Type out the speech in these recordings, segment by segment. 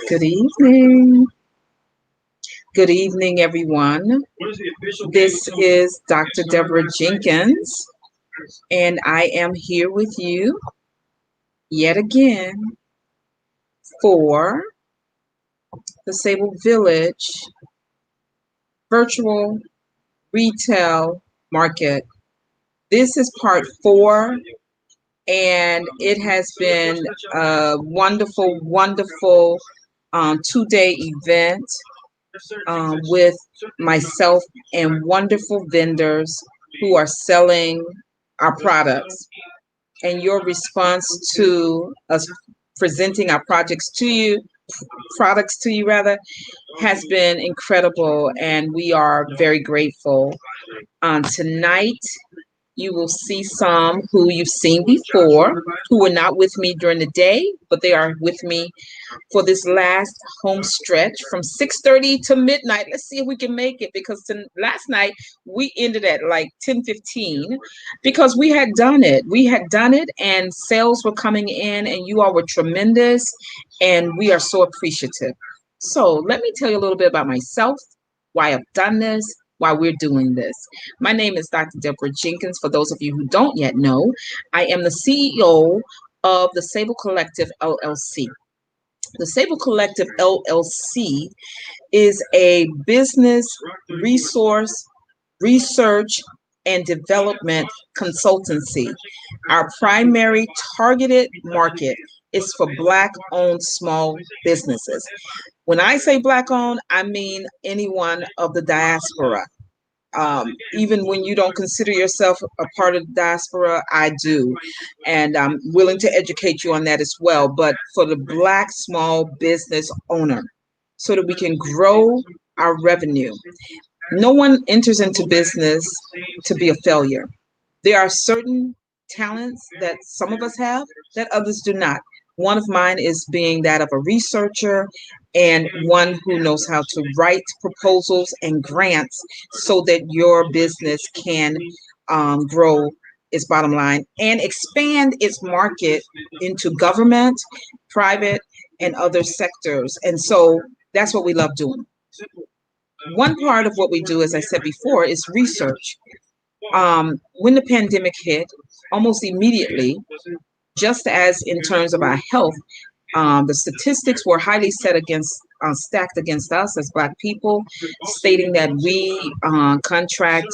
Good evening. Good evening, everyone. This is Dr. Deborah Jenkins, and I am here with you yet again for the Sable Village virtual retail market. This is part 4, and it has been a wonderful, wonderful 2-day event with myself and wonderful vendors who are selling our products. And your response to us presenting our products to you rather, has been incredible, and we are very grateful. Tonight, you will see some who you've seen before, who were not with me during the day, but they are with me for this last home stretch from 6:30 to midnight. Let's see if we can make it, because last night we ended at like 10:15 because we had done it. We had done it, and sales were coming in, and you all were tremendous, and we are so appreciative. So let me tell you a little bit about myself, why I've done this, why we're doing this. My name is Dr. Deborah Jenkins. For those of you who don't yet know, I am the CEO of the Sable Collective LLC. The Sable Collective LLC is a business resource, research, and development consultancy. Our primary targeted market is for Black-owned small businesses. When I say Black-owned, I mean anyone of the diaspora. Even when you don't consider yourself a part of the diaspora, I do. And I'm willing to educate you on that as well. But for the Black small business owner, so that we can grow our revenue. No one enters into business to be a failure. There are certain talents that some of us have that others do not. One of mine is being that of a researcher, and one who knows how to write proposals and grants so that your business can grow its bottom line and expand its market into government, private, and other sectors. And so that's what we love doing. One part of what we do, as I said before, is research. When the pandemic hit, almost immediately, just as in terms of our health, the statistics were highly stacked against us as Black people, stating that we contract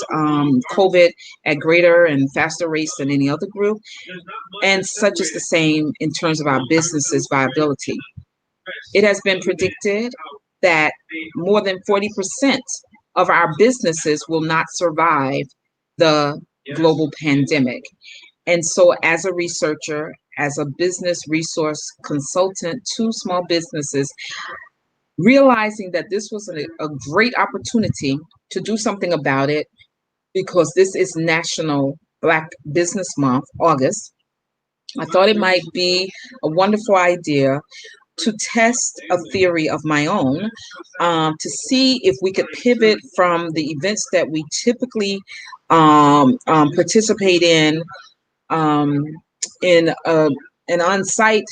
COVID at greater and faster rates than any other group, and such is the same in terms of our business's viability. It has been predicted that more than 40% of our businesses will not survive the global pandemic. And so, as a researcher, as a business resource consultant to small businesses, realizing that this was a great opportunity to do something about it, because this is National Black Business Month, August, I thought it might be a wonderful idea to test a theory of my own, to see if we could pivot from the events that we typically participate um, in an on-site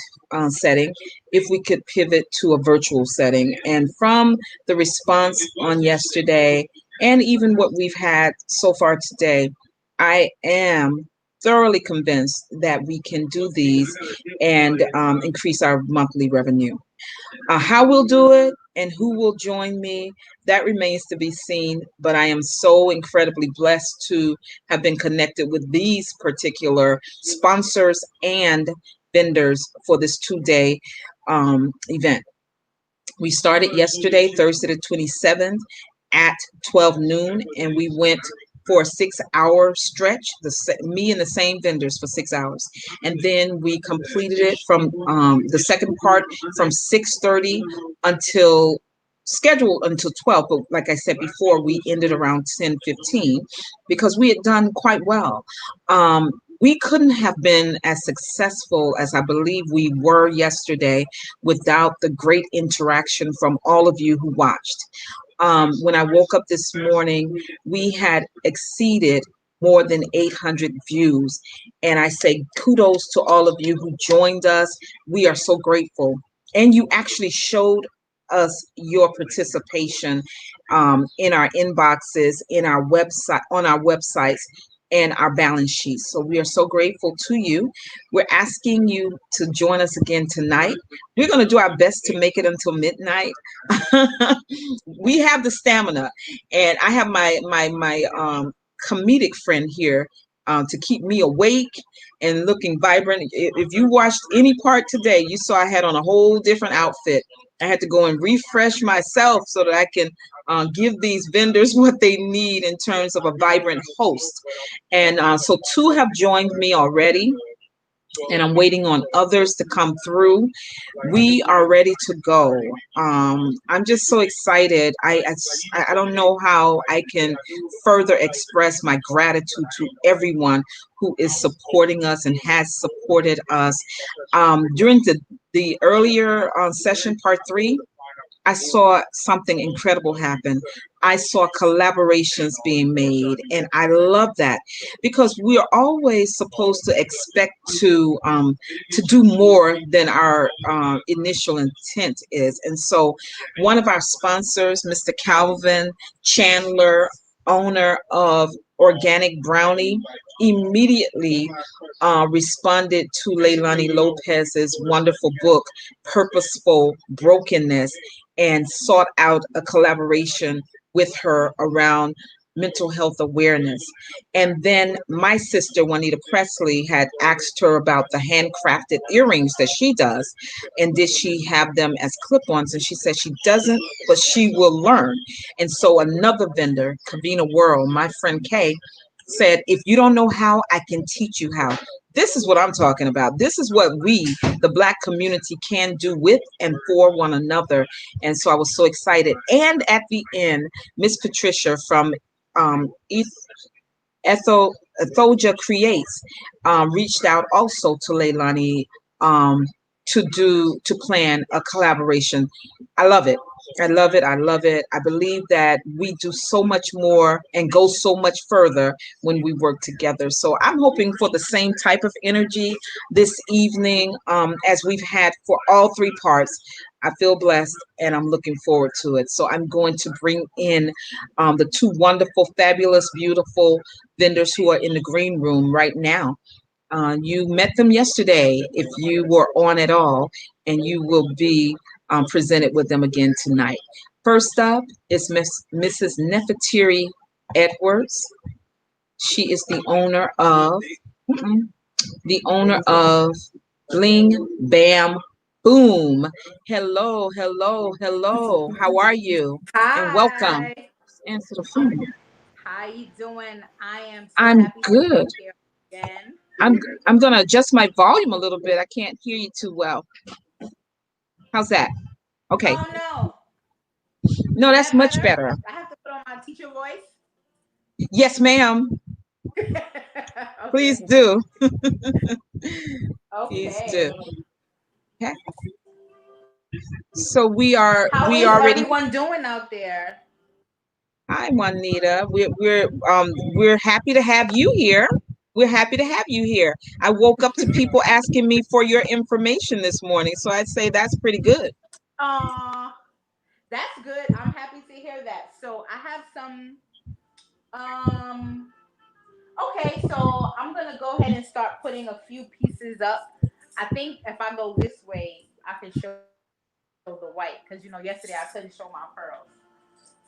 setting, if we could pivot to a virtual setting. And from the response on yesterday, and even what we've had so far today, I am thoroughly convinced that we can do these and increase our monthly revenue. How we'll do it and who will join me, that remains to be seen. But I am so incredibly blessed to have been connected with these particular sponsors and vendors for this 2-day event. We started yesterday, Thursday the 27th, at 12 noon, and we went for a 6-hour stretch, me and the same vendors for 6 hours. And then we completed it from the second part from 6:30 until scheduled until 12. But like I said before, we ended around 10:15 because we had done quite well. We couldn't have been as successful as I believe we were yesterday without the great interaction from all of you who watched. When I woke up this morning, we had exceeded more than 800 views. And I say kudos to all of you who joined us. We are so grateful. and you actually showed us your participation in our inboxes, in our website, on our websites, and our balance sheets. So we are so grateful to you. We're asking you to join us again tonight. We're going to do our best to make it until midnight. We have the stamina, and I have my comedic friend here to keep me awake and looking vibrant. If you watched any part today, you saw I had on a whole different outfit. I had to go and refresh myself so that I can give these vendors what they need in terms of a vibrant host. And so two have joined me already, and I'm waiting on others to come through. We are ready to go. I'm just so excited. I don't know how I can further express my gratitude to everyone who is supporting us and has supported us. During the earlier session, part three, I saw something incredible happen. I saw collaborations being made, and I love that because we are always supposed to expect to do more than our initial intent is. And so, one of our sponsors, Mr. Calvin Chandler, owner of Organic Brownie, immediately responded to Leilani Lopez's wonderful book, Purposeful Brokenness, and sought out a collaboration with her around mental health awareness. And then my sister, Juanita Presley, had asked her about the handcrafted earrings that she does. And did she have them as clip ons? And she said she doesn't, but she will learn. And so another vendor, Kavina World, my friend Kay, said, if you don't know how, I can teach you how. This is what I'm talking about. This is what we, the Black community, can do with and for one another. And so I was so excited. And at the end, Miss Patricia from Eth- Ethoja Creates reached out also to Leilani um, to plan a collaboration. I love it. I love it. I love it. I believe that we do so much more and go so much further when we work together. So I'm hoping for the same type of energy this evening as we've had for all three parts. I feel blessed and I'm looking forward to it. So I'm going to bring in the two wonderful, fabulous, beautiful vendors who are in the green room right now. You met them yesterday if you were on at all, and you will be presented with them again tonight. First up is Mrs. Nefertiri Edwards. She is the owner of Bling Bam Boom. Hello, hello, hello. How are you? And welcome. Hi. Answer the phone. How you doing? I am so I'm happy to good. be here again. I'm I'm gonna adjust my volume a little bit. I can't hear you too well. How's that? Okay. Oh no. No, Is that's that much better? better. I have to put on my teacher voice. Yes, ma'am. Please Okay. do. Please do. Okay. Okay. So we are How we is already. everyone doing out there? Hi, Juanita. We're happy to have you here. We're happy to have you here. I woke up to people asking me for your information this morning, so I'd say that's pretty good. Aw, that's good. I'm happy to hear that. So I have some um okay, so I'm gonna go ahead and start putting a few pieces up. I think if I go this way, I can show the white because yesterday I couldn't show my pearls.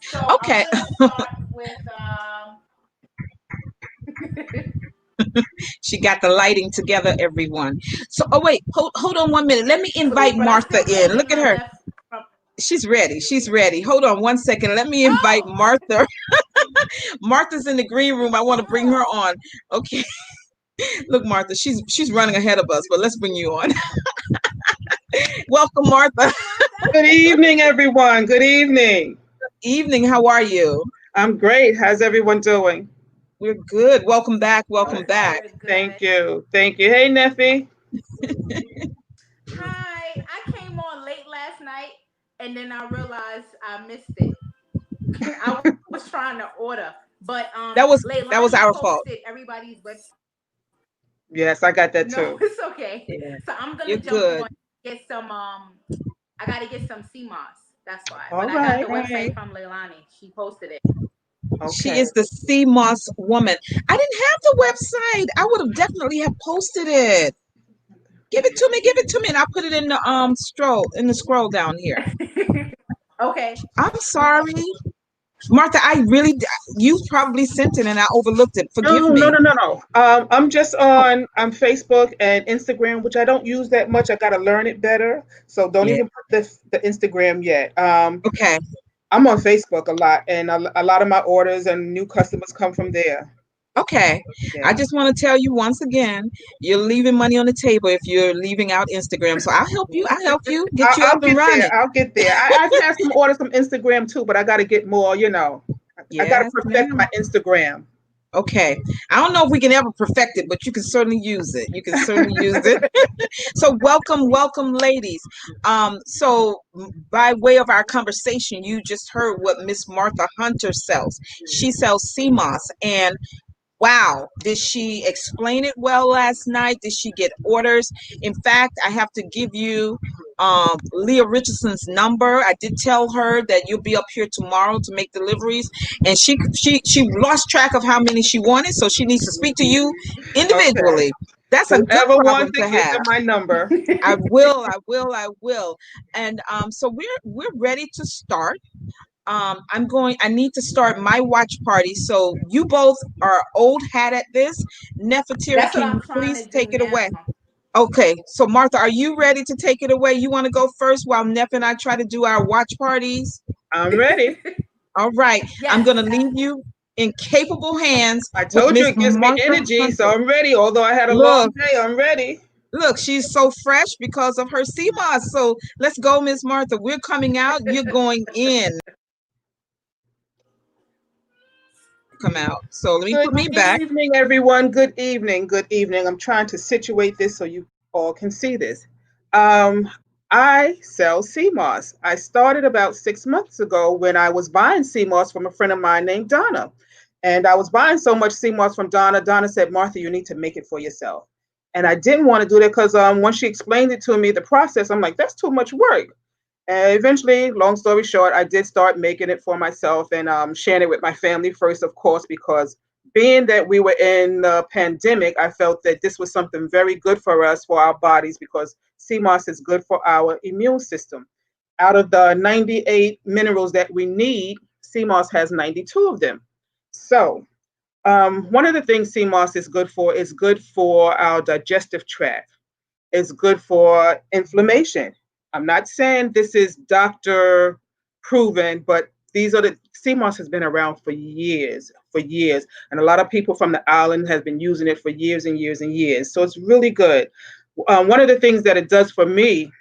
So I'm gonna Okay. start with She got the lighting together, everyone. So, oh wait, hold on 1 minute. Let me cool, invite but I Martha still in. can't get Look at my her. left from. She's ready. She's ready. Hold on 1 second. Let me invite Oh, Martha. Martha's in the green room. I want to bring her oh, on. Okay. Look, Martha, she's running ahead of us, but let's bring you on. Welcome, Martha. hi, Martha. Good evening, everyone. Good evening. Evening. How are you? I'm great. How's everyone doing? We're good. Welcome back. So Welcome far, back. we're good. Thank you. Thank you. Hey, Neffy. Hi, I came on late last night, and then I realized I missed it. I was trying to order, but That was that Leilani was our posted fault. everybody's web. Yes, I got that No, too. it's okay. Yeah, So I'm gonna you're jump on good. get some I got to get some sea moss. That's why. But All I got the right. website Right. from Leilani. She posted it. She Okay. is the sea moss woman. I didn't have the website. I would have definitely have posted it. Give it to me. Give it to me, and I'll put it in the scroll down here. Okay. I'm sorry, Martha. You probably sent it, and I overlooked it. Forgive No, no, me. no, no, no. I'm just Oh, on Facebook and Instagram, which I don't use that much. I got to learn it better. So don't yeah. even put the Instagram yet. Okay. I'm on Facebook a lot, and a lot of my orders and new customers come from there. Okay. I Yeah. just want to tell you once again, you're leaving money on the table if you're leaving out Instagram. So I'll help you. I'll help you get you I'll up and get there. running. I'll get there. I've had some orders from Instagram too, but I got to get more. I got to Yes, perfect ma'am. my Instagram. Okay. I don't know if we can ever perfect it, but you can certainly use it. You can certainly use it. So welcome, welcome, ladies. By way of our conversation, you just heard what Miss Martha Hunter sells. She sells CMOS, and wow, did she explain it well last night? Did she get orders? In fact, I have to give you Leah Richardson's number. I did tell her that you'll be up here tomorrow to make deliveries, and she lost track of how many she wanted, so she needs to speak to you Okay. individually. That's a good Whoever problem wants it, to give have. them my number. I will, I will, I will. And so we're ready to start. I need to start my watch party. So you both are old hat at this. Nefertiri, That's what can you I'm trying please to do take it now. away? Okay, so Martha, are you ready to take it away? You want to go first while Neff and I try to do our watch parties? I'm ready. All right, I'm Yes. gonna leave you in capable hands I with told you Miss it gives me Martha energy, so Hunter. I'm ready. Although I had a long Look, day, I'm ready. look, she's so fresh because of her CMOS. So let's go, Miss Martha. We're coming out, you're going in. Come out. So let me Good put me back. evening, everyone. Good evening. Good evening. I'm trying to situate this so you all can see this. Um, I sell sea moss. I started about 6 months ago when I was buying sea moss from a friend of mine named Donna. And I was buying so much sea moss from Donna. Donna said, Martha, you need to make it for yourself. And I didn't want to do that because once she explained it to me, the process, I'm like, that's too much work. And eventually, long story short, I did start making it for myself and sharing it with my family first, of course, because being that we were in the pandemic, I felt that this was something very good for us, for our bodies, because CMOS is good for our immune system. Out of the 98 minerals that we need, CMOS has 92 of them. So, one of the things CMOS is good for our digestive tract. It's good for inflammation. I'm not saying this is doctor proven, but these are the CMOS has been around for years, and a lot of people from the island has been using it for years and years and years. So it's really good. One of the things that it does for me,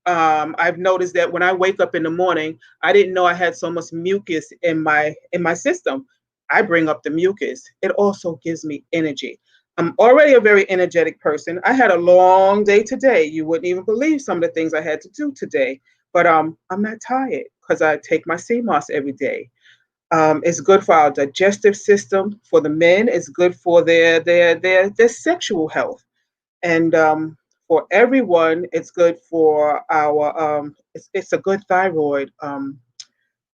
I've noticed that when I wake up in the morning, I didn't know I had so much mucus in my system. I bring up the mucus. It also gives me energy. I'm already a very energetic person. I had a long day today. You wouldn't even believe some of the things I had to do today. But I'm not tired because I take my CMOS every day. It's good for our digestive system. For the men, it's good for their sexual health. And for everyone, it's good for our it's a good thyroid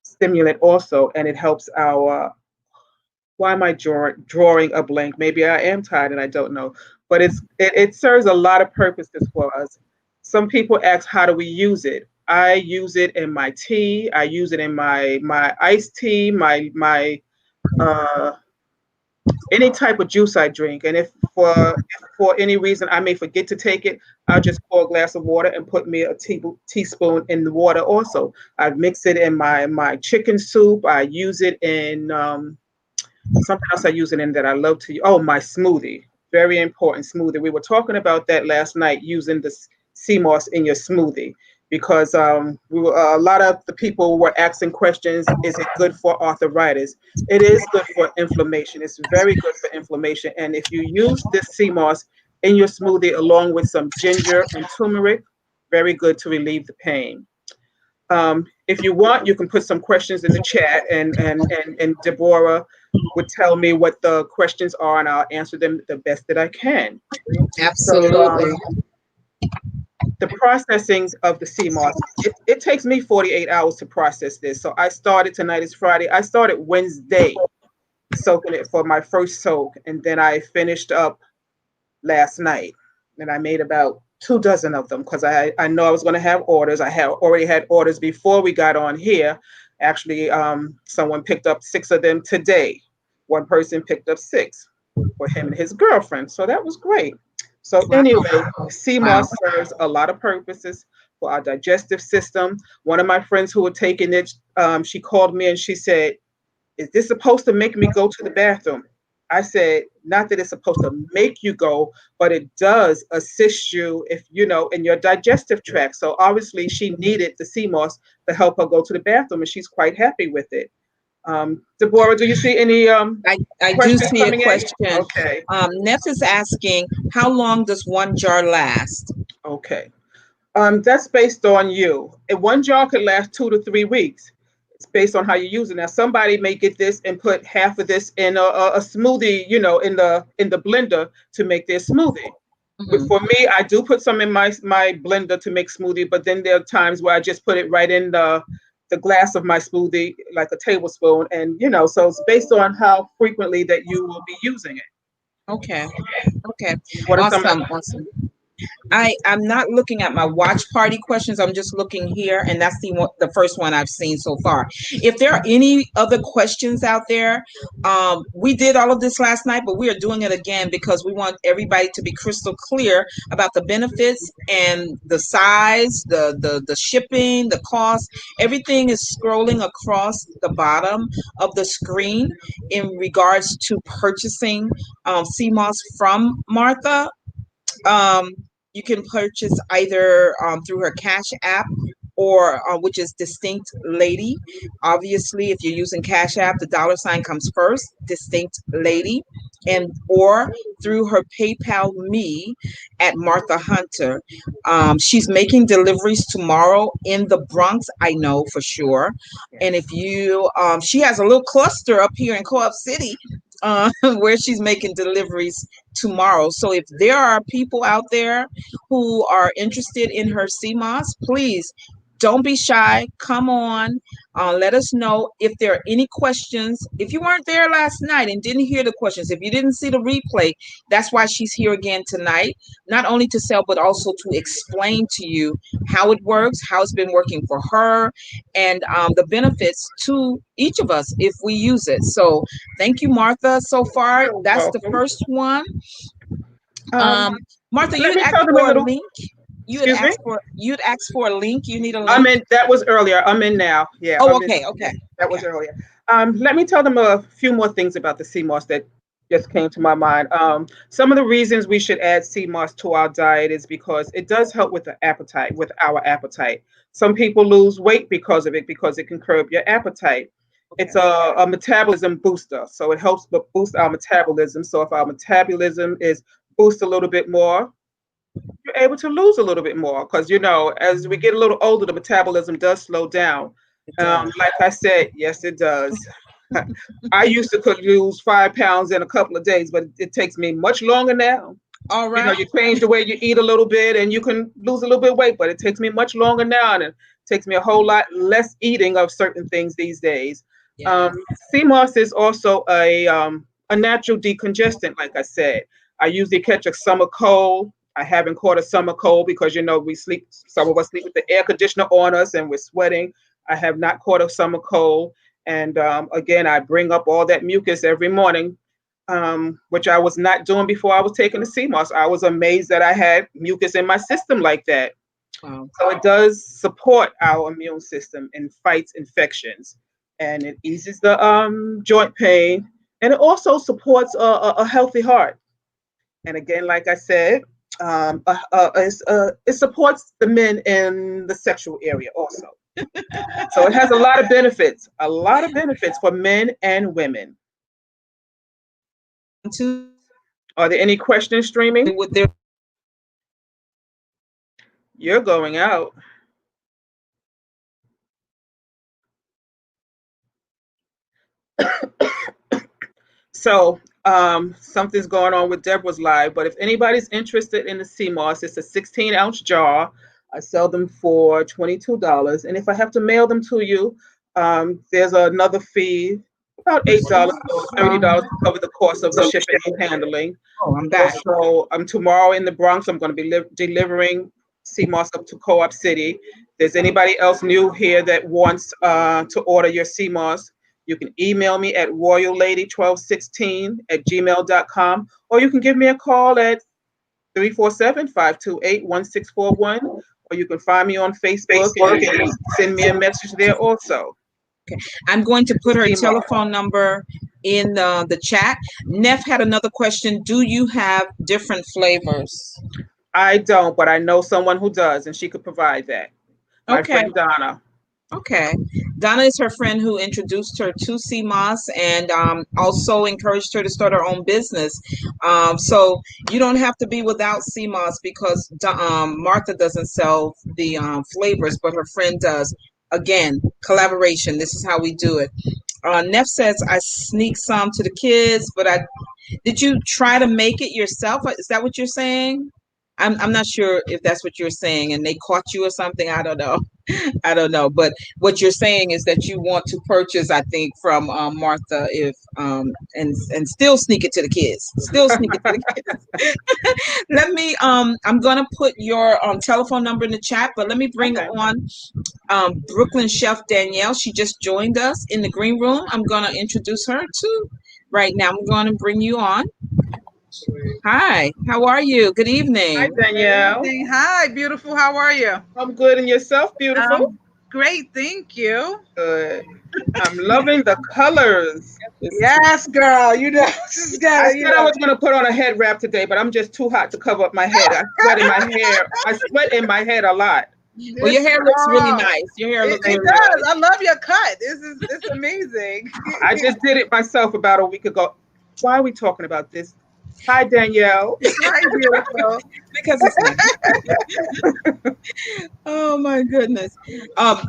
stimulant also, and it helps our why am I drawing a blank? Maybe I am tired and I don't know, but it serves a lot of purposes for us. Some people ask, how do we use it? I use it in my tea. I use it in my iced tea, my uh, any type of juice I drink. And if for any reason I may forget to take it, I'll just pour a glass of water and put me a teaspoon in the water. Also, I mix it in my chicken soup. I use it in something else I use it in that I love to. Oh, my smoothie, very important smoothie. We were talking about that last night, using the sea moss in your smoothie because a lot of the people were asking questions. Is it good for arthritis? It is good for inflammation. It's very good for inflammation. And if you use this sea moss in your smoothie along with some ginger and turmeric, very good to relieve the pain. If you want, you can put some questions in the chat, and Deborah would tell me what the questions are, and I'll answer them the best that I can. So, Absolutely. the processing of the sea moss, it takes me 48 hours to process this. So I started, tonight is Friday. I started Wednesday soaking it for my first soak, and then I finished up last night, and I made about 2 dozen of them because I know I was going to have orders. I had already had orders before we got on here. Actually, someone picked up 6 of them today. One person picked up 6 for him and his girlfriend, so that was great. So Wow. anyway, sea Wow. moss serves a lot of purposes for our digestive system. One of my friends who were taking it, she called me and she said, is this supposed to make me go to the bathroom? I said, not that it's supposed to make you go, but it does assist you if you know in your digestive tract. So obviously she needed the sea moss to help her go to the bathroom, and she's quite happy with it. Deborah, do you see any I do questions see a coming in? question. Okay, Neff is asking, how long does one jar last? okay. That's based on you. And one jar could last 2 to 3 weeks. It's based on how you use it. Now, somebody may get this and put half of this in a smoothie, in the blender to make their smoothie. But Mhm. for me, I do put some in my blender to make smoothie. But then there are times where I just put it right in the glass of my smoothie, like a tablespoon, and so it's based on how frequently that you will be using it. Okay. Okay. What are some of Awesome. Awesome. I'm not looking at my watch party questions. I'm just looking here, and that's the first one I've seen so far. If there are any other questions out there, we did all of this last night, but we are doing it again because we want everybody to be crystal clear about the benefits and the size, the shipping, the cost. Everything is scrolling across the bottom of the screen in regards to purchasing CMOS from Martha. um, you can purchase either through her Cash App or which is Distinct Lady. Obviously, if you're using Cash App, the dollar sign comes first, Distinct Lady, and or through her PayPal me at Martha Hunter. She's making deliveries tomorrow in the Bronx, I know for sure. And if yes. you, she has a little cluster up here in Co-op City where she's making deliveries tomorrow. So if there are people out there who are interested in her CMOS, please don't be shy. Come on. Let us know if there are any questions. If you weren't there last night and didn't hear the questions, if you didn't see the replay, that's why she's here again tonight, not only to sell, but also to explain to you how it works, how it's been working for her, and the benefits to each of us if we use it. So thank you, Martha. So far, You're that's the welcome. first one. Um, Um, Martha, you Let had me asked tell them a for a little. link. Excuse me. You'd asked for a link. You need a I'm link. in. That was earlier. I'm in now. Yeah, Oh, I'm in. okay, okay, That was okay. earlier. Let me tell them a few more things about the sea moss that just came to my mind. Some of the reasons we should add sea moss to our diet is because it does help with the appetite, with our appetite. Some people lose weight because of it, because it can curb your appetite. It's Okay. a metabolism booster, so it helps boost our metabolism. So if our metabolism is boost a little bit more, you're able to lose a little bit more because as we get a little older, the metabolism does slow down. It does. Like I said, yes, it does. I used to could lose 5 pounds in a couple of days, but it takes me much longer now. All right. You change the way you eat a little bit and you can lose a little bit of weight, but it takes me much longer now, and it takes me a whole lot less eating of certain things these days. Yes. Sea moss is also a natural decongestant, like I said. I usually catch a summer cold. I haven't caught a summer cold because we sleep, some of us sleep with the air conditioner on us and we're sweating. I have not caught a summer cold. And again, I bring up all that mucus every morning, which I was not doing before I was taking the CMOS. I was amazed that I had mucus in my system like that. Wow. So it does support our immune system and fights infections, and it eases the joint pain, and it also supports a healthy heart. And again, like I said, it supports the men in the sexual area also. So it has a lot of benefits for men and women. To Are there any questions streaming? with their You're going out. So Something's going on with Deborah's live, but if anybody's interested in the sea moss, it's a 16-ounce jar. I sell them for $22, and if I have to mail them to you, there's another fee, about $8 or $30 to cover the cost of the shipping and handling. Oh, I'm back. Also, tomorrow in the Bronx, I'm going to be delivering sea moss up to Co-op City. If there's anybody else new here that wants to order your sea moss, you can email me at royallady1216@gmail.com, or you can give me a call at 347-528-1641, or you can find me on Facebook and you can send me a message there also. Okay. I'm going to put her Sea moss. telephone number in the chat. Neff had another question. Do you have different flavors? I don't, but I know someone who does, and she could provide that. My Okay. friend Donna. Okay. Donna is her friend who introduced her to sea moss and also encouraged her to start her own business. So you don't have to be without sea moss because Martha doesn't sell the flavors, but her friend does. Again, collaboration. This is how we do it. Neff says I sneak some to the kids, but did you try to make it yourself? Is that what you're saying? I'm not sure if that's what you're saying, and they caught you or something. I don't know. I don't know. But what you're saying is that you want to purchase, I think, from Martha, if and still sneak it to the kids. Still sneak it to the kids. Let me. I'm gonna put your telephone number in the chat, but let me bring Okay. on Brooklyn Chef Danielle. She just joined us in the green room. I'm gonna introduce her too. Right now, I'm going to bring you on. Hi, how are you? Good Hi, evening. Danielle. Hi, beautiful. How are you? I'm good, and yourself, beautiful? Great, thank you. Good. I'm loving the colors. Yes, girl. You know, just I gotta, said I was going to put on a head wrap today, but I'm just too hot to cover up my head. I sweat in my hair. I sweat in my head a lot. Well, your hair looks really nice. Your hair looks It really does. nice. I love your cut. It's amazing. I just did it myself about a week ago. Why are we talking about this? Hi, Danielle. Hi, beautiful. Because it's nice. Oh my goodness.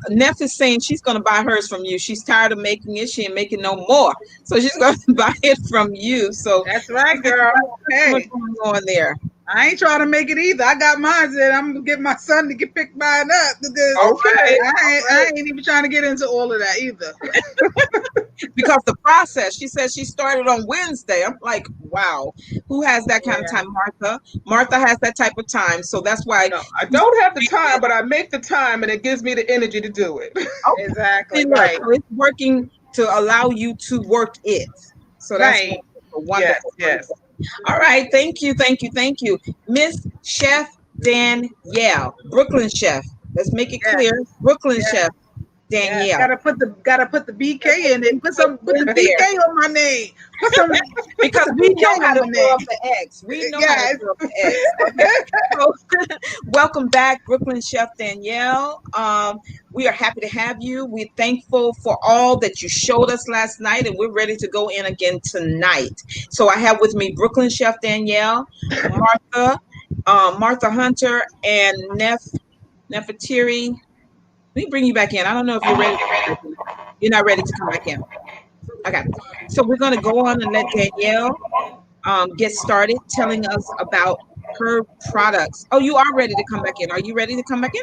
Neff is saying she's gonna buy hers from you. She's tired of making it. She ain't making no more. So she's gonna buy it from you. So That's right, girl. what's Hey, going on there? I ain't trying to make it either. I got mine, and I'm gonna get my son to get pick mine up because Okay. I ain't even trying to get into all of that either. Because the process, she says she started on Wednesday. I'm like, wow, who has that kind of time? Martha. Martha has that type of time. So that's why. No, I don't have the time, but I make the time, and it gives me the energy to do it. Okay, Exactly. look, Right. so it's working to allow you to work it. So that's Right. Yes, wonderful. yes. All right, thank you, thank you, thank you, Miss Chef Danielle, Brooklyn Chef. Let's make it Yeah. clear, Brooklyn Yeah. Chef Yeah, Danielle. gotta put the BK in it. Put the in BK there. on my name. Put some Because the we BK know how to on my throw up name. the eggs. We know how Yes. to throw up the eggs. Okay. So, welcome back, Brooklyn Chef Danielle. We are happy to have you. We're thankful for all that you showed us last night, and we're ready to go in again tonight. So I have with me Brooklyn Chef Danielle, Martha, Martha Hunter, and Nefertiri. Let me bring you back in. I don't know if you're ready. You're not ready to come back in. Okay. So we're going to go on and let Danielle get started telling us about her products. Oh, you are ready to come back in. Are you ready to come back in?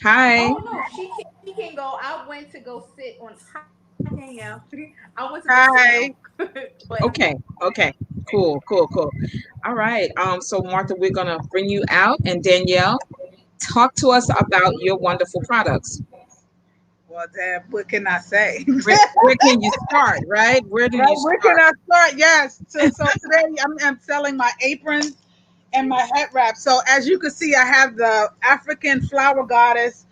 Hi. Oh no, she can go. I went to go sit on. Hi, Danielle. I went to go sit down, Hi. but Okay. Okay. Cool. Cool. Cool. All right. So Martha, we're gonna bring you out, and Danielle, talk to us about your wonderful products. Well, damn, what can I say? Where can you start? Right? Where do you Right, where can start? I start? Yes. So today I'm selling my aprons and my head wrap. So as you can see, I have the African flower goddess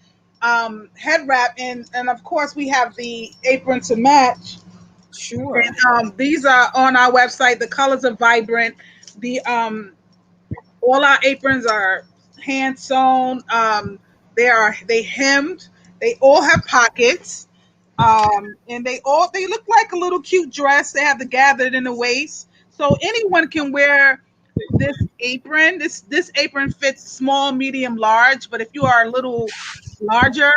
head wrap, and of course we have the apron to match. Sure. And these are on our website. The colors are vibrant. The all our aprons are hand sewn. They hemmed. They all have pockets. And they look like a little cute dress. They have the gathered in the waist, so anyone can wear this apron. This apron fits small, medium, large. But if you are a little larger,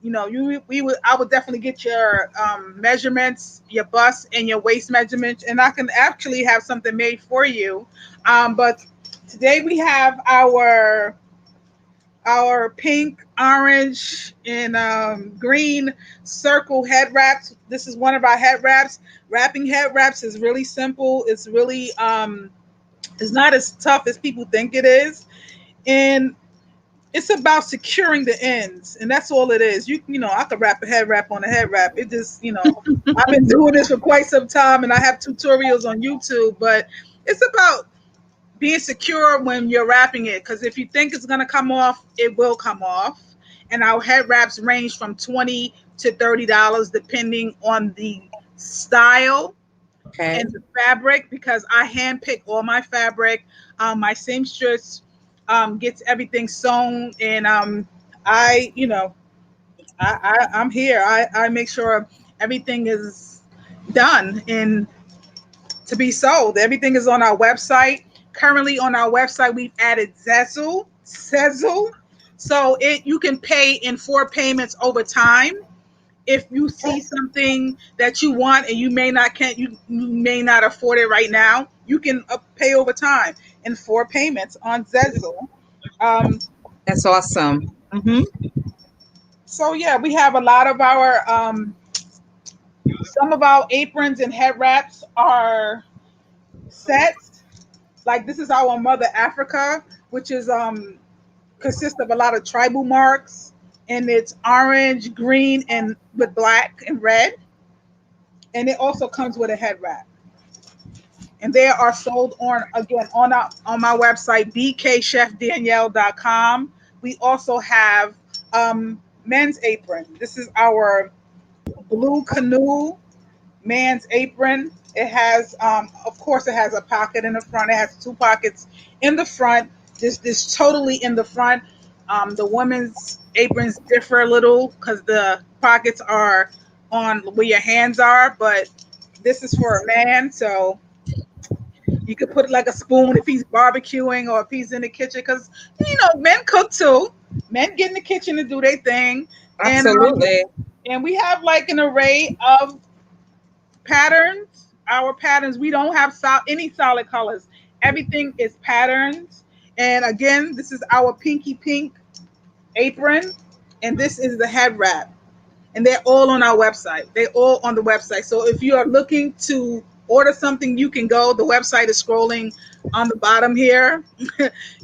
you we would I would definitely get your measurements, your bust and your waist measurements, and I can actually have something made for you. But today we have our pink, orange, and green circle head wraps. This is one of our head wraps. Wrapping head wraps is really simple. It's not as tough as people think it is, and it's about securing the ends, and that's all it is. I could wrap a head wrap on a head wrap. It just, I've been doing this for quite some time, and I have tutorials on YouTube. But it's about being secure when you're wrapping it, because if you think it's gonna come off, it will come off. And our head wraps range from $20 to $30, depending on the style Okay. and the fabric, because I hand pick all my fabric. My seamstress gets everything sewn, and I, you know, I'm here. I make sure everything is done and to be sold. Everything is on our website. Currently on our website, we've added Sezzle, so it you can pay in 4 payments over time. If you see something that you want and you may not afford it right now, you can pay over time in 4 payments on Zezzle. Um, That's awesome. Hmm. so yeah, we have a lot of our some of our aprons and head wraps are sets. Like this is our Mother Africa, which is consists of a lot of tribal marks, and it's orange, green, and with black and red. And it also comes with a head wrap. And they are sold on again on my website bkchefdanielle.com. We also have men's apron. This is our blue canoe man's apron. It has of course it has a pocket in the front. It has 2 pockets in the front. This totally in the front. The women's aprons differ a little because the pockets are on where your hands are, but this is for a man, so you could put like a spoon if he's barbecuing or if he's in the kitchen, because men cook too. Men get in the kitchen to do their thing, and Absolutely. we have like an array of patterns. Our patterns, we don't have any solid colors. Everything is patterns. And again, this is our pinky pink apron, and this is the head wrap, and they're all on our website. They're all on the website. So if you are looking to order something, you can go. The website is scrolling on the bottom here.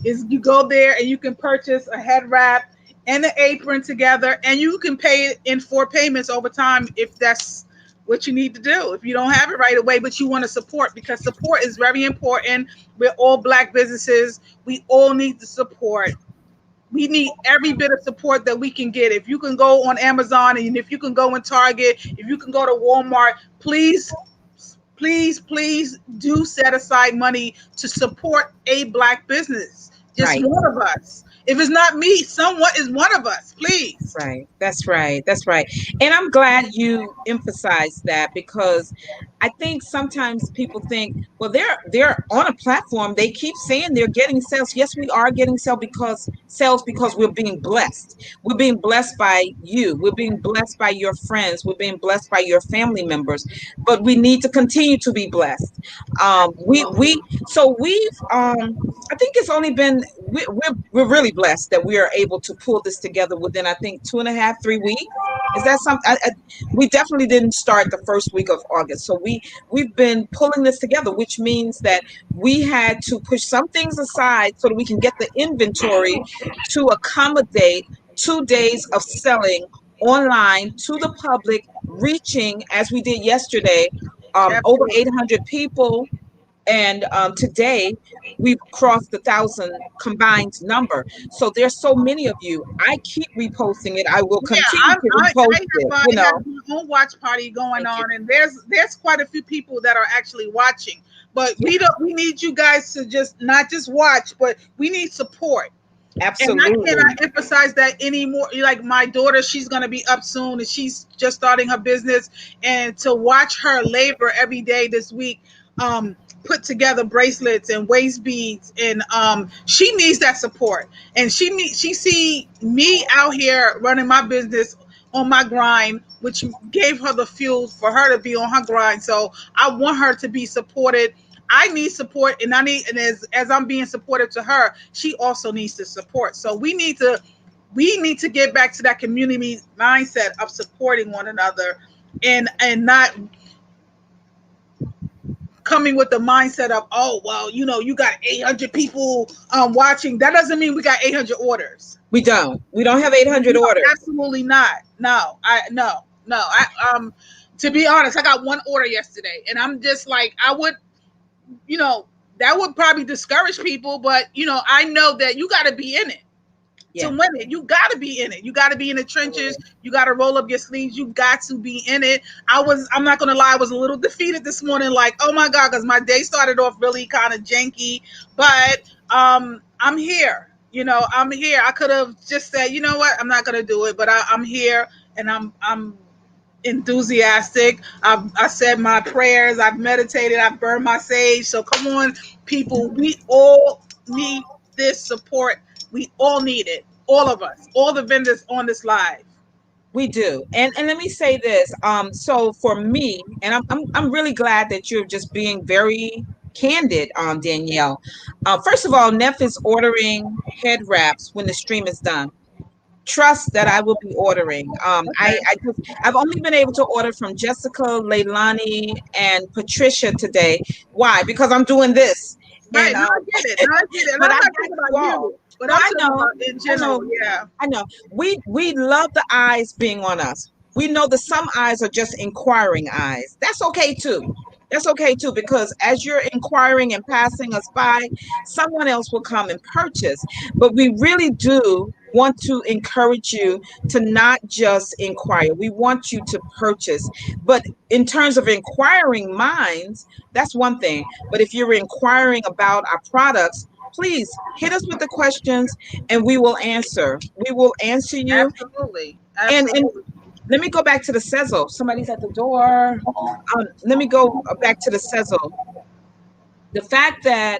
Is you go there and you can purchase a head wrap and an apron together, and you can pay it in 4 payments over time if that's what you need to do. If you don't have it right away, but you want to support, because support is very important. We're all Black businesses. We all need the support. We need every bit of support that we can get. If you can go on Amazon, and if you can go in Target, if you can go to Walmart, please, please, please do set aside money to support a Black business. Just Right. one of us. If it's not me, someone is one of us. Please. Right. That's right. That's right. And I'm glad you emphasized that, because I think sometimes people think, well, they're on a platform. They keep saying they're getting sales. Yes, we are getting sales because we're being blessed. We're being blessed by you. We're being blessed by your friends. We're being blessed by your family members. But we need to continue to be blessed. We've I think it's only been we're really blessed that we are able to pull this together within, I think, 2.5, 3 weeks. Is that something? We definitely didn't start the first week of August, so we've been pulling this together, which means that we had to push some things aside so that we can get the inventory to accommodate 2 days of selling online to the public, reaching, as we did yesterday, over Absolutely. 800 people, and today we've crossed the 1,000 combined number. So there's so many of you. I keep reposting it. I will Yeah, continue to repost it. I have my own watch party going Thank you. on, and there's quite a few people that are actually watching. But Yeah, we need you guys to just not just watch, but we need support. And I absolutely. cannot emphasize that anymore. Like my daughter, she's gonna be up soon, and she's just starting her business. And to watch her labor every day this week, um, put together bracelets and waist beads, and she needs that support. And she see me out here running my business on my grind, which gave her the fuel for her to be on her grind. So I want her to be supported. I need support, and as I'm being supportive to her, she also needs the support. So we need to get back to that community mindset of supporting one another, and not coming with the mindset of, oh well, you got 800 people watching. That doesn't mean we got 800 orders. We don't have 800 No, orders. absolutely not. No, no. To be honest, I got one order yesterday, and I'm just like, I would, you know, that would probably discourage people, but I know that you got to be in it to Yeah, win it. You got to be in it. You got to be in the trenches. You got to roll up your sleeves. You got to be in it. I'm not going to lie, I was a little defeated this morning, like, oh my God, because my day started off really kind of janky, but I'm here. I'm here. I could have just said, you know what, I'm not going to do it, but I'm here, and I'm enthusiastic. I said my prayers. I've meditated. I've burned my sage. So come on, people. We all need this support. We all need it. All of us. All the vendors on this live. we do. And let me say this. So for me, and I'm really glad that you're just being very candid, Danielle. First of all, Neff is ordering head wraps when the stream is done. Trust that I will be ordering. Okay. I've only been able to order from Jessica, Leilani, and Patricia today. Why? Because I'm doing this. Right. And Now I get it. Now I get it. And but I'm I not got talking you about all. you, but No, I'm I talking know. about in I know. general. Yeah. I know. We love the eyes being on us. We know that some eyes are just inquiring eyes. That's okay too. That's okay too, because as you're inquiring and passing us by, someone else will come and purchase. But we really do want to encourage you to not just inquire. We want you to purchase. But in terms of inquiring minds, that's one thing. But if you're inquiring about our products, please hit us with the questions and we will answer. We will answer you. Absolutely. And Absolutely. let me go back to the Sezzle. Somebody's at the door. Let me go back to the Sezzle. The fact that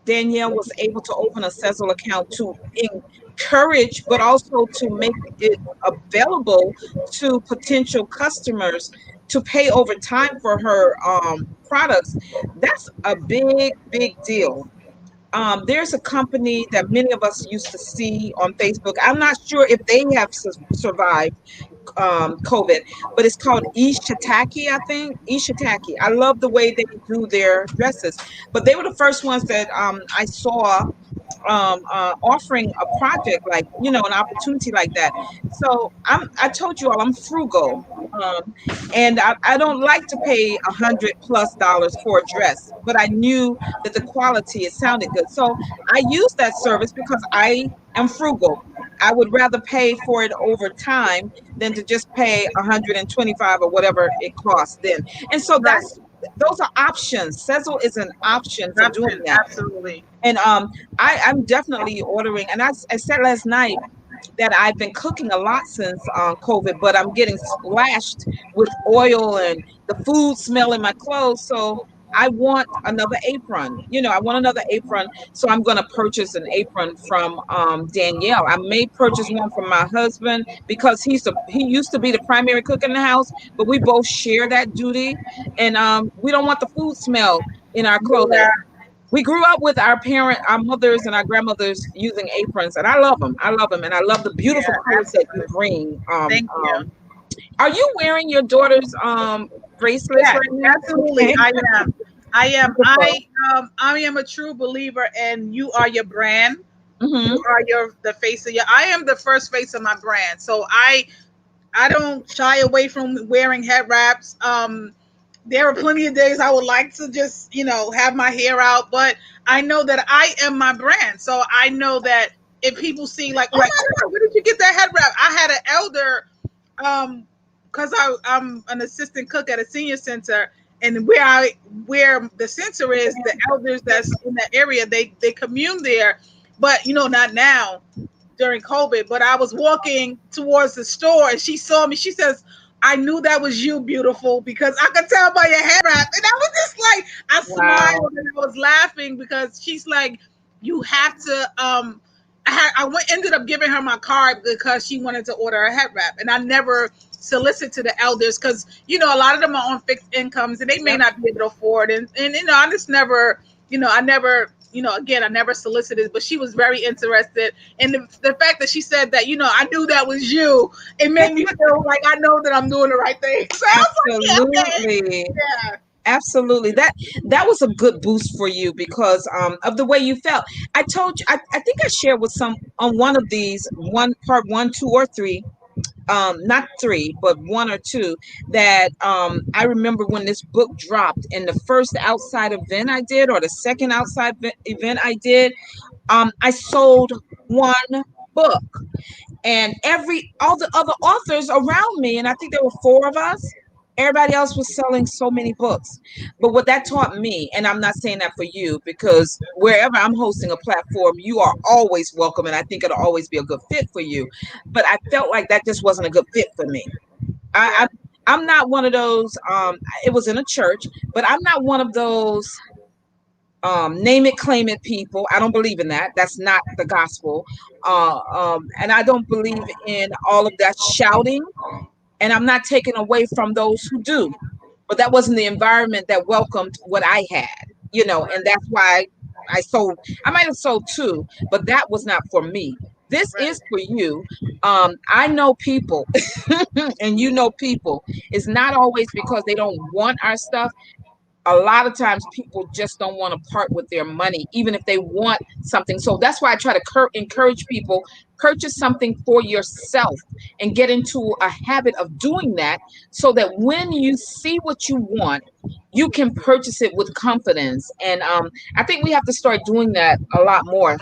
Danielle was able to open a Sezzle account to encourage, but also to make it available to potential customers to pay over time for her products, that's a big, big deal. There's a company that many of us used to see on Facebook. I'm not sure if they have survived COVID, but it's called Ishataki, I think. Ishataki. I love the way they do their dresses, but they were the first ones that I saw offering a project like an opportunity like that. So I told you all I'm frugal, and I don't like to pay $100+ for a dress, but I knew that the quality, it sounded good, so I used that service because I am frugal. I would rather pay for it over time than to just pay 125 or whatever it costs then. And so Right. those are options. Sezzle is an option for doing Option. that. Absolutely. And I'm definitely ordering. And I said last night that I've been cooking a lot since COVID, but I'm getting splashed with oil and the food smell in my clothes. So I want another apron. I want another apron. So I'm going to purchase an apron from Danielle. I may purchase one from my husband because he used to be the primary cook in the house, but we both share that duty, and we don't want the food smell in our clothing. Yeah. We grew up with our mothers and our grandmothers using aprons, and I love them. I love them, and I love the beautiful Yeah. colors that you Absolutely. bring. Thank you. Are you wearing your daughter's bracelets Yes, right now? absolutely. Okay, I am. I am. beautiful. I am a true believer, and you are your brand. Hmm. You are the face of your. I am the first face of my brand, so I don't shy away from wearing head wraps. There are plenty of days I would like to just have my hair out, but I know that I am my brand, so I know that if people see, like, oh my God, where did you get that head wrap? I had an elder, because I'm an assistant cook at a senior center, and where the center is, the elders that's in that area, they commune there, but not now during COVID. But I was walking towards the store, and she saw me. She says, "I knew that was you, beautiful, because I could tell by your hair wrap." And I was just like, I Wow. smiled and I was laughing because she's like, "You have to." I went ended up giving her my card because she wanted to order a head wrap, and I never solicit to the elders because a lot of them are on fixed incomes and they may Yep. not be able to afford, and I just never I never again I never solicited, but she was very interested, and the fact that she said that I knew that was you, it made me feel like I know that I'm doing the right thing. So I was like, yeah, okay, Absolutely. yeah, Absolutely. That was a good boost for you because of the way you felt. I told you, I think I shared with some on one of these, one part one, two, or three, not three, but one or two, that I remember when this book dropped and the first outside event I did, or the second outside event I did, I sold one book, and all the other authors around me, and I think there were four of us, everybody else was selling so many books. But what that taught me, and I'm not saying that for you, because wherever I'm hosting a platform, you are always welcome, and I think it'll always be a good fit for you. But I felt like that just wasn't a good fit for me. I, yeah, I'm not one of those. It was in a church, but I'm not one of those name it, claim it people. I don't believe in that. That's not the gospel. And I don't believe in all of that shouting. And I'm not taking away from those who do. But that wasn't the environment that welcomed what I had, and that's why I sold. I might have sold two, but that was not for me. This is right, for you. I know people, and people. It's not always because they don't want our stuff. A lot of times people just don't want to part with their money, even if they want something. So that's why I try to encourage people, purchase something for yourself and get into a habit of doing that, so that when you see what you want, you can purchase it with confidence. And I think we have to start doing that a lot more.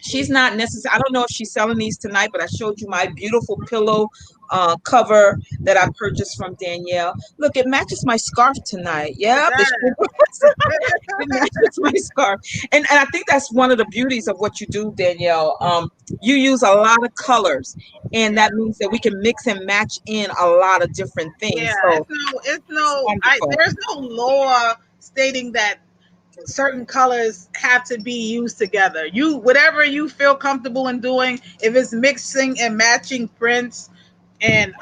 She's not necessarily, I don't know if she's selling these tonight, but I showed you my beautiful pillow cover that I purchased from Danielle. Look, it matches my scarf tonight. it Yep, does. it matches my scarf. And I think that's one of the beauties of what you do, Danielle. You use a lot of colors, and Yeah. that means that we can mix and match in a lot of different Yeah, things. So it's it's no, wonderful. there's no law stating that certain colors have to be used together. You, whatever you feel comfortable in doing, if it's mixing and matching prints and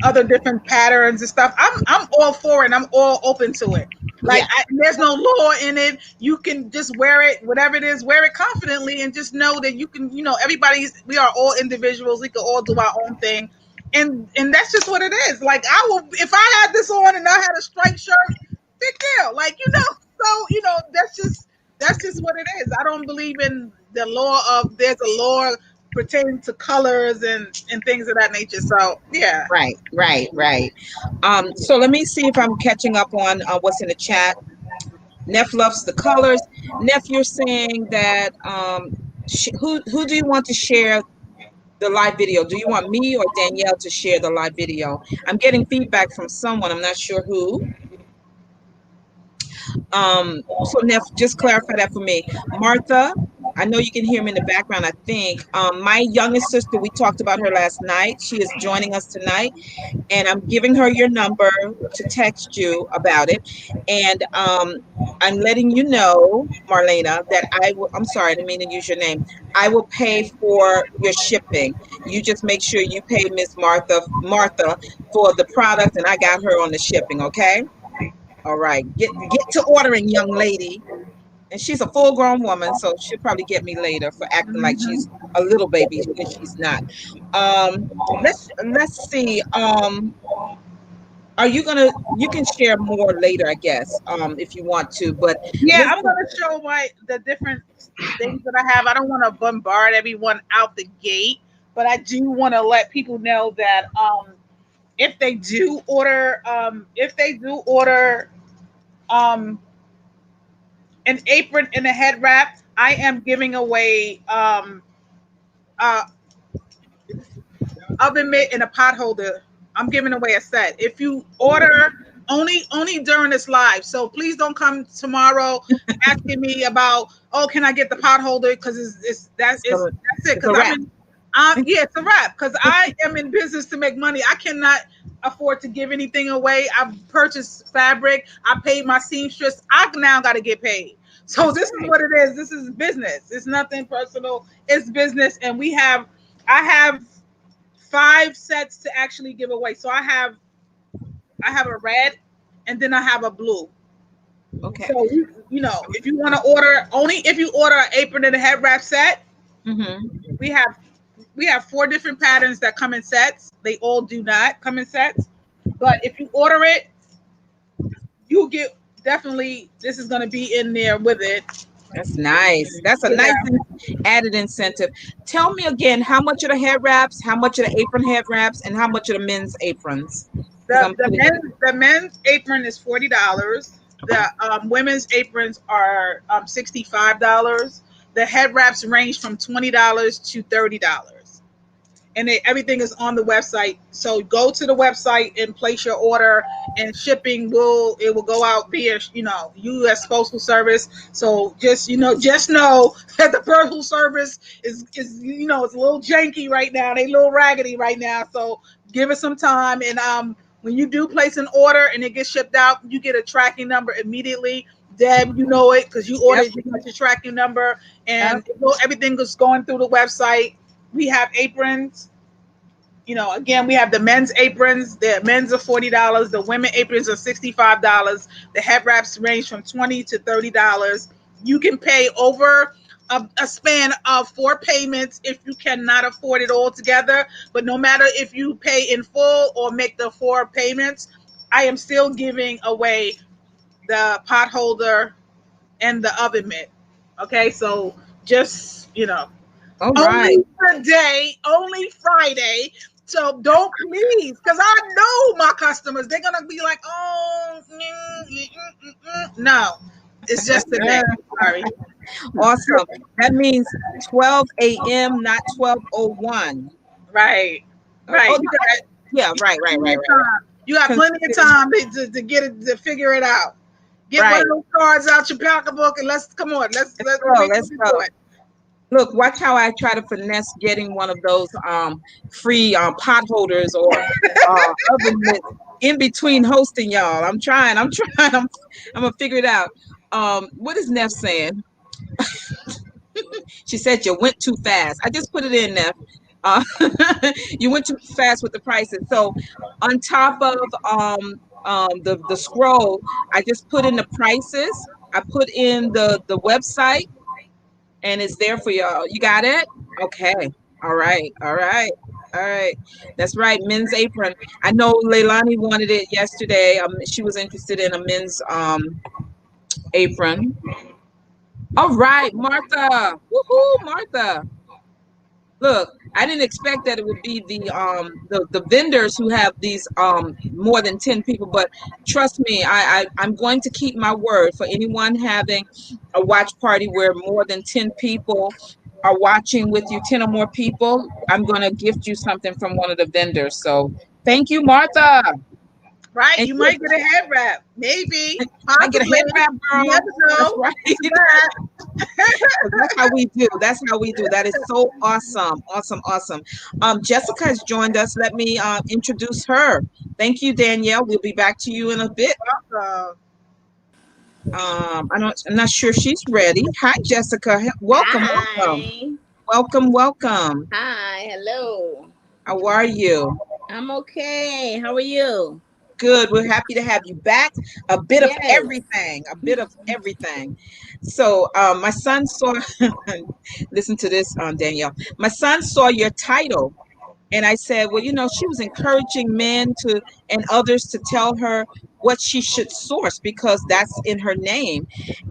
other different patterns and stuff, I'm all for it. I'm all open to it. Like Yeah, there's no law in it. You can just wear it, whatever it is, wear it confidently, and just know that you can. Everybody's, we are all individuals. We can all do our own thing, and that's just what it is. Like I will, if I had this on and I had a striped shirt, big deal. Like so that's just what it is. I don't believe in the law of there's a law pertaining to colors and things of that nature. So yeah, right, right, right. So let me see if I'm catching up on what's in the chat. Neff loves the colors. Neff, you're saying that who do you want to share the live video? Do you want me or Danielle to share the live video? I'm getting feedback from someone. I'm not sure who. So Neff, just clarify that for me. Martha, I know you can hear me in the background, I think. My youngest sister, we talked about her last night. She is joining us tonight, and I'm giving her your number to text you about it. And I'm letting you know, Marlena, that I'm sorry, I didn't mean to use your name. I will pay for your shipping. You just make sure you pay Miss Martha for the product, and I got her on the shipping, okay? All right. Get to ordering, young lady. And she's a full grown woman, so she'll probably get me later for acting like she's a little baby when she's not. Let's see. Are you gonna you can share more later, I guess, if you want to, but yeah. I'm listen, gonna show the different things that I have. I don't want to bombard everyone out the gate, but I do want to let people know that if they do order um an apron and a head wrap, I am giving away uh oven mitt and a pot holder. I'm giving away a set. If you order only during this live, so please don't come tomorrow asking me about, oh, can I get the pot holder, because so that's it, it's because a I'm wrap. in yeah, it's a wrap, because I am in business to make money. I cannot afford to give anything away. I've purchased fabric. I paid my seamstress. I now got to get paid. So That's this is right. what it is. This is business. It's nothing personal. It's business, and I have 5 sets to actually give away. So I have a red, and then I have a blue. Okay. So if you want to order, only if you order an apron and a head wrap set, Mm-hmm. we have we have 4 different patterns that come in sets. They all do not come in sets, but if you order it, you get definitely this is going to be in there with it. That's nice. That's a nice Yeah. added incentive. Tell me again, how much are the head wraps, how much are the apron head wraps, and how much are the men's aprons? Because I'm putting it. The men's apron is $40. The women's aprons are $65. The head wraps range from $20 to $30, and everything is on the website. So go to the website and place your order, and shipping will go out via U.S. Postal Service. So just know that the postal service is it's a little janky right now. They a little raggedy right now. So give it some time, and when you do place an order and it gets shipped out, you get a tracking number immediately. Deb, you know it because you Yep. ordered. You got your tracking number, Yep. and everything is going through the website. We have aprons. Again, we have the men's aprons. The men's are $40. The women aprons are $65. The head wraps range from $20 to $30. You can pay over a span of 4 payments if you cannot afford it all together. But no matter if you pay in full or make the 4 payments, I am still giving away the pot holder and the oven mitt. Okay, so just All right. only today, only Friday. So don't please, because I know my customers, they're gonna be like, oh, no, it's just today. Sorry. Awesome. That means 12 a.m., not 12:01. Right, Oh, right. no, yeah, You right, got right, plenty right, of right, right. time. You got plenty of Considering, time to get it to figure it out. Get one right. of those cards out your pocketbook and let's come on. Let's Let's go. make Let's it go. do it. Look, watch how I try to finesse getting one of those free pot holders or oven mitts in between hosting y'all. I'm trying. I'm trying. I'm gonna figure it out. What is Neff saying? She said you went too fast. I just put it in there. Uh, you went too fast with the prices. So on top of the scroll, I just put in the prices. I put in the website, and it's there for y'all. You got it? Okay. All right. All right. All right. That's right. Men's apron. I know Leilani wanted it yesterday. She was interested in a men's apron. All right, Martha. Woohoo, Martha. Look, I didn't expect that it would be the vendors who have these more than 10 people, but trust me, I'm going to keep my word for anyone having a watch party where more than 10 people are watching with you, 10 or more people. I'm going to gift you something from one of the vendors. So thank you, Martha. Right? And You you might get a head wrap. Maybe. might get a head Possibly. wrap, You girl. never That's know. right. Look at that. 'Cause that's how we do. That's how we do. That is so awesome. Awesome. Awesome. Jessica has joined us. Let me introduce her. Thank you, Danielle. We'll be back to you in a bit. So, I'm not sure she's ready. Hi, Jessica. Welcome, welcome. Hi. Welcome, welcome. Hi. Hello. How are you? I'm okay. How are you? Good. We're happy to have you back. A bit of Yes. everything. A bit of everything. So, my son saw. Listen to this, Danielle. My son saw your title. And I said, well, she was encouraging men to and others to tell her what she should source because that's in her name.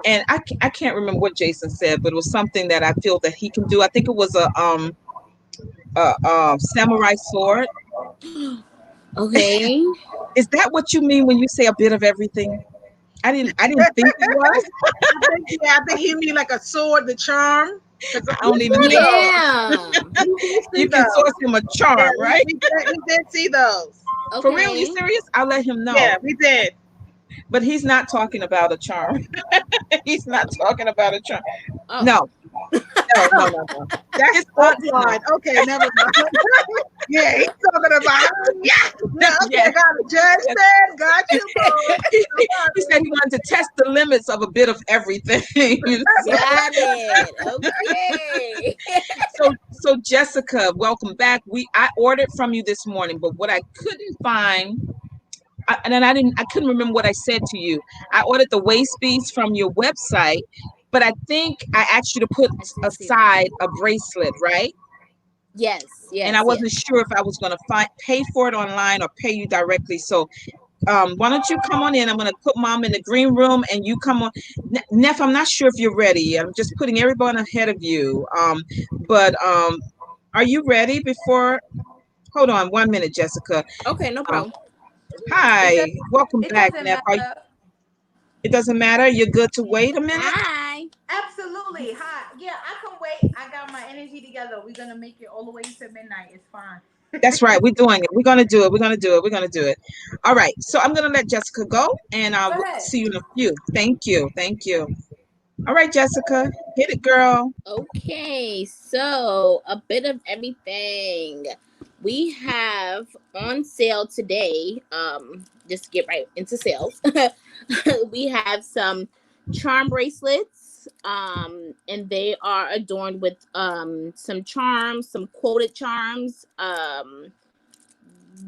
And I can't remember what Jason said, but it was something that I feel that he can do. I think it was a samurai sword. Okay. Is that what you mean when you say a bit of everything? I didn't think it was. I think he mean like a sword, the charm. Because I we don't even saw know. those. Yeah. We did see You can those. source him a Yeah, charm, right? we did see those. For real? You Okay. serious? I'll let him Yeah, know. we did. But he's not talking about a charm. He's not talking about a charm. Oh. No. No, no, no, no. That's It's optional. offline. Okay, never mind. Yeah, he's talking about. Yeah, yeah. Okay, Yes, I got it. Just yes. said, got you, boo. He said he wanted to test the limits of a bit of everything. So, Got it. Okay. so Jessica, welcome back. I ordered from you this morning, but what I couldn't find, and then I couldn't remember what I said to you. I ordered the waist beads from your website, but I think I asked you to put I did see that. aside a bracelet, right? Yes, And I yes, wasn't yes. sure if I was going to pay for it online or pay you directly. So why don't you come on in? I'm going to put mom in the green room and you come on. Neff, I'm not sure if you're ready. I'm just putting everyone ahead of you. But are you ready before? Hold on 1 minute, Jessica. Okay, no Uh, problem. Hi, It does. welcome It back, doesn't Neff. matter. It doesn't matter. You're good to wait a minute. Hi. Absolutely. Hi. Yeah, I can wait. I got my energy together. We're gonna make it all the way to midnight. It's fine. That's right. We're doing it. We're going to do it. We're going to do it. We're going to do it. All right. So I'm going to let Jessica go and I'll Go ahead. see you in a few. Thank you. Thank you. All right, Jessica. Hit it, girl. Okay, so a bit of everything. We have on sale today, just to get right into sales. We have some charm bracelets, and they are adorned with some charms, some quoted charms.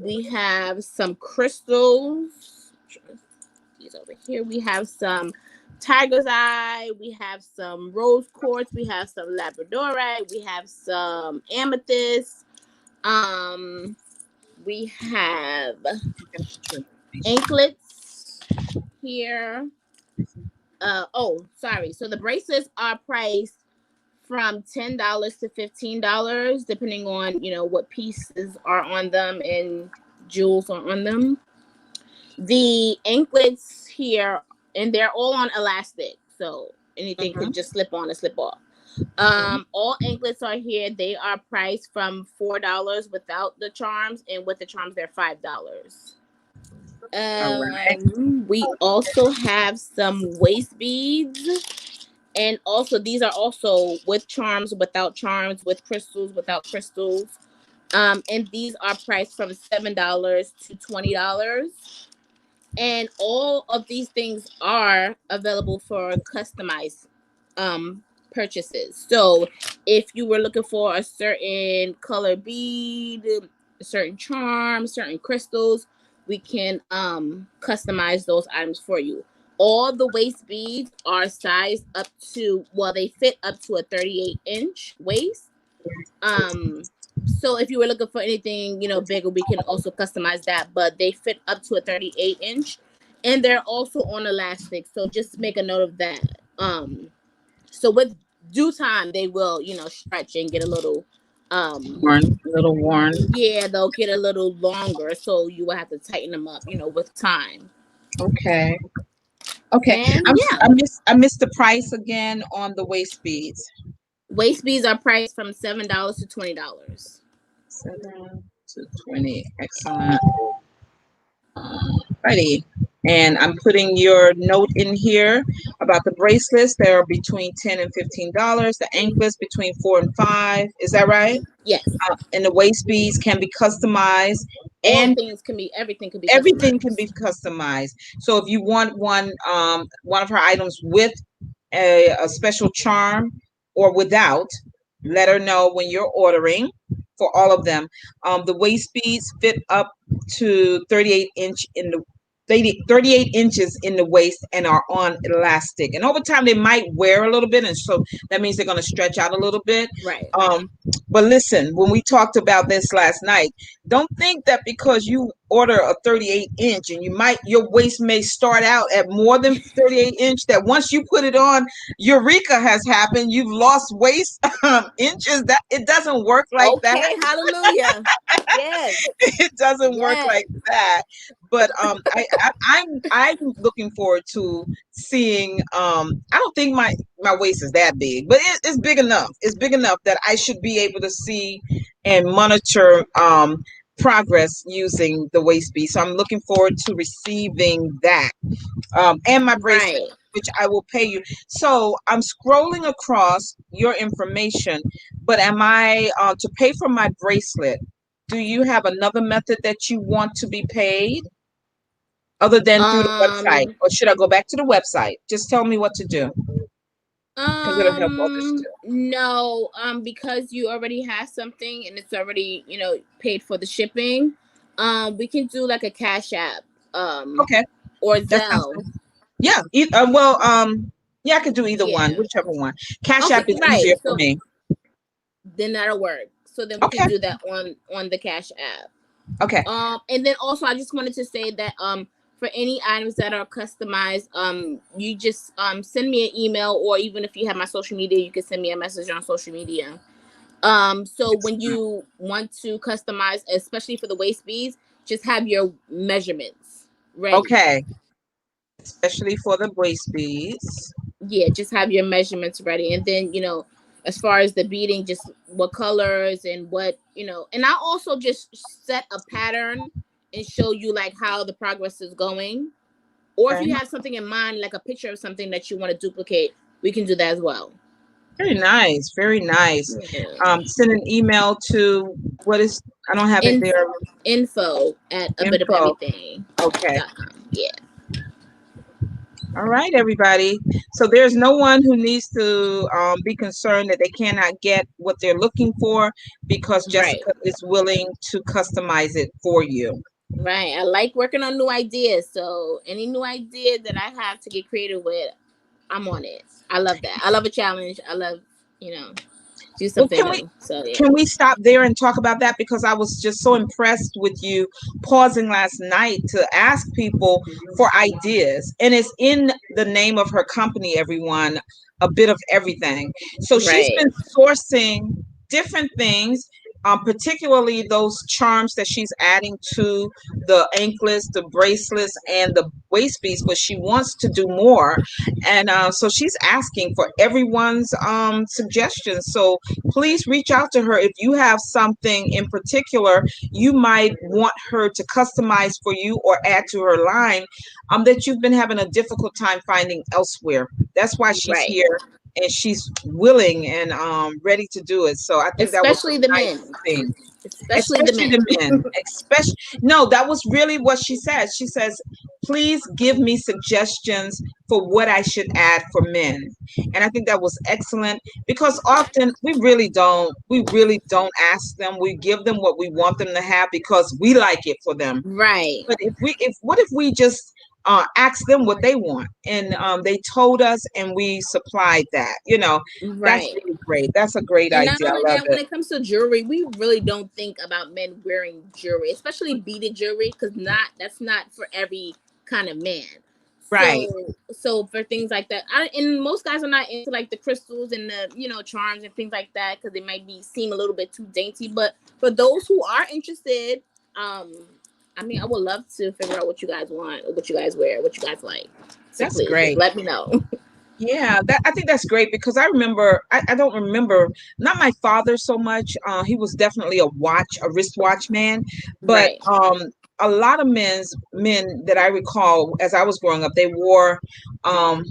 We have some crystals. These over here. We have some tiger's eye. We have some rose quartz. We have some labradorite. We have some amethyst. Um, we have anklets here. Sorry. So the bracelets are priced from $10 to $15, depending on what pieces are on them and jewels are on them. The anklets here, and they're all on elastic, so anything Mhm. could just slip on and slip off. All anklets are here. They are priced from $4 without the charms, and with the charms, they're $5. All right. We also have some waist beads, and also these are also with charms, without charms, with crystals, without crystals. And these are priced from $7 to $20. And all of these things are available for customized purchases. So if you were looking for a certain color bead, a certain charm, certain crystals, we can customize those items for you. All the waist beads are sized up to, well, they fit up to a 38-inch waist. So if you were looking for anything, bigger, we can also customize that. But they fit up to a 38-inch, and they're also on elastic. So just make a note of that. So with due time, they will, stretch and get a little, Worn, a little worn. yeah, they'll get a little longer. So you will have to tighten them up, with time. Okay. Okay. And yeah, I missed the price again on the waist beads. waist beads are priced from $7 to $20. 7 to 20. Excellent. Righty. And I'm putting your note in here about the bracelets. They're between $10 and $15. The anklets between 4 and 5. Is that right? Yes. And the waist beads can be customized, All and things can be, everything can be everything can be customized. customized. So if you want one of her items with a special charm or without, let her know when you're ordering for all of them. The waist beads fit up to 38 inches in the waist and are on elastic. And over time, they might wear a little bit, and so that means they're going to stretch out a little bit. Right. But listen, when we talked about this last night, don't think that because you order a 38-inch and your waist may start out at more than 38-inch, that once you put it on, eureka has happened. You've lost waist inches. That it doesn't work like that. Okay, hallelujah. Yes. It doesn't work Yes. like that. But I'm looking forward to seeing. I don't think my waist is that big, but it's big enough. It's big enough that I should be able to see and monitor progress using the waist bead. So I'm looking forward to receiving that. And my bracelet. Right. which I will pay you. So I'm scrolling across your information, but am I to pay for my bracelet? Do you have another method that you want to be paid other than through the website, Um, or should I go back to the website? Just tell me what to do because it'll help others too. no, because you already have something and it's already, paid for the shipping. We can do like a Cash App, Okay, or that sounds Zelle. good. Yeah. Well, yeah, I could do either one, Yeah. whichever one. Cash Okay, App is right. easier for So me. then that'll work. So then we can Okay. do that on the Cash App. Okay. And then also I just wanted to say that for any items that are customized, you just send me an email, or even if you have my social media, you can send me a message on social media. So when you want to customize, especially for the waist beads, just have your measurements ready. Okay. Especially for the waist beads. Yeah, just have your measurements ready. And then, as far as the beading, just what colors and what, and I also just set a pattern and show you like how the progress is going. Or if Okay. you have something in mind, like a picture of something that you want to duplicate, we can do that as well. Very nice. Very nice. Yeah. Send an email to what is, I don't have it In, there. info at a bit of Info. everything Okay. .com. Yeah. All right, everybody. So there's no one who needs to be concerned that they cannot get what they're looking for because Right. Jessica is willing to customize it for you. Right. I like working on new ideas. So any new idea that I have to get creative with, I'm on it. I love that. I love a challenge. I love, you know, do Well, something new. So yeah. can we stop there and talk about that? Because I was just so impressed with you pausing last night to ask people for ideas. And it's in the name of her company, everyone, a bit of everything. So she's Right. been sourcing different things, particularly those charms that she's adding to the anklets, the bracelets, and the waist beads, but she wants to do more. And so she's asking for everyone's suggestions. So please reach out to her if you have something in particular you might want her to customize for you or add to her line that you've been having a difficult time finding elsewhere. That's why she's Right. here and she's willing and ready to do it. So I think that was Especially the a nice men. thing. Especially the Especially men. the men. Especially no, that was really what she said. She says, please give me suggestions for what I should add for men. And I think that was excellent because often we really don't ask them. We give them what we want them to have because we like it for them. Right. But if we just ask them what they want and they told us and we supplied that, that's Right. really great. That's a great And not idea. only I love that, when it. it comes to jewelry, we really don't think about men wearing jewelry, especially beaded jewelry, because that's not for every kind of man. Right. So for things like that, and most guys are not into like the crystals and the charms and things like that because they might seem a little bit too dainty. But for those who are interested, um, I mean, I would love to figure out what you guys want, or what you guys wear, what you guys like. So That's please, just great. let me know. Yeah, I think that's great because I remember I don't remember not my father so much. He was definitely a wristwatch man, but Right. a lot of men that I recall as I was growing up, they wore um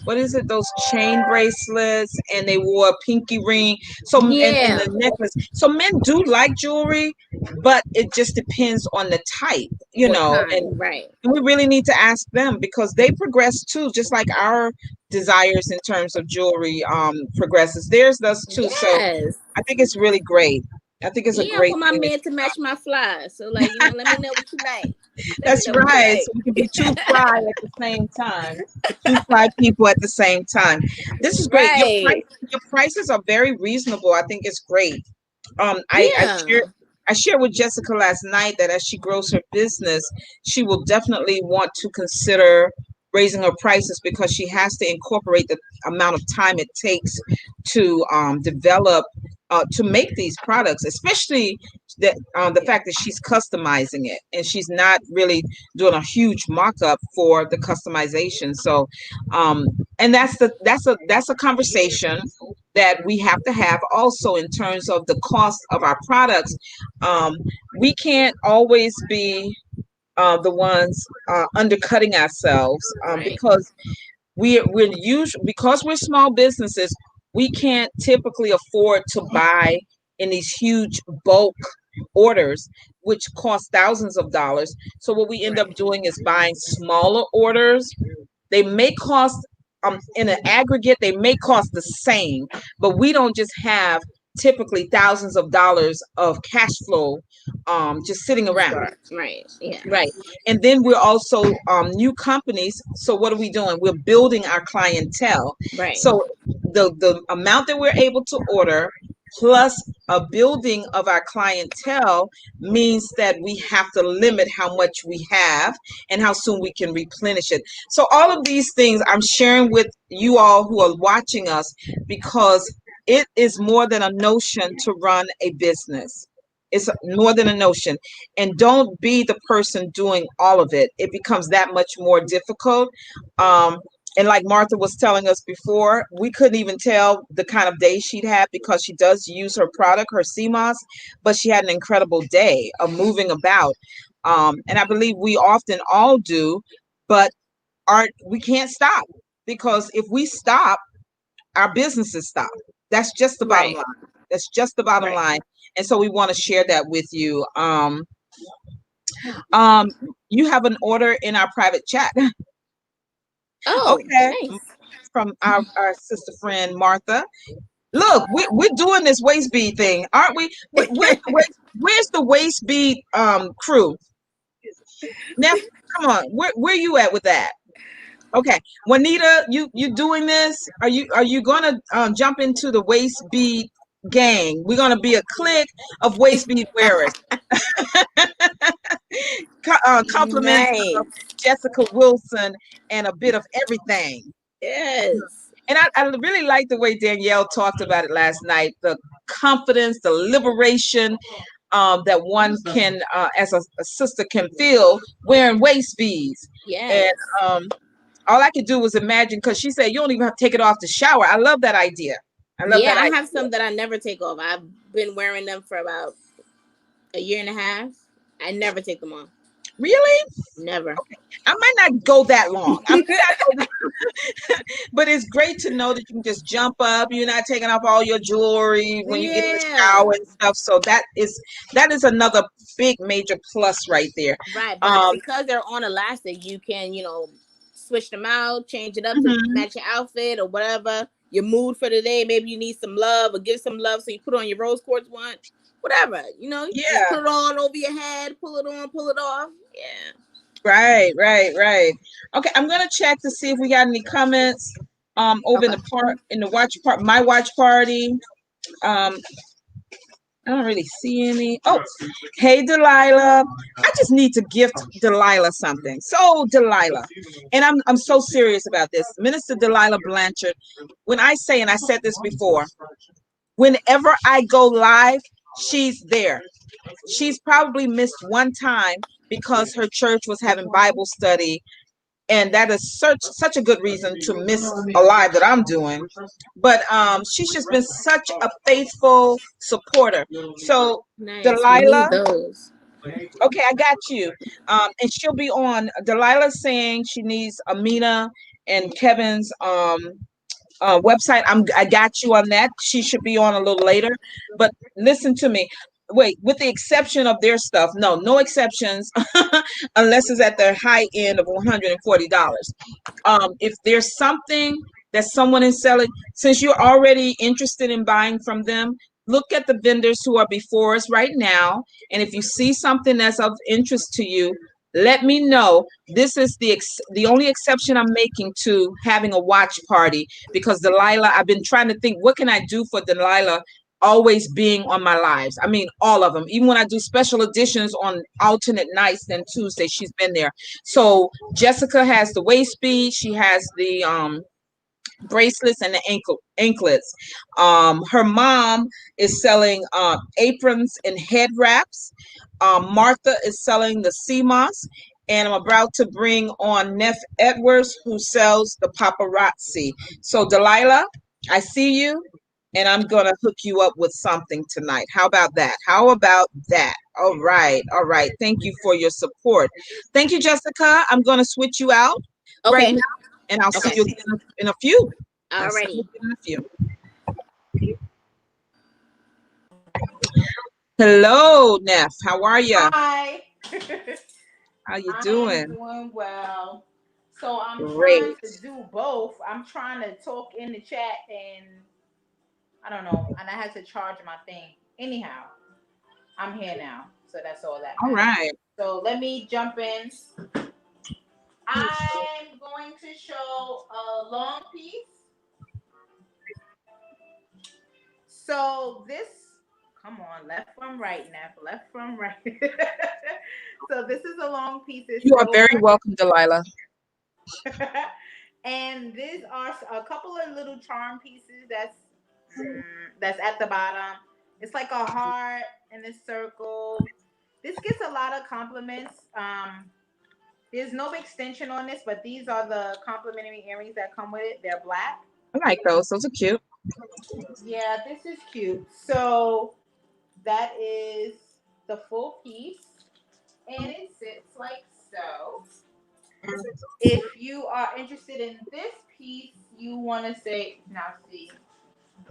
what is it, those chain bracelets, and they wore a pinky ring, so and Yeah. the necklace. So men do like jewelry, but it just depends on the type, What and kind? Right. we really need to ask them because they progress too, just like our desires in terms of jewelry progresses. Theirs does too. So Yes. I think it's really great. I think it's a Yeah, I great want my thing. man to match my fly. So like, let me know what you like. Let me That's know what you right. like. So we can be two fly at the same time. Two fly people at the same time. This is great. Right. Your prices are very reasonable. I think it's great. I Yeah. shared with Jessica last night that as she grows her business, she will definitely want to consider raising her prices because she has to incorporate the amount of time it takes to develop to make these products, especially the fact that she's customizing it and she's not really doing a huge mock-up for the customization. So um, and that's a conversation that we have to have also in terms of the cost of our products. Um, we can't always be the ones undercutting ourselves Right. because we're usually, because we're small businesses, we can't typically afford to buy in these huge bulk orders, which cost thousands of dollars. So what we end up Right. doing is buying smaller orders. They may cost, in an aggregate, they may cost the same, but we don't just have typically thousands of dollars of cash flow just sitting To around. start. Right. Yeah. Right. And then we're also new companies. So what are we doing? We're building our clientele. Right. So the amount that we're able to order plus a building of our clientele means that we have to limit how much we have and how soon we can replenish it. So all of these things I'm sharing with you all who are watching us because it is more than a notion to run a business. It's more than a notion, and don't be the person doing all of it. It becomes that much more difficult. um and like Martha was telling us before, we couldn't even tell the kind of day she'd had because she does use her product, her CMOS, but she had an incredible day of moving about. And I believe we often all do, but aren't we can't stop, because if we stop, our businesses stop. That's just the bottom Right. line. That's just the bottom Right. line. And so we want to share that with you. Um, you have an order in our private chat. Oh, Okay, nice. from our sister friend Martha. Look, we're doing this waist bead thing, aren't we? Where's the waist bead crew? Neff, come on, where you at with that? Okay, Juanita, you doing this? Are you gonna jump into the waist bead gang? We're gonna be a clique of waist bead wearers. Compliments of Nice. Jessica Wilson and a bit of everything. Yes. And I really like the way Danielle talked about it last night. The confidence, the liberation that one can, as a sister, can feel wearing waist beads. And Yes. um, all I could do was imagine, because she said you don't even have to take it off the shower. I love that idea. I love Yeah, that I have idea. some that I never take off. I've been wearing them for about a year and a half. I never take them off. Really? Never. I might not go that long. I might not go but it's great to know that you can just jump up. You're not taking off all your jewelry when you get in the Yeah. shower and stuff. So that is another big major plus right there. Right, but Um, because they're on elastic, you can, switch them out, change it up to mhm. match your outfit or whatever. Your mood for the day. Maybe you need some love or give some love, so you put on your rose quartz one. Whatever. You just Yeah, put it on over your head, pull it on, pull it off. Yeah. right, right, right. Okay, I'm gonna check to see if we got any comments over in Okay. the watch part, my watch party. Um, I don't really see any. Oh, hey, Delilah. I just need to gift Delilah something. So, Delilah, and I'm so serious about this. Minister Delilah Blanchard, when I say, and I said this before, whenever I go live, she's there. She's probably missed one time because her church was having Bible study, and that is such a good reason to miss a live that I'm doing. But she's just been such a faithful supporter. So Nice. We need Delilah, those. okay, I got you. And she'll be on. Delilah saying she needs Amina and Kevin's website. I got you on that. She should be on a little later. But listen to me. Wait, with the exception of their stuff, no exceptions, unless it's at the high end of $140. If there's something that someone is selling, since you're already interested in buying from them, look at the vendors who are before us right now. And if you see something that's of interest to you, let me know. This is the only exception I'm making to having a watch party, because Delilah, I've been trying to think, what can I do for Delilah always being on my lives? I mean, all of them. Even when I do special editions on alternate nights than Tuesday, she's been there. So Jessica has the waist bead. She has the bracelets and the anklets. Her mom is selling aprons and head wraps. Martha is selling the CMOS. And I'm about to bring on Neff Edwards, who sells the paparazzi. So Delilah, I see you, and I'm gonna hook you up with something tonight. How about that? How about that? All right, all right. Thank you for your support. Thank you, Jessica. I'm gonna switch you out right Okay. now. And I'll see Okay. you again in a few. I'll see you Alrighty. again in a few. Hello, Neff. How are you? Hi. How you I am doing? doing well. So I'm trying Great. to do both. I'm trying to talk in the chat and I don't know, and I had to charge my thing. Anyhow, I'm here now, so that's all that All matters. right. So let me jump in. I'm going to show a long piece. So this, come on, left from right, Neff, left from right. So this is a long piece. It's You are very silver. welcome, Delilah. And these are a couple of little charm pieces that's at the bottom. It's like a heart in a circle. This gets a lot of compliments. There's no extension on this, but these are the complimentary earrings that come with it. They're black. I like those. Those are cute. Yeah, this is cute. So that is the full piece, and it sits like so. If you are interested in this piece, you want to say, now see,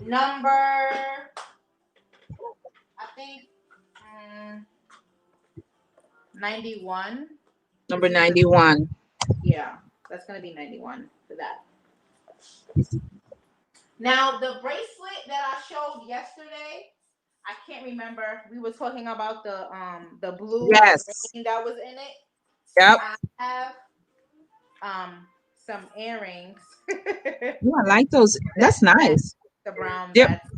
number, I think, 91. Number This is the, 91. yeah, that's going to be 91 for that. Now, the bracelet that I showed yesterday, I can't remember. We were talking about the blue Yes. ring that was in it. Yep. I have some earrings. Oh, I like those. that That's match nice. the brown Yep. that's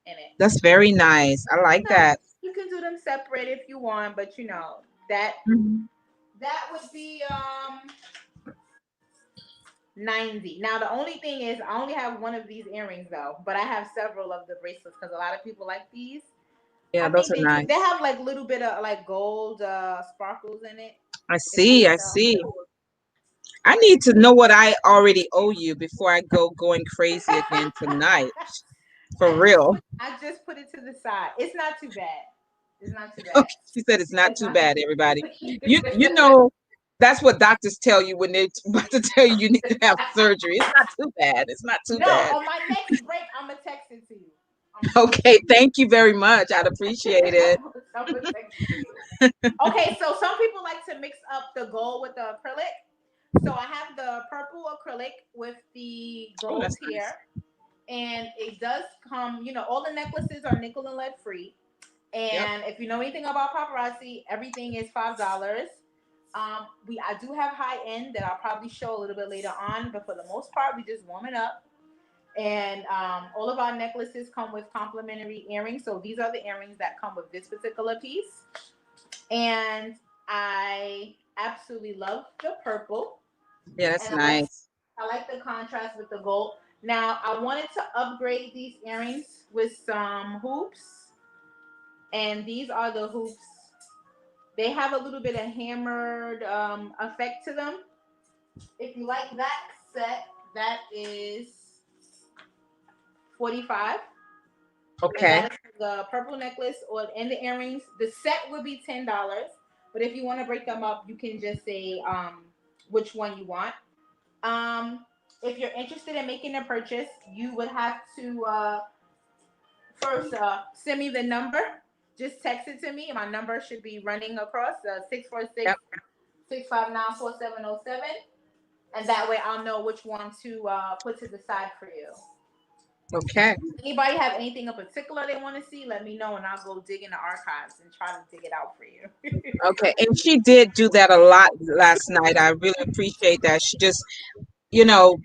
in it. That's very nice. I like Now, that. you can do them separate if you want, but that Mhm. that would be 90. Now the only thing is I only have one of these earrings though, but I have several of the bracelets because a lot of people like these. Yeah, I those think are they nice. have like little bit of like gold sparkles in it. I It's see. I so see. I need to know what I already owe you before I go going crazy again tonight. For real. I just put it to the side. It's not too bad. It's not too Okay. bad. She said it's not It's too not bad, everybody. too You know that's what doctors tell you when they're about to tell you need to have surgery. It's not too bad. It's not too No, bad. on my next break, I'm gonna text it to you. I'm gonna text Okay, thank you very much. I'd appreciate it. it. I'm gonna text it to you. Okay, so some people like to mix up the gold with the acrylic. So I have the purple acrylic with the Oh, gold that's here, nice. and it does come. All the necklaces are nickel and lead free. Yep. And if you know anything about paparazzi, everything is $5. I do have high end that I'll probably show a little bit later on, but for the most part, we just warm it up. And all of our necklaces come with complimentary earrings. So these are the earrings that come with this particular piece. And I absolutely love the purple, Yeah, that's and nice. I like the contrast with the gold. Now I wanted to upgrade these earrings with some hoops, and these are the hoops. They have a little bit of hammered effect to them. If you like that set, that is 45, and Okay. that is the purple necklace or and the earrings. The set would be $10, but if you want to break them up, you can just say which one you want. Um, if you're interested in making a purchase, you would have to first send me the number. Just text it to me. My number should be running across 646 Yep. 659 and that way I'll know which one to put to the side for you. Okay. Anybody have anything in particular they want to see? Let me know, and I'll go dig in the archives and try to dig it out for you. Okay. And she did do that a lot last night. I really appreciate that. She just,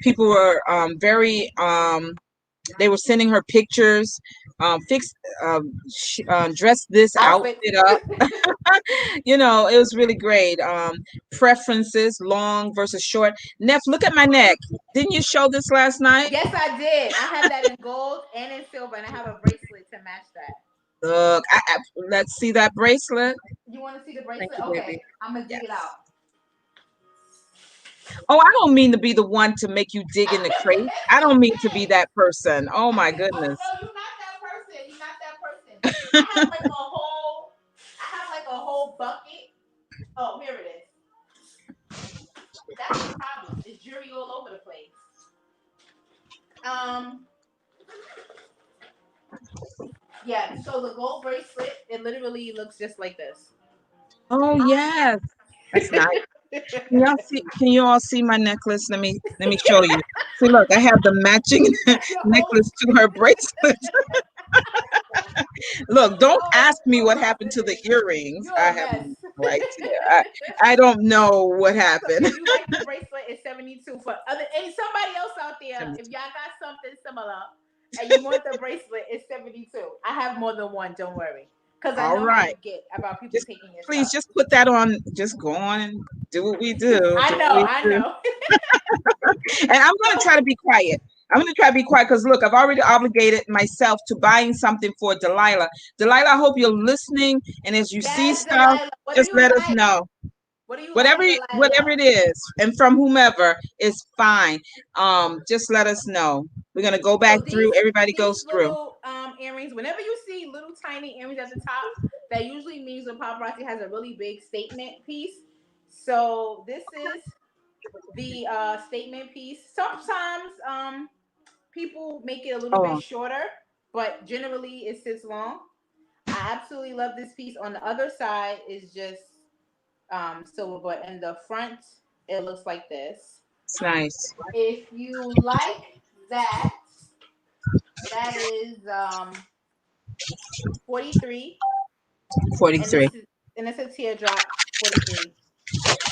people were very they were sending her pictures, fix dress this Outfits. outfit up. It was really great. Preferences, long versus short. Neff, look at my neck. Didn't you show this last night? Yes, I did. I have that in gold and in silver, and I have a bracelet to match that. Look, let's see that bracelet. You want to see the Thank bracelet? you, baby. Okay, I'm gonna dig it Yes. out. Oh, I don't mean to be the one to make you dig in the crate. I don't mean to be that person. Oh my Oh goodness. no, you're not that person. You're not that person. I have like a whole bucket. Oh, here it is. That's the problem. It's jewelry all over the place. So the gold bracelet, it literally looks just like this. Oh yes, that's nice. Can y'all see? Can you all see my necklace? Let me show you. See, look, I have the matching Your whole necklace to her bracelet. Look, don't oh, ask me oh what my happened to the goodness. earrings. You're I a have mess. no idea. I don't know what So happened. if you like the bracelet, it's 72 for other and somebody else out there. If y'all got something similar and you want the bracelet, it's 72. I have more than one, don't worry. Cause I All know how right, you get about people just taking your please stuff. just put that on. Just go on and do what we do. Do what we I do. know. And I'm going to So try to be quiet. I'm going to try to be quiet because look, I've already obligated myself to buying something for Delilah. Delilah, I hope you're listening. And as you see yes, stuff, Delilah. What do just you let us like? know. What do you Whatever, like, whatever Delilah? it is, and from whomever is fine. Just let us know. We're gonna go back So through. Everybody these goes through. little earrings, whenever you see little tiny earrings at the top, that usually means when paparazzi has a really big statement piece. So this is the statement piece. Sometimes people make it a little bit Oh, shorter, but generally it sits long. I absolutely love this piece. On the other side is just silver, but in the front it looks like this. it's nice. If you like that, that is 43, and 43. it's a teardrop 43.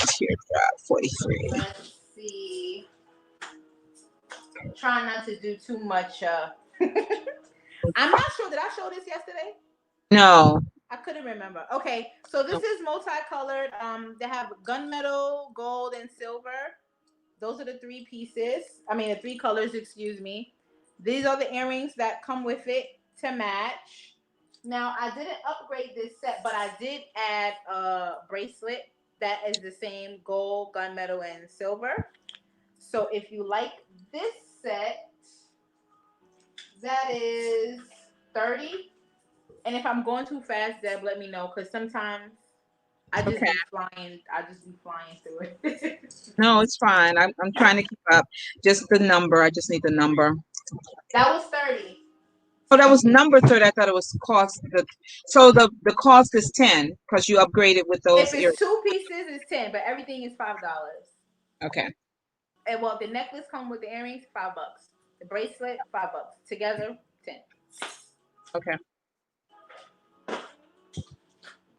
Teardrop 43. Let's see. Try not to do too much. I'm not sure. Did I show this yesterday? No. I couldn't remember. Okay, so this is multicolored. They have gunmetal, gold, and silver. Those are the three pieces. I mean, the three colors. Excuse me. These are the earrings that come with it to match. Now, I didn't upgrade this set, but I did add a bracelet that is the same gold, gunmetal, and silver. So if you like this set, that is 30. And if I'm going too fast, Deb, let me know because sometimes I just Okay. be flying. I just be flying through it. No, it's fine. I'm trying to keep up. Just the number. I just need the number. That was 30. Oh, that was number 30. I thought it was cost. So the cost is 10 because you upgraded with If those it's ears. two pieces, it's 10, but everything is $5. Okay. And well, the necklace come with the earrings, $5. The bracelet, $5. Together, 10. Okay.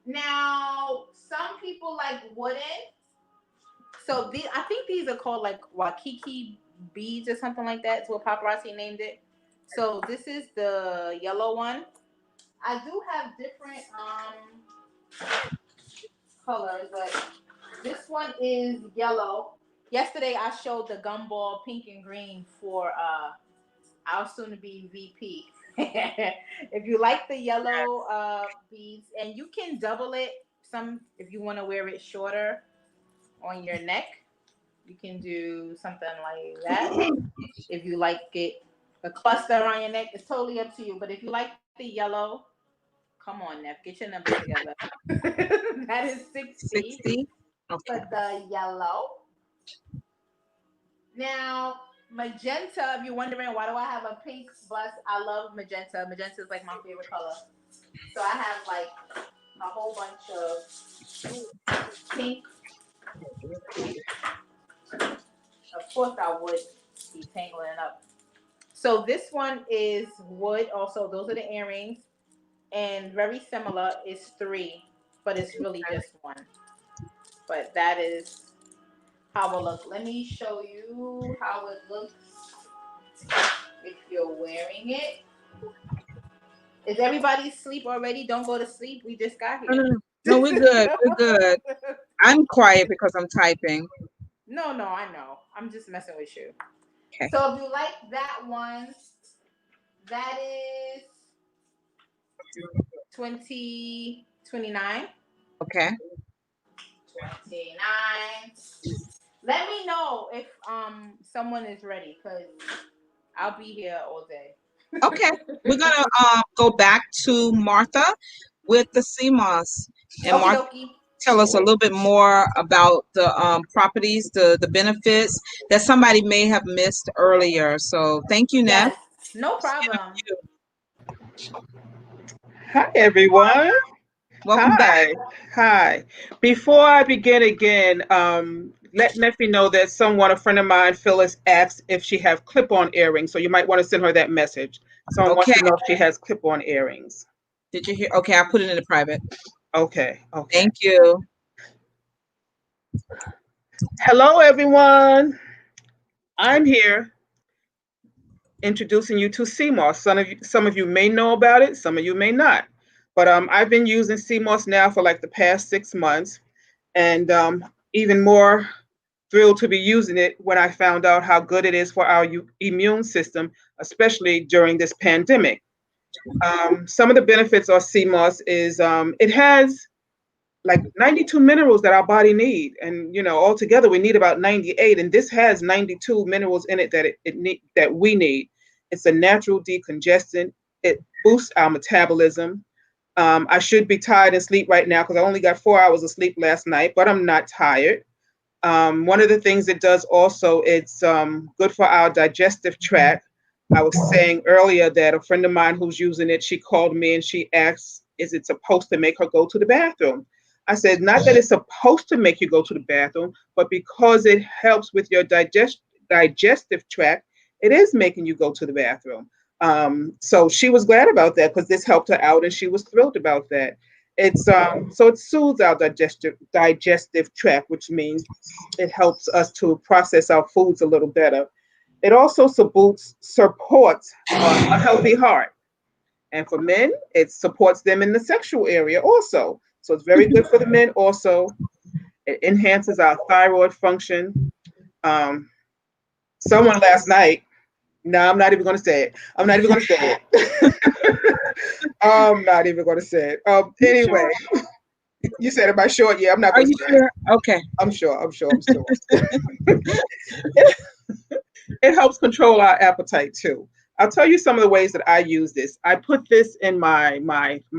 Now, some people like wooden. So I think these are called like Waikiki beads or something like that. It's what paparazzi named it. So this is the yellow one. I do have different colors, but this one is yellow. Yesterday I showed the gumball pink and green for our soon to be VP. If you like the yellow beads, and you can double it some if you want to wear it shorter on your neck, you can do something like that. If you like it a cluster around your neck, it's totally up to you. But if you like the yellow, come on, Neff, get your numbers together. That is 60 60. for Okay. the yellow. Now, magenta, if you're wondering why do I have a pink bust, I love magenta. Magenta is like my favorite color. So I have like a whole bunch of pink. Of course, I would be tangling it up. So this one is wood. Also, those are the earrings, and very similar. It's three, but it's really just one. But that is how it looks. Let me show you how it looks if you're wearing it. Is everybody asleep already? Don't go to sleep. We just got No, here. no, no. No, we're good. We're good. I'm quiet because I'm typing. No, I know. I'm just messing with you. Okay. So if you like that one, that is 2029. Okay. 29. Let me know if someone is ready because I'll be here all day. Okay. We're gonna go back to Martha with the CMOS. And Okie Martha, dokie. tell us a little bit more about the properties, the benefits that somebody may have missed earlier. So thank you, Neff. Yes, no problem. Hi, everyone. Welcome back. Hi. Hi. Before I begin again, let Neffy know that a friend of mine, Phyllis, asked if she have clip-on earrings. So you might want to send her that message. Someone wants Okay. to know if she has clip-on earrings. Did you hear? Okay, I put it in the private. Okay. Okay. Thank you. Hello, everyone. I'm here introducing you to CMOS. Some of you may know about it. Some of you may not. But I've been using CMOS now for like the past 6 months, and even more thrilled to be using it when I found out how good it is for our immune system, especially during this pandemic. Some of the benefits of CMOS is it has like 92 minerals that our body need, and altogether we need about 98, and this has 92 minerals in it that we need. It's a natural decongestant. It boosts our metabolism. I should be tired and sleep right now because I only got 4 hours of sleep last night, but I'm not tired. One of the things it does also, it's good for our digestive tract. I was saying earlier that a friend of mine who's using it, she called me and she asked, is it supposed to make her go to the bathroom? I said, not that it's supposed to make you go to the bathroom, but because it helps with your digestive tract, it is making you go to the bathroom. So she was glad about that because this helped her out and she was thrilled about that. It's so it soothes our digestive tract, which means it helps us to process our foods a little better. It also supports a healthy heart. And for men, it supports them in the sexual area also. So it's very good for the men also. It enhances our thyroid function. Um, Someone last night, no, I'm not even going to say it. I'm not even going to say it. I'm not even going to say it. You Anyway, sure? you said, am I short? Yeah, I'm not Are going to you say it. sure? Okay. I'm sure. I'm sure. I'm sure. It helps control our appetite too. I'll tell you some of the ways that I use this. I put this in my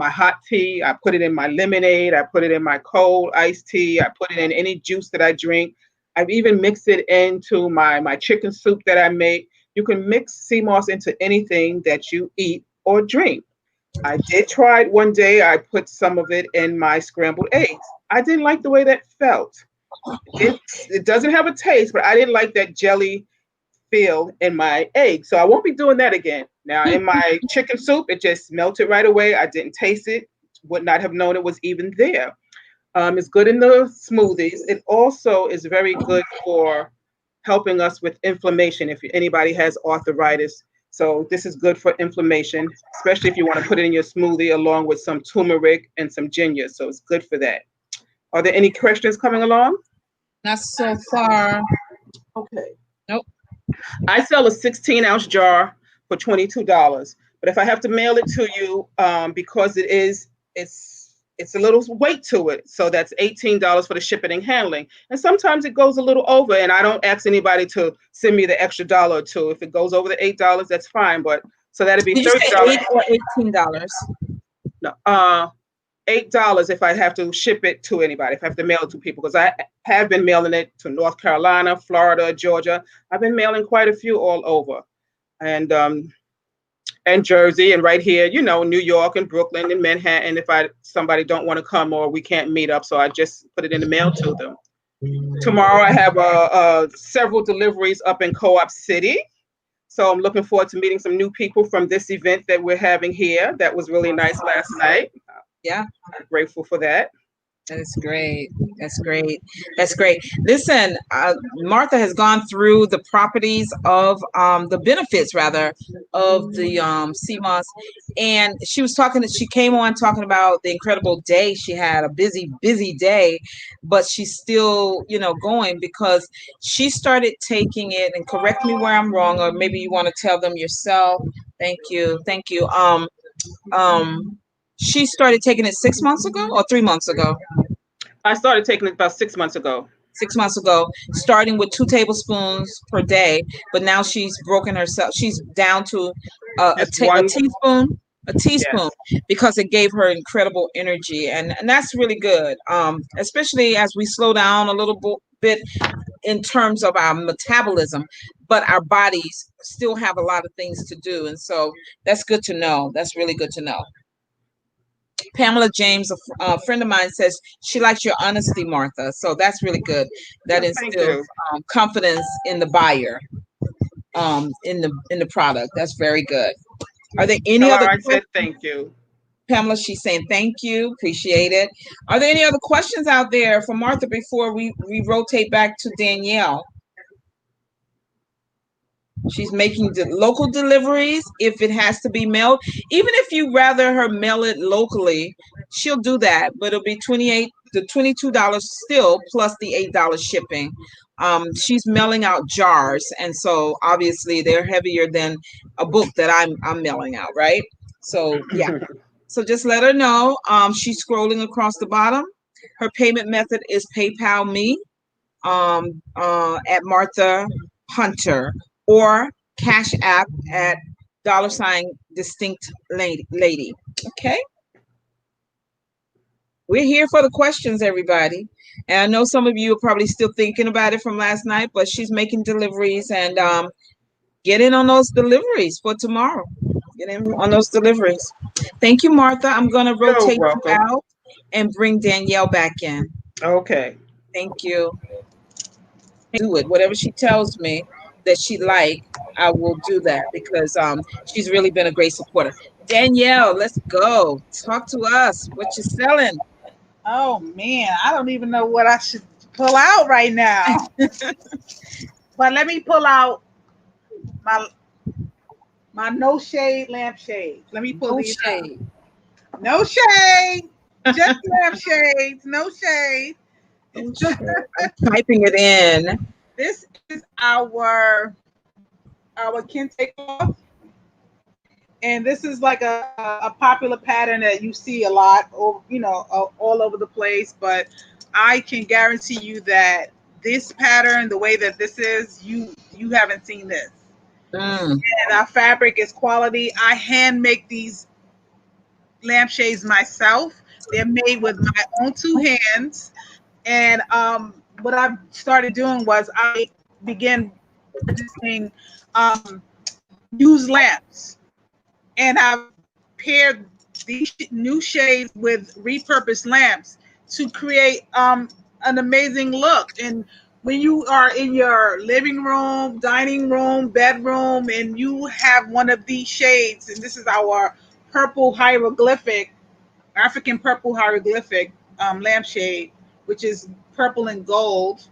hot tea. I put it in my lemonade. I put it in my cold iced tea. I put it in any juice that I drink. I've even mixed it into my chicken soup that I make. You can mix sea moss into anything that you eat or drink. I did try it one day. I put some of it in my scrambled eggs. I didn't like the way that felt. It doesn't have a taste, but I didn't like that jelly feel in my egg. So I won't be doing that again. Now, in my chicken soup, it just melted right away. I didn't taste it, would not have known it was even there. It's good in the smoothies. It also is very good for helping us with inflammation if anybody has arthritis. So this is good for inflammation, especially if you want to put it in your smoothie along with some turmeric and some ginger. So it's good for that. Are there any questions coming along? Not so far. Okay. Nope. I sell a 16-ounce jar for $22. But if I have to mail it to you, because it's a little weight to it, so that's $18 for the shipping and handling. And sometimes it goes a little over, and I don't ask anybody to send me the extra dollar or two. If it goes over the $8, that's fine. But so that'd be Did you say $30. $8 or $18? No, $8 if I have to ship it to anybody, if I have to mail it to people, because I have been mailing it to North Carolina, Florida, Georgia. I've been mailing quite a few all over, and Jersey, and right here, New York and Brooklyn and Manhattan. If somebody don't want to come or we can't meet up, so I just put it in the mail to them. Tomorrow I have several deliveries up in Co-op City. So I'm looking forward to meeting some new people from this event that we're having here. That was really nice last night. Yeah. I'm grateful for that. That is great. That's great. That's great. Listen, Martha has gone through the properties of the benefits rather of the CMOS, and she was talking. She came on talking about the incredible day she had, a busy, busy day, but she's still, going because she started taking it. And correct me where I'm wrong, or maybe you want to tell them yourself. Thank you. Thank you. Um, she started taking it 6 months ago or 3 months ago. I started taking it about 6 months ago. 6 months ago, starting with 2 tablespoons per day, but now she's broken herself. She's down to Just a one. teaspoon, Yes. because it gave her incredible energy, and that's really good. Especially as we slow down a little bit in terms of our metabolism, but our bodies still have a lot of things to do, and so that's good to know. That's really good to know. Pamela James, a friend of mine, says she likes your honesty, Martha. So that's really good. That Oh, thank instills you. confidence in the buyer, in the product. That's very good. Are there any Tell her other I said questions? thank you. Pamela, she's saying thank you, appreciate it. Are there any other questions out there for Martha before we rotate back to Danielle? She's making local deliveries if it has to be mailed. Even if you rather her mail it locally, she'll do that, but it'll be 28 to $22 still plus the $8 shipping. She's mailing out jars, and so obviously they're heavier than a book that I'm mailing out, right? So yeah. So just let her know. She's scrolling across the bottom. Her payment method is PayPal me at Martha Hunter, or Cash App at $ distinct lady. Okay, we're here for the questions, everybody. And I know some of you are probably still thinking about it from last night, but she's making deliveries, and get in on those deliveries for tomorrow. Get in on those deliveries. Thank you, Martha. I'm going to You're rotate you welcome. out and bring Danielle back in. Okay. Thank you. Do it. Whatever she tells me that she like, I will do that because she's really been a great supporter. Danielle, let's go. Talk to us. What you selling? Oh man, I don't even know what I should pull out right now. But let me pull out my my no shade lampshades. Let me pull No these out. shade. No shade, just lampshades. No shade. No shade. I'm typing it in. This is our kente cloth, and this is like a popular pattern that you see a lot, or all over the place. But I can guarantee you that this pattern, the way that this is, you haven't seen this. Mm, And our fabric is quality. I hand make these lampshades myself. They're made with my own two hands. And what I started doing was I began purchasing used lamps, and I've paired these new shades with repurposed lamps to create an amazing look. And when you are in your living room, dining room, bedroom, and you have one of these shades, and this is our purple hieroglyphic, African purple hieroglyphic lampshade, which is purple and gold.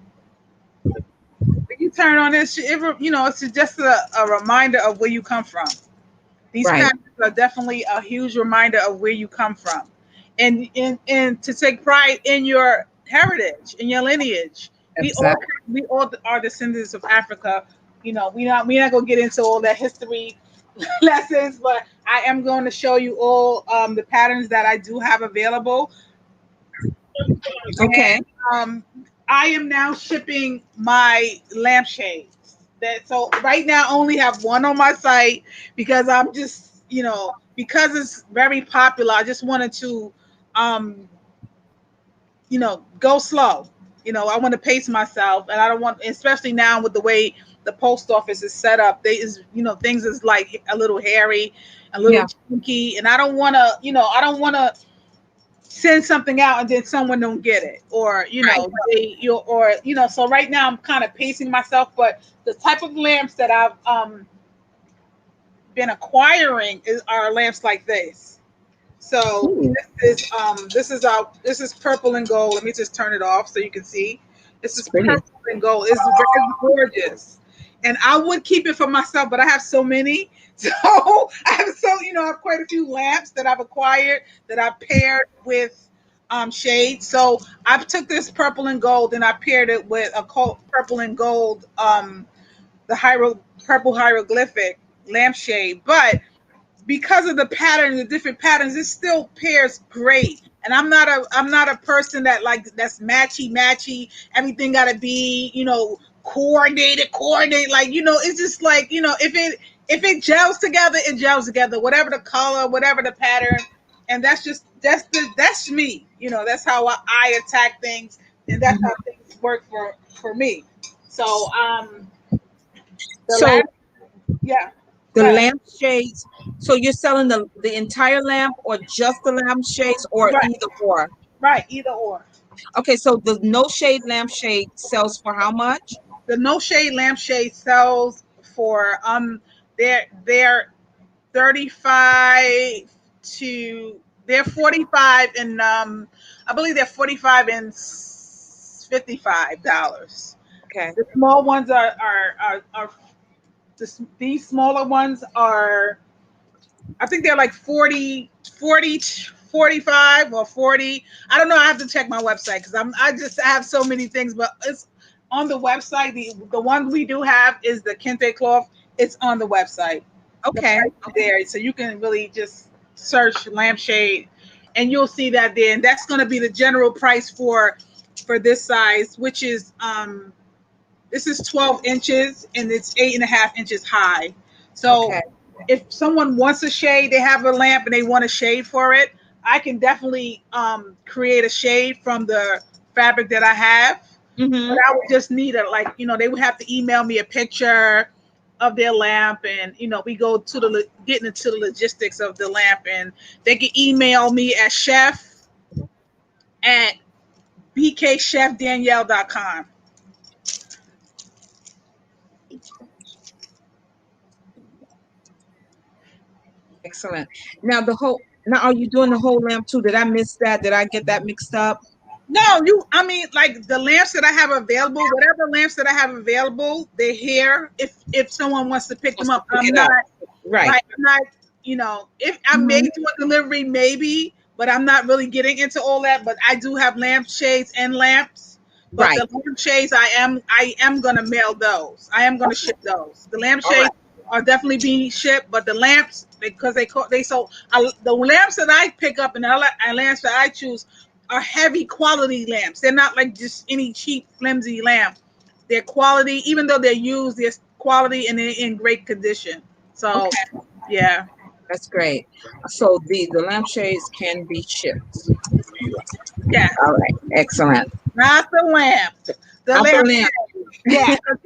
When you turn on this, it's just a reminder of where you come from. These right. patterns are definitely a huge reminder of where you come from, and to take pride in your heritage, in your lineage. We all Exactly. we all are descendants of Africa. We're not gonna get into all that history lessons, but I am going to show you all the patterns that I do have available. Okay. And I am now shipping my lampshades. That so right now I only have one on my site because I'm just because it's very popular. I just wanted to um, go slow. I want to pace myself, and I don't want, especially now with the way the post office is set up. They is things is like a little hairy, a little Yeah. chunky, and I don't want to. I don't want to send something out and then someone don't get it, or Right. so right now I'm kind of pacing myself. But the type of lamps that I've been acquiring are lamps like this. So Ooh, this is purple and gold. Let me just turn it off so you can see. This it's is pretty. purple and gold. It's gorgeous, and I would keep it for myself, but I have so many. So I have quite a few lamps that I've acquired that I've paired with shades. So I took this purple and gold and I paired it with a purple and gold the purple hieroglyphic lampshade, but because of the pattern, the different patterns, it still pairs great. And I'm not a person that that's matchy matchy. Everything got to be coordinated. Like it's just like if it gels together, it gels together. Whatever the color, whatever the pattern, and that's me. That's how I attack things, and that's how things work for me. So the So last, yeah. The Right, lampshades. So you're selling the entire lamp or just the lampshades or right, either or? right. Either or. Okay, so the no shade lampshade sells for how much? The no shade lampshade sells for they're 35 to they're 45 and I believe they're 45 and $55. Okay. The small ones are these smaller ones are, I think they're like 45 or 40. I don't know. I have to check my website because I just have so many things, but it's on the website. The one we do have is the kente cloth. It's on the website. The Okay. price is there, so you can really just search lampshade, and you'll see that there. And that's going to be the general price for this size, which is this is 12 inches and it's 8.5 inches high. So Okay. if someone wants a shade, they have a lamp and they want a shade for it, I can definitely create a shade from the fabric that I have. But Mm-hmm. I would just need a, like, they would have to email me a picture of their lamp, and we go to getting into the logistics of the lamp, and they can email me at chef@bkchefdanielle.com. Excellent. Now are you doing the whole lamp too? Did I miss that? Did I get that mixed up? No, I mean, like the lamps that I have available, whatever lamps that I have available, they're here. If someone wants to pick them Wants to up, pick it up. Right. I'm not, if I may Mhm. do a delivery, maybe, but I'm not really getting into all that. But I do have lampshades and lamps. But Right. the lampshades, I am gonna mail those. I am gonna ship those. The All right. lampshades are definitely being shipped, but the lamps, because they so the lamps that I pick up and the lamps that I choose are heavy quality lamps. They're not like just any cheap flimsy lamp. They're quality, even though they're used. They're quality and they're in great condition. So, Okay. yeah, That's great. So the lampshades can be shipped. yeah, All right. Excellent. not the lamp, the Not the lamp. lamp. Yeah, 'cause,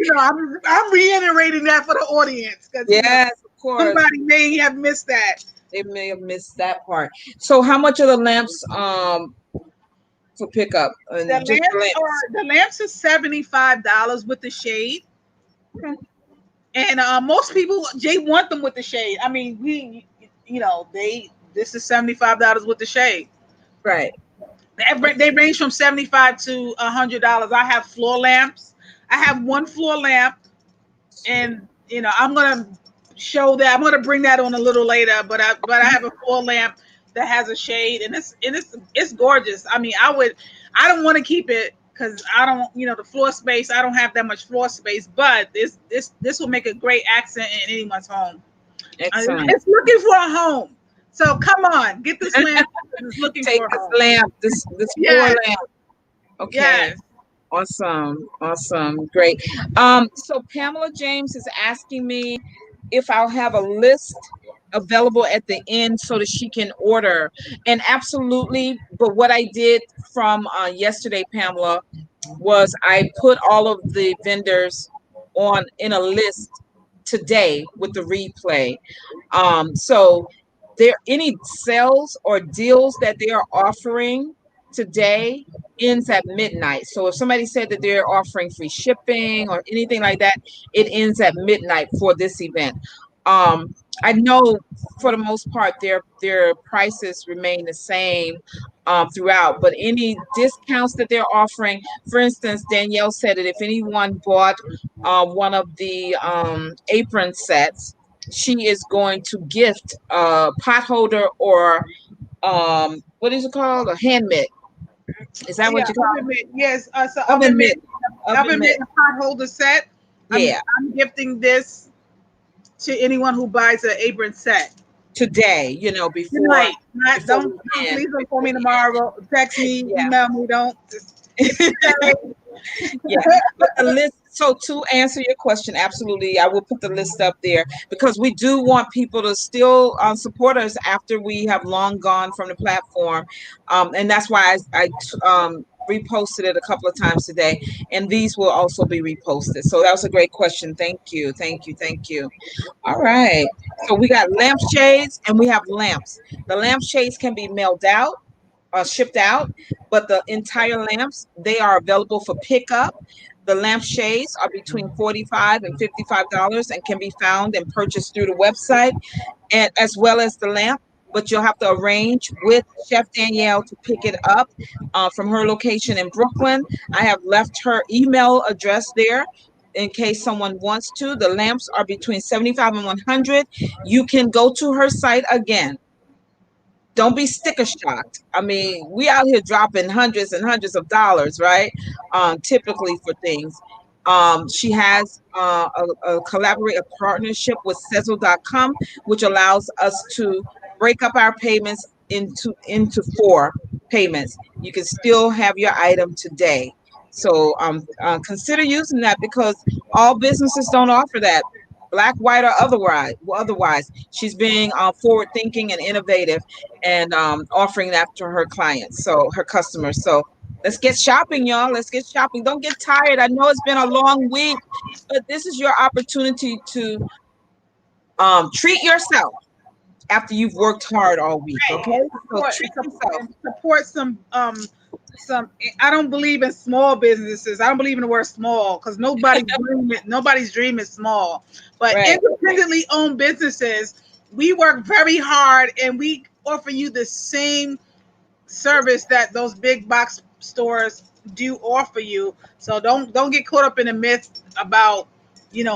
I'm reiterating that for the audience because Yes, of course. somebody may have missed that. They may have missed that part. So how much are the lamps for pickup? And just the lamps. The lamps are $75 with the shade, Okay. and most people they want them with the shade. I mean, they this is $75 with the shade. Right. They range from 75 to $100. I have floor lamps. I have one floor lamp, and I'm gonna show that. I'm gonna bring that on a little later. But I have a floor lamp that has a shade, and it's gorgeous. I mean, I don't want to keep it because I don't, the floor space. I don't have that much floor space, but this will make a great accent in anyone's home. Excellent. It's looking for a home. So come on, get this lamp. It's looking Take for a this home. lamp, this floor Yes, lamp. Okay. yes. Awesome. Awesome. Great. So Pamela James is asking me if I'll have a list available at the end so that she can order. And absolutely, but what I did from yesterday, Pamela, was I put all of the vendors on in a list today with the replay. So there any sales or deals that they are offering today ends at midnight. So if somebody said that they're offering free shipping or anything like that, it ends at midnight for this event. I know for the most part their prices remain the same throughout, but any discounts that they're offering, for instance, Danielle said that if anyone bought one of the apron sets, she is going to gift a pot holder or what is it called? A hand mitt. Is that Yeah, what you call oven mitt. Yes, it's an it? Oven mitt. Oven oven mitt mitt. and pot holder set. Yeah. I'm gifting this to anyone who buys an apron set. Today, Tonight. Not before don't we end. please don't call Before me we tomorrow. Text me, end. email me. Don't just it's today. Yeah, but the list. So to answer your question, absolutely, I will put the list up there because we do want people to still support us after we have long gone from the platform, and that's why I reposted it a couple of times today, and these will also be reposted. So that was a great question. Thank you, thank you, thank you. All right. So we got lampshades and we have lamps. The lampshades can be mailed out, shipped out, but the entire lamps, they are available for pickup. The lampshades are between $45 and $55 and can be found and purchased through the website, and as well as the lamp. But you'll have to arrange with Chef Danielle to pick it up from her location in Brooklyn. I have left her email address there in case someone wants to. The lamps are between 75 and 100. You can go to her site again. Don't be sticker shocked. I mean, we out here dropping hundreds and hundreds of dollars, right? Typically for things. She has a collaborate a partnership with Sable.com, which allows us to break up our payments into four payments. You can still have your item today. So consider using that because all businesses don't offer that, black, white, or otherwise. Otherwise, she's being forward thinking and innovative, and offering that to her clients, so her customers. So let's get shopping, y'all. Let's get shopping. Don't get tired. I know it's been a long week, but this is your opportunity to treat yourself after you've worked hard all week. Okay, so treat yourself. And support some. I don't believe in small businesses. I don't believe in the word small because nobody's dream is small. But Right. independently owned businesses, we work very hard and we offer you the same service that those big box stores do offer you. So don't get caught up in the myth about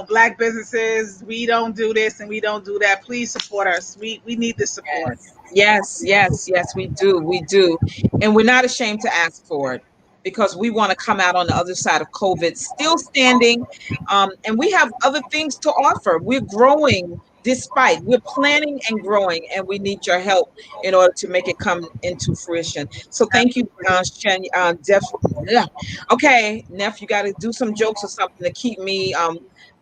black businesses. We don't do this and we don't do that. Please support us. We need the support. Yes, yes, yes, yes, we do. We do. And we're not ashamed to ask for it because we want to come out on the other side of COVID still standing. And we have other things to offer. We're growing we're planning and growing, and we need your help in order to make it come into fruition. So thank you, yeah. Okay, Neff, you got to do some jokes or something to keep me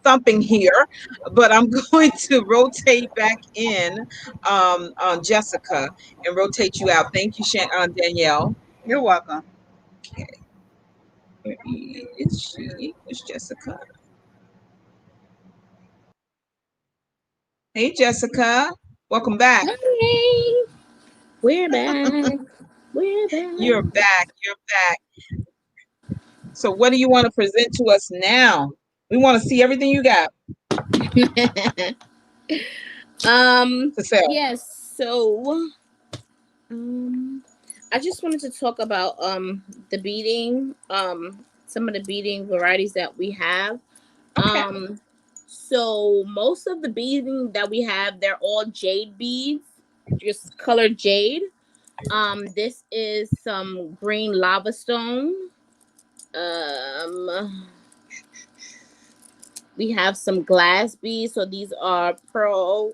thumping here, but I'm going to rotate back in on Jessica and rotate you out. Thank you, Danielle. You're welcome. Okay, where is she? Where's Jessica? Hey, Jessica. Welcome back. Hey, we're back. We're You're back. back. You're back. So, what do you want to present to us now? We want to see everything you got to sell. yes. So, I just wanted to talk about the beading, some of the beading varieties that we have. Okay. So most of the beading that we have, they're all jade beads, just colored jade. This is some green lava stone. Um, we have some glass beads. So these are pearl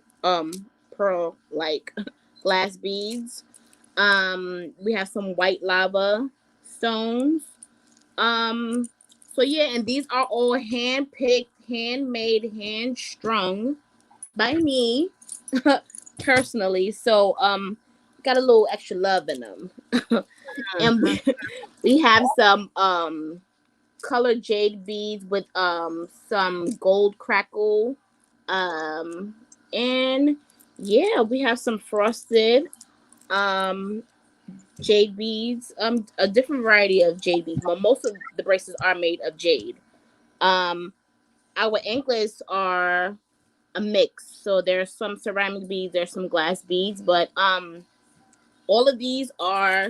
like glass beads. We have some white lava stones. Um, so yeah, and these are all hand picked, handmade, hand strung by me personally. So got a little extra love in them. And we have some colored jade beads with some gold crackle. And yeah, we have some frosted um jade beads, a different variety of jade beads. But most of the bracelets are made of jade. Um, our anklets are a mix. So there's some ceramic beads, there's some glass beads, but all of these are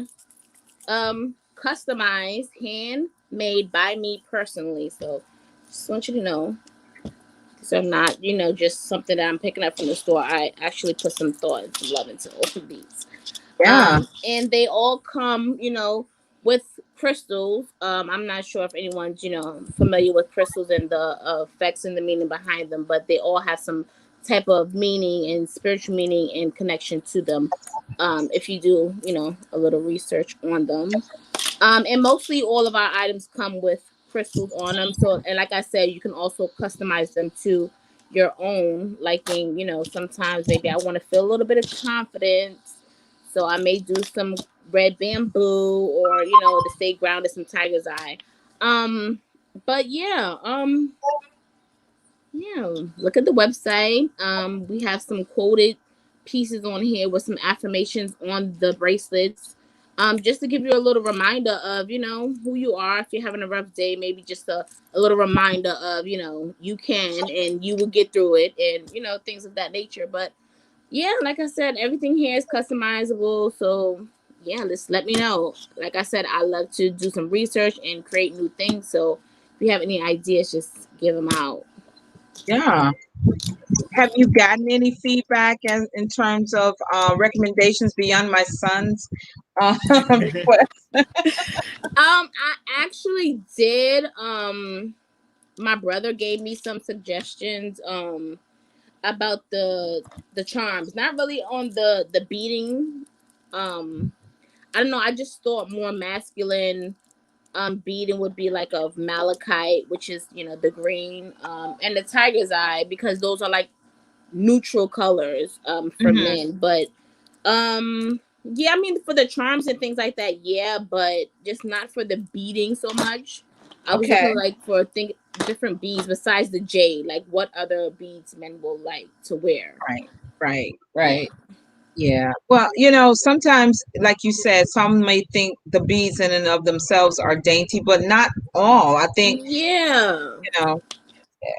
customized, handmade by me personally. So just want you to know these are not, just something that I'm picking up from the store. I actually put some thought and some love into all of these. Yeah. And they all come, with crystals. I'm not sure if anyone's, familiar with crystals and the effects and the meaning behind them, but they all have some type of meaning and spiritual meaning and connection to them. If you do, a little research on them. And mostly all of our items come with crystals on them. So, and like I said, you can also customize them to your own liking. Sometimes maybe I want to feel a little bit of confidence, so I may do some red bamboo, or to stay grounded, some tiger's eye. Um, but yeah, look at the website. We have some quoted pieces on here with some affirmations on the bracelets. Just to give you a little reminder of, who you are. If you're having a rough day, maybe just a little reminder of, you can and you will get through it, and, things of that nature. But yeah, like I said, everything here is customizable. So yeah, just let me know. Like I said, I love to do some research and create new things. So if you have any ideas, just give them out. Yeah. Have you gotten any feedback in terms of recommendations beyond my son's request? I actually did. My brother gave me some suggestions about the charms. Not really on the beading. Um, I don't know. I just thought more masculine beading would be like of malachite, which is the green, and the tiger's eye, because those are like neutral colors for Hmm. men. But yeah, I mean, for the charms and things like that, yeah, but just not for the beading so much. I was Okay. looking like for different beads besides the jade. Like, what other beads men will like to wear? Right. Right. Yeah. Right. Yeah. Well, sometimes, like you said, some may think the beads in and of themselves are dainty, but not all. I think, Yeah. you know,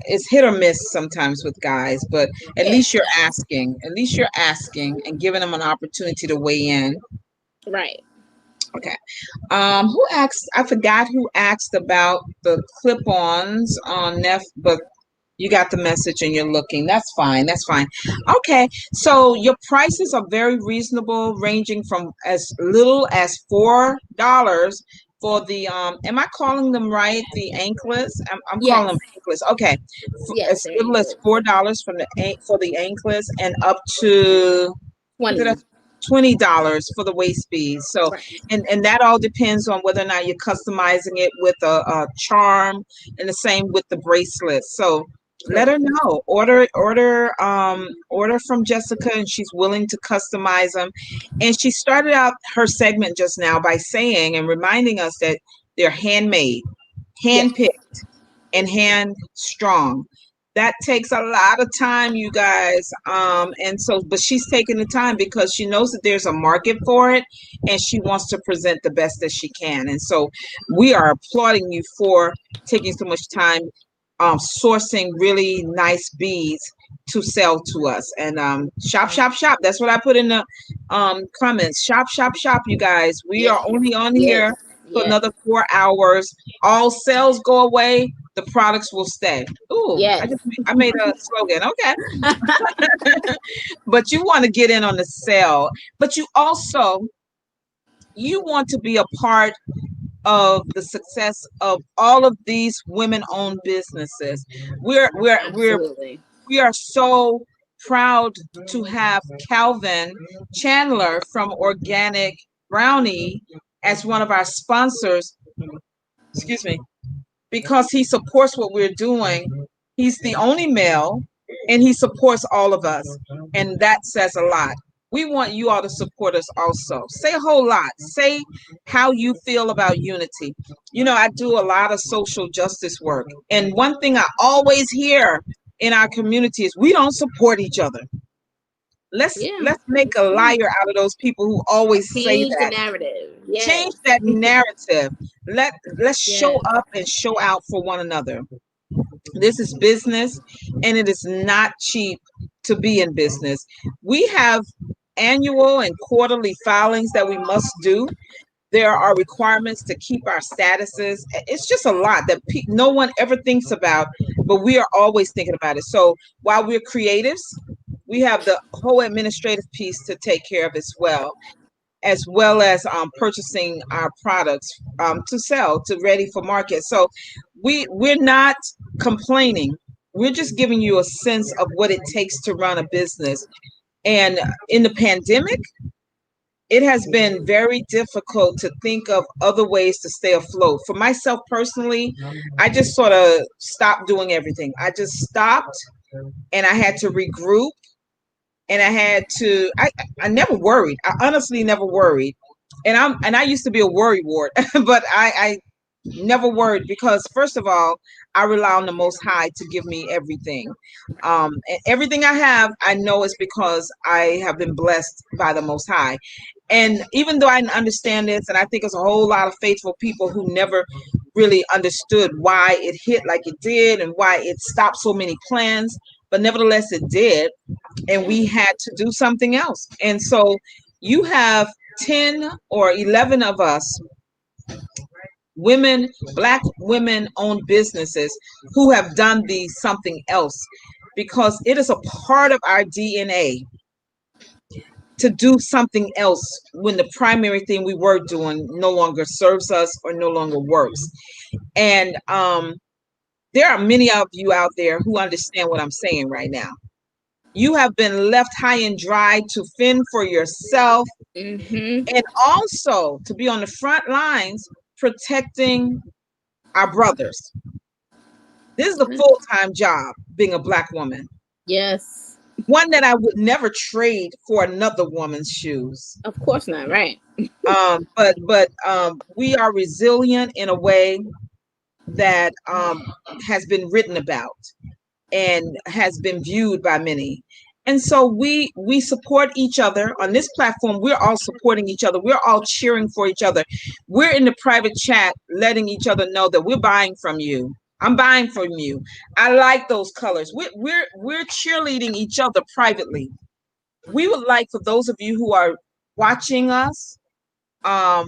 it's hit or miss sometimes with guys, but at least Yes. you're asking. At least you're asking and giving them an opportunity to weigh in. Right. Okay. Who asked? I forgot who asked about the clip-ons on Nef, but you got the message and you're looking. That's fine. That's fine. Okay. So your prices are very reasonable, ranging from as little as $4 for the am I calling them right? The anklets? I'm calling them Yes. anklets. Okay. Yes. As They're little as anklets. $4 from for the anklets and up to what did I 20. $20 for the waist beads. So, Right. and that all depends on whether or not you're customizing it with a charm, and the same with the bracelet. So let her Correct. know. Order from Jessica, and she's willing to customize them. And she started out her segment just now by saying and reminding us that they're handmade, Yes. handpicked, and hand strong. That takes a lot of time, you guys. And so, but she's taking the time because she knows that there's a market for it, and she wants to present the best that she can. And so, we are applauding you for taking so much time, sourcing really nice beads to sell to us. And shop, shop, shop. That's what I put in the comments. Shop, shop, shop, you guys. We are Yes. only on Yes. here for Yes. another 4 hours. All sales go away, the products will stay. Ooh, Yes. I made a slogan. Okay. But you want to get in on the sale, but you want to be a part of the success of all of these women owned businesses. We're we're we're Absolutely. we are so proud to have Calvin Chandler from Organic Brownie as one of our sponsors. Excuse me, because he supports what we're doing. He's the only male, and he supports all of us. And that says a lot. We want you all to support us also. Say a whole lot. Say how you feel about unity. I do a lot of social justice work. And one thing I always hear in our community is we don't support each other. Yeah. Let's make It's a true. liar out of those people who always say Change the that. narrative. Change Yes. that narrative. Let's show Yes. up and show out for one another. This is business, and it is not cheap to be in business. We have annual and quarterly filings that we must do. There are requirements to keep our statuses. It's just a lot that no one ever thinks about, but we are always thinking about it. So while we're creatives, we have the whole administrative piece to take care of as well as purchasing our products to sell to ready for market. So we're not complaining. We're just giving you a sense of what it takes to run a business. And in the pandemic, it has been very difficult to think of other ways to stay afloat. For myself personally, I just sort of stopped doing everything. I just stopped, and I had to regroup, and I never worried. I honestly never worried. And I used to be a worry wart, but I never worried because first of all, I rely on the Most High to give me everything. And everything I have, I know is because I have been blessed by the Most High. And even though I understand this, and I think it's a whole lot of faithful people who never really understood why it hit like it did and why it stopped so many plans, but nevertheless it did, and we had to do something else. And so you have 10 or 11 of us women, black women owned businesses who have done the something else because it is a part of our DNA to do something else when the primary thing we were doing no longer serves us or no longer works. And there are many of you out there who understand what I'm saying right now. You have been left high and dry to fend for yourself Mm-hmm. and also to be on the front lines protecting our brothers. This is a full-time job being a black woman. Yes. One that I would never trade for another woman's shoes. Of course not. Right. But we are resilient in a way that has been written about and has been viewed by many. And so we support each other on this platform. We're all supporting each other. We're all cheering for each other. We're in the private chat letting each other know that we're buying from you. I'm buying from you. I like those colors. We're cheerleading each other privately. We would like for those of you who are watching us um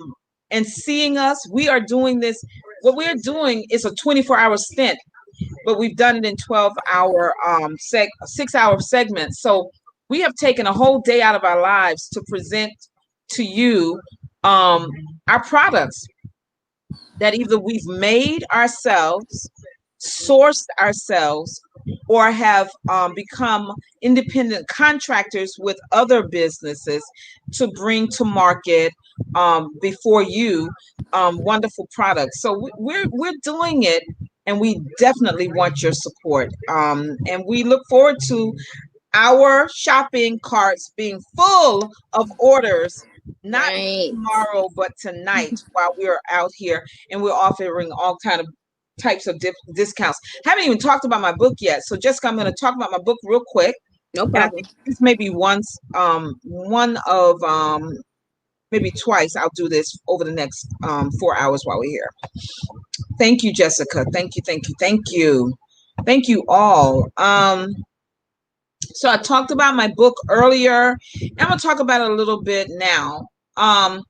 and seeing us, we are doing this. What we're doing is a 24-hour stint, but we've done it in 12-hour 6-hour segments. So we have taken a whole day out of our lives to present to you um our products that either we've made ourselves, sourced ourselves, or have become independent contractors with other businesses to bring to market before you wonderful products. So we're doing it, and we definitely want your support. And we look forward to our shopping carts being full of orders, not Right. tomorrow, but tonight while we're out here and we're offering all kind of types of discounts. Haven't even talked about my book yet. So Jessica, I'm going to talk about my book real quick. No And I think problem. this may be one of maybe twice I'll do this over the next 4 hours while we're here. Thank you, Jessica. Thank you, thank you, thank you. Thank you all. So I talked about my book earlier. I'm gonna talk about it a little bit now. Um,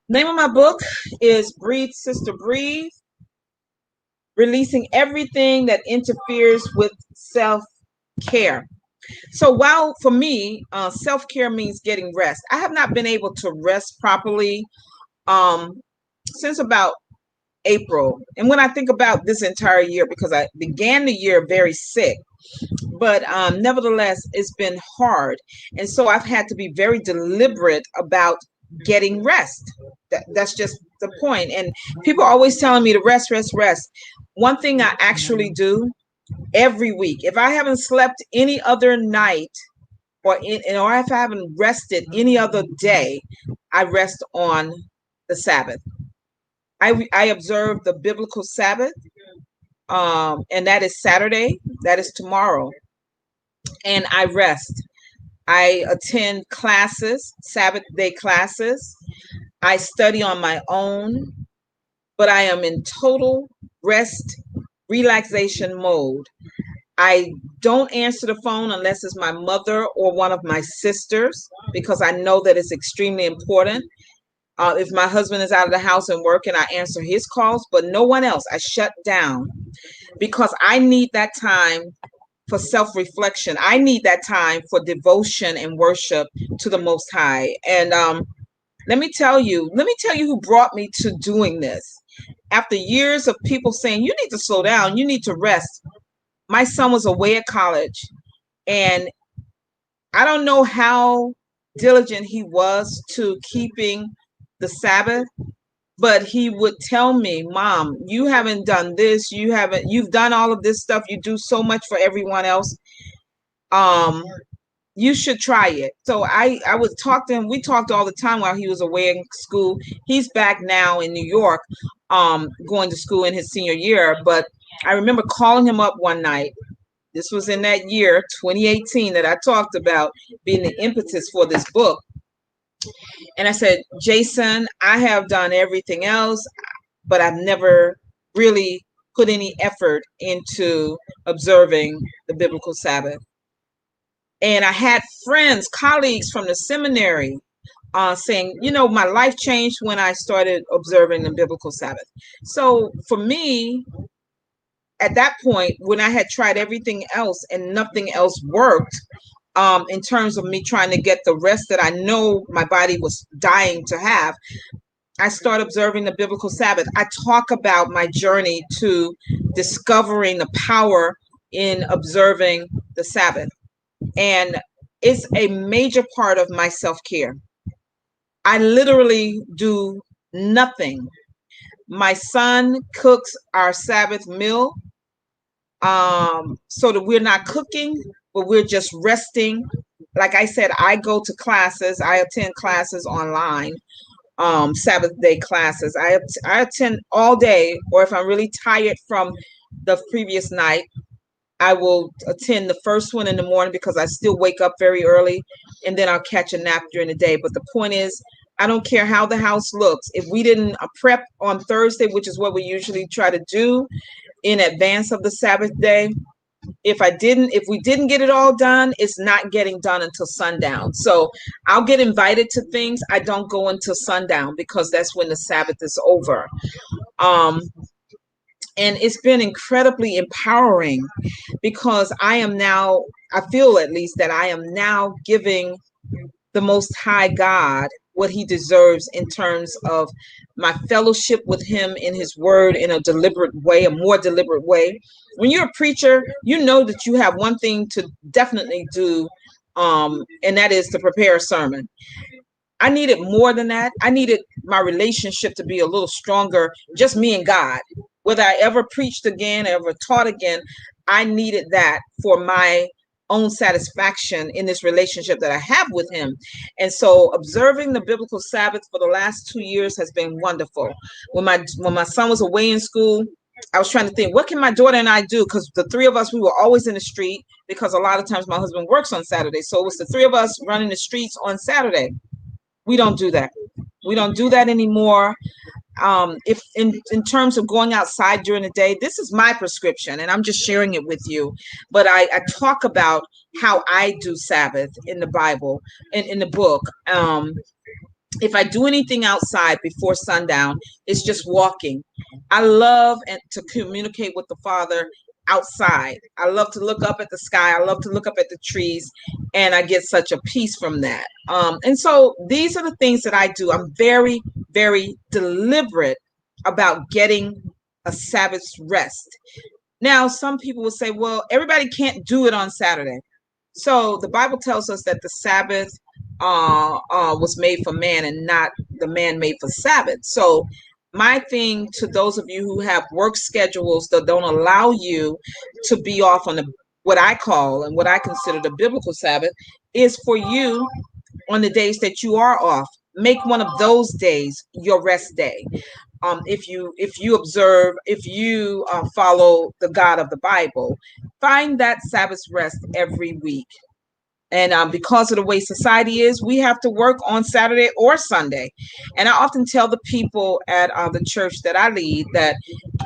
Name of my book is Breathe, Sister Breathe, releasing everything that interferes with self-care. So while for me, self-care means getting rest. I have not been able to rest properly um, since about April. And when I think about this entire year, because I began the year very sick, but nevertheless, it's been hard. And so I've had to be very deliberate about getting rest. That's just the point. And people are always telling me to rest, rest, rest. One thing I actually do every week, if I haven't slept any other night, or if I haven't rested any other day, I rest on the Sabbath. I observe the biblical Sabbath, and that is Saturday. That is tomorrow, and I rest. I attend classes, Sabbath day classes. I study on my own, but I am in total rest, relaxation mode. I don't answer the phone unless it's my mother or one of my sisters because I know that it's extremely important. If my husband is out of the house and working, I answer his calls, but no one else. I shut down because I need that time for self-reflection. I need that time for devotion and worship to the Most High. And let me tell you who brought me to doing this. After years of people saying, you need to slow down, you need to rest. My son was away at college, and I don't know how diligent he was to keeping the Sabbath, but he would tell me, Mom, you haven't done this, you've done all of this stuff, you do so much for everyone else. Um, You should try it. So I would talk to him. We talked all the time while he was away in school. He's back now in New York, going to school in his senior year. But I remember calling him up one night. This was in that year, 2018, that I talked about being the impetus for this book. And I said, Jason, I have done everything else, but I've never really put any effort into observing the biblical Sabbath. And I had friends, colleagues from the seminary saying, my life changed when I started observing the biblical Sabbath. So for me, at that point, when I had tried everything else and nothing else worked, in terms of me trying to get the rest that I know my body was dying to have, I started observing the biblical Sabbath. I talk about my journey to discovering the power in observing the Sabbath. And it's a major part of my self-care. I literally do nothing. My son cooks our Sabbath meal, so that we're not cooking, but we're just resting. Like I said, I go to classes. I attend classes online, Sabbath day classes. I attend all day, or if I'm really tired from the previous night, I will attend the first one in the morning because I still wake up very early, and then I'll catch a nap during the day. But the point is, I don't care how the house looks. If we didn't prep on Thursday, which is what we usually try to do in advance of the Sabbath day, if we didn't get it all done, it's not getting done until sundown. So I'll get invited to things. I don't go until sundown because that's when the Sabbath is over. Um, and it's been incredibly empowering because I feel at least that I am now giving the Most High God what he deserves in terms of my fellowship with him in his word in a deliberate way, a more deliberate way. When you're a preacher, you know that you have one thing to definitely do, and that is to prepare a sermon. I needed more than that. I needed my relationship to be a little stronger, just me and God. Whether I ever preached again, ever taught again, I needed that for my own satisfaction in this relationship that I have with him. And so observing the biblical Sabbath for the last 2 years has been wonderful. When my son was away in school, I was trying to think, what can my daughter and I do? Because the three of us, we were always in the street because a lot of times my husband works on Saturday. So it was the three of us running the streets on Saturday. We don't do that. We don't do that anymore. If in terms of going outside during the day, this is my prescription, and I'm just sharing it with you. But I talk about how I do Sabbath in the Bible and in the book. If I do anything outside before sundown, it's just walking. I love to communicate with the Father outside. I love to look up at the sky. I love to look up at the trees, and I get such a peace from that. And so these are the things that I do. I'm very, very deliberate about getting a Sabbath's rest. Now, some people will say, well, everybody can't do it on Saturday. So the Bible tells us that the Sabbath was made for man and not the man made for Sabbath. So my thing to those of you who have work schedules that don't allow you to be off on what I call and what I consider the biblical Sabbath is for you on the days that you are off. Make one of those days your rest day. If you follow the God of the Bible, find that Sabbath rest every week. And because of the way society is, we have to work on Saturday or Sunday. And I often tell the people at the church that I lead that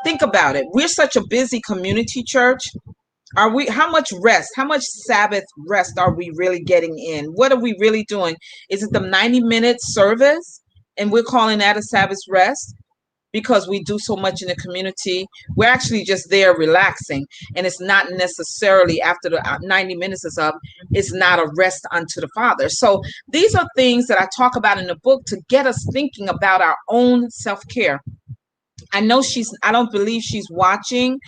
think about it. We're such a busy community church. How much rest, how much Sabbath rest are we really getting in? What are we really doing? Is it the 90-minute service and we're calling that a Sabbath rest? Because we do so much in the community, we're actually just there relaxing. And it's not necessarily after the 90 minutes is up, it's not a rest unto the Father. So these are things that I talk about in the book to get us thinking about our own self-care. I don't believe she's watching,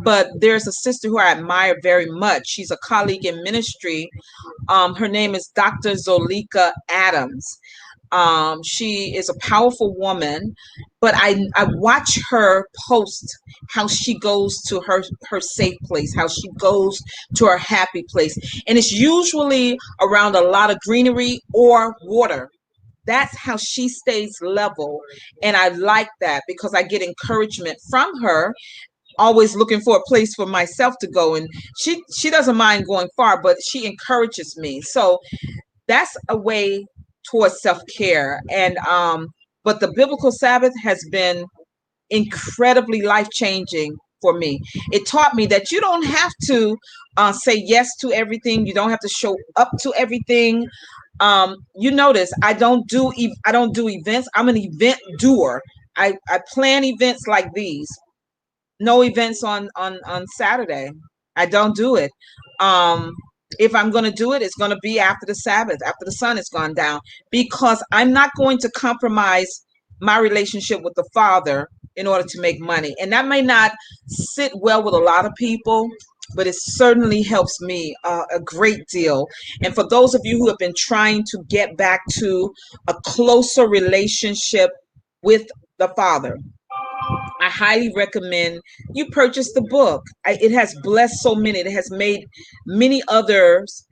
but there's a sister who I admire very much. She's a colleague in ministry. Her name is Dr. Zolika Adams. She is a powerful woman, but I watch her post how she goes to her safe place, how she goes to her happy place, and it's usually around a lot of greenery or water. That's how she stays level, and I like that because I get encouragement from her, always looking for a place for myself to go. And she doesn't mind going far, but she encourages me. So that's a way towards self-care. And but the biblical Sabbath has been incredibly life-changing for me. It taught me that you don't have to say yes to everything. You don't have to show up to everything. You notice I don't do events. I'm an event doer. I plan events like these. No events on Saturday. I don't do it. Um, if I'm going to do it, it's going to be after the Sabbath, after the sun has gone down, because I'm not going to compromise my relationship with the Father in order to make money. And that may not sit well with a lot of people, but it certainly helps me a great deal. And for those of you who have been trying to get back to a closer relationship with the Father, I highly recommend you purchase the book. It has blessed so many. It has made many others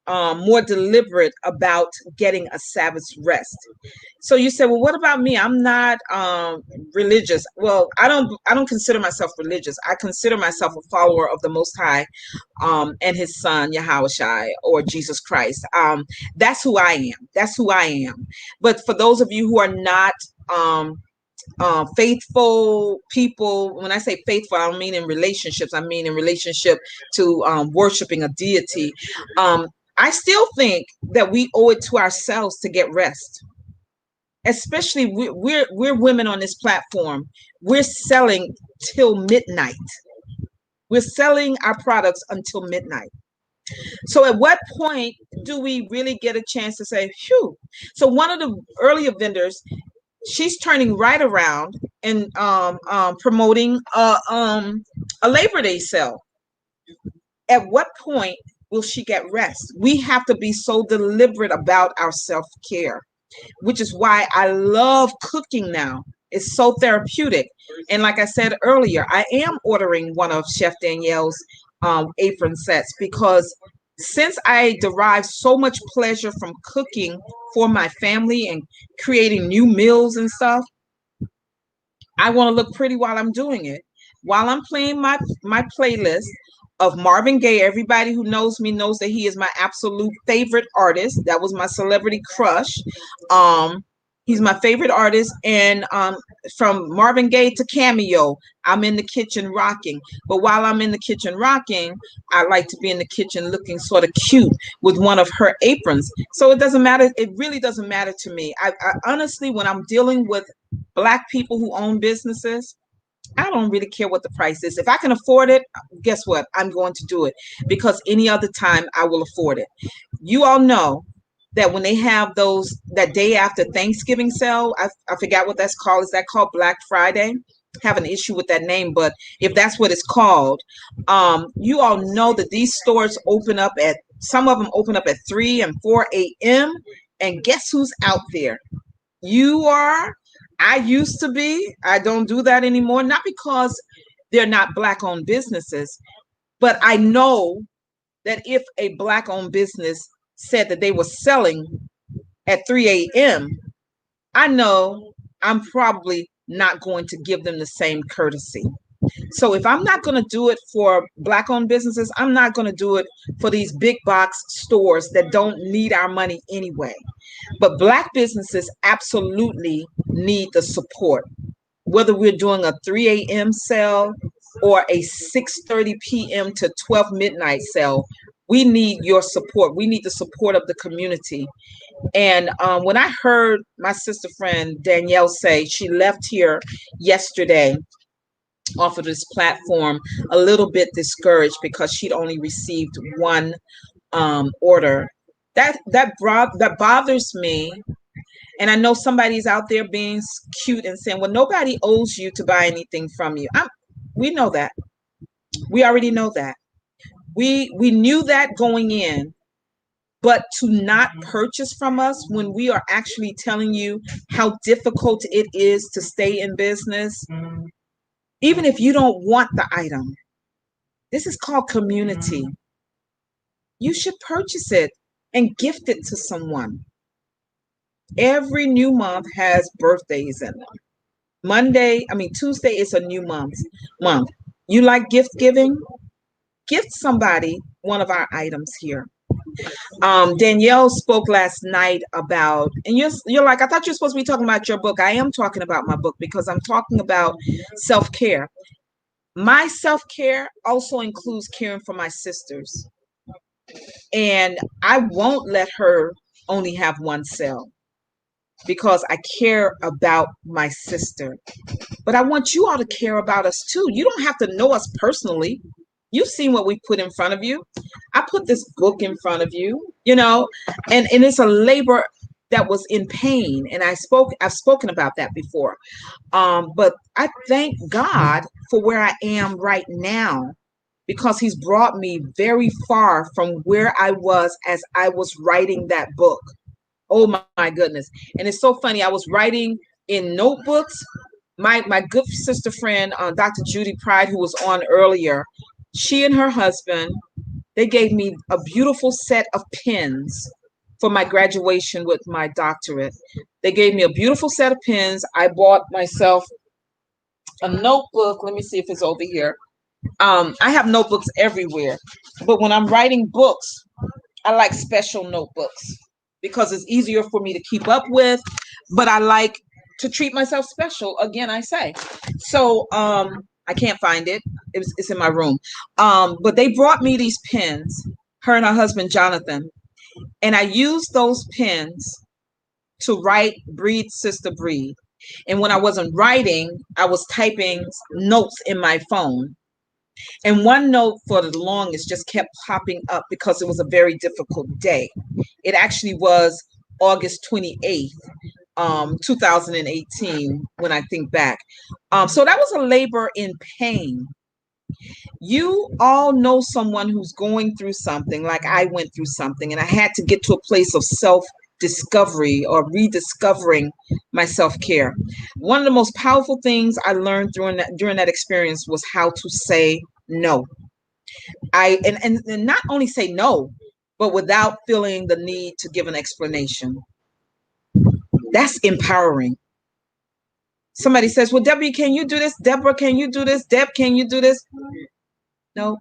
more deliberate about getting a Sabbath's rest. So you said, well, what about me? I'm not religious. Well, I don't consider myself religious. I consider myself a follower of the Most High and His Son Yahushua, or Jesus Christ. That's who I am. That's who I am. But for those of you who are not faithful people, when I say faithful, I don't mean in relationships, I mean in relationship to worshiping a deity. I still think that we owe it to ourselves to get rest, especially we're women on this platform. We're selling till midnight. We're selling our products until midnight. So at what point do we really get a chance to say, phew? So one of the earlier vendors, she's turning right around and promoting a Labor Day sale. At what point will she get rest? We have to be so deliberate about our self-care, which is why I love cooking now. It's so therapeutic. And like I said earlier, I am ordering one of Chef Danielle's apron sets, because since I derive so much pleasure from cooking for my family and creating new meals and stuff, I want to look pretty while I'm doing it. While I'm playing my playlist of Marvin Gaye. Everybody who knows me knows that he is my absolute favorite artist. That was my celebrity crush. Um, he's my favorite artist, and from Marvin Gaye to Cameo, I'm in the kitchen rocking. But while I'm in the kitchen rocking, I like to be in the kitchen looking sort of cute with one of her aprons. So it doesn't matter. It really doesn't matter to me. I honestly, when I'm dealing with Black people who own businesses, I don't really care what the price is. If I can afford it, guess what? I'm going to do it, because any other time I will afford it. You all know that when they have that day after Thanksgiving sale, I forgot what that's called. Is that called Black Friday? Have an issue with that name, but if that's what it's called, you all know that these stores open up at, some of them open up at 3 and 4 a.m. And guess who's out there? You are. I used to be. I don't do that anymore. Not because they're not Black owned businesses, but I know that if a Black owned business said that they were selling at 3 a.m., I know I'm probably not going to give them the same courtesy. So if I'm not going to do it for Black owned businesses, I'm not going to do it for these big box stores that don't need our money anyway. But Black businesses absolutely need the support. Whether we're doing a 3 a.m. sale or a 6:30 p.m. to 12 midnight sale, we need your support. We need the support of the community. And when I heard my sister friend Danielle say she left here yesterday off of this platform a little bit discouraged because she'd only received one order, that bothers me. And I know somebody's out there being cute and saying, well, nobody owes you to buy anything from you. We know that. We already know that. We knew that going in. But to not purchase from us when we are actually telling you how difficult it is to stay in business, even if you don't want the item, this is called community. You should purchase it and gift it to someone. Every new month has birthdays in them. Tuesday is a new month. You like gift giving? Gift somebody one of our items here. Danielle spoke last night about, and you're like, I thought you were supposed to be talking about your book. I am talking about my book because I'm talking about self-care. My self-care also includes caring for my sisters. And I won't let her only have one cell because I care about my sister. But I want you all to care about us too. You don't have to know us personally. You've seen what we put in front of you. I put this book in front of you, and it's a labor that was in pain. And I've spoken about that before. But I thank God for where I am right now because he's brought me very far from where I was as I was writing that book. Oh my goodness. And it's so funny. I was writing in notebooks. My good sister friend, Dr. Judy Pride, who was on earlier, she and her husband, they gave me a beautiful set of pens for my graduation with my doctorate. They gave me a beautiful set of pens. I bought myself a notebook. Let me see if it's over here. I have notebooks everywhere, but when I'm writing books, I like special notebooks because it's easier for me to keep up with, but I like to treat myself special. Again, I say. So I can't find it. It's in my room. But they brought me these pens, her and her husband Jonathan, and I used those pens to write Breathe Sister Breathe. And when I wasn't writing, I was typing notes in my phone. And one note for the longest just kept popping up because it was a very difficult day. It actually was August 28th, 2018, when I think back. So that was a labor in pain. You all know someone who's going through something like I went through something, and I had to get to a place of self discovery or rediscovering my self-care. One of the most powerful things I learned during that experience was how to say no. And not only say no, but without feeling the need to give an explanation. That's empowering. Somebody says, well, Debbie, can you do this? Deborah, can you do this? Deb, can you do this? No.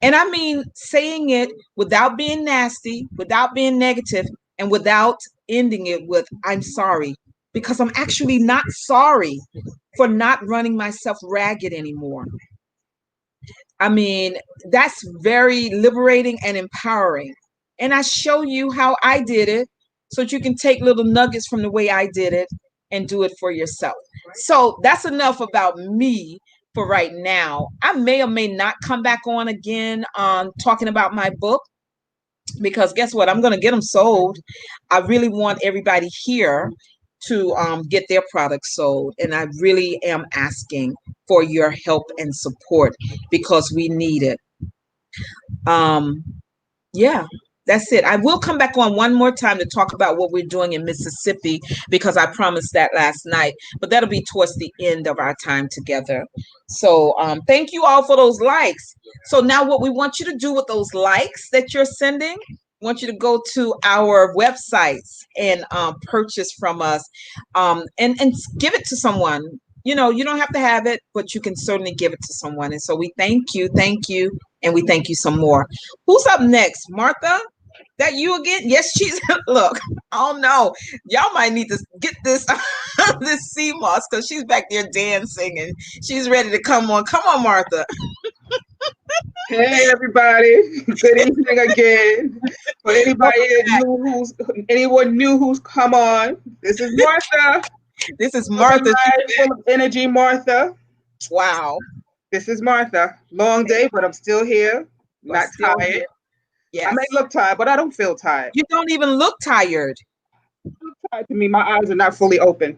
And I mean saying it without being nasty, without being negative, and without ending it with, I'm sorry, because I'm actually not sorry for not running myself ragged anymore. I mean, that's very liberating and empowering. And I show you how I did it so that you can take little nuggets from the way I did it and do it for yourself. So that's enough about me for right now. I may or may not come back on again talking about my book because guess what? I'm going to get them sold. I really want everybody here to get their products sold. And I really am asking for your help and support because we need it. Yeah, that's it. I will come back on one more time to talk about what we're doing in Mississippi because I promised that last night, but that'll be towards the end of our time together. So thank you all for those likes. So now what we want you to do with those likes that you're sending, I want you to go to our websites and purchase from us and give it to someone. You know, you don't have to have it, but you can certainly give it to someone. And so we thank you, and we thank you some more. Who's up next? Martha? That you again? Yes, she's look. Oh no, y'all might need to get this this sea moss because she's back there dancing and she's ready to come on. Come on, Martha. Hey everybody, good evening again. For anyone new who's come on, this is Martha. This is Martha. Martha. Full of energy, Martha. Wow. This is Martha. Long day, but I'm still here. Not Still tired. here. Yes. I may look tired, but I don't feel tired. You don't even look tired. Tired to me, my eyes are not fully open.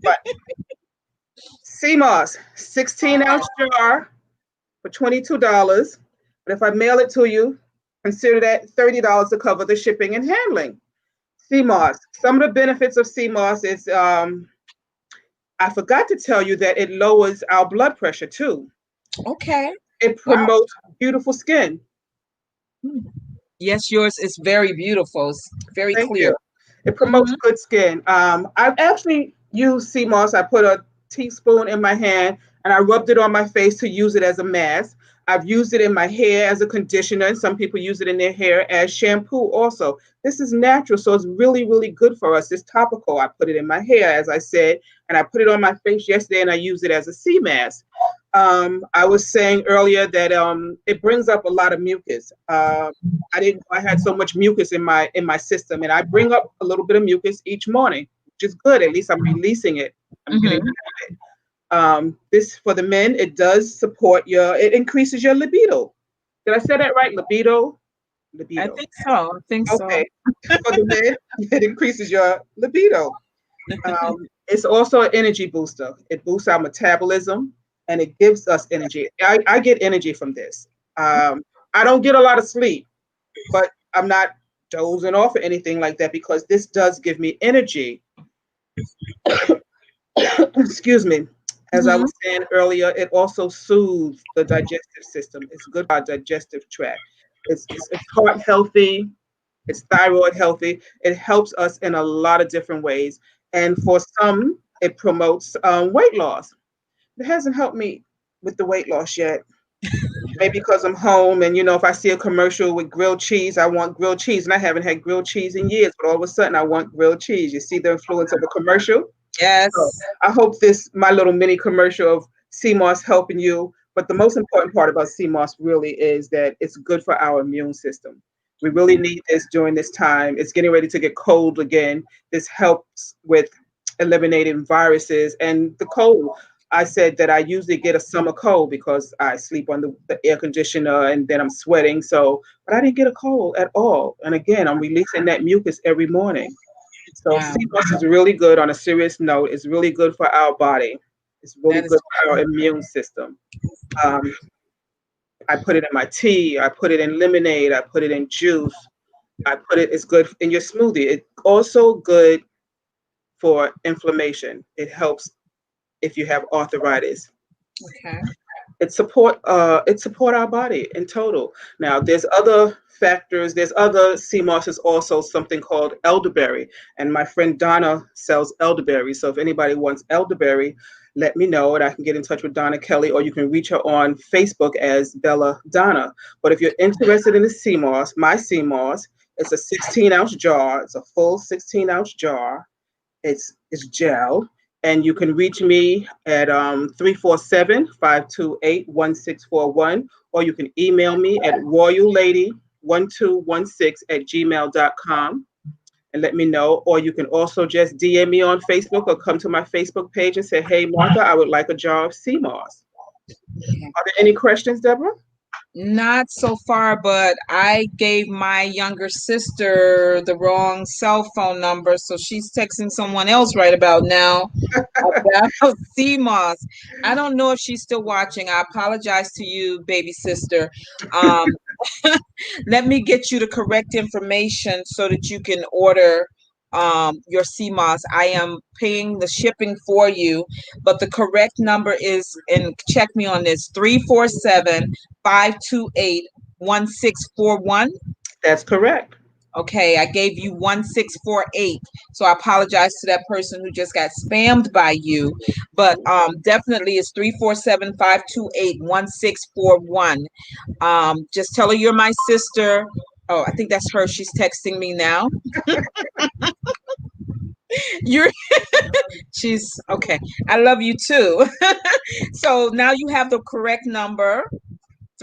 But sea moss, 16-ounce jar for $22. But if I mail it to you, Consider that $30 to cover the shipping and handling. CMOS. Some of the benefits of CMOS is I forgot to tell you that it lowers our blood pressure too. Okay. It Wow. promotes beautiful skin. Hmm. Yes, yours is very beautiful. It's very Thank clear. you. It promotes Hmm. good skin. I've actually used sea moss. I put a teaspoon in my hand and I rubbed it on my face to use it as a mask. I've used it in my hair as a conditioner, and some people use it in their hair as shampoo also. This is natural, so it's really, really good for us. It's topical. I put it in my hair, as I said, and I put it on my face yesterday, and I use it as a sea mask. I was saying earlier that it brings up a lot of mucus. I didn't. I had so much mucus in my system, and I bring up a little bit of mucus each morning, which is good. At least I'm releasing it. I'm getting Hmm. rid of it. This for the men. It does support your. It increases your libido. Did I say that right? Libido. I Libido. think so. I think so. Okay. For the men, it increases your libido. It's also an energy booster. It boosts our metabolism and it gives us energy. I get energy from this. I don't get a lot of sleep, but I'm not dozing off or anything like that because this does give me energy. Excuse me. As I Hmm. was saying earlier, it also soothes the digestive system. It's good for our digestive tract. It's heart healthy. It's thyroid healthy. It helps us in a lot of different ways. And for some, it promotes weight loss. It hasn't helped me with the weight loss yet. Maybe because I'm home and, if I see a commercial with grilled cheese, I want grilled cheese. And I haven't had grilled cheese in years, but all of a sudden I want grilled cheese. You see the influence of a commercial? So Yes. I hope my little mini commercial of CMOS helping you. But the most important part about CMOS really is that it's good for our immune system. We really need this during this time. It's getting ready to get cold again. This helps with eliminating viruses and the cold. I said that I usually get a summer cold because I sleep on the air conditioner and then I'm sweating. So, but I didn't get a cold at all. And again, I'm releasing that mucus every morning. So Wow. sea moss is really good on a serious note. It's really good for our body. It's really That is good for our immune system. Um, I put it in my tea. I put it in lemonade. I put it in juice. It's good in your smoothie. It's also good for inflammation. It helps if you have arthritis. okay. It support our body in total. Now there's other factors. There's other sea mosses, also something called elderberry, and my friend Donna sells elderberry. So if anybody wants elderberry, let me know and I can get in touch with Donna Kelly, or you can reach her on Facebook as Bella Donna. But if you're interested in the sea moss, my sea moss, it's a 16-ounce jar. It's a full 16-ounce jar. It's gel, and you can reach me at 347-528-1641, or you can email me at royallady1216@gmail.com and let me know. Or you can also just DM me on Facebook or come to my Facebook page and say, "Hey, Martha, I would like a jar of sea moss." Are there any questions, Deborah? Not so far, but I gave my younger sister the wrong cell phone number, so she's texting someone else right about now about CMOS. I don't know if she's still watching. I apologize to you, baby sister. Um, let me get you the correct information so that you can order your CMOS. I am paying the shipping for you, but the correct number is, and check me on this, 347-528-1641. That's correct. Okay, I gave you 1648. So I apologize to that person who just got spammed by you. But definitely it's 347-528-1641. Just tell her you're my sister. Oh, I think that's her. She's texting me now. You're she's okay. I love you too. So now you have the correct number.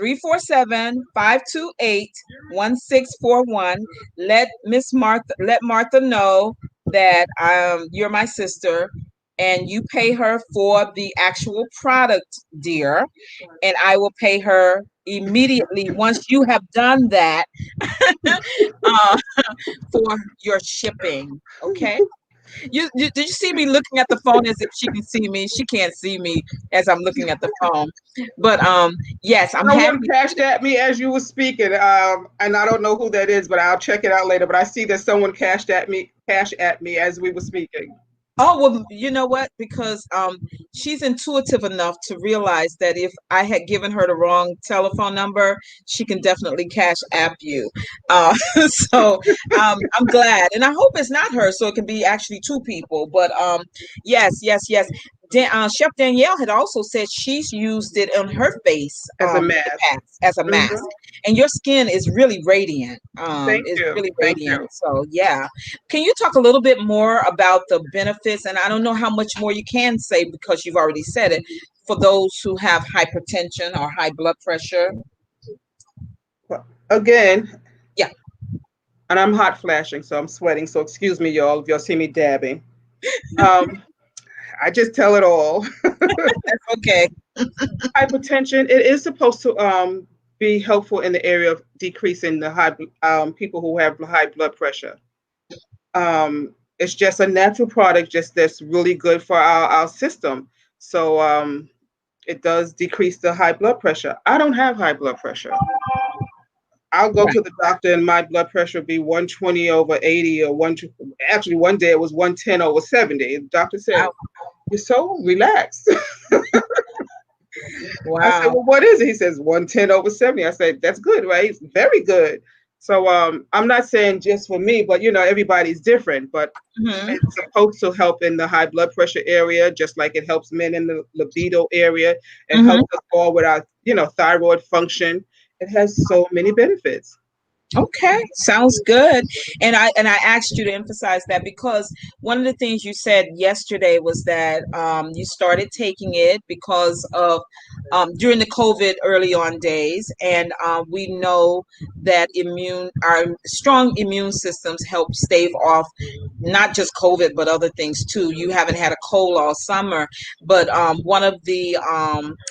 347-528-1641. Let Martha know that you're my sister and you pay her for the actual product, dear, and I will pay her immediately once you have done that uh, for your shipping. Okay. Did you see me looking at the phone as if she can see me? She can't see me as I'm looking at the phone. But yes, I'm Someone happy. cashed at me as you were speaking, and I don't know who that is, but I'll check it out later. But I see that someone cash at me as we were speaking. Oh, well, you know what? Because she's intuitive enough to realize that if I had given her the wrong telephone number, she can definitely cash app you. So I'm glad, and I hope it's not her, so it can be actually two people. But yes, yes, yes. Chef Danielle had also said she's used it on her face As a in the mask. past as a Hmm. mask, and your skin is really radiant. Thank Is you. really Thank radiant. you. So yeah. Can you talk a little bit more about the benefits? And I don't know how much more you can say because you've already said it for those who have hypertension or high blood pressure. Well, again, Yeah, and I'm hot flashing, so I'm sweating. So excuse me, y'all, if y'all see me dabbing. Um, I just tell it all. that's okay. Hypertension, it is supposed to be helpful in the area of decreasing the high people who have high blood pressure. It's just a natural product, just that's really good for our system. So it does decrease the high blood pressure. I don't have high blood pressure. I'll go Right. to the doctor and my blood pressure be 120 over 80 or actually one day it was 110 over 70. The doctor said, Wow. "You're so relaxed." I said, Wow. "Well, what is it?" He says 110 over 70. I said, "That's good, right? Very good." So I'm not saying just for me, but everybody's different. But Hmm. it's supposed to help in the high blood pressure area, just like it helps men in the libido area. It Hmm. helps us all with our, thyroid function. It has so many benefits. Okay, sounds good. And I asked you to emphasize that because one of the things you said yesterday was that you started taking it because of during the COVID early on days, and we know that our strong immune systems help stave off not just COVID but other things too. You haven't had a cold all summer, but one of the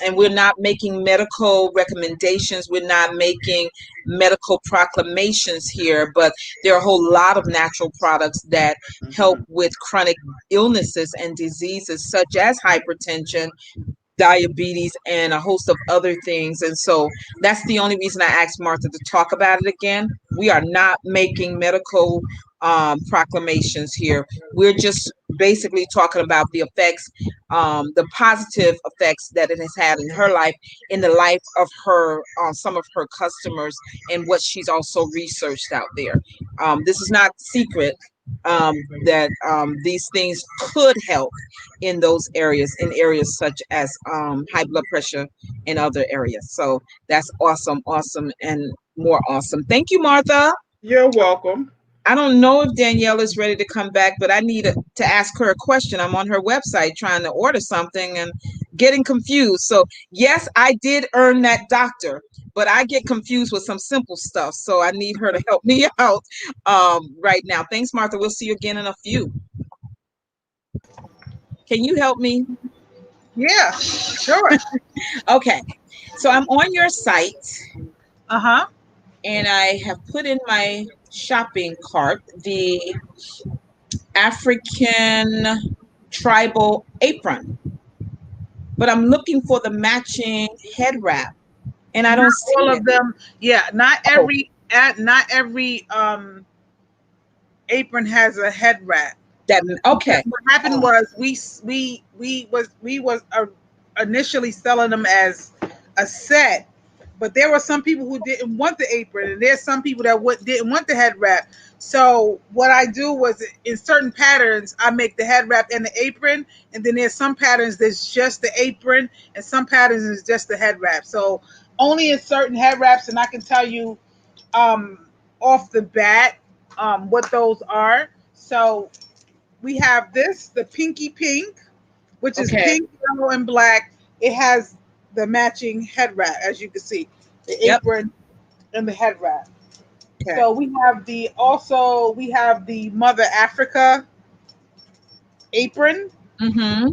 and we're not making medical recommendations. We're not making medical proclamations here, but there are a whole lot of natural products that help Hmm. with chronic illnesses and diseases such as hypertension, diabetes, and a host of other things. And so that's the only reason I asked Martha to talk about it again. We are not making medical proclamations here. We're just basically talking about the effects, the positive effects that it has had in her life, in the life of her, some of her customers, and what she's also researched out there. This is not secret um, that these things could help in those areas, in areas such as high blood pressure and other areas. So that's awesome, awesome, and more awesome. Thank you, Martha. You're welcome. I don't know if Danielle is ready to come back, but I need to ask her a question. I'm on her website trying to order something and getting confused. So, yes, I did earn that doctor, but I get confused with some simple stuff. So, I need her to help me out right now. Thanks, Martha. We'll see you again in a few. Can you help me? Yeah, sure. Okay. So, I'm on your site Uh huh. and I have put in my shopping cart the African tribal apron, but I'm looking for the matching head wrap and I Not don't all see it. of them. Yeah, Oh, not every apron has a head wrap. Because okay. what happened Oh, was we was initially selling them as a set, but there were some people who didn't want the apron, and there's some people that didn't want the head wrap. So what I do was in certain patterns, I make the head wrap and the apron, and then there's some patterns that's just the apron, and some patterns is just the head wrap. So only in certain head wraps, and I can tell you um, off the bat what those are. So we have this, the pinky pink, which is okay. pink, yellow, and black. It has the matching head wrap, as you can see, the Yep. apron and the head wrap. Okay. So we have the Mother Africa apron, Mm-hmm.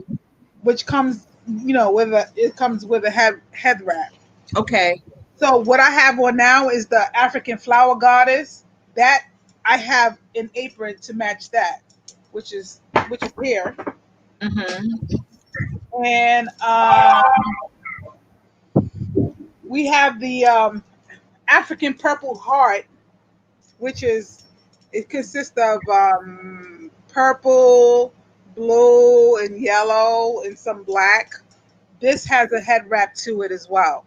which comes with a head wrap. Okay. So what I have on now is the African flower goddess. That I have an apron to match that, which is which is here, Mm-hmm. and we have the African Purple Heart, which is it consists of purple, blue, and yellow, and some black. This has a head wrap to it as well.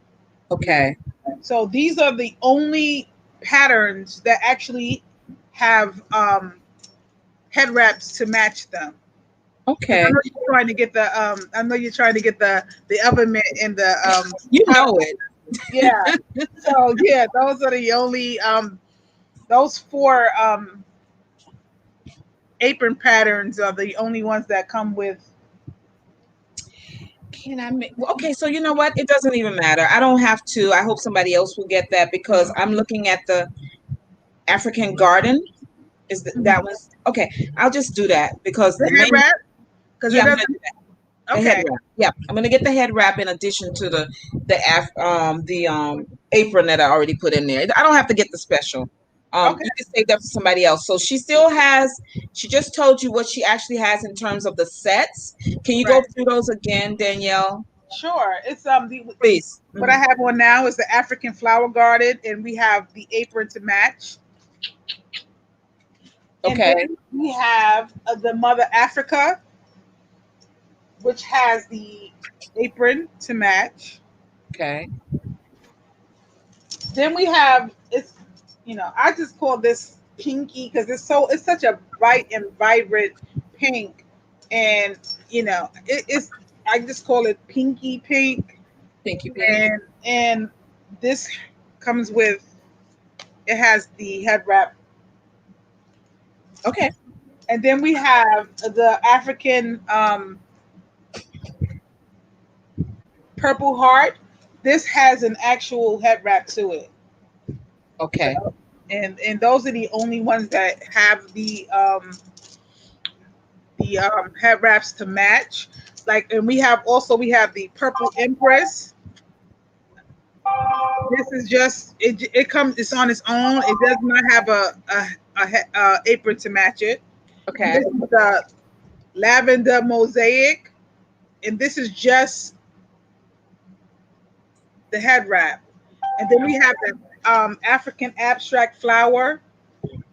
Okay. So these are the only patterns that actually have head wraps to match them. 'Cause I Okay. know you're trying to get the I know you're trying to get the oven mitt and the You know it. yeah. So yeah, those are the only those four apron patterns are the only ones that come with. Can I make? Well, okay, so you know what? It doesn't even matter. I don't have to. I hope somebody else will get that because I'm looking at the African Garden. Is that Mhm. was okay? I'll just do that because The the head main. wrap because Yeah, it I'm gonna doesn't. the head Okay, wrap. Yeah, I'm gonna get the head wrap in addition to the apron that I already put in there. I don't have to get the special. okay, You can save that for somebody else. So she still has. She just told you what she actually has in terms of the sets. Can you go right. through those again, Danielle? Sure. It's Please. what I have on now is the African Flower Garden, and we have the apron to match, and Okay. then we have the Mother Africa, which has the apron to match. Okay. Then we have it's I just call this pinky because it's such a bright and vibrant pink, and it's I just call it pinky pink, Pinky pink. and this comes with it has the head wrap, Okay. and then we have the African Purple Heart. This has an actual head wrap to it. Okay. And those are the only ones that have the head wraps to match. Like, and we have the Purple Empress. This is just it comes it's on its own. It does not have a apron to match it. And Okay. this is the Lavender Mosaic, and this is just the head wrap. And then we have the African Abstract Flower.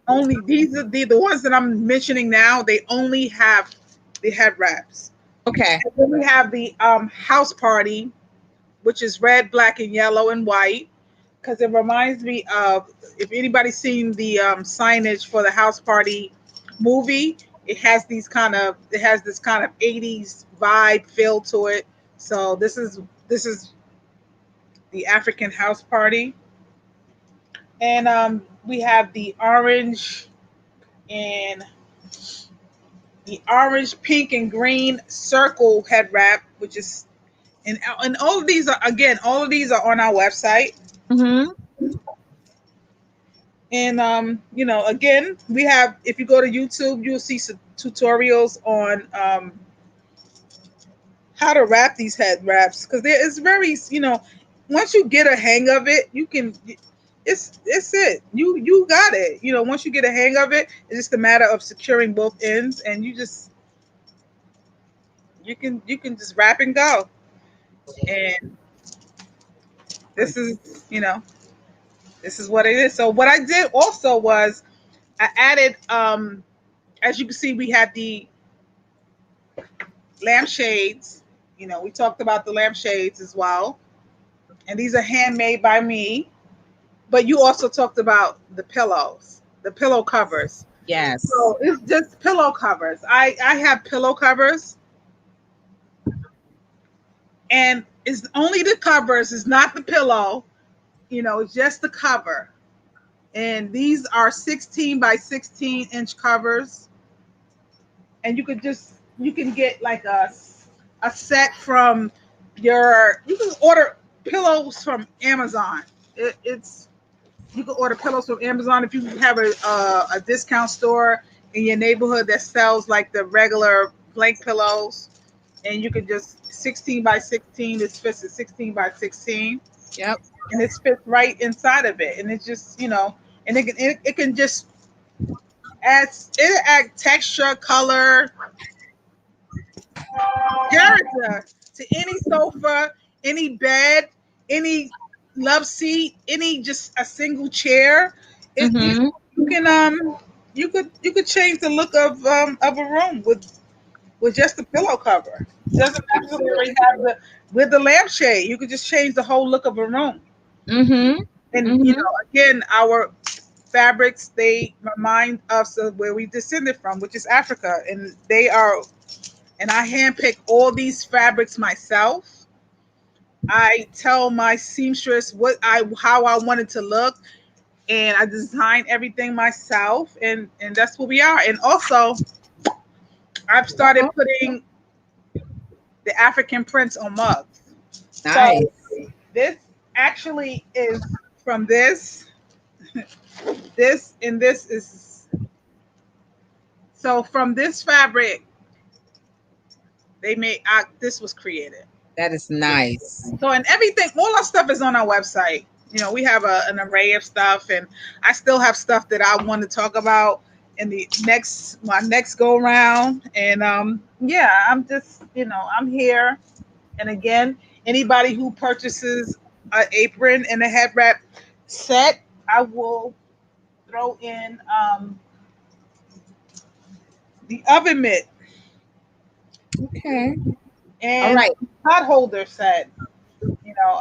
Only these are the ones that I'm mentioning now. They only have the head wraps. Okay. And then we have the House Party, which is red, black, and yellow and white. Because it reminds me of if anybody's seen the signage for the House Party movie, it has this kind of 80s vibe feel to it. So this is the African House Party, and we have and the orange, pink, and green circle head wrap, which is and all of these are on our website. Mm-hmm. And again, we have if you go to YouTube, you'll see some tutorials on how to wrap these head wraps because there is very once you get a hang of it, you can it's it you got it. Once you get a hang of it, it's just a matter of securing both ends, and you can just wrap and go. And this is this is what it is. So what I did also was I added as you can see, we had the lampshades. We talked about the lampshades as well, and these are handmade by me. But you also talked about the pillows, the pillow covers. Yes. So it's just pillow covers. I have pillow covers, and it's only the covers. It's not the pillow. It's just the cover. And these are 16 by 16-inch covers, and you can get like a set from you can order pillows from Amazon. It's You can order pillows from Amazon if you have a discount store in your neighborhood that sells like the regular blank pillows, and you can just 16 by 16. This fits at 16 by 16, Yep. and it fits right inside of it, and it's just and it can just add texture, color, character to any sofa, any bed, any love seat, any just a single chair. It Mm-hmm. you can you could change the look of a room with just a pillow cover. Doesn't necessarily Absolutely. have the with the lampshade. You could just change the whole look of a room. Mm-hmm. And Mm-hmm. again, our fabrics they remind us of where we descended from, which is Africa, and they are. And I handpick all these fabrics myself. I tell my seamstress what I how I want it to look, and I design everything myself, and that's what we are. And also, I've started Okay. putting the African prints on mugs. So Nice. this actually is from this, and this is so from this fabric they made. This was created. That is nice. So and everything, all our stuff is on our website. We have an array of stuff, and I still have stuff that I want to talk about in the next my next go round. And yeah, I'm just I'm here. And again, anybody who purchases an apron and a head wrap set, I will throw in the oven mitt Okay. All and right. pot holder set.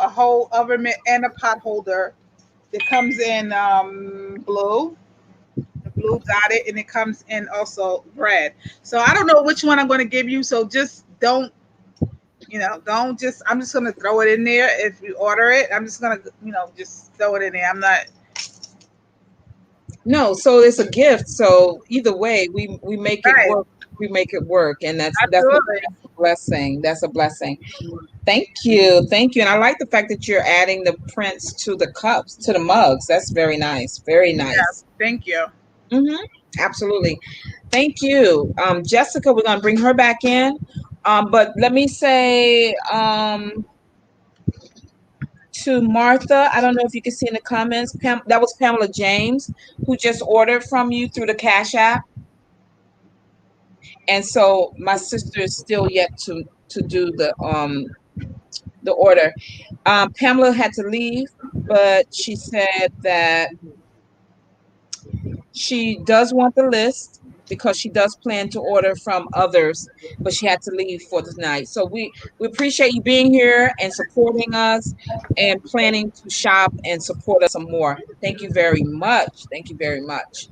A whole oven mitt and a pot holder. It comes in blue, the blue dotted, and it comes in also red. So I don't know which one I'm going to give you. So just don't just. I'm just going to throw it in there. If you order it, I'm just going to just throw it in there. I'm not No, so it's a gift. So either way, we make it right. work. We make it work, and Absolutely. that's a blessing. That's a blessing. Thank you, thank you, and I like the fact that you're adding the prints to the cups, to the mugs. That's very nice. Very Yeah. nice. Thank you. Mm-hmm. Absolutely. Thank you, Jessica. We're gonna bring her back in, but let me say to Martha. I don't know if you can see in the comments. That was Pamela James who just ordered from you through the Cash App. And so my sister is still yet to do the order. Pamela had to leave, but she said that she does want the list because she does plan to order from others, but she had to leave for tonight. So we appreciate you being here and supporting us and planning to shop and support us some more. Thank you very much. Thank you very much.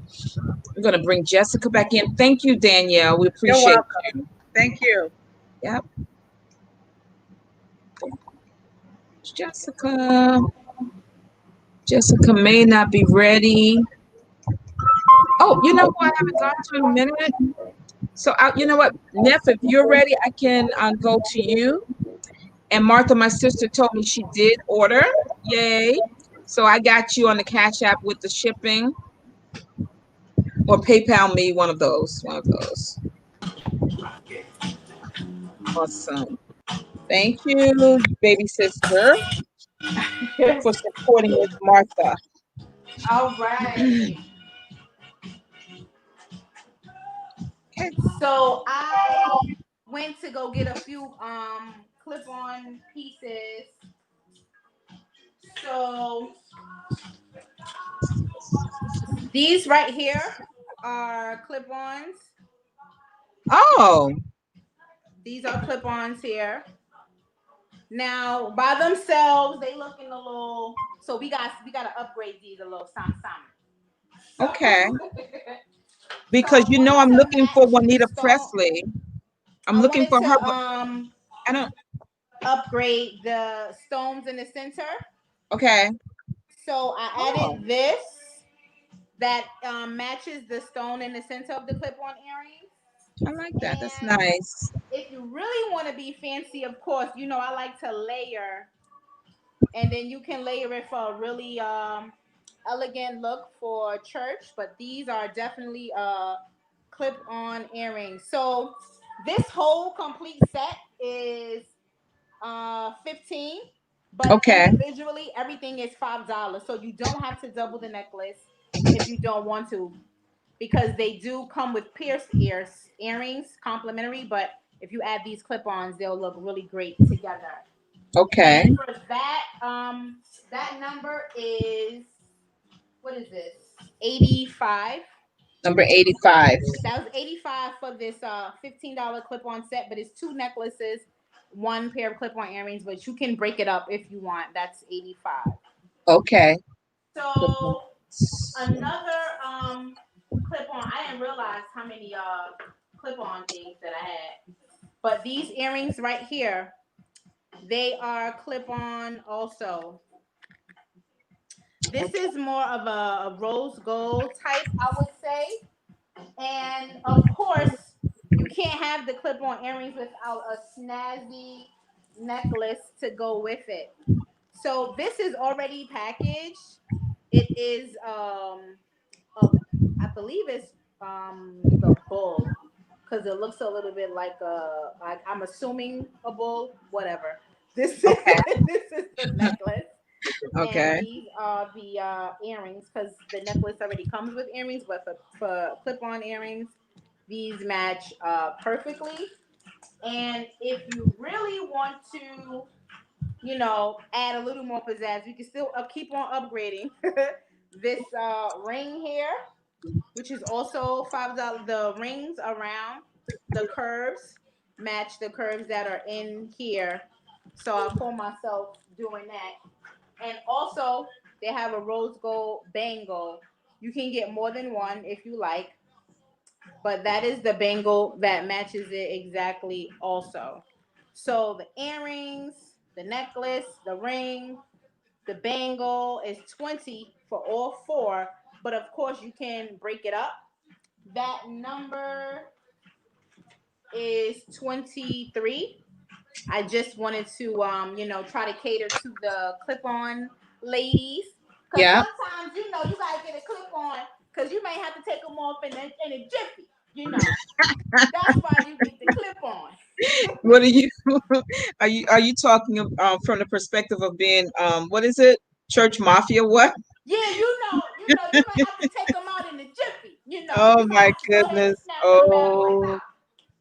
I'm gonna bring Jessica back in. Thank you, Danielle. We You're appreciate welcome. you. Thank you. Yep. Jessica. Jessica may not be ready. Oh, you know what? I haven't gone to in a minute. So, you know what, Neff, if you're ready, I can go to you. And Martha, my sister, told me she did order. Yay! So I got you on the Cash App with the shipping, or PayPal me one of those. One of those. Awesome. Thank you, baby sister, for supporting Miss Martha. All right. Okay. So I went to go get a few clip-on pieces. So these right here are clip-ons. Oh, These are clip-ons here. Now by themselves, they looking a little. So we gotta upgrade these a little some. okay. So so Because I wanted I'm to looking for match the Juanita stone. Presley. I'm I looking wanted for her, to but I don't. upgrade the stones in the center. Okay. So I Oh, added this that matches the stone in the center of the clip-on earrings. I like that. That's And nice. if you really want to be fancy, of course, I like to layer, and then you can layer it for a really elegant look for church. But these are definitely clip-on earrings. So this whole complete set is 15, but Okay. individually everything is $5. So you don't have to double the necklace if you don't want to, because they do come with pierced earrings complimentary, but If you add these clip-ons, they'll look really great together. Okay. And for that number is, what is this? 85. Number 85. That was 85 for this $15 clip-on set, but it's two necklaces, one pair of clip-on earrings, but you can break it up if you want. That's 85. Okay. So another clip-on, I didn't realize how many clip-on things that I had. But these earrings right here, they are clip-on also. This is more of a rose gold type, I would say. And of course, you can't have the clip-on earrings without a snazzy necklace to go with it. So this is already packaged. It is a, I believe it's the bull, because it looks a little bit like I'm assuming a bull. Whatever. This is Okay. this is the necklace, and Okay. these are the earrings, because the necklace already comes with earrings, but for clip-on earrings, these match perfectly. And if you really want to, add a little more pizzazz, you can still keep on upgrading. This ring here, which is also $5. The rings around the curves match the curves that are in here. So I call myself doing that. And also, they have a rose gold bangle. You can get more than one if you like, but that is the bangle that matches it exactly also. So the earrings, the necklace, the ring, the bangle is 20 for all four, but of course you can break it up. That number is 23. I just wanted to try to cater to the clip-on ladies, cuz Yeah. sometimes you got to get a clip-on cuz you may have to take them off in a jiffy, you know. That's why you get the clip-on. What are you are you talking from the perspective of being what is it? Church mafia what? Yeah, you might have to take them out in a jiffy. Oh You might my have to go ahead and goodness. snap them bad boys Oh.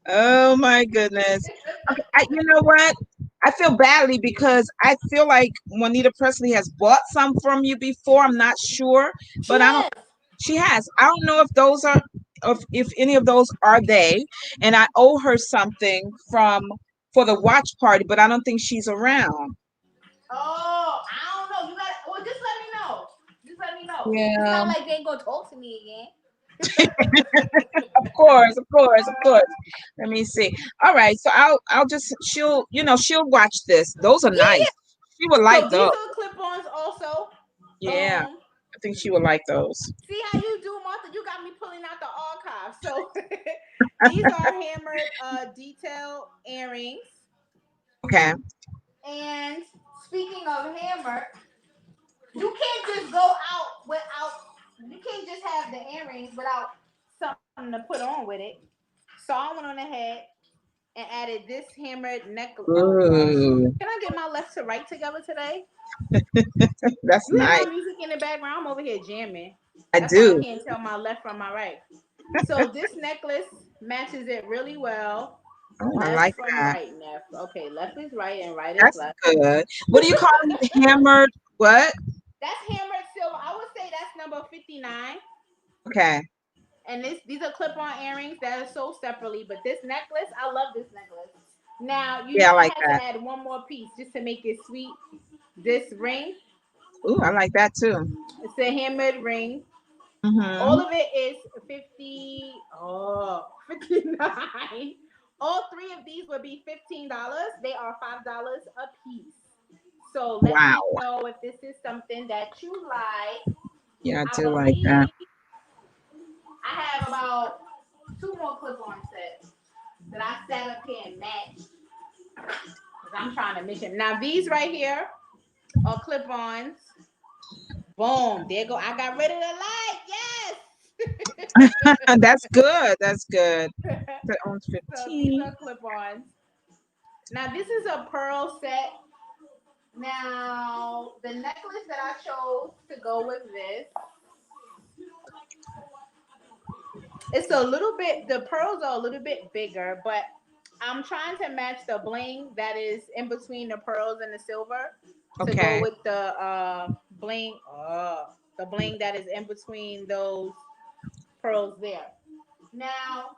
Oh my goodness. Okay, you know what? I feel badly because I feel like Juanita Presley has bought some from you before. I'm not sure, She but I don't. has. She has. I don't know if those are, if any of those are they. And I owe her something from for the watch party, but I don't think she's around. Oh, I don't know. You got. Well, just let me know. Just let me know. It's Yeah, not like they ain't gonna talk to me again. of course, of course, of course. Let me see. All right, so I'll just she'll watch this. Those are Yeah, nice. yeah. She would like So these those. are clip-ons also. Yeah, Boom. I think she would like those. See how you do, Martha? You got me pulling out the archive. So these are hammered detail earrings. Okay. And speaking of hammer, you can't just go out without. You can't just have the earrings without something to put on with it. So I went on ahead and added this hammered necklace. Oh gosh, Ooh, can I get my left to right together today? that's You hear nice. my music in the background? I'm over here jamming. I That's why I do. can't tell my left from my right. So this necklace matches it really well. Oh, I Left like from that. right, left. Okay, left is right and right is That's left. good. What do you call it? Hammered? What? That's hammered silver. I would say that's number 59. Okay. And these are clip-on earrings that are sold separately. But this necklace, I love this necklace. Now Yeah, I I like had that. to add one more piece just to make it sweet. This ring, Ooh, I like that too. it's a hammered ring. All Mm-hmm. of it is 50. Oh, 59. All three of these would be $15. They are $5 a piece. So let me Wow. know if this is something that you like. Yeah, I I do like that. believe I have about two more clip-on sets that I sat up here and matched because I'm trying to mission. Now these right here are clip-ons. Boom, there go. I got rid of the light. Yes. That's good. That's good. That owns So these 15. are clip-ons. Now this is a pearl set. Now the necklace that I chose to go with this, it's a little bit. The pearls are a little bit bigger, but I'm trying to match the bling that is in between the pearls and the silver to go Okay. with bling. The bling that is in between those pearls there. Now,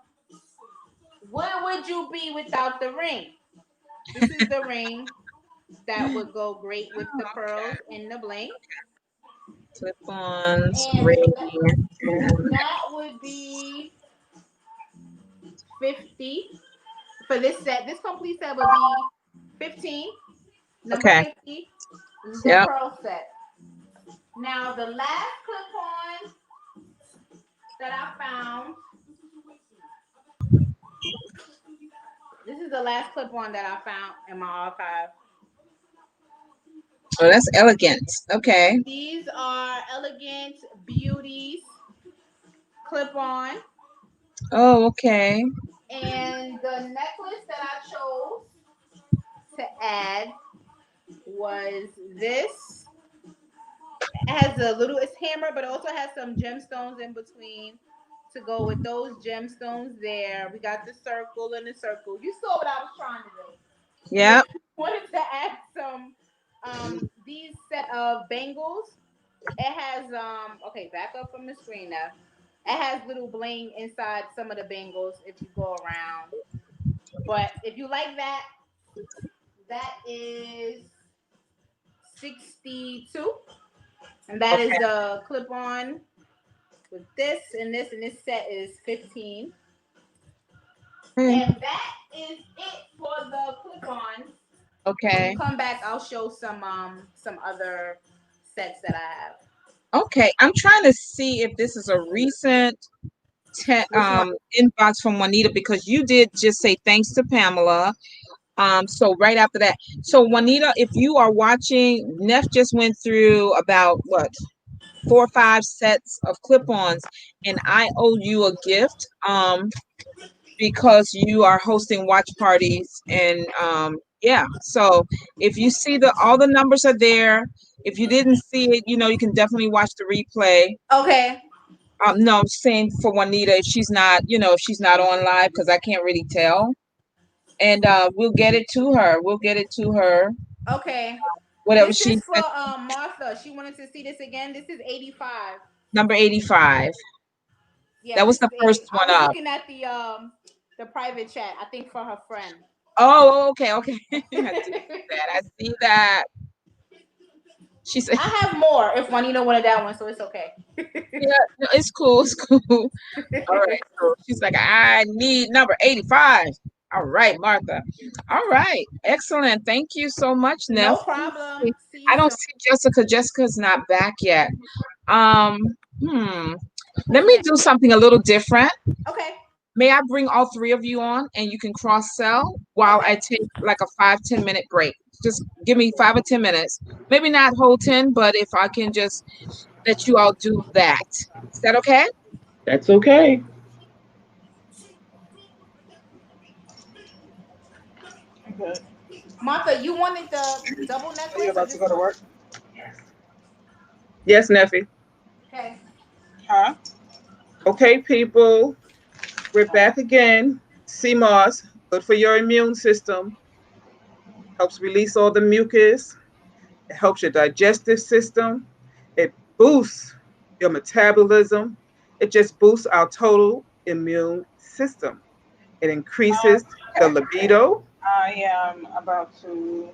where would you be without the ring? This is the ring that would go great with the pearls and the bling. Clip-ons, And ring, and that would be 50 for this set. This complete set would be 15. Number okay. 50 is the Yep. pearl set. Now, the last clip on that I found, this is the last clip on that I found in my archive. Oh, that's elegant. Okay. These are Elegant Beauties clip on. Oh, okay. And the necklace that I chose to add was this. It has a little, it's hammer, but it also has some gemstones in between to go with those gemstones there. We got the circle and the circle. You saw what I was trying to do. And then Yep. I wanted to add some these set of bangles. It has okay, back up from the screen now. It has little bling inside some of the bangles if you go around. But if you like that, that is 62. And that is Okay. the clip on with this and this, and this set is 15. Okay. And that is it for the clip-ons. When we Okay. come back, I'll show some other sets that I have. Okay. I'm trying to see if this is a recent Which one? inbox from Juanita because you did just say thanks to Pamela. So right after that, so Juanita, if you are watching, Neff just went through about what 4 or 5 sets of clip-ons, and I owe you a gift. Because you are hosting watch parties and yeah, so if you see the all the numbers are there. If you didn't see it, you can definitely watch the replay. Okay. No, I'm saying for Juanita, if she's not, if she's not on live, because I can't really tell. And we'll get it to her. We'll get it to her. Okay. Whatever This she is for said. Martha. She wanted to see this again. This is 85. Number 85. Yeah, That was this the is first 80. I one was up. looking at the private chat. I think for her friend. Oh, okay, okay. I see that. I see that. She said, I have more if Juanita wanted that one, so it's okay. yeah, no, it's cool. It's cool. All right. So she's like, I need number 85. All right, Martha. All right. Excellent. Thank you so much, Neff. No problem. See you I don't soon. see Jessica. Jessica's not back yet. Um, hmm. Let Who's me next? do something a little different. Okay. May I bring all three of you on and you can cross sell while I Okay. take like a 5-10 minute break? Just give me 5 or 10 minutes. Maybe not whole 10, but if I can just let you all do that. Is that okay? That's okay. Okay. Martha, you wanted the double Are you necklace or about to just go to one? work? Yes, Neffy. Okay. Huh? Okay, people. We're back again. CMOS, good for your immune system. Helps release all the mucus. It helps your digestive system. It boosts your metabolism. It just boosts our total immune system. It increases the Okay. libido. I am about to.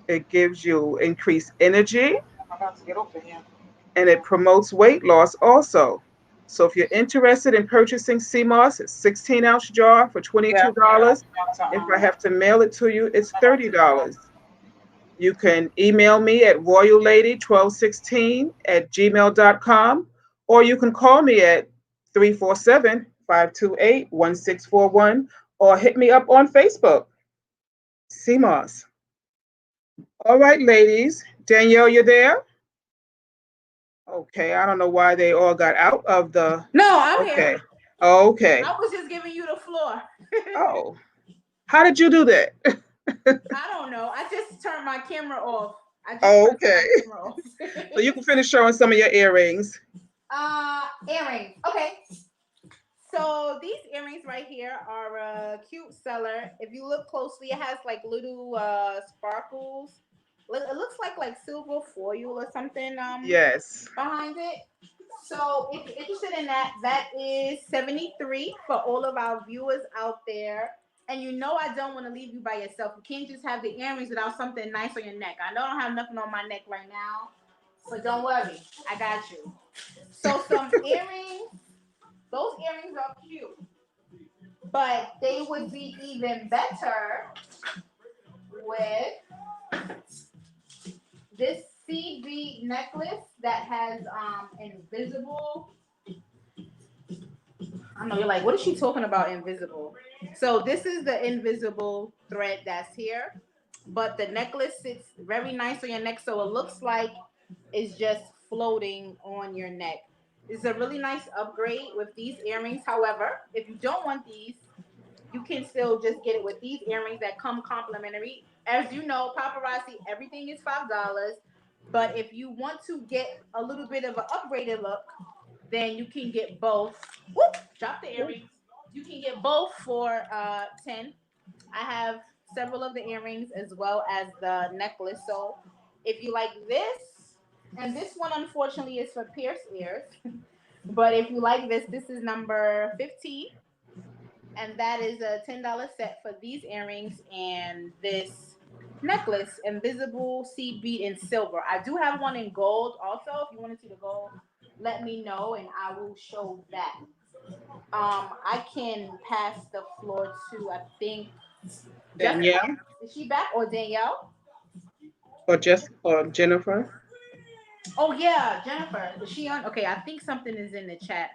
It gives you increased energy I'm about to get over here. and it promotes weight loss also. So if you're interested in purchasing CMOS, it's 16-ounce jar for Yeah. $22. I'm If about I to. have to mail it to you, it's I'm about to go. $30. You can email me at royallady1216@gmail.com, or you can call me at 347-528-1641, or hit me up on Facebook. CMOS. All right, ladies. Danielle, you there? Okay, I don't know why they all got out of the. No, I'm here. Okay, okay. I was just giving you the floor. Oh, how did you do that? I don't know. I just turned my camera off. I just pressed Okay, my camera off. so you can finish showing some of your earrings. Earrings. Okay. So these earrings right here are a cute seller. If you look closely, it has like little sparkles. It looks like silver foil or something Yes. behind it. So if you're interested in that, that is 73 for all of our viewers out there. And you know I don't want to leave you by yourself. You can't just have the earrings without something nice on your neck. I know I don't have nothing on my neck right now, but don't worry, I got you. So some earrings, those earrings are cute, but they would be even better with this seed bead necklace that has invisible. I know you're like, what is she talking about invisible? So this is the invisible thread that's here, but the necklace sits very nice on your neck, so it looks like it's just floating on your neck. It's a really nice upgrade with these earrings. However, if you don't want these, you can still just get it with these earrings that come complimentary. As you know, paparazzi, everything is $5. But if you want to get a little bit of an upgraded look, then you can get both. Whoop, drop the earrings. You can get both for 10. I have several of the earrings as well as the necklace. So if you like this, and this one unfortunately is for pierced ears, but if you like this is number 15, and that is a $10 set for these earrings and this necklace, invisible seed bead in silver. I do have one in gold also. If you want to see the gold, let me know and I will show that. I can pass the floor to I think Jessica. Danielle Is she back or Danielle? or Jennifer. Oh yeah, Jennifer. Is she on? Okay, I think something is in the chat.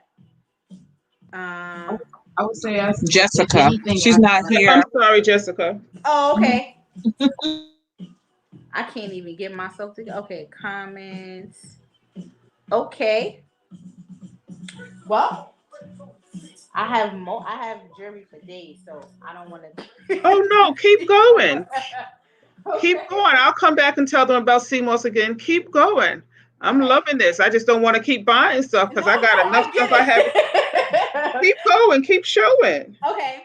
Uh, I would say that's Jessica. She's not I'm here. sorry, Jessica. oh, okay. I can't even get myself to. Okay, comments. Okay. Well, I have jury for days, so I don't want to. Oh no, keep going. Keep Okay. going. I'll come back and tell them about CMOS again. Keep going. I'm Okay. loving this. I just don't want to keep buying stuff No, because I got no, enough I stuff I have. get it. Keep going. Keep showing. Okay.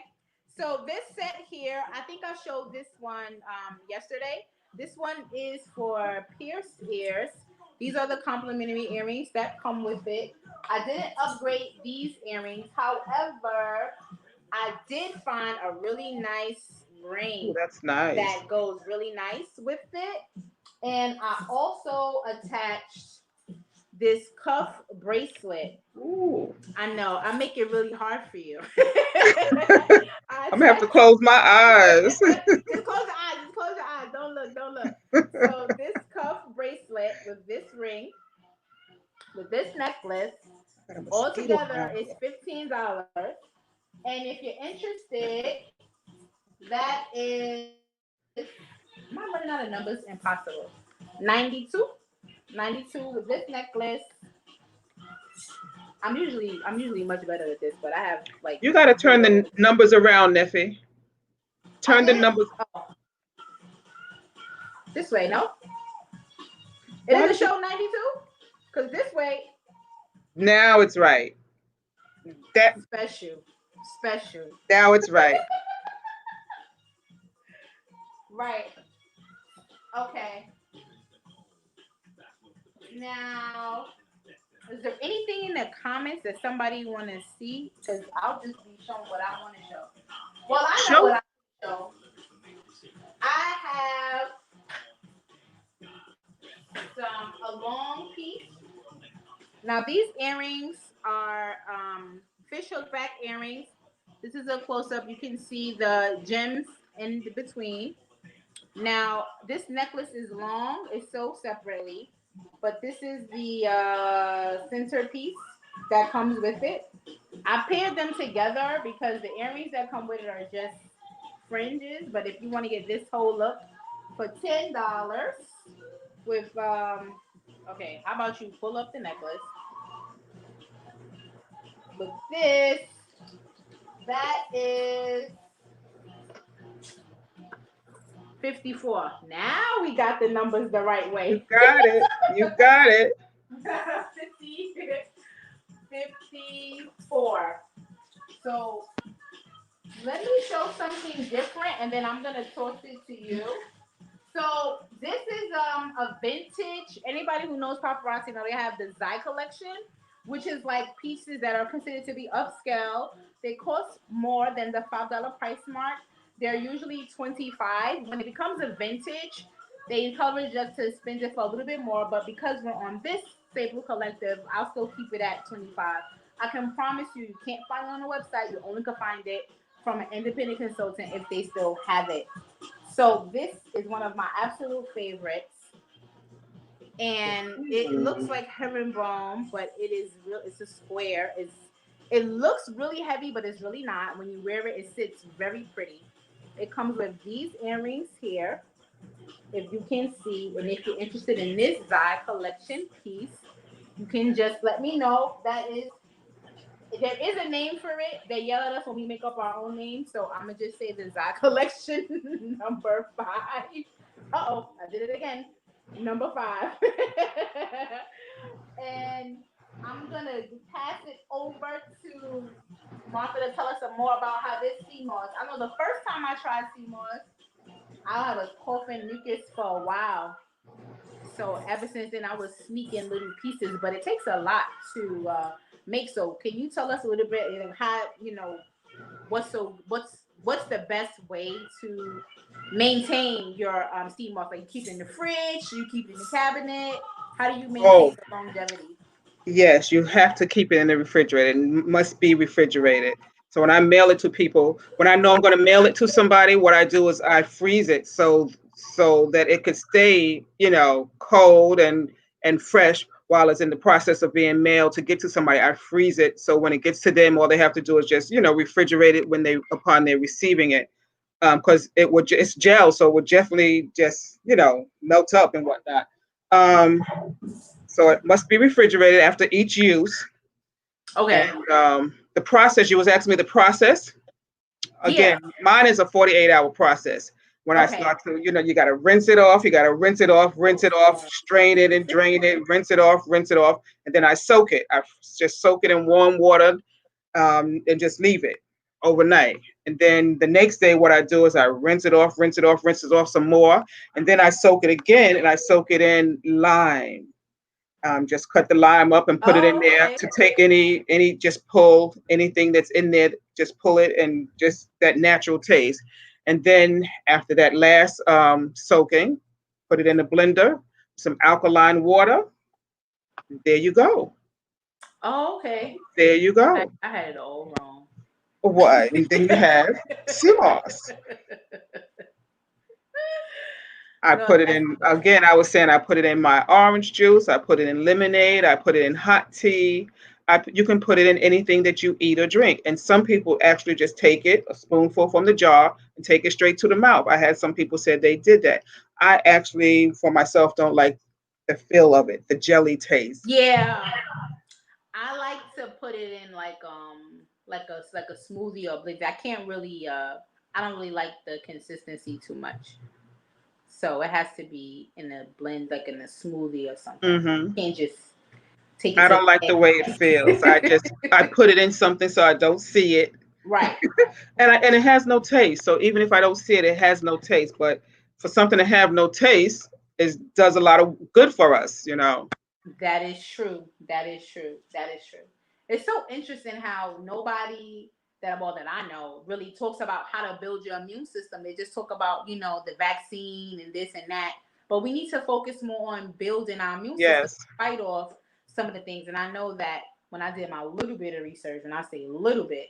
So this set here, I think I showed this one yesterday. This one is for pierced ears. These are the complimentary earrings that come with it. I didn't upgrade these earrings. However, I did find a really nice Oh, ring that's nice. that goes really nice with it. And I also attached this cuff bracelet. Ooh. I know, I make it really hard for you. I I'm gonna have to attached close my eyes. just close your eyes. Just close your eyes. Don't look. Don't look. So this cuff bracelet with this ring, with this necklace, Got a all mosquito together around is here. $15. And if you're interested, that is, am I running out of numbers? Impossible. 92, 92 with this necklace. I'm usually much better at this, but I have like You got to turn the zero. numbers around, Neffy. I Turn the did. numbers. Oh, this way, no. It Why doesn't does it? show 92 because this way Now it's right. That special, special. now it's right. Right. Okay. Now, is there anything in the comments that somebody want to see? Because I'll just be showing what I want to show. Well, I know what Show. I want to show. I have a long piece. Now these earrings are fish hook back earrings. This is a close up. You can see the gems in between. Now, this necklace is long. It's sold separately, but this is the centerpiece that comes with it. I paired them together because the earrings that come with it are just fringes. But if you want to get this whole look for $10 with okay, how about you pull up the necklace with this? That is 54. Now we got the numbers the right You way. got it. You got it. 50, 54. So let me show something different, and then I'm gonna toss it to you. So this is a vintage. Anybody who knows paparazzi know they have the Zai collection, which is like pieces that are considered to be upscale. They cost more than the $5 price mark. They're usually 25. When it becomes a vintage, they encourage us to spend it for a little bit more. But because we're on this Sable Collective, I'll still keep it at 25. I can promise you, you can't find it on the website. You only can find it from an independent consultant if they still have it. So this is one of my absolute favorites, and it looks like herringbone, but it is real. It's a square. It looks really heavy, but it's really not. When you wear it, it sits very pretty. It comes with these earrings here, if you can see, and if you're interested in this Zai collection piece, you can just let me know. That is there is a name for it. They yell at us when we make up our own name, so I'm gonna just say the Zai collection number 5. Oh, I did it again. Number 5. And I'm gonna pass it over to Martha to tell us some more about how this sea moss. I know the first time I tried sea moss, I was coughing mucus for a while. So ever since then, I was sneaking little pieces, but it takes a lot to make. So can you tell us a little bit, how what's the best way to maintain your sea moss? Like you keep it in the fridge, you keep it in the cabinet. How do you maintain Oh, the longevity? yes, you have to keep it in the refrigerator. It must be refrigerated. So when I mail it to people, when I know I'm going to mail it to somebody, what I do is I freeze it so that it could stay, cold and fresh while it's in the process of being mailed to get to somebody. I freeze it so when it gets to them, all they have to do is just, refrigerate it when they upon their receiving it, because it's gel, so it would definitely just melt up and whatnot. Um, so it must be refrigerated after each use. Okay. And the process, you was asking me the process. Yeah. Again, mine is a 48-hour process. When I Okay. start to, you got to rinse it off. You got to rinse Oh it off, snap. strain it and drain it, rinse it off. And then I soak it. I just soak it in warm water, and just leave it overnight. And then the next day, what I do is I rinse it off some more. And then I soak it again and I soak it in lime. Just cut the lime up and put it in Oh, there okay. to take just pull anything that's in there, just pull it and just that natural taste. And then after that last soaking, put it in the blender, some alkaline water. There you go. Oh, okay. There you go. I had it all wrong. What? And then you have sea moss. I No, put it that's in again. I was saying I put it in my orange juice. I put it in lemonade. I put it in hot tea. You can put it in anything that you eat or drink. And some people actually just take it a spoonful from the jar and take it straight to the mouth. I had some people said they did that. I actually, for myself, don't like the feel of it, the jelly taste. yeah. I like to put it in like a smoothie or blend. I can't really I don't really like the consistency too much. So it has to be in a blend, like in a smoothie or something. Hmm. Can't just take it I to don't like the the way it feels. I put it in something so I don't see it, right. and it has no taste. So even if I don't see it, it has no taste. But for something to have no taste, it does a lot of good for us. That is true. That is true. That is true. It's so interesting how nobody that I know really talks about how to build your immune system. They just talk about, the vaccine and this and that. But we need to focus more on building our immune system Yes. to fight off some of the things. And I know that when I did my little bit of research, and I say little bit,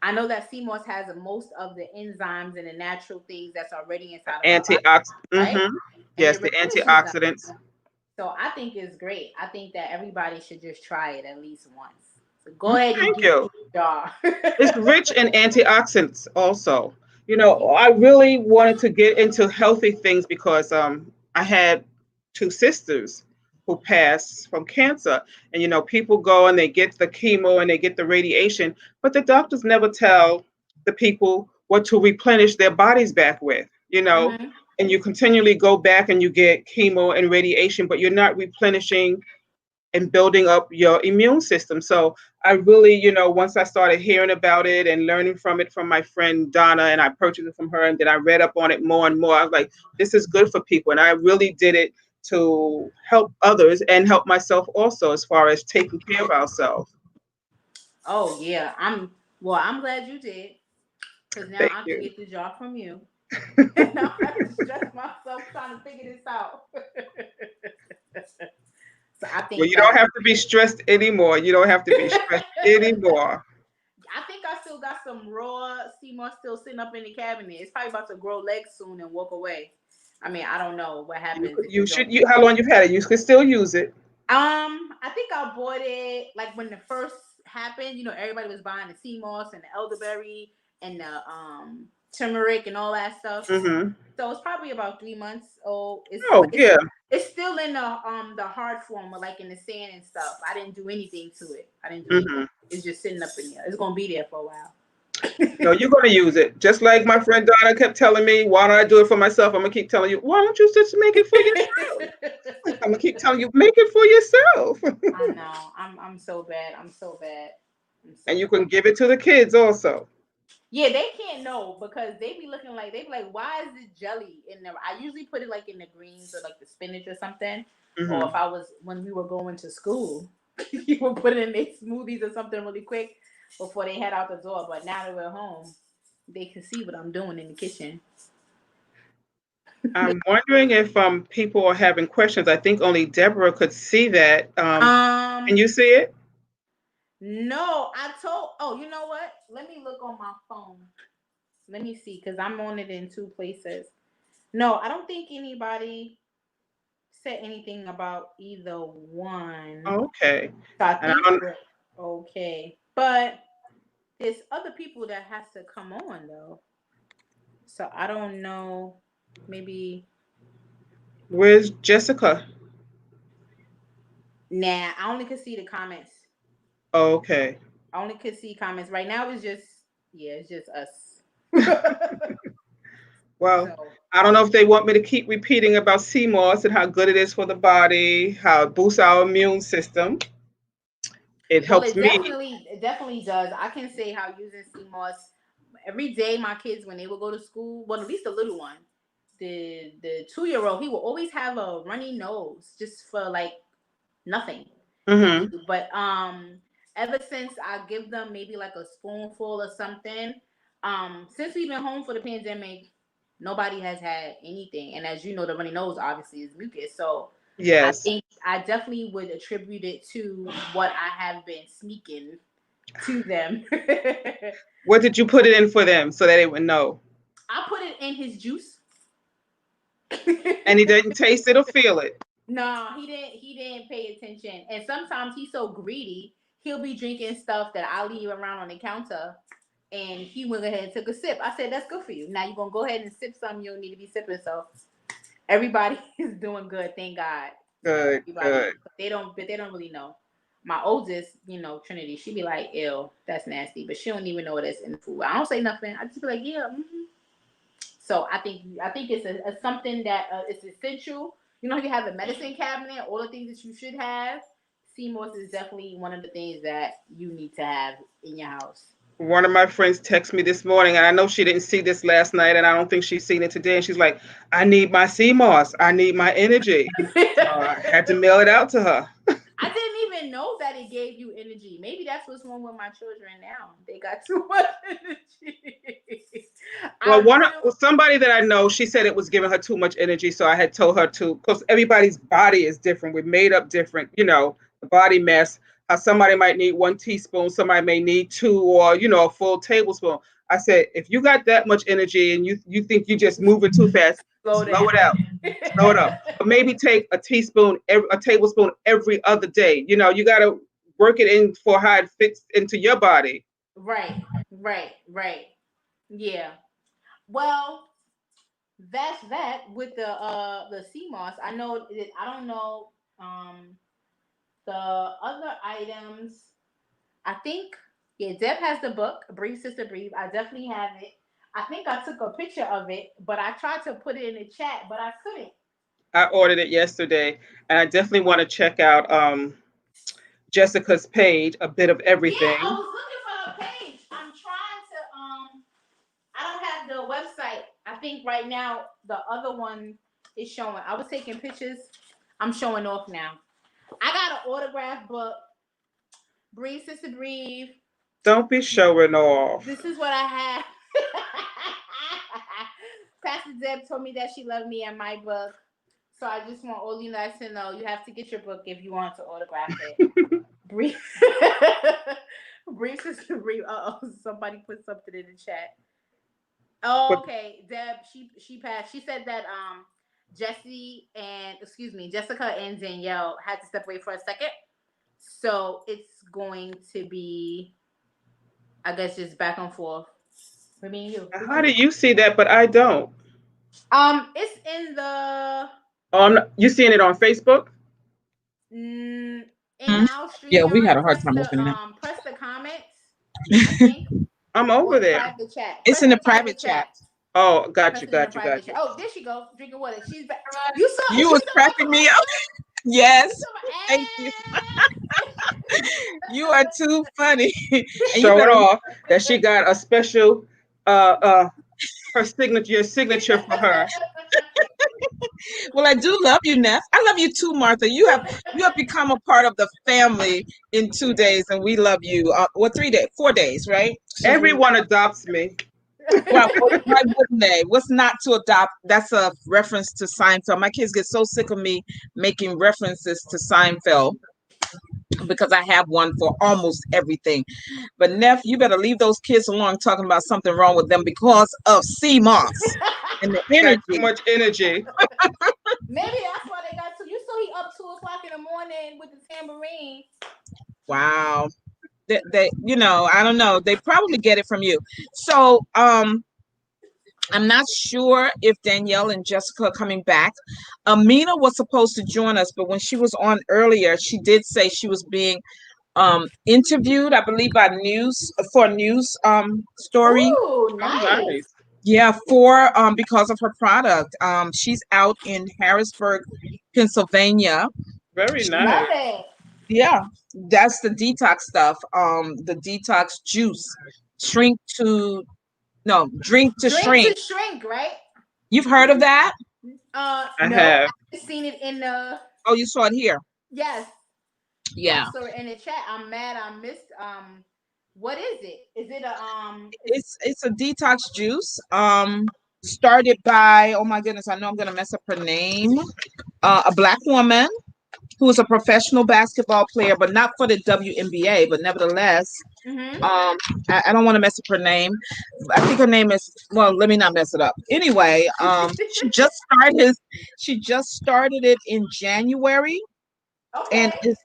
I know that CMOS has most of the enzymes and the natural things that's already inside of our body, Antioxidants. right? Hmm. And Yes, it the replenishes them. antioxidants. So I think it's great. I think that everybody should just try it at least once. So go ahead and Thank do you. it, y'all. It's rich in antioxidants also. I really wanted to get into healthy things because I had two sisters who passed from cancer. And people go and they get the chemo and they get the radiation, but the doctors never tell the people what to replenish their bodies back with. Hmm. And you continually go back and you get chemo and radiation, but you're not replenishing and building up your immune system. So I really, once I started hearing about it and learning from it from my friend Donna, and I purchased it from her, and then I read up on it more and more, I was like, this is good for people. And I really did it to help others and help myself also, as far as taking care of ourselves. Oh yeah, I'm glad you did, because now Thank I can you. get the job from you. And I don't have to stress myself trying to figure this out. So I Well, think you don't that have to be stressed anymore. You don't have to be stressed anymore. I think I still got some raw sea moss still sitting up in the cabinet. It's probably about to grow legs soon and walk away. I mean, I don't know what happens if You you should. don't. How long you've had it? You can still use it. I think I bought it like when the first happened. You know, everybody was buying the sea moss and the elderberry and the turmeric and all that stuff. Hmm. So it's probably about 3 months old. Oh yeah. It's still in the hard form, or like in the sand and stuff. I didn't do anything to it. I didn't do anything. Hmm. It's just sitting up in there. It's gonna be there for a while. No, you're gonna use it. Just like my friend Donna kept telling me, why don't I do it for myself? I'm gonna keep telling you, why don't you just make it for yourself? I'm gonna keep telling you, make it for yourself. I know. I'm so bad. I'm so bad. I'm And so you bad. can give it to the kids also. Yeah, they can't know because they be like, why is it jelly in there? I usually put it like in the greens or like the spinach or something. Or Hmm. if I was when we were going to school, you would put it in their smoothies or something really quick before they head out the door. But now that we're home, they can see what I'm doing in the kitchen. I'm wondering if people are having questions. I think only Deborah could see that. Can Um, you see it? no, I told. Oh, you know what? Let me look on my phone. Let me see, because I'm on it in two places. No, I don't think anybody said anything about either one. Okay. So I And think I don't, we're okay. But there's other people that has to come on though. So I don't know. Maybe where's Jessica? nah. I only could see the comments. Okay. I only could see comments. Right now it's just yeah, it's just us. Well, So I don't know if they want me to keep repeating about sea moss and how good it is for the body, how it boosts our immune system. It well, helps me. it definitely does. I can say how using CMOS every day. My kids when they would go to school, well, at least the little one, the 2-year old, he will always have a runny nose just for like nothing. Hmm. But ever since I give them maybe like a spoonful or something, since we've been home for the pandemic, nobody has had anything. And as you know, the runny nose obviously is mucus. So I Yes. think I definitely would attribute it to what I have been sneaking to them. What did you put it in for them so that they would know? I put it in his juice. And he didn't taste it or feel it. No, he didn't. He didn't pay attention. And sometimes he's so greedy, he'll be drinking stuff that I leave around on the counter. And he went ahead and took a sip. I said, "That's good for you. Now you're gonna go ahead and sip something you don't need to be sipping." So everybody is doing good, thank God. Good, Everybody, good, but they don't really know. My oldest, Trinity, she be like, "Ew, that's nasty," but she don't even know that's in the food. I don't say nothing. I just be like, "Yeah." Mm-hmm. So I think it's a something that is essential. You have a medicine cabinet, all the things that you should have. CMOS is definitely one of the things that you need to have in your house. one of my friends texted me this morning, and I know she didn't see this last night, and I don't think she's seen it today. And she's like, "I need my sea moss. I need my energy." So I had to mail it out to her. I didn't even know that it gave you energy. Maybe that's what's wrong with my children now. They got too much energy. Well, I really somebody that I know, she said it was giving her too much energy, so I had told her to, because everybody's body is different. We're made up different, the body mass. How somebody might need 1 teaspoon, somebody may need two, or a full tablespoon. I said, if you got that much energy and you think you just moving too fast, slow slow down. it out, slow it up. Or maybe take a tablespoon every other day. You got to work it in for how it fits into your body. Right, right. Yeah. Well, that's that with the sea moss. I don't know the other items. I think yeah, Deb has the book, Breathe Sister Breathe. I definitely have it. I think I took a picture of it, but I tried to put it in the chat, but I couldn't. I ordered it yesterday, and I definitely want to check out Jessica's page, a bit of Yeah, I everything. was looking for her page. I'm trying to I don't have the website. I think right now the other one is showing. I was taking pictures. I'm showing off now. I got an autograph book. Breathe, sister, breathe. Don't be showing off. This is what I have. Pastor Deb told me that she loved me and my book. So I just want all you guys to know you have to get your book if you want to autograph it. Breathe. Breathe, sister, breathe. Oh, somebody put something in the chat. Oh, But okay. Deb, she passed. She said that Jessica and Danielle had to step away for a second. So it's going to be, I guess, just back and forth for me and you. how do you see that? But I don't. It's in the Oh, you seeing it on Facebook? in Hmm? our Yeah, we had StreamYard. a hard time opening it. Press the comments. I It's think I'm or over the there. private chat. Press in the the private private chat. chat. Oh, got Press you, it in the got you, private got chat. you. Oh, there she go, drinking water. She's back. You saw? You You was saw my cracking me up. commercial? Yes. You saw Thank you. my You are too funny. And you Showing better off that she got a special uh her signature for her. well, I do love you, Neff. I love you too, Martha. You have become a part of the family in 2 days, and we love you. Well, 3 days, 4 days, right? Since we Everyone adopts me. well, why wouldn't they? What's not to adopt? That's a reference to Seinfeld. My kids get so sick of me making references to Seinfeld because I have one for almost everything. But Neff, you better leave those kids alone talking about something wrong with them because of sea moss and the Got too energy. much energy. Maybe that's why they got to. You saw he up 2 o'clock in the morning with the tambourine. Wow. I don't know. They probably get it from you. So, I'm not sure if Danielle and Jessica are coming back. Amina was supposed to join us, but when she was on earlier, she did say she was being interviewed, I believe, by news for a news story. Ooh, Oh, nice. nice. Yeah, for because of her product. She's out in Harrisburg, Pennsylvania. Very Love nice. it. Yeah, that's the detox stuff. The detox juice. Shrink to no, drink to Drink shrink. to shrink, right? You've heard of that? I No, have. I've seen it in the Oh, you saw it here. yes. I Yeah. saw it in the chat. I'm mad I missed what is it? Is it a It's a detox juice. Started by, oh my goodness, I know I'm gonna mess up her name. A black woman who is a professional basketball player, but not for the WNBA, but nevertheless, mm-hmm. I don't want to mess up her name. I think her name is, well, let me not mess it up. Anyway, she just started it in January, and Okay.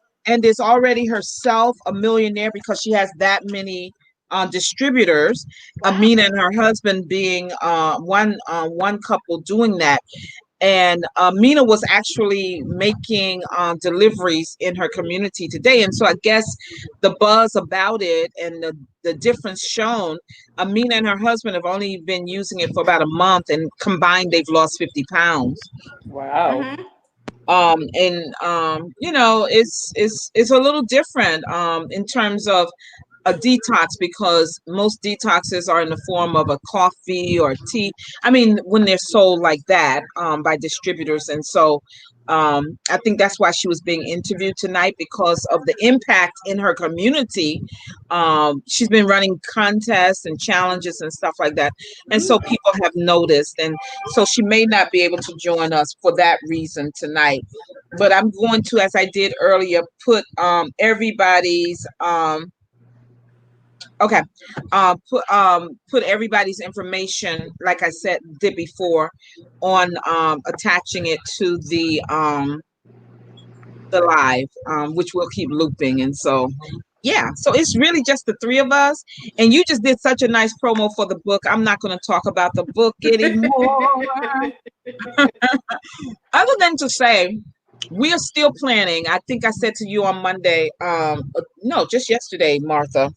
is already herself a millionaire because she has that many distributors. Wow. Amina and her husband being one couple doing that. And Mina was actually making deliveries in her community today, and so I guess the buzz about it and the difference shown. Amina and her husband have only been using it for about a month, and combined they've lost 50 pounds. Wow. Mm-hmm. And it's a little different in terms of a detox, because most detoxes are in the form of a coffee or tea. I mean, when they're sold like that by distributors. And so I think that's why she was being interviewed tonight, because of the impact in her community. She's been running contests and challenges and stuff like that. And so people have noticed. And so she may not be able to join us for that reason tonight. But I'm going to, as I did earlier, put everybody's okay. Put everybody's information, like I said, did before, on attaching it to the live, which will keep looping. And so, yeah, so it's really just the three of us. And you just did such a nice promo for the book. I'm not going to talk about the book anymore, other than to say we are still planning. I think I said to you on Monday, no, just yesterday, Martha,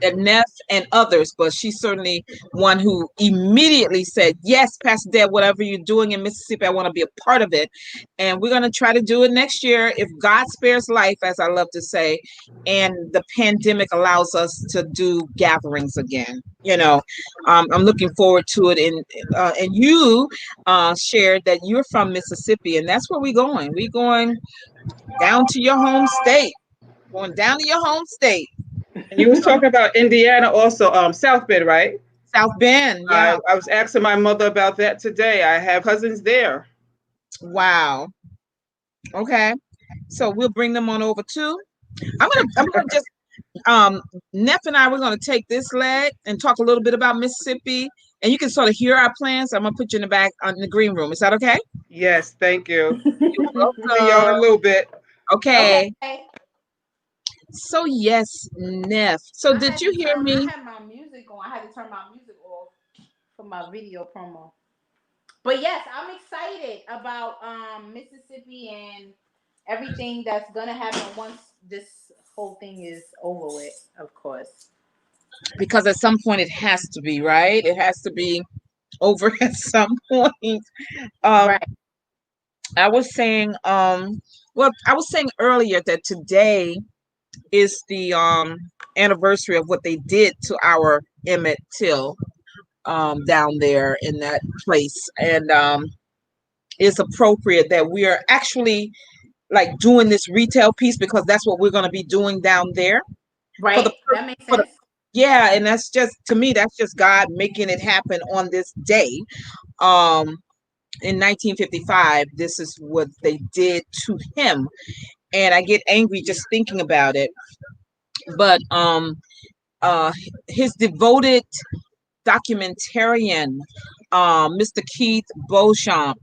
that Neff and others, but she's certainly one who immediately said, yes, Pastor Deb, whatever you're doing in Mississippi, I want to be a part of it. And we're going to try to do it next year if God spares life, as I love to say, and the pandemic allows us to do gatherings again. I'm looking forward to it. And you shared that you're from Mississippi, and that's where we're going. We're going down to your home state, going down to your home state. And you was talking about Indiana also, South Bend, right? South Bend, yeah. I was asking my mother about that today. I have cousins there. Wow. Okay. So we'll bring them on over too. I'm gonna just Neff and I, we're gonna take this leg and talk a little bit about Mississippi, and you can sort of hear our plans. I'm gonna put you in the back in the green room. Is that okay? Yes, thank you. See y'all in a Welcome. little bit. Okay. Okay. So yes, Neff. So did you hear I me? had my music on. I had to turn my music off for my video promo. But yes, I'm excited about Mississippi and everything that's gonna happen once this whole thing is over with, of course. Because at some point it has to be, right? It has to be over at some point. Um, Right. I was saying, I was saying earlier that today is the anniversary of what they did to our Emmett Till down there in that place, and it's appropriate that we are actually like doing this retail piece because that's what we're going to be doing down there for Right? the That makes for the sense. yeah, and that's just to me that's just God making it happen on this day. Um, in 1955, this is what they did to him, and I get angry just thinking about it. But uh, his devoted documentarian, Mr. Keith Beauchamp.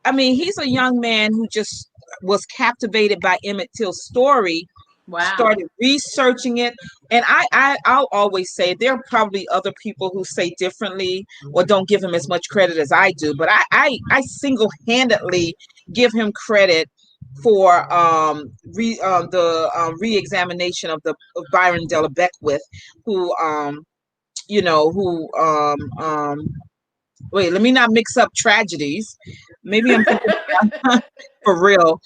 I mean, he's a young man who just was captivated by Emmett Till's story, Wow. started researching it, and I'll always say there are probably other people who say differently or don't give him as much credit as I do, but I single-handedly give him credit for the re-examination of Byron Della Beckwith, who who wait, let me not mix up tragedies. Maybe I'm thinking for real.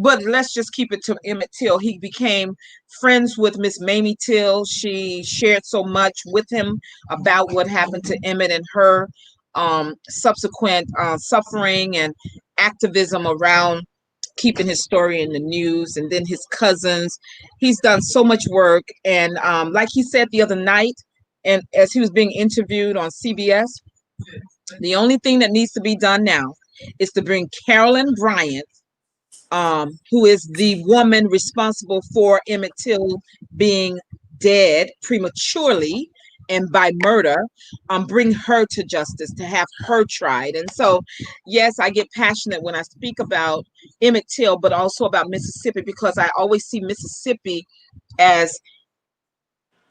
But let's just keep it to Emmett Till. He became friends with Miss Mamie Till. She shared so much with him about what happened to Emmett and her subsequent suffering and activism around keeping his story in the news. And then his cousins. He's done so much work. And like he said the other night, and as he was being interviewed on CBS, the only thing that needs to be done now is to bring Carolyn Bryant, who is the woman responsible for Emmett Till being dead prematurely and by murder, bring her to justice, to have her tried. And so, yes, I get passionate when I speak about Emmett Till, but also about Mississippi because I always see Mississippi as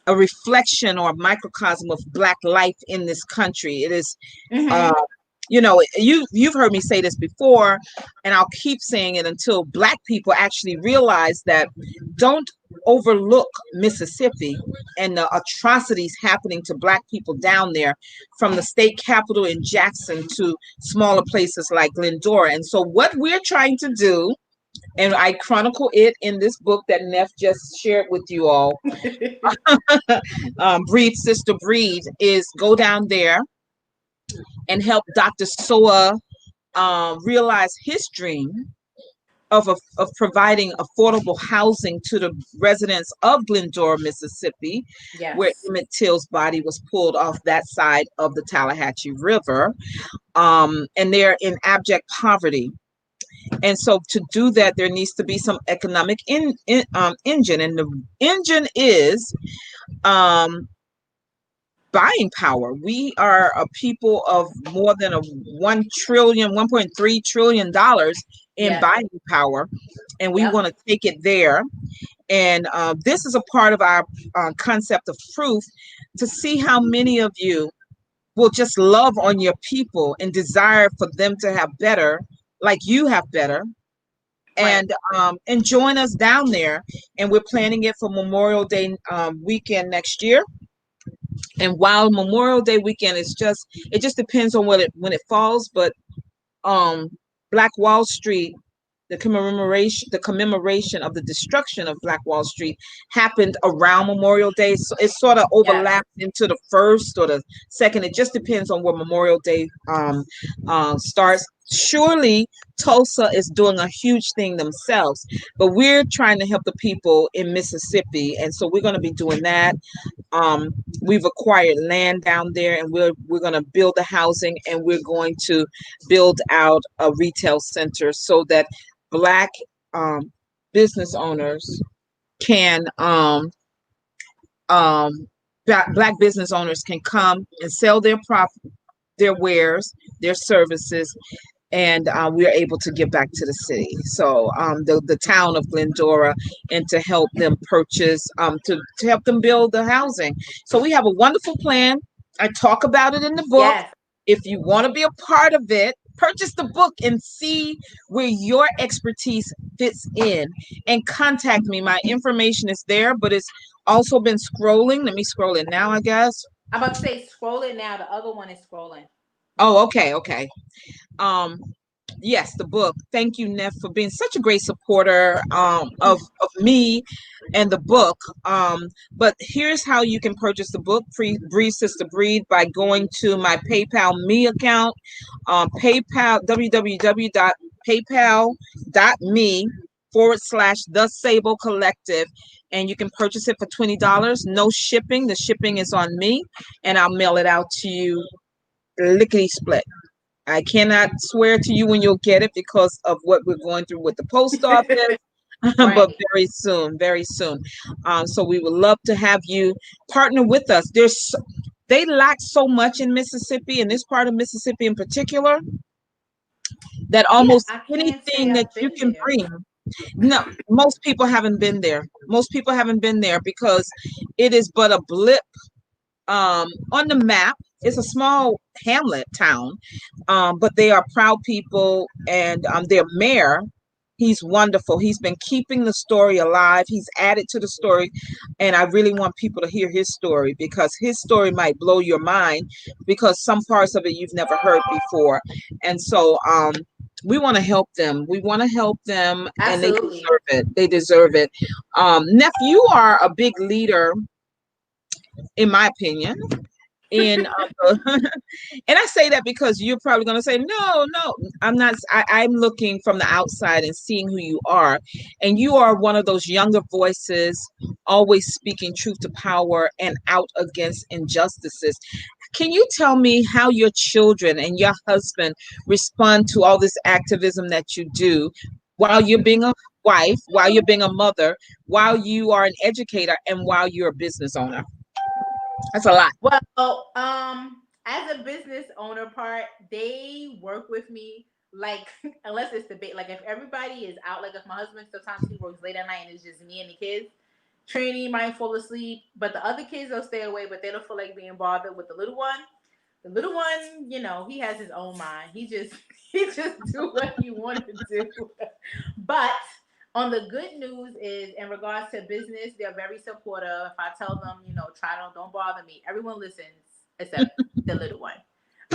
a reflection or a microcosm of Black life in this country. It is, uh, Hmm. you've heard me say this before, and I'll keep saying it until Black people actually realize that. Don't overlook Mississippi and the atrocities happening to Black people down there, from the state capitol in Jackson to smaller places like Glendora. And so, what we're trying to do, and I chronicle it in this book that Neff just shared with you all, Breathe Sister Breathe, is go down there and help Dr. Soa realize his dream of providing affordable housing to the residents of Glendora, Mississippi, where Yes. Emmett Till's body was pulled off that side of the Tallahatchie River. And they're in abject poverty. And so to do that, there needs to be some economic engine. And the engine is um, buying power. We are a people of more than a 1.3 trillion in Yes. buying power, and we Yep. want to take it there. And this is a part of our concept of proof, to see how many of you will just love on your people and desire for them to have better, like you have better, Right. and join us down there. And we're planning it for Memorial Day weekend next year. And while Memorial Day weekend is just, it just depends on what it when it falls, but um Black Wall Street, the commemoration of the destruction of Black Wall Street happened around Memorial Day. So it sort of Yes. overlaps into the first or the second. It just depends on where Memorial Day starts. Surely Tulsa is doing a huge thing themselves, but we're trying to help the people in Mississippi, and so we're going to be doing that. um we've acquired land down there, and we're going to build the housing, and we're going to build out a retail center so that black um business owners can um black business owners can come and sell their wares, their services, and we are able to give back to the city. So the town of Glendora, and to help them purchase, to help them build the housing. So we have a wonderful plan. I talk about it in the book. Yes. If you want to be a part of it, purchase the book and see where your expertise fits in, and contact me. My information is there, but it's also been scrolling. Let me scroll it now, I guess. I'm about to say scroll it now. The other one is scrolling. Oh, okay, okay. um yes, the book. Thank you, Neff, for being such a great supporter of me and the book. But here's how you can purchase the book, Free Breathe Sister Breathe, by going to my PayPal me account, PayPal, www.paypal.me / the Sable Collective, and you can purchase it for $20. No shipping. The shipping is on me, and I'll mail it out to you lickety split. I cannot swear to you when you'll get it because of what we're going through with the post office, but Right. very soon, very soon. So we would love to have you partner with us. They lack so much in Mississippi, in this part of Mississippi in particular, that Yeah, almost I can't say anything that I've you been can there. bring. No, most people haven't been there. Most people haven't been there because it is but a blip on the map. It's a small hamlet town, but they are proud people, and their mayor, he's wonderful. He's been keeping the story alive. He's added to the story, and I really want people to hear his story, because his story might blow your mind, because some parts of it you've never heard before. And so we want to help them. We want to help them, and they Absolutely. deserve it. They deserve it. Neff, you are a big leader, in my opinion, in and I say that because you're probably going to say, no, I'm not. I'm looking from the outside and seeing who you are. And you are one of those younger voices, always speaking truth to power and out against injustices. Can you tell me how your children and your husband respond to all this activism that you do, while you're being a wife, while you're being a mother, while you are an educator, and while you're a business owner? That's a lot. Well, as a business owner part, they work with me like unless it's debate. Like if everybody is out, like if my husband sometimes he works late at night and it's just me and the kids, Trini might fall asleep, but the other kids they'll stay away, but they don't feel like being bothered with the little one. The little one, he has his own mind. He just he just do what he want to do. But on the good news is in regards to business, they're very supportive. If I tell them, try don't bother me, everyone listens except the little one.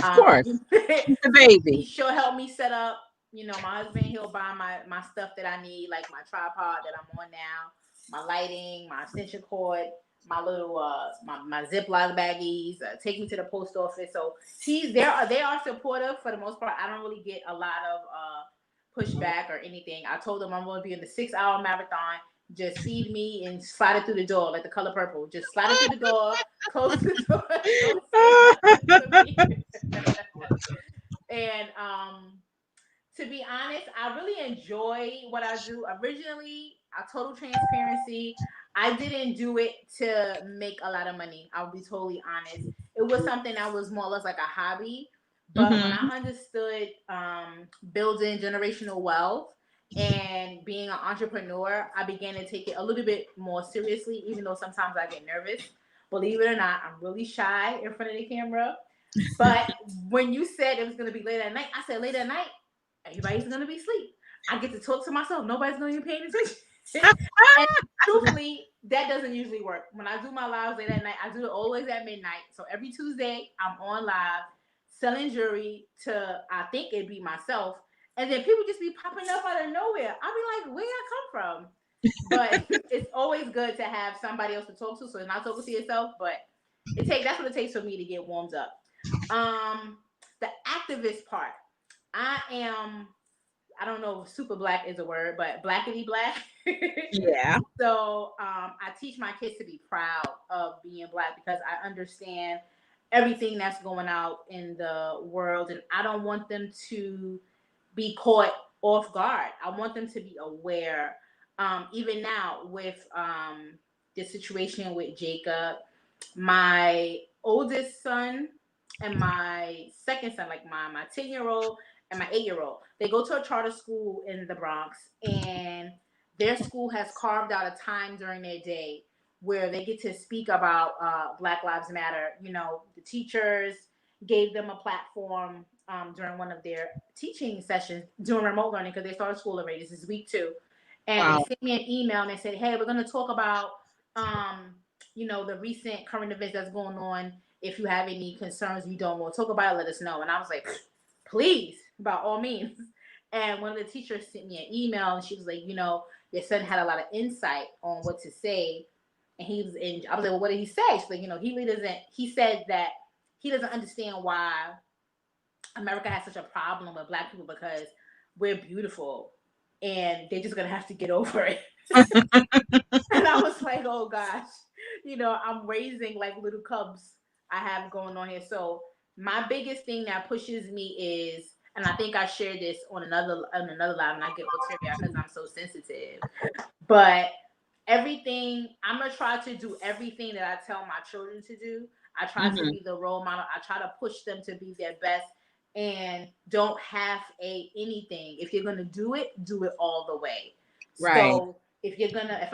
Of course. The baby. She'll help me set up. My husband he'll buy my stuff that I need, like my tripod that I'm on now, my lighting, my extension cord, my little my Ziploc baggies. Take me to the post office. So they are supportive for the most part. I don't really get a lot of pushback or anything. I told them I'm going to be in the 6 hour marathon. Just feed me and slide it through the door like the color purple. Just slide it through the door, close the door, don't say nothing to me. And to be honest, I really enjoy what I do. Originally, total transparency, I didn't do it to make a lot of money. I'll be totally honest. It was something that was more or less like a hobby. But when Hmm. I understood building generational wealth and being an entrepreneur, I began to take it a little bit more seriously, even though sometimes I get nervous. Believe it or not, I'm really shy in front of the camera. But when you said it was going to be late at night, I said late at night, everybody's going to be asleep. I get to talk to myself. Nobody's going to be paying attention. And truthfully, that doesn't usually work. When I do my lives late at night, I do it always at midnight. So every Tuesday, I'm on live selling jewelry to, I think it'd be myself. And then people just be popping up out of nowhere. I'll be like, where I come from? But it's always good to have somebody else to talk to. So it's not talking to yourself, but that's what it takes for me to get warmed up. The activist part. I am, I don't know if super black is a word, but blackity black. Yeah. So I teach my kids to be proud of being black because I understand everything that's going out in the world, and I don't want them to be caught off guard. I want them to be aware. Even now with the situation with Jacob, my oldest son and my second son, like my 10-year-old and my 8-year-old, they go to a charter school in the Bronx, and their school has carved out a time during their day where they get to speak about Black Lives Matter. You know, the teachers gave them a platform during one of their teaching sessions doing remote learning because they started school already. This is week 2. And they Wow. sent me an email and they said, hey, we're going to talk about, the recent current events that's going on. If you have any concerns you don't want to talk about it, let us know. And I was like, please, by all means. And one of the teachers sent me an email and she was like, your son had a lot of insight on what to say. And he was in, I was like, well, what did he say? She's like, he said that he doesn't understand why America has such a problem with Black people because we're beautiful and they're just going to have to get over it. And I was like, oh gosh, I'm raising like little cubs I have going on here. So my biggest thing that pushes me is, and I think I shared this on another live, and I get all teary because I'm so sensitive. But I'm gonna try to do everything that I tell my children to do. I try to be the role model. I try to push them to be their best and don't have anything. If you're gonna do it all the way. Right. So if you're gonna, if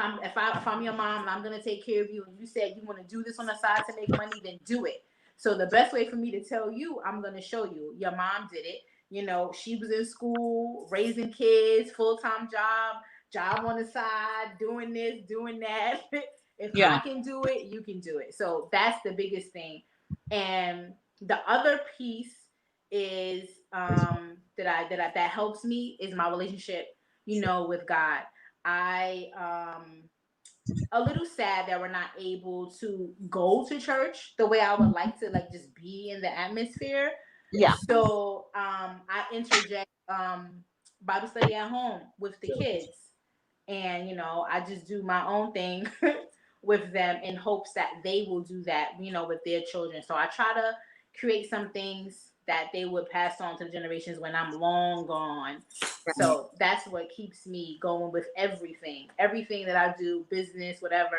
I'm your mom and I'm gonna take care of you, and you said you want to do this on the side to make money, then do it. So the best way for me to tell you, I'm gonna show you. Your mom did it. She was in school, raising kids, full-time job on the side, doing this, doing that. If Yeah. I can do it, you can do it. So that's the biggest thing. And the other piece is that helps me is my relationship, with God. I a little sad that we're not able to go to church the way I would like to, like just be in the atmosphere. Yeah. So I interject Bible study at home with the kids. And I just do my own thing with them in hopes that they will do that, with their children. So I try to create some things that they would pass on to the generations when I'm long gone. Right. So that's what keeps me going with everything that I do, business, whatever,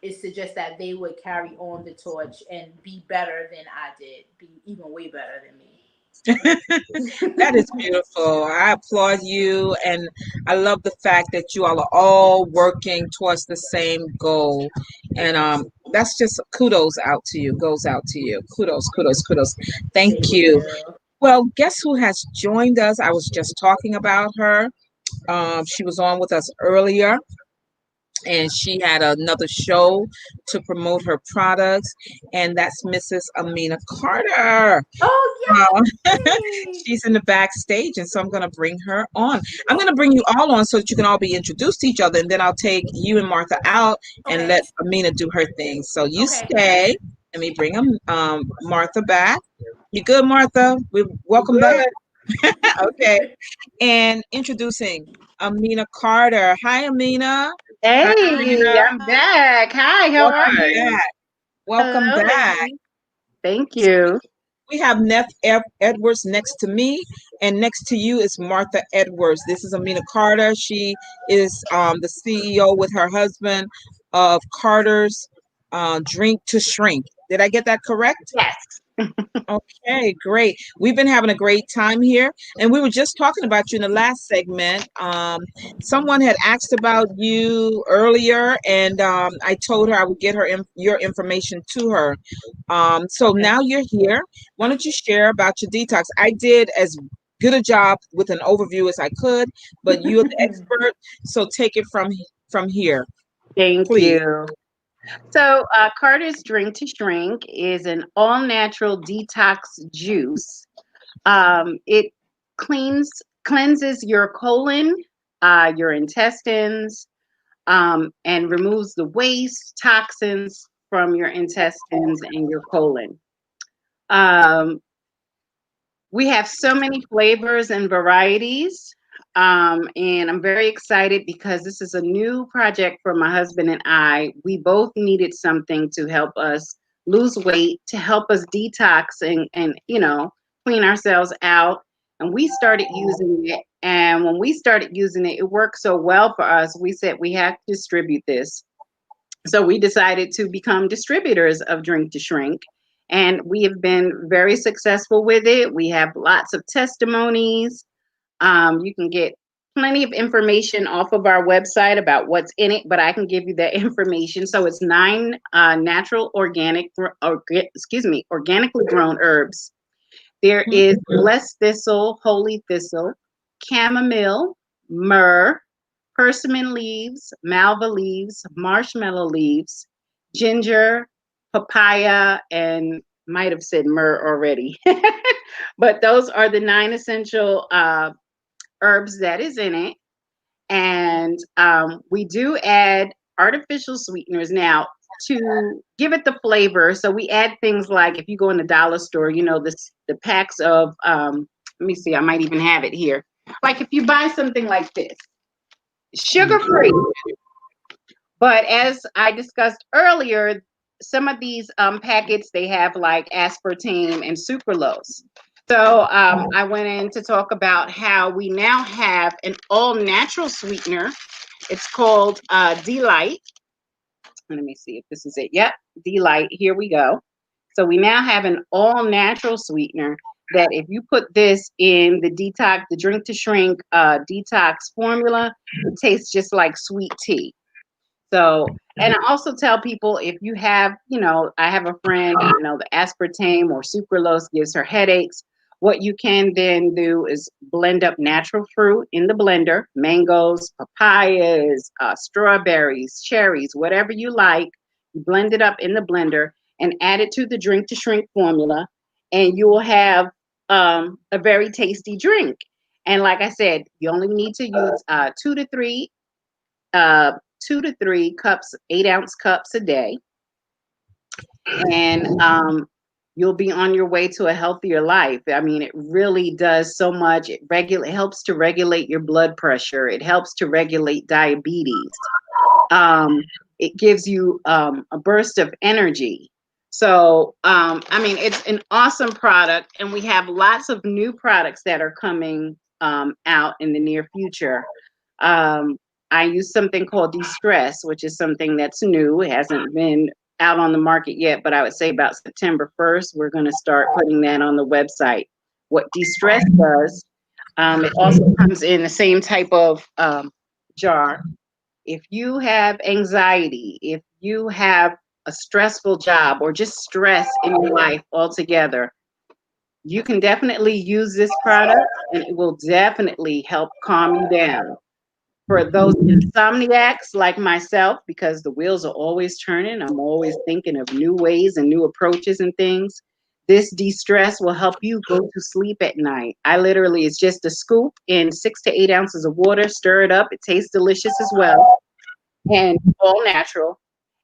is to just that they would carry on the torch and be better than I did, be even way better than me. That is beautiful. I applaud you, and I love the fact that you all are all working towards the same goal. And that's just kudos out to you. Goes out to you. Kudos, kudos, kudos. Thank Thank you. you. Well, guess who has joined us? I was just talking about her. She was on with us earlier, and she had another show to promote her products, and that's Mrs. Amina Carter. Oh, Uh, yay! she's in the backstage, and so I'm going to bring her on. I'm going to bring you all on so that you can all be introduced to each other, and then I'll take you and Martha out and Okay. let Amina do her thing. So you Okay. stay. Let me bring Martha back. You good, Martha? We I'm welcome back. good. Okay, and introducing Amina Carter. Hi, Amina. Hi, Hey, Amina. I'm back. Hi, how are Welcome you? back. Welcome Hello, back. ladies. Thank you. We have Edwards next to me, and next to you is Martha Edwards. This is Amina Carter. She is the CEO with her husband of Carter's Drink to Shrink. Did I get that correct? Yes. Okay, great. We've been having a great time here, and we were just talking about you in the last segment. Someone had asked about you earlier, and I told her I would get your information to her. So Okay. now you're here. Why don't you share about your detox? I did as good a job with an overview as I could, but you're the expert, so take it from here, Thank please. you. So, Carter's Drink to Shrink is an all natural detox juice. It cleans cleanses your colon, your intestines, and removes the waste toxins from your intestines and your colon. Um, we have so many flavors and varieties. And I'm very excited because this is a new project for my husband and I. We both needed something to help us lose weight, to help us detox and clean ourselves out. And we started using it. And when we started using it, it worked so well for us. We said we have to distribute this. So we decided to become distributors of Drink to Shrink. And we have been very successful with it. We have lots of testimonies. You can get plenty of information off of our website about what's in it, but I can give you that information. So it's 9 natural organically grown herbs. There is blessed thistle, holy thistle, chamomile, myrrh, persimmon leaves, malva leaves, marshmallow leaves, ginger, papaya, and might have said myrrh already. But those are the 9 essential herbs that is in it. And we do add artificial sweeteners now to give it the flavor. So we add things like, if you go in the dollar store, the packs of let me see, I might even have it here. Like if you buy something like this, sugar free. But as I discussed earlier, some of these packets, they have like aspartame and sucralose. So I went in to talk about how we now have an all natural sweetener. It's called Delight. Let me see if this is it. Yep, Delight. Here we go. So we now have an all natural sweetener that if you put this in the Drink to Shrink detox formula, it tastes just like sweet tea. So, and I also tell people, if you have, I have a friend, the aspartame or sucralose gives her headaches. What you can then do is blend up natural fruit in the blender, mangoes, papayas, strawberries, cherries, whatever you like. You blend it up in the blender and add it to the Drink to Shrink formula, and you will have a very tasty drink. And like I said, you only need to use uh, 2 to 3 cups, 8-ounce cups a day, and you'll be on your way to a healthier life. I mean, it really does so much. It helps to regulate your blood pressure. It helps to regulate diabetes. It gives you a burst of energy. So, I mean, it's an awesome product, and we have lots of new products that are coming out in the near future. I use something called De-Stress, which is something that's new. It hasn't been out on the market yet, but I would say about September 1st, we're going to start putting that on the website. What De-Stress does, it also comes in the same type of jar. If you have anxiety, if you have a stressful job or just stress in your life altogether, you can definitely use this product and it will definitely help calm you down. For those insomniacs like myself, because the wheels are always turning, I'm always thinking of new ways and new approaches and things. This de-stress will help you go to sleep at night. I literally, it's just a scoop in 6 to 8 ounces of water, stir it up. It tastes delicious as well, and all natural.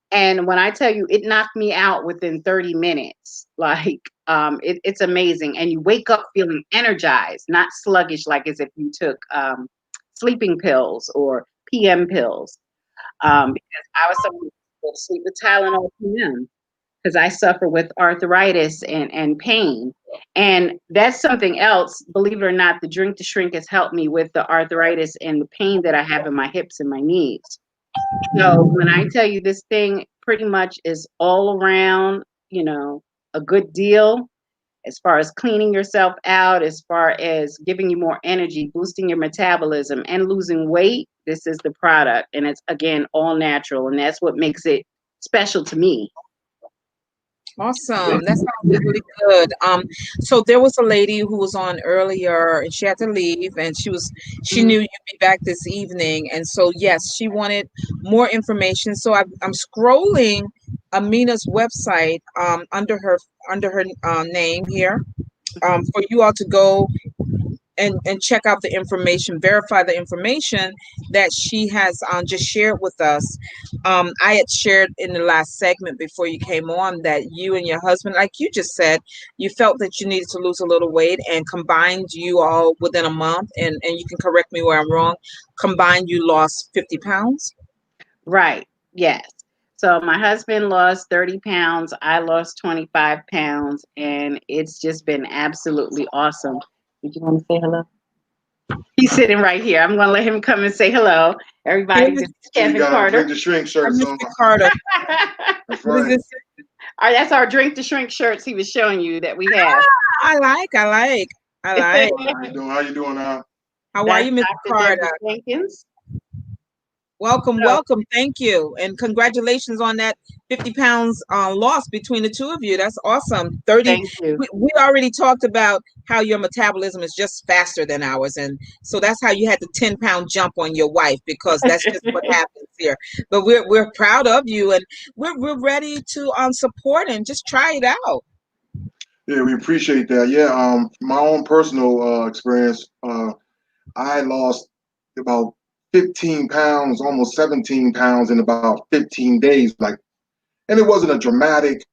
And when I tell you, it knocked me out within 30 minutes. Like, it's amazing. And you wake up feeling energized, not sluggish, like as if you took sleeping pills or PM pills. Because I was someone who would sleep with Tylenol PM because I suffer with arthritis and pain. And that's something else. Believe it or not, the Drink to Shrink has helped me with the arthritis and the pain that I have in my hips and my knees. So when I tell you this thing pretty much is all around, a good deal as far as cleaning yourself out, as far as giving you more energy, boosting your metabolism, and losing weight, this is the product. And it's, again, all natural. And that's what makes it special to me. Awesome. That sounds really good. So there was a lady who was on earlier and she had to leave and she Mhm. knew you'd be back this evening. And so yes, she wanted more information. So I'm scrolling Amina's website under her name here for you all to go and check out the information, verify the information that she has just shared with us. I had shared in the last segment before you came on that you and your husband, like you just said, you felt that you needed to lose a little weight and combined you all within a month, and you can correct me where I'm wrong, combined you lost 50 pounds. Right. Yes. So my husband lost 30 pounds. I lost 25 pounds, and it's just been absolutely awesome. Did you want to say hello? He's sitting right here. I'm going to let him come and say hello. Here, Everybody, this is So you Kevin got Carter. drink to shrink shirts on. Mr. Carter, That's what is right. this? All right, that's our drink to shrink shirts he was showing you that we have. I like. How you doing? How you doing now? How are That's you, Mr. Dr. Carter? Debbie Jenkins. Welcome, So, welcome. Thank you. And congratulations on that 50 pounds loss between the two of you. That's awesome. 30. thank you. We already talked about how your metabolism is just faster than ours. And so that's how you had the 10-pound jump on your wife, because that's just what happens here. But we're proud of you, and we're ready to support and just try it out. Yeah, we appreciate that. Yeah, my own personal experience, I lost about 15 pounds, almost 17 pounds in about 15 days. And it wasn't a dramatic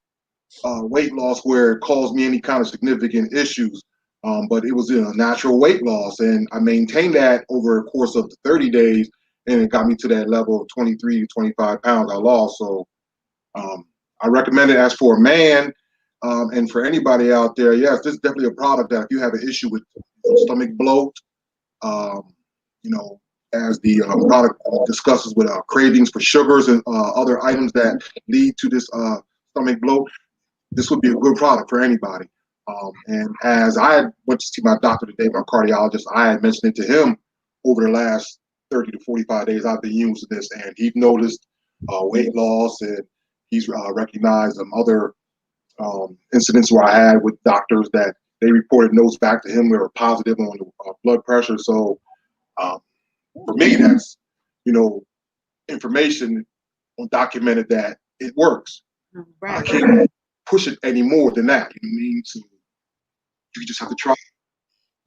weight loss where it caused me any kind of significant issues. But it was a natural weight loss, and I maintained that over a course of the 30 days, and it got me to that level of 23 to 25 pounds I lost. So um, I recommend it as for a man, and for anybody out there. Yes, this is definitely a product that if you have an issue with stomach bloat, um, you know, as the product discusses with cravings for sugars and other items that lead to this stomach bloat, this would be a good product for anybody. And as I went to see my doctor today, my cardiologist, I had mentioned it to him over the last 30 to 45 days I've been using this, and he noticed weight loss, and he's recognized some other incidents where I had with doctors that they reported notes back to him that were positive on the blood pressure. So um, for me, that's, you know, information on documented that it works. I Right, can't push it any more than that. You know what I mean? So you just have to try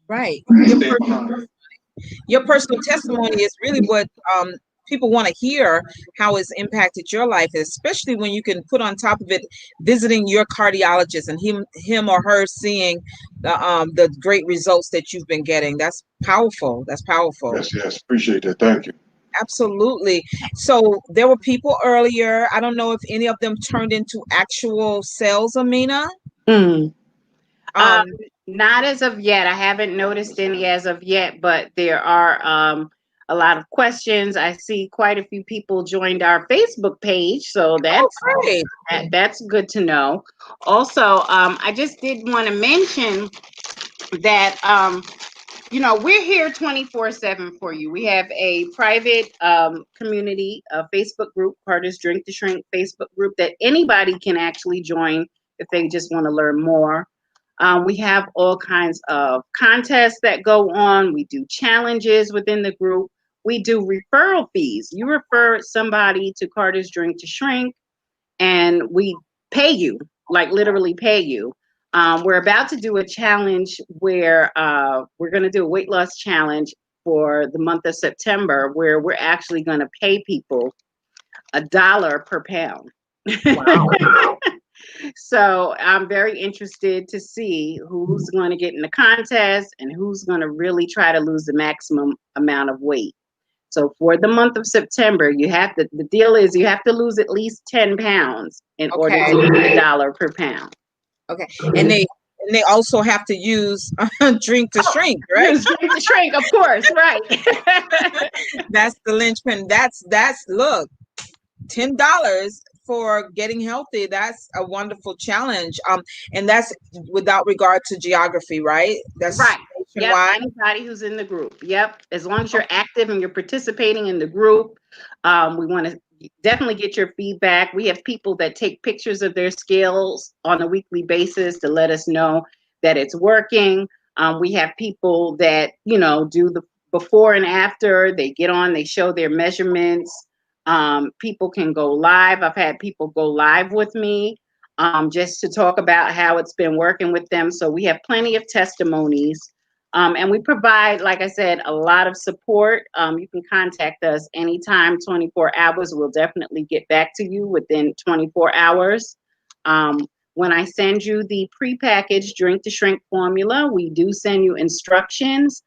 right. and stand behind it. Your personal testimony is really what people want to hear, how it's impacted your life, especially when you can put on top of it visiting your cardiologist and him or her seeing the great results that you've been getting. That's powerful. That's powerful. Yes, yes. Appreciate that. Thank you. Absolutely. So there were people earlier. I don't know if any of them turned into actual sales, Amina. Mm. Um, Um, Not as of yet. I haven't noticed any as of yet, but there are a lot of questions. I see quite a few people joined our Facebook page, so oh, great. that's good to know. Also, I just did want to mention that we're here 24/7 for you. We have a private community, a Facebook group, Carter's Drink to Shrink Facebook group that anybody can actually join if they just want to learn more. We have all kinds of contests that go on. We do challenges within the group. We do referral fees. You refer somebody to Carter's Drink to Shrink, and we pay you, like literally pay you. We're about to do a challenge where we're going to do a weight loss challenge for the month of September, where we're actually going to pay people $1 per pound. Wow. So I'm very interested to see who's going to get in the contest and who's going to really try to lose the maximum amount of weight. So for the month of September, the deal is you have to lose at least 10 pounds in order Okay. to get $1 per pound. Okay. And they also have to use drink to Oh, shrink, right? use drink to shrink, of course, right. That's the linchpin. That's look, $10 for getting healthy. That's a wonderful challenge. And that's without regard to geography, right? That's Right. Yep. nationwide. Anybody who's in the group. Yep. As long as you're active and you're participating in the group, we want to definitely get your feedback. We have people that take pictures of their scales on a weekly basis to let us know that it's working. We have people that, do the before and after. They get on, they show their measurements. People can go live. I've had people go live with me, just to talk about how it's been working with them. So we have plenty of testimonies. And we provide, like I said, a lot of support. You can contact us anytime, 24 hours. We'll definitely get back to you within 24 hours. When I send you the prepackaged drink to shrink formula, we do send you instructions.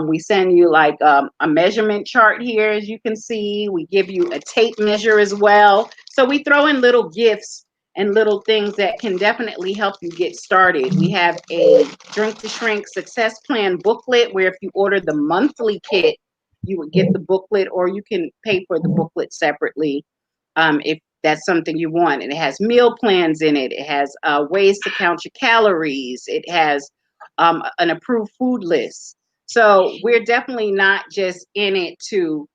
We send you like a measurement chart here, as you can see. We give you a tape measure as well. So we throw in little gifts and little things that can definitely help you get started. We have a Drink to Shrink Success Plan booklet where if you order the monthly kit, you would get the booklet, or you can pay for the booklet separately, if that's something you want. And it has meal plans in it. It has ways to count your calories. It has an approved food list. So we're definitely not just in it to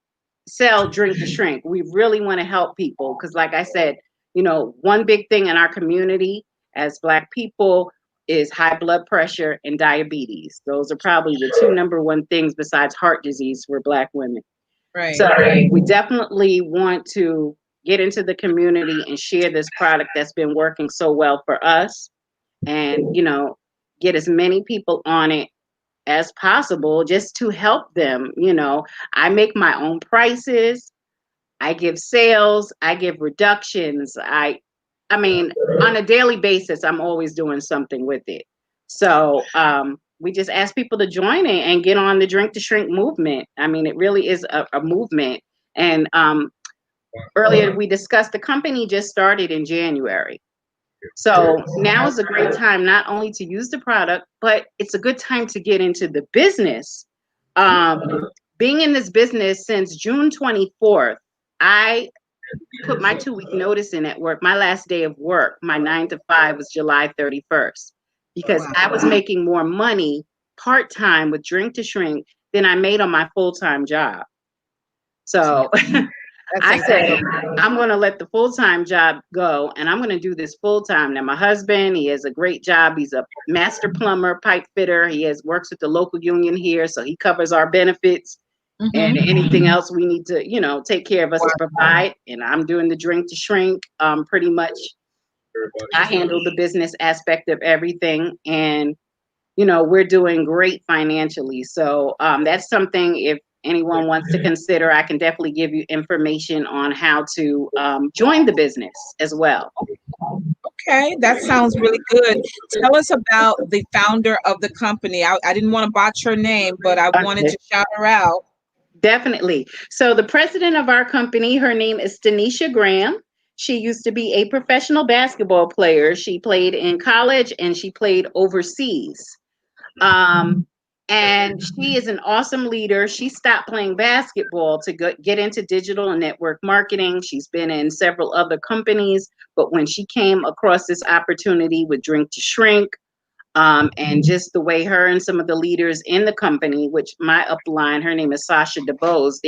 sell drink to shrink. We really want to help people because, like I said, one big thing in our community as Black people is high blood pressure and diabetes. Those are probably the two number one things besides heart disease for Black women. Right. So we definitely want to get into the community and share this product that's been working so well for us, and get as many people on it as possible just to help them. I make my own prices. I give sales, I give reductions. I mean, on a daily basis, I'm always doing something with it. So we just ask people to join it and get on the Drink to Shrink movement. I mean, it really is a movement. And earlier we discussed the company just started in January. So now is a great time not only to use the product, but it's a good time to get into the business. Being in this business since June 24th, I put my 2-week notice in at work. My last day of work, my 9 to 5, was July 31st because Wow. I was making more money part-time with Drink to Shrink than I made on my full-time job. So That's I said, incredible. I'm going to let the full-time job go and I'm going to do this full-time. Now, my husband, he has a great job. He's a master plumber, pipe fitter. He works with the local union here, so he covers our benefits and anything else we need to, take care of us to provide. And I'm doing the Drink to Shrink. Pretty much, I handle the business aspect of everything, and we're doing great financially. So that's something, if anyone wants to consider, I can definitely give you information on how to join the business as well. Okay, that sounds really good. Tell us about the founder of the company. I didn't want to botch her name, but I wanted to shout her out. Definitely. So the president of our company, her name is Tanisha Graham. She used to be a professional basketball player. She played in college and she played overseas. And she is an awesome leader. She stopped playing basketball to get into digital and network marketing. She's been in several other companies, but when she came across this opportunity with Drink to Shrink, and just the way her and some of the leaders in the company, which my upline, her name is Sasha DeBose,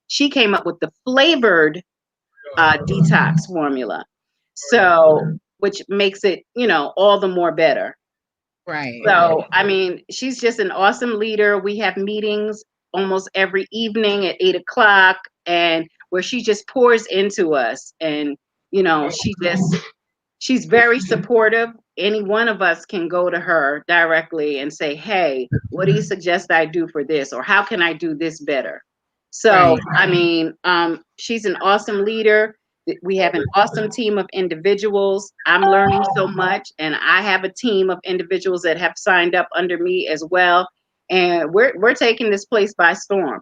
she came up with the flavored detox formula. So, which makes it, all the more better. Right. So, I mean, she's just an awesome leader. We have meetings almost every evening at 8 o'clock, and where she just pours into us. And, she's very supportive. Any one of us can go to her directly and say, hey, what do you suggest I do for this? Or how can I do this better? So, I mean, she's an awesome leader. We have an awesome team of individuals. I'm learning so much, and I have a team of individuals that have signed up under me as well. And we're taking this place by storm.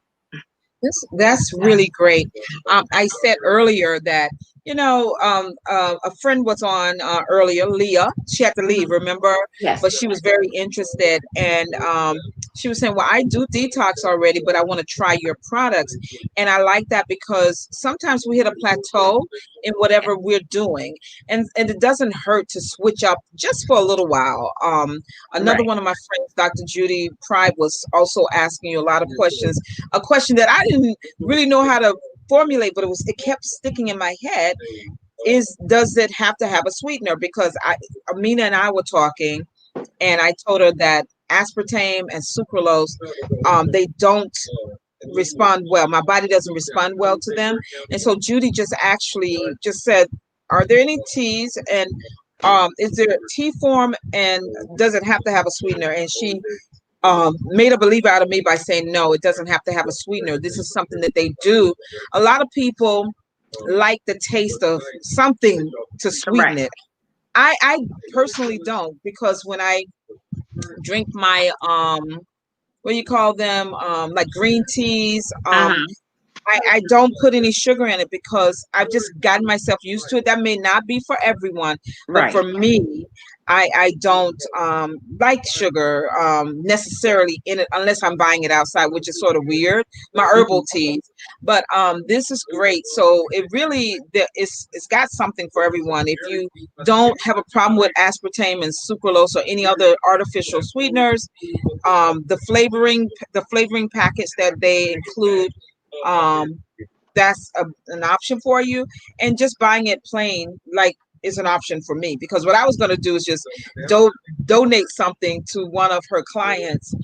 That's really great. I said earlier that a friend was on earlier, Leah. She had to leave, remember? Yes. But she was very interested, and she was saying, "Well, I do detox already, but I want to try your products." And I like that because sometimes we hit a plateau in whatever we're doing, and it doesn't hurt to switch up just for a little while. Another one of my friends, Dr. Judy Pride, was also asking you a lot of questions. A question that I didn't really know how to formulate, but it kept sticking in my head. Does it have to have a sweetener? Because Amina and I were talking, and I told her that aspartame and sucralose, they don't respond well. My body doesn't respond well to them. And so Judy just actually just said, are there any teas, and is there a tea form, and does it have to have a sweetener? And she made a believer out of me by saying, no, it doesn't have to have a sweetener. This is something that they do. A lot of people like the taste of something to sweeten Right. it. I personally don't, because when I drink my what do you call them, like green teas, Uh-huh. I don't put any sugar in it because I've just gotten myself used to it. That may not be for everyone, but Right. for me, I don't like sugar necessarily in it unless I'm buying it outside, which is sort of weird. My herbal Mhm. teas, but this is great. So it really it's got something for everyone. If you don't have a problem with aspartame and sucralose or any other artificial sweeteners, the flavoring packets that they include, um that's an option for you. And just buying it plain, like, is an option for me, because what I was going to do is just donate something to one of her clients,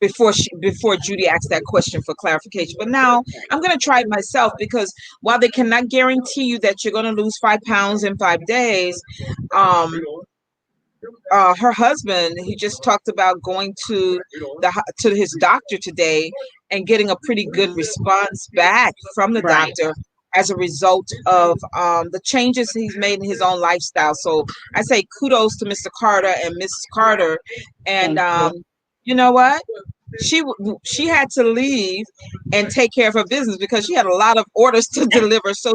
before Judy asked that question for clarification. But now I'm going to try it myself, because while they cannot guarantee you that you're going to lose 5 pounds in 5 days, um her husband, he just talked about going to his doctor today and getting a pretty good response back from the Right. doctor as a result of the changes he's made in his own lifestyle. So I say kudos to Mr. Carter and Mrs. Carter. And Thank you. you know what? She had to leave and take care of her business because she had a lot of orders to deliver. So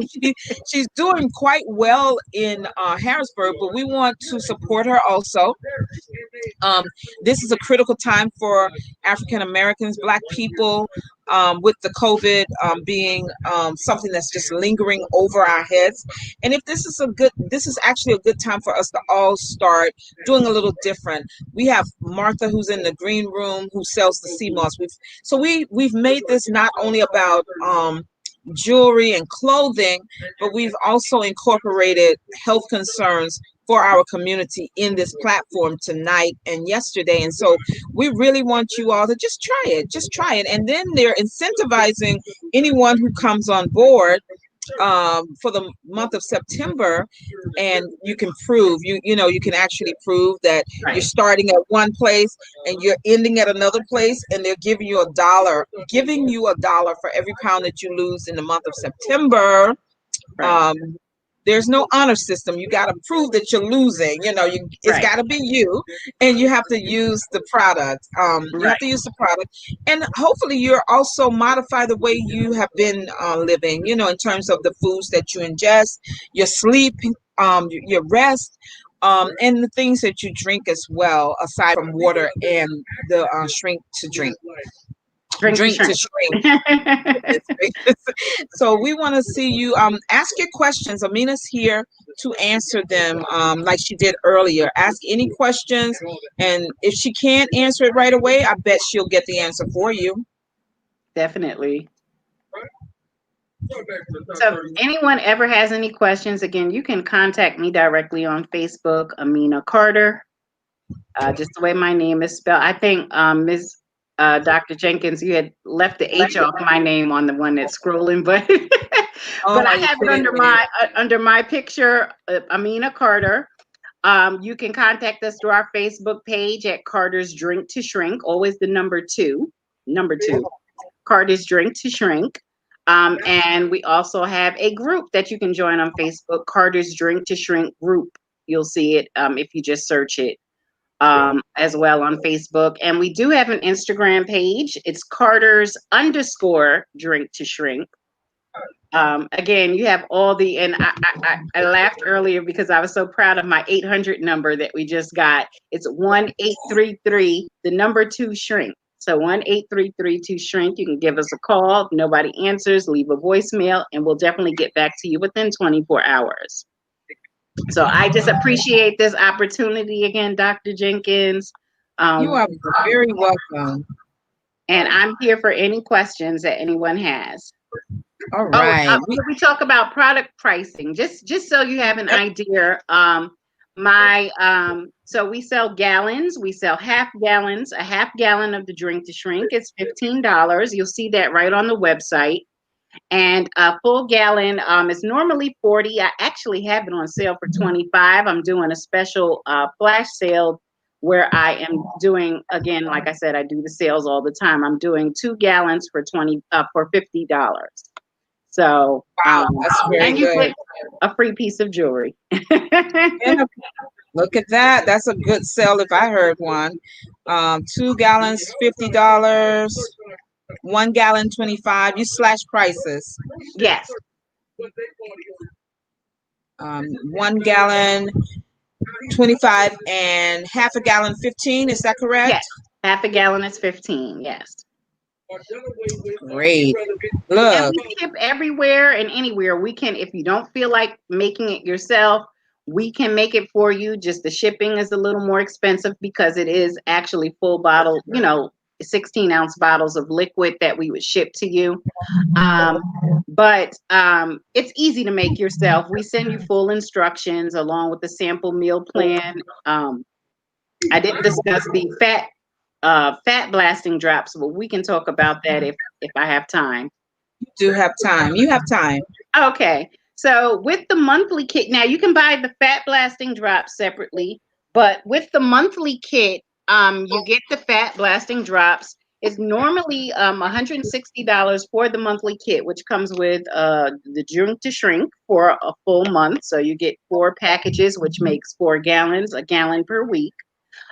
she's doing quite well in Harrisburg, but we want to support her also. Um, this is a critical time for African Americans, Black people, with the COVID being something that's just lingering over our heads. And if this is actually a good time for us to all start doing a little different. We have Martha, who's in the green room, who sells the sea moss. We've made this not only about jewelry and clothing, but we've also incorporated health concerns for our community in this platform tonight and yesterday. And so we really want you all to just try it. And then they're incentivizing anyone who comes on board for the month of September, and you can prove you can actually prove that you're Right. starting at one place and you're ending at another place, and they're giving you a dollar for every pound that you lose in the month of September. Right. um, there's no honor system. You got to prove that you're losing. It's Right. got to be you, and you have to use the product. You have Right. to use the product, and hopefully, you're also modify the way you have been living. In terms of the foods that you ingest, your sleep, your rest, and the things that you drink as well, aside from water and the Drink to drink to shrink. shrink. So we want to see you ask your questions. Amina's here to answer them, like she did earlier. Ask any questions, and if she can't answer it right away, I bet she'll get the answer for you. Definitely. So if anyone ever has any questions, again, you can contact me directly on Facebook, Amina Carter. Just the way my name is spelled. I think Ms. Dr. Jenkins, you had left the H off my name on the one that's scrolling, but Oh, but I are you have it kidding me? under my picture, Amina Carter. You can contact us through our Facebook page at Carter's Drink to Shrink. Always the number two, Carter's Drink to Shrink. And we also have a group that you can join on Facebook, Carter's Drink to Shrink group. You'll see it if you just search it as well on Facebook. And we do have an Instagram page. It's Carter's _ Drink to Shrink. Again, you have all the, and I laughed earlier because I was so proud of my 800 number that we just got. It's 1-833, the number 2 shrink. So 1-833-2 shrink. You can give us a call. If nobody answers, leave a voicemail, and we'll definitely get back to you within 24 hours. So I just appreciate this opportunity again, Dr. Jenkins. You Um, are very welcome. and I'm here for any questions that anyone has. All Oh, right. can we talk about product pricing? Just so you have an Yep. idea. So we sell gallons. We sell half gallons. A half gallon of the drink to shrink is $15. You'll see that right on the website. And a full gallon is normally 40. I actually have it on sale for 25. I'm doing a special flash sale where I am doing, again, like I said, I do the sales all the time. I'm doing 2 gallons for $50. So, Wow, that's very and you good. get a free piece of jewelry. Yeah, look at that. That's a good sell if I heard one. 2 gallons, $50. 1 gallon, 25. You slash prices. Yes, 1 gallon, 25, and half a gallon, 15. Is that correct? yes. Half a gallon is 15. Yes. Great. And Look, we ship everywhere and anywhere. We can, if you don't feel like making it yourself, we can make it for you. Just the shipping is a little more expensive because it is actually full bottle, 16-ounce bottles of liquid that we would ship to you. But it's easy to make yourself. We send you full instructions along with the sample meal plan. I didn't discuss the fat blasting drops, but we can talk about that if I have time. you do have time. You have time. Okay. So with the monthly kit, now you can buy the fat blasting drops separately, but with the monthly kit, you get the fat blasting drops. It's normally $160 for the monthly kit, which comes with the drink to shrink for a full month. So you get 4 packages, which makes 4 gallons, a gallon per week.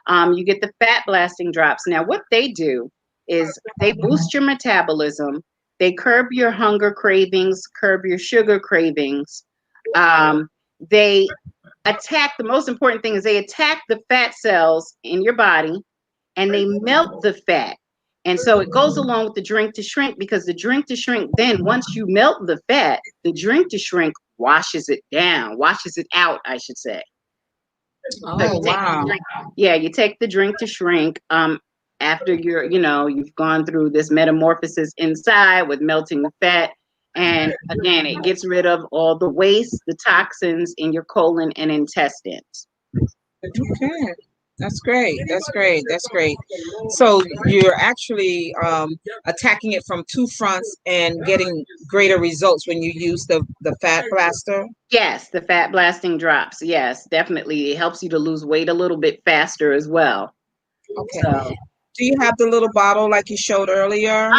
You get the fat blasting drops. Now, what they do is they boost your metabolism. They curb your hunger cravings, curb your sugar cravings. They attack, the most important thing is they attack the fat cells in your body and they melt the fat. And so it goes along with the drink to shrink because the drink to shrink, then once you melt the fat, the drink to shrink washes it down, washes it out, I should say. So Oh, wow. you take the drink to shrink. After you've gone through this metamorphosis inside with melting the fat, and again, it gets rid of all the waste, the toxins in your colon and intestines. Okay. That's great. That's great. That's great. So you're actually attacking it from two fronts and getting greater results when you use the fat blaster. Yes, the fat blasting drops. Yes, definitely. It helps you to lose weight a little bit faster as well. Okay. So, Do you have the little bottle like you showed earlier?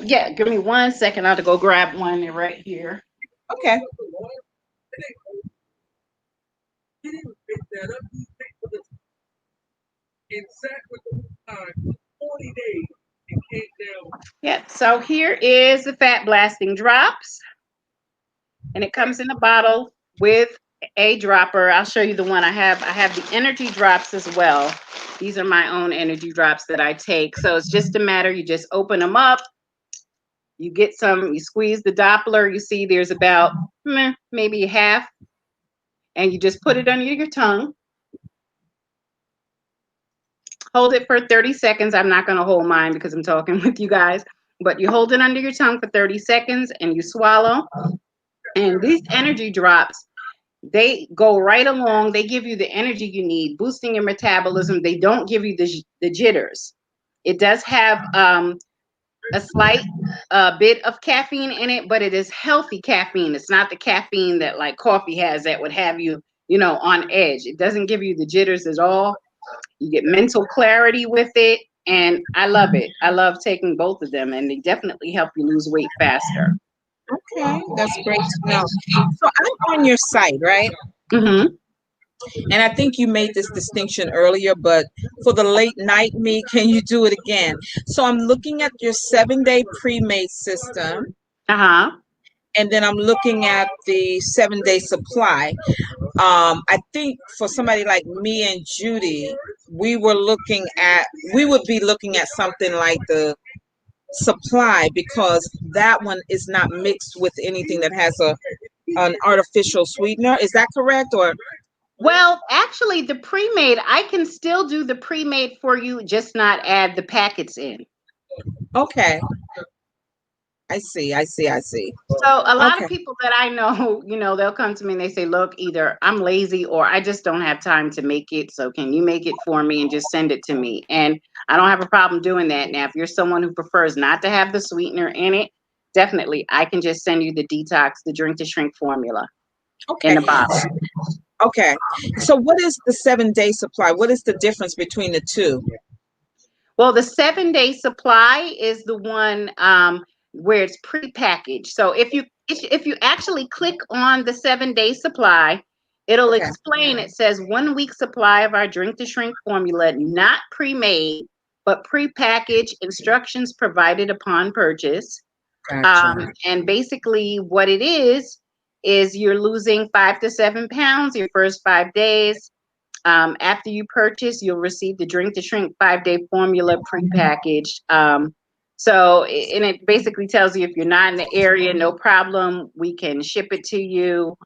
yeah, give me 1 second. I have to go grab one right here. Okay. Yeah, so here is the fat blasting drops, and it comes in a bottle with a dropper. I'll show you the one I have. I have the energy drops as well. These are my own energy drops that I take. So it's just a matter, you just open them up, you get some, you squeeze the Doppler, you see there's about maybe half, and you just put it under your tongue. Hold it for 30 seconds. I'm not going to hold mine because I'm talking with you guys, but you hold it under your tongue for 30 seconds and you swallow. And these energy drops, they go right along. They give you the energy you need, boosting your metabolism. They don't give you the jitters. It does have a slight bit of caffeine in it, but it is healthy caffeine. It's not the caffeine that like coffee has that would have you, on edge. It doesn't give you the jitters at all. You get mental clarity with it, and I love it. I love taking both of them, and they definitely help you lose weight faster. Okay. That's great to know. So I'm on your site, right? Mm-hmm. And I think you made this distinction earlier, but for the late night me, can you do it again? So I'm looking at your 7-day pre-made system, Uh-huh. and then I'm looking at the 7-day supply. I think for somebody like me and Judy, we would be looking at something like the supply because that one is not mixed with anything that has an artificial sweetener. Is that correct? Or Well, actually, the pre-made, I can still do the pre-made for you, just not add the packets in. okay, I see. I see. I see. So a lot of Okay. people that I know, they'll come to me and they say, look, either I'm lazy or I just don't have time to make it. So can you make it for me and just send it to me? And I don't have a problem doing that. Now, if you're someone who prefers not to have the sweetener in it, definitely I can just send you the detox, the drink to shrink formula in Okay. the bottle. Okay. So what is the 7 day supply? What is the difference between the two? Well, the 7 day supply is the one where it's prepackaged. So if you actually click on the 7 day supply, it'll Okay. explain. It says 1 week supply of our drink to shrink formula, not pre-made, but prepackaged. Instructions provided upon purchase. Gotcha. And basically, what it is you're losing 5 to 7 pounds your first 5 days. After you purchase, you'll receive the drink to shrink 5 day formula prepackaged. And it basically tells you if you're not in the area, no problem. We can ship it to you.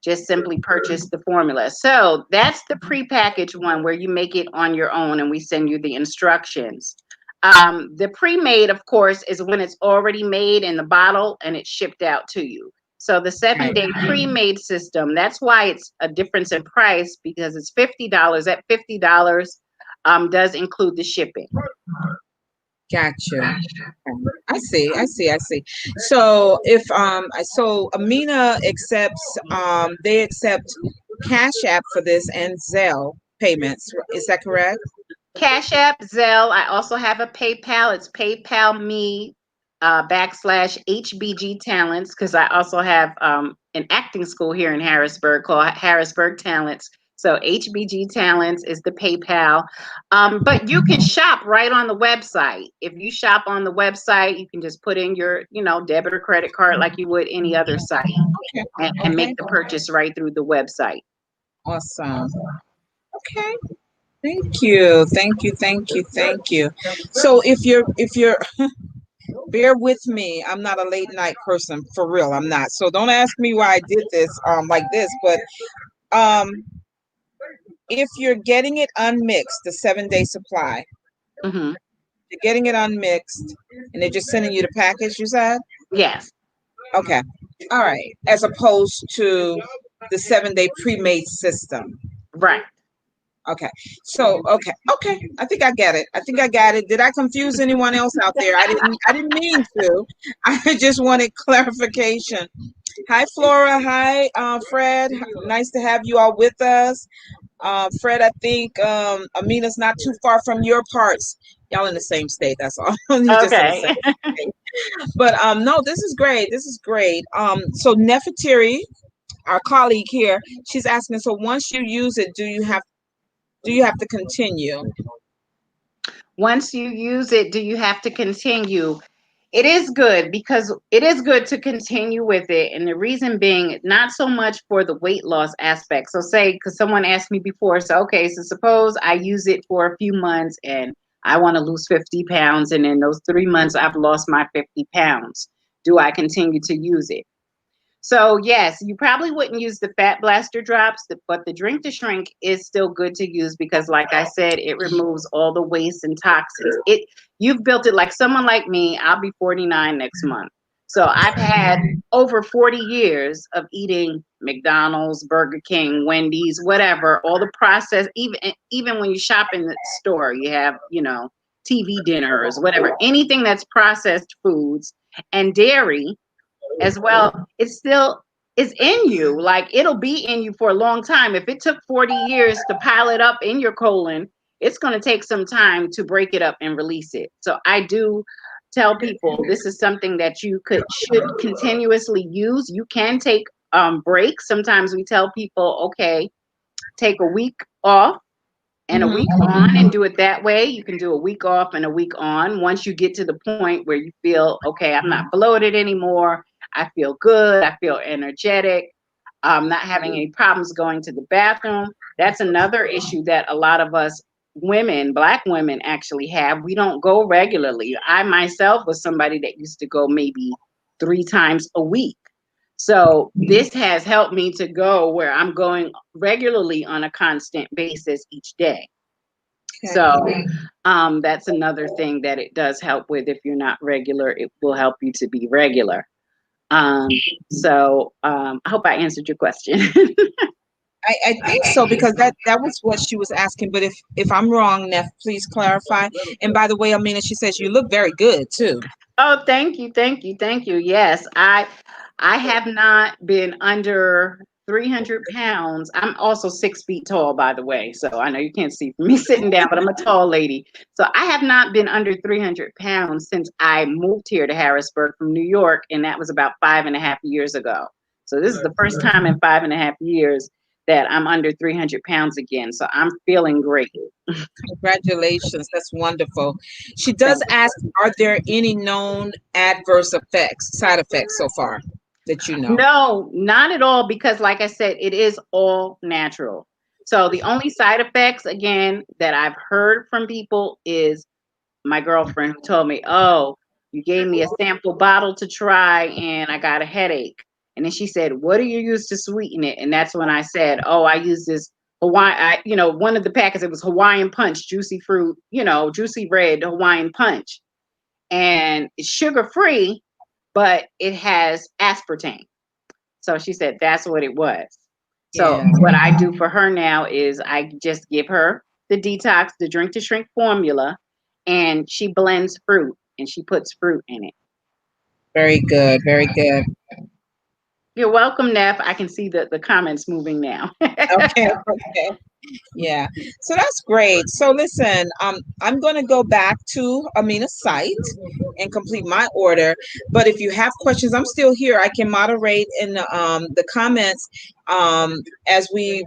Just simply purchase the formula. So that's the prepackaged one where you make it on your own and we send you the instructions. The pre-made, of course, is when it's already made in the bottle and it's shipped out to you. So the seven Right. day pre-made system, that's why it's a difference in price because it's $50. That $50 does include the shipping. Gotcha. I see. I see. I see. So if so Amina accepts they accept Cash App for this and Zelle payments. Is that correct? Cash App, Zelle. I also have a PayPal. It's PayPal me /HBG Talents because I also have an acting school here in Harrisburg called Harrisburg Talents. So HBG Talents is the PayPal. But you can shop right on the website. If you shop on the website, you can just put in your, debit or credit card like you would any other site Okay. and Okay. make the purchase right through the website. Awesome. Okay. Thank you. Thank you. Thank you. Thank you. So if you're bear with me. I'm not a late night person for real. I'm not. So don't ask me why I did this like this, but um if you're getting it unmixed, the 7 day supply, Hmm. you're getting it unmixed and they're just sending you the package, you said? Yes, Okay. All right. As opposed to the 7 day pre-made system. right. Okay. So okay. I think I get it. I think I got it. Did I confuse anyone else out there? I didn't mean to. I just wanted clarification. Hi Flora. Hi Fred. Nice to have you all with us. Fred, I think Amina's not too far from your parts. Y'all in the same state, that's all. You're just in the Okay. same state. But no, this is great. This is great. So Nefertiri, our colleague here, she's asking, so once you use it, do you have to continue? Once you use it, do you have to continue? It is good because it is good to continue with it. And the reason being, not so much for the weight loss aspect. So, say, because someone asked me before, so, okay, so suppose I use it for a few months and I want to lose 50 pounds. And in those 3 months, I've lost my 50 pounds. Do I continue to use it? So yes, you probably wouldn't use the fat blaster drops, but the drink to shrink is still good to use because like I said, it removes all the waste and toxins. You've built it like someone like me, I'll be 49 next month. So I've had over 40 years of eating McDonald's, Burger King, Wendy's, whatever, all the process, even when you shop in the store, you have, TV dinners, whatever, anything that's processed foods and dairy as well, it still is in you. Like it'll be in you for a long time. If it took 40 years to pile it up in your colon, it's going to take some time to break it up and release it. So I do tell people this is something that you should continuously use. You can take breaks. Sometimes we tell people, okay, take a week off and a Mm-hmm. week on and do it that way. You can do a week off and a week on. Once you get to the point where you feel, okay, I'm not bloated anymore. I feel good. I feel energetic. I'm not having any problems going to the bathroom. That's another issue that a lot of us women, Black women, actually have. We don't go regularly. I myself was somebody that used to go maybe 3 times a week. So this has helped me to go where I'm going regularly on a constant basis each day. So that's another thing that it does help with. If you're not regular, it will help you to be regular. Um, I hope I answered your question. I think so because that was what she was asking. But if I'm wrong, Neff, please clarify. And by the way, Amina, she says you look very good too. Oh, thank you, thank you, thank you. Yes, I have not been under 300 pounds. I'm also 6 feet tall, by the way. So I know you can't see from me sitting down, but I'm a tall lady. So I have not been under 300 pounds since I moved here to Harrisburg from New York, and that was about 5.5 years ago. So this is the first time in 5.5 years that I'm under 300 pounds again. So I'm feeling great. Congratulations. That's wonderful. She does Thank ask, are there any known adverse effects, side effects so far that you know? No, not at all, because like I said, it is all natural. So the only side effects, again, that I've heard from people is my girlfriend who told me, "Oh, you gave me a sample bottle to try and I got a headache." And then she said, "What do you use to sweeten it?" And that's when I said, "Oh, I use this Hawaiian, one of the packets, it was Hawaiian Punch, juicy fruit, juicy red Hawaiian Punch. And it's sugar free, but it has aspartame." So she said that's what it was. So Yeah, what I do for her now is I just give her the detox, the drink to shrink formula, and she blends fruit and she puts fruit in it. very good. Very good. You're welcome, Neff. I can see the comments moving now. Okay, okay. Yeah. So that's great. So listen, I'm going to go back to Amina's site and complete my order. But if you have questions, I'm still here. I can moderate in the comments as we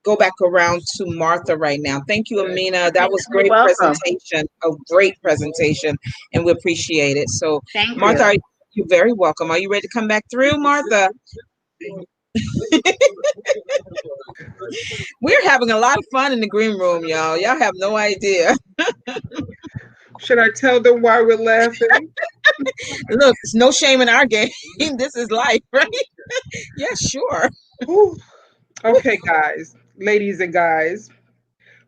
go back around to Martha right now. Thank you, Amina. That was You're great welcome. presentation. A great presentation, and we appreciate it. So, Thank Martha, you. you're very welcome. Are you ready to come back through, Martha? We're having a lot of fun in the green room, y'all. Y'all have no idea. Should I tell them why we're laughing? Look, it's no shame in our game. This is life, right? Yeah, sure. Whew. Okay, guys, ladies and guys,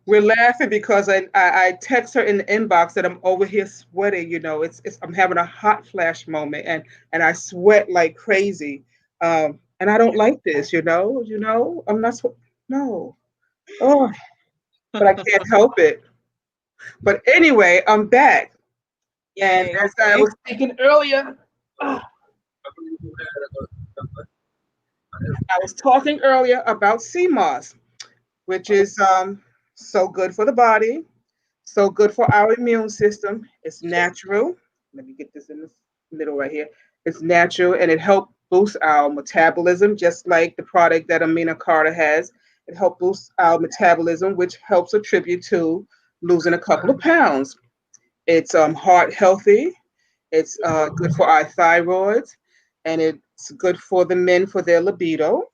we're laughing because I text her in the inbox that I'm over here sweating. It's I'm having a hot flash moment, and I sweat like crazy. And I don't like this. I'm not. No. Oh, but I can't help it. But anyway, I'm back, and Yay. as I Okay. was speaking earlier, ah, I was talking earlier about sea moss, which is so good for the body, so good for our immune system. It's natural. Let me get this in the middle right here. It's natural and it helps boost our metabolism, just like the product that Amina Carter has. It helps boost our metabolism, which helps attribute to losing a couple of pounds. It's heart healthy. It's good for our thyroids, and it's good for the men for their libido.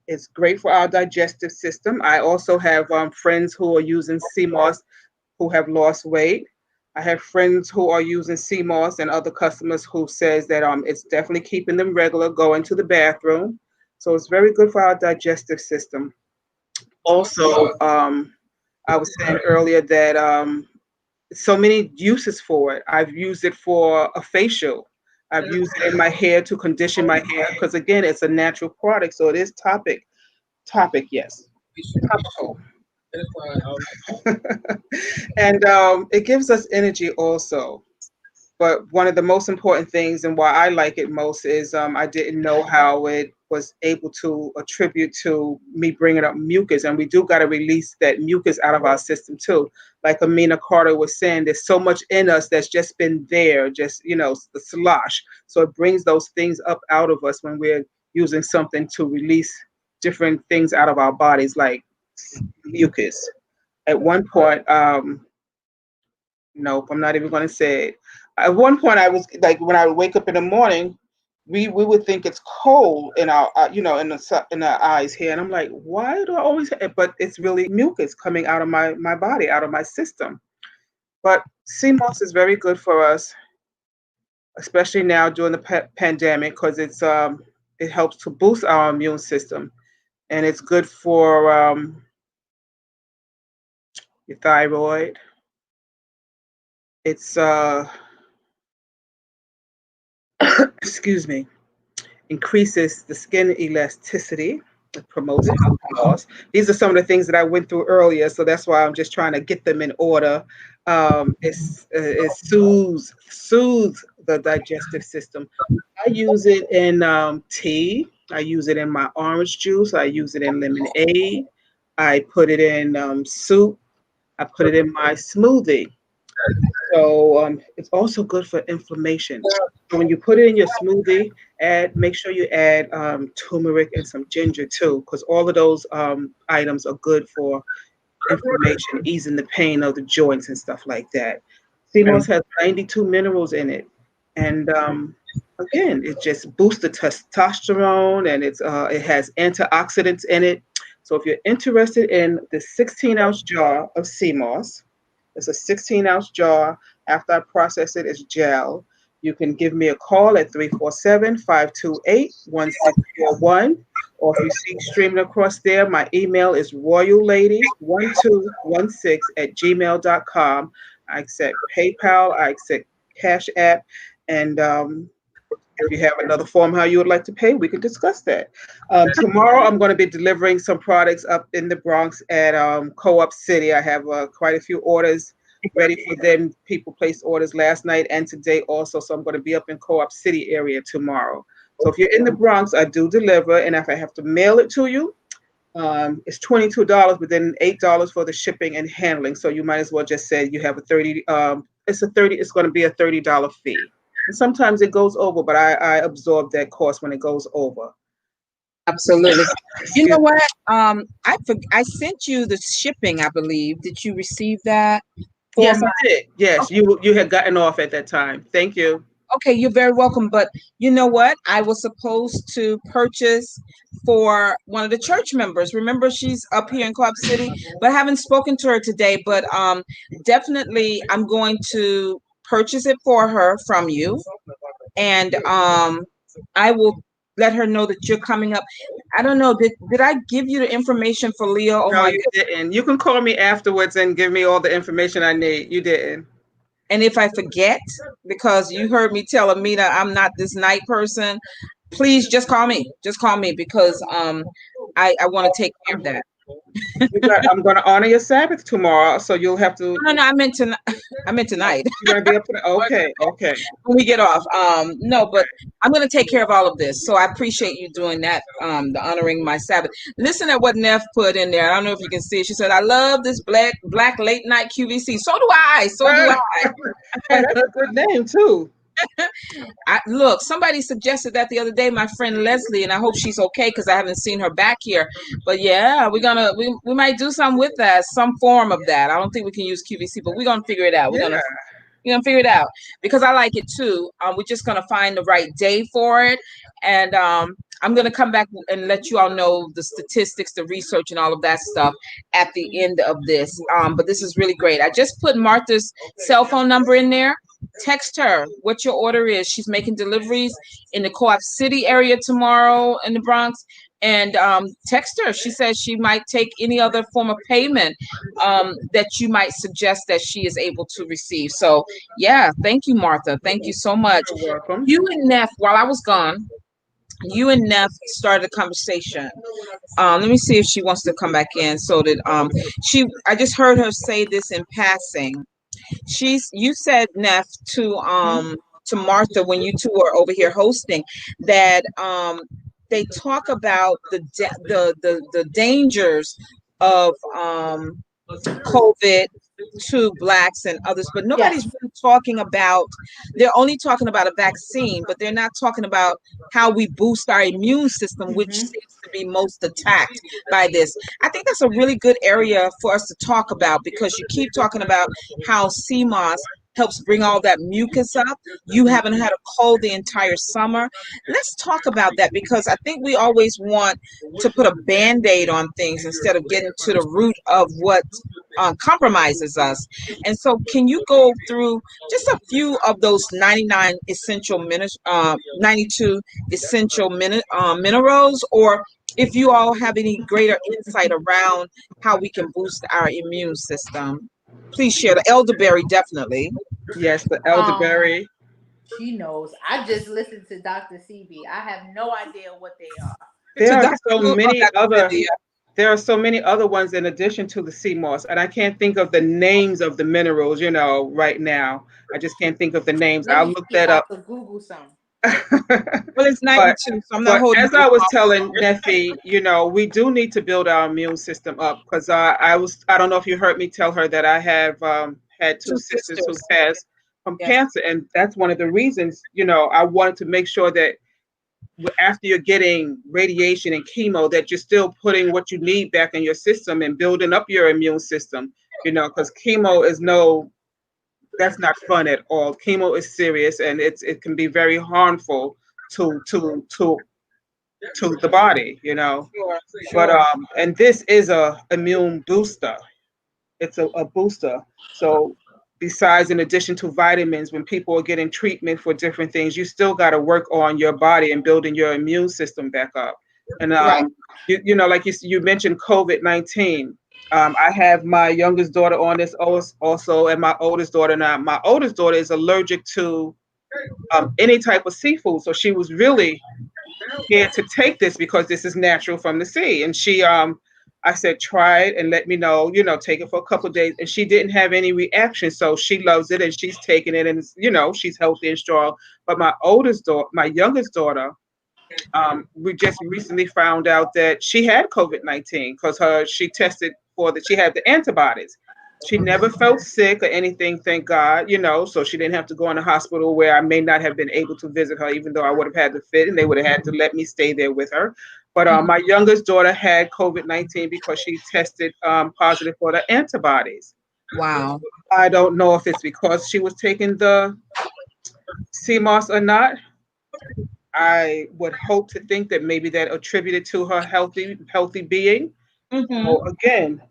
It's great for our digestive system. I also have friends who are using sea moss who have lost weight. I have friends who are using sea moss and other customers who says that it's definitely keeping them regular, going to the bathroom. So it's very good for our digestive system. Also, I was saying earlier that so many uses for it. I've used it for a facial. I've used it in my hair to condition my hair because again, it's a natural product, so it is topic, yes, topical. And it gives us energy also. But one of the most important things and why I like it most is I didn't know how it was able to attribute to me bringing up mucus. And we do got to release that mucus out of our system too. Like Amina Carter was saying, there's so much in us that's just been there, just, the slosh. So it brings those things up out of us when we're using something to release different things out of our bodies, like mucus. At one point, nope, I'm not even going to say it. At one point, I was like, when I would wake up in the morning, we would think it's cold in our, in our eyes here, and I'm like, why do I always? But it's really mucus coming out of my body, out of my system. But sea moss is very good for us, especially now during the pandemic, because it helps to boost our immune system, and it's good for your thyroid. It's excuse me, increases the skin elasticity. It promotes hair loss. These are some of the things that I went through earlier, so that's why I'm just trying to get them in order. It soothes the digestive system. I use it in tea. I use it in my orange juice. I use it in lemonade. I put it in soup. I put it in my smoothie. So it's also good for inflammation. So when you put it in your smoothie, make sure you add turmeric and some ginger too, because all of those items are good for inflammation, easing the pain of the joints and stuff like that. Sea moss has 92 minerals in it, and again, it just boosts the testosterone, and it has antioxidants in it. So if you're interested in the 16-ounce jar of sea moss, it's a 16-ounce jar. After I process it, it's gel. You can give me a call at 347-528-1641. Or if you see streaming across there, my email is royallady1216@gmail.com. I accept PayPal, I accept Cash App, and if you have another form how you would like to pay, we can discuss that. Tomorrow, I'm going to be delivering some products up in the Bronx at Co-op City. I have quite a few orders ready for them. People placed orders last night and today also, so I'm going to be up in Co-op City area tomorrow. So if you're in the Bronx, I do deliver, and if I have to mail it to you, it's $22, but then $8 for the shipping and handling. So you might as well just say you have a 30. It's going to be a $30 fee. And sometimes it goes over, but I absorb that cost when it goes over. Absolutely. You know Excuse me. what? I sent you the shipping, I believe. Did you receive that for Yes, my? I did. Yes, you had gotten off at that time. Thank you. Okay, you're very welcome. But you know what? I was supposed to purchase for one of the church members. Remember, she's up here in Co-op City, but I haven't spoken to her today. But definitely, I'm going to purchase it for her from you, and I will let her know that you're coming up. I don't know. Did I give you the information for Leo? Oh No, my you goodness. didn't. You can call me afterwards and give me all the information I need. You didn't. And if I forget, because you heard me tell Amina I'm not this night person, please just call me. Just call me because I want to take care of that. I'm going to honor your Sabbath tomorrow, so you'll have to. No, no, I meant to. I meant tonight. You're going to be up for the. Okay, okay. When we get off. No, but I'm gonna take care of all of this. So I appreciate you doing that. The honoring my Sabbath. Listen at what Neff put in there. I don't know if you can see it. She said, "I love this black late night QVC." So do I. So do Hey, I. that's a good name too. Look, somebody suggested that the other day, my friend Leslie, and I hope she's okay because I haven't seen her back here. But yeah, we might do something with that, some form of that. I don't think we can use QVC, but we're gonna figure it out. Yeah. We're gonna figure it out because I like it too. We're just gonna find the right day for it, and I'm gonna come back and let you all know the statistics, the research, and all of that stuff at the end of this. But this is really great. I just put Martha's cell phone number in there. Text her what your order is. She's making deliveries in the Co-op City area tomorrow in the Bronx. And text her. She says she might take any other form of payment that you might suggest that she is able to receive. So, yeah, thank you, Martha. Thank you so much. You're welcome. You and Neff, while I was gone, you and Neff started a conversation. Let me see if she wants to come back in so that I just heard her say this in passing. You said, Neff, to Martha when you two were over here hosting that they talk about the dangers of COVID to blacks and others, but nobody's Yes. really talking about. They're only talking about a vaccine, but they're not talking about how we boost our immune system, which Mm-hmm. seems to be most attacked by this. I think that's a really good area for us to talk about because you keep talking about how CMOS helps bring all that mucus up. You haven't had a cold the entire summer. Let's talk about that because I think we always want to put a band-aid on things instead of getting to the root of what compromises us. And so, can you go through just a few of those 99 essential 92 essential minerals, or if you all have any greater insight around how we can boost our immune system? Please share. The elderberry, definitely. Yes, the Um, elderberry. she knows. I just listened to Dr. CB. I have no idea what they are. There To are Dr. so Who or many Dr. other Cynthia. there are so many other ones in addition to the sea moss, and I can't think of the names of the minerals, right now. I just can't think of the names. Let I'll me look see if that I up. could Google some. Well, it's but 92, so I'm not but holding as you I was telling hostage. Neffy, we do need to build our immune system up because I don't know if you heard me tell her that I have had two Two sisters who sisters. passed from Yes. cancer, and that's one of the reasons I wanted to make sure that after you're getting radiation and chemo, that you're still putting what you need back in your system and building up your immune system. Because chemo is that's not fun at all. Chemo is serious, and it can be very harmful to to to to the body. Sure, But sure. and this is a immune booster. It's a booster. So besides, in addition to vitamins, when people are getting treatment for different things, you still got to work on your body and building your immune system back up. And Right. like you mentioned, COVID-19. I have my youngest daughter on this also, and my oldest daughter. Now, my oldest daughter is allergic to any type of seafood, so she was really scared to take this because this is natural from the sea. And I said, try it and let me know, take it for a couple of days. And she didn't have any reaction. So she loves it and she's taking it and, she's healthy and strong. But my youngest daughter, we just recently found out that she had COVID-19 because she tested for that. She had the antibodies. She never felt sick or anything, thank God, so she didn't have to go in the hospital where I may not have been able to visit her, even though I would have had to fit and they would have had to let me stay there with her. But Mhm. my youngest daughter had COVID-19 because she tested positive for the antibodies. Wow. I don't know if it's because she was taking the CMOS or not. I would hope to think that maybe that attributed to her healthy being. Hmm. So again,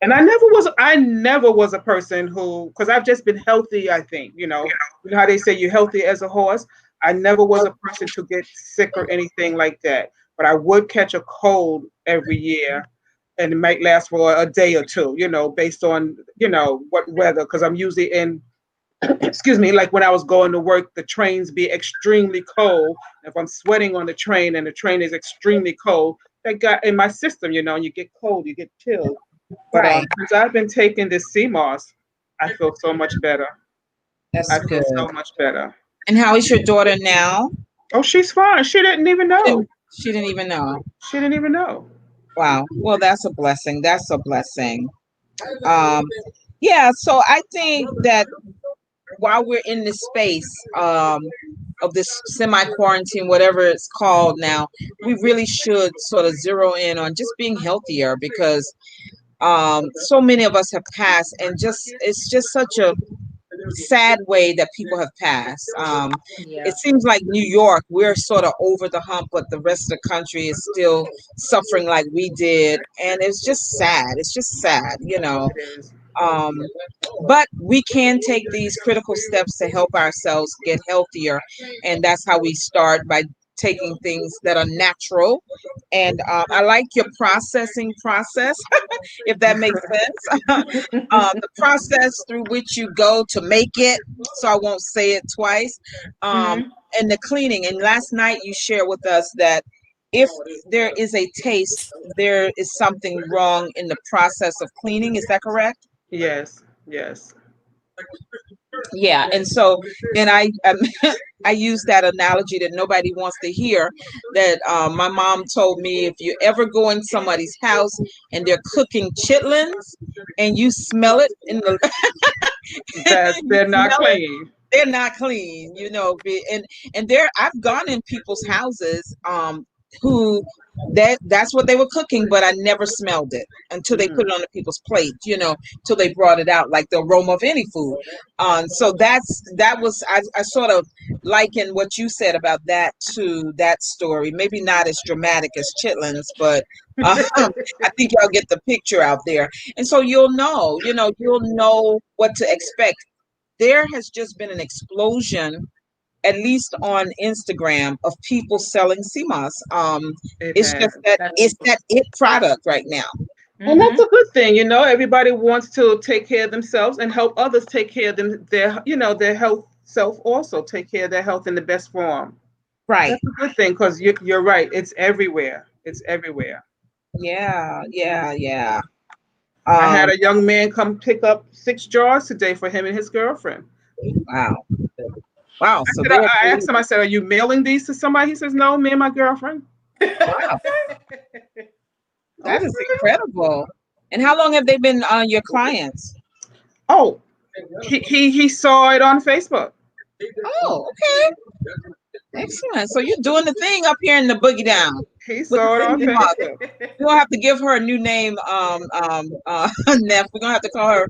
and I never was a person who, because I've just been healthy. I think how they say you're healthy as a horse. I never was a person to get sick or anything like that. But I would catch a cold every year, and it might last for a day or two. Based on what weather, because I'm usually in excuse me, like when I was going to work, the trains be extremely cold. If I'm sweating on the train and the train is extremely cold, that got in my system, and you get cold, you get chilled. But Right. since I've been taking this CMOS, I feel so much better. That's I feel good. so much better. And how is your daughter now? Oh, she's fine. She didn't even She know. didn't, she didn't even know. She didn't even know. Wow. Well, that's a blessing. That's a blessing. Um, yeah, so I think that while we're in this space of this semi quarantine, whatever it's called now, we really should sort of zero in on just being healthier because so many of us have passed, and just it's just such a sad way that people have passed. It Yeah. seems like New York, we're sort of over the hump, but the rest of the country is still suffering like we did, and it's just sad. It's just sad. It is. Um, but we can take these critical steps to help ourselves get healthier, and that's how we start by taking things that are natural. And I like your processing process, if that makes sense. The process through which you go to make it, so I won't say it twice. Um, Hmm. and the cleaning. And last night you shared with us that if there is a taste, there is something wrong in the process of cleaning. Is that correct? Yes. Yes. Yeah, and so then I I use that analogy that nobody wants to hear. That my mom told me, if you ever go in somebody's house and they're cooking chitlins and you smell it in the That you they're not smell it, clean. they're not clean. And there I've gone in people's houses. who that's what they were cooking, but I never smelled it until they put Mm. it on the people's plate, till they brought it out, like the aroma of any food. So that was I sort of liken what you said about that to that story. Maybe not as dramatic as chitlins, but I think y'all get the picture out there. And so you'll know what to expect. There has just been an explosion, at least on Instagram, of people selling CMOS. It It's just has. that That's, it's that it product right now. and that's Mm-hmm. a good thing. Everybody wants to take care of themselves and help others take care of their health self also take care of their health in the best form. Right. That's a good thing because you're right. It's everywhere. It's everywhere. Yeah, yeah, yeah. I had Um, a young man come pick up 6 jars today for him and his girlfriend. wow. Wow. I So said, they're I asked him, I said, are you mailing these to somebody? He says, no, me and my girlfriend. wow, that is Okay. incredible. And how long have they been your clients? Oh, he saw it on Facebook. Oh, okay. Excellent. So you're doing the thing up here in the boogie down He with the saw it on singing mother. Facebook. We're gonna have to give her a new name, Neff. We're gonna have to call her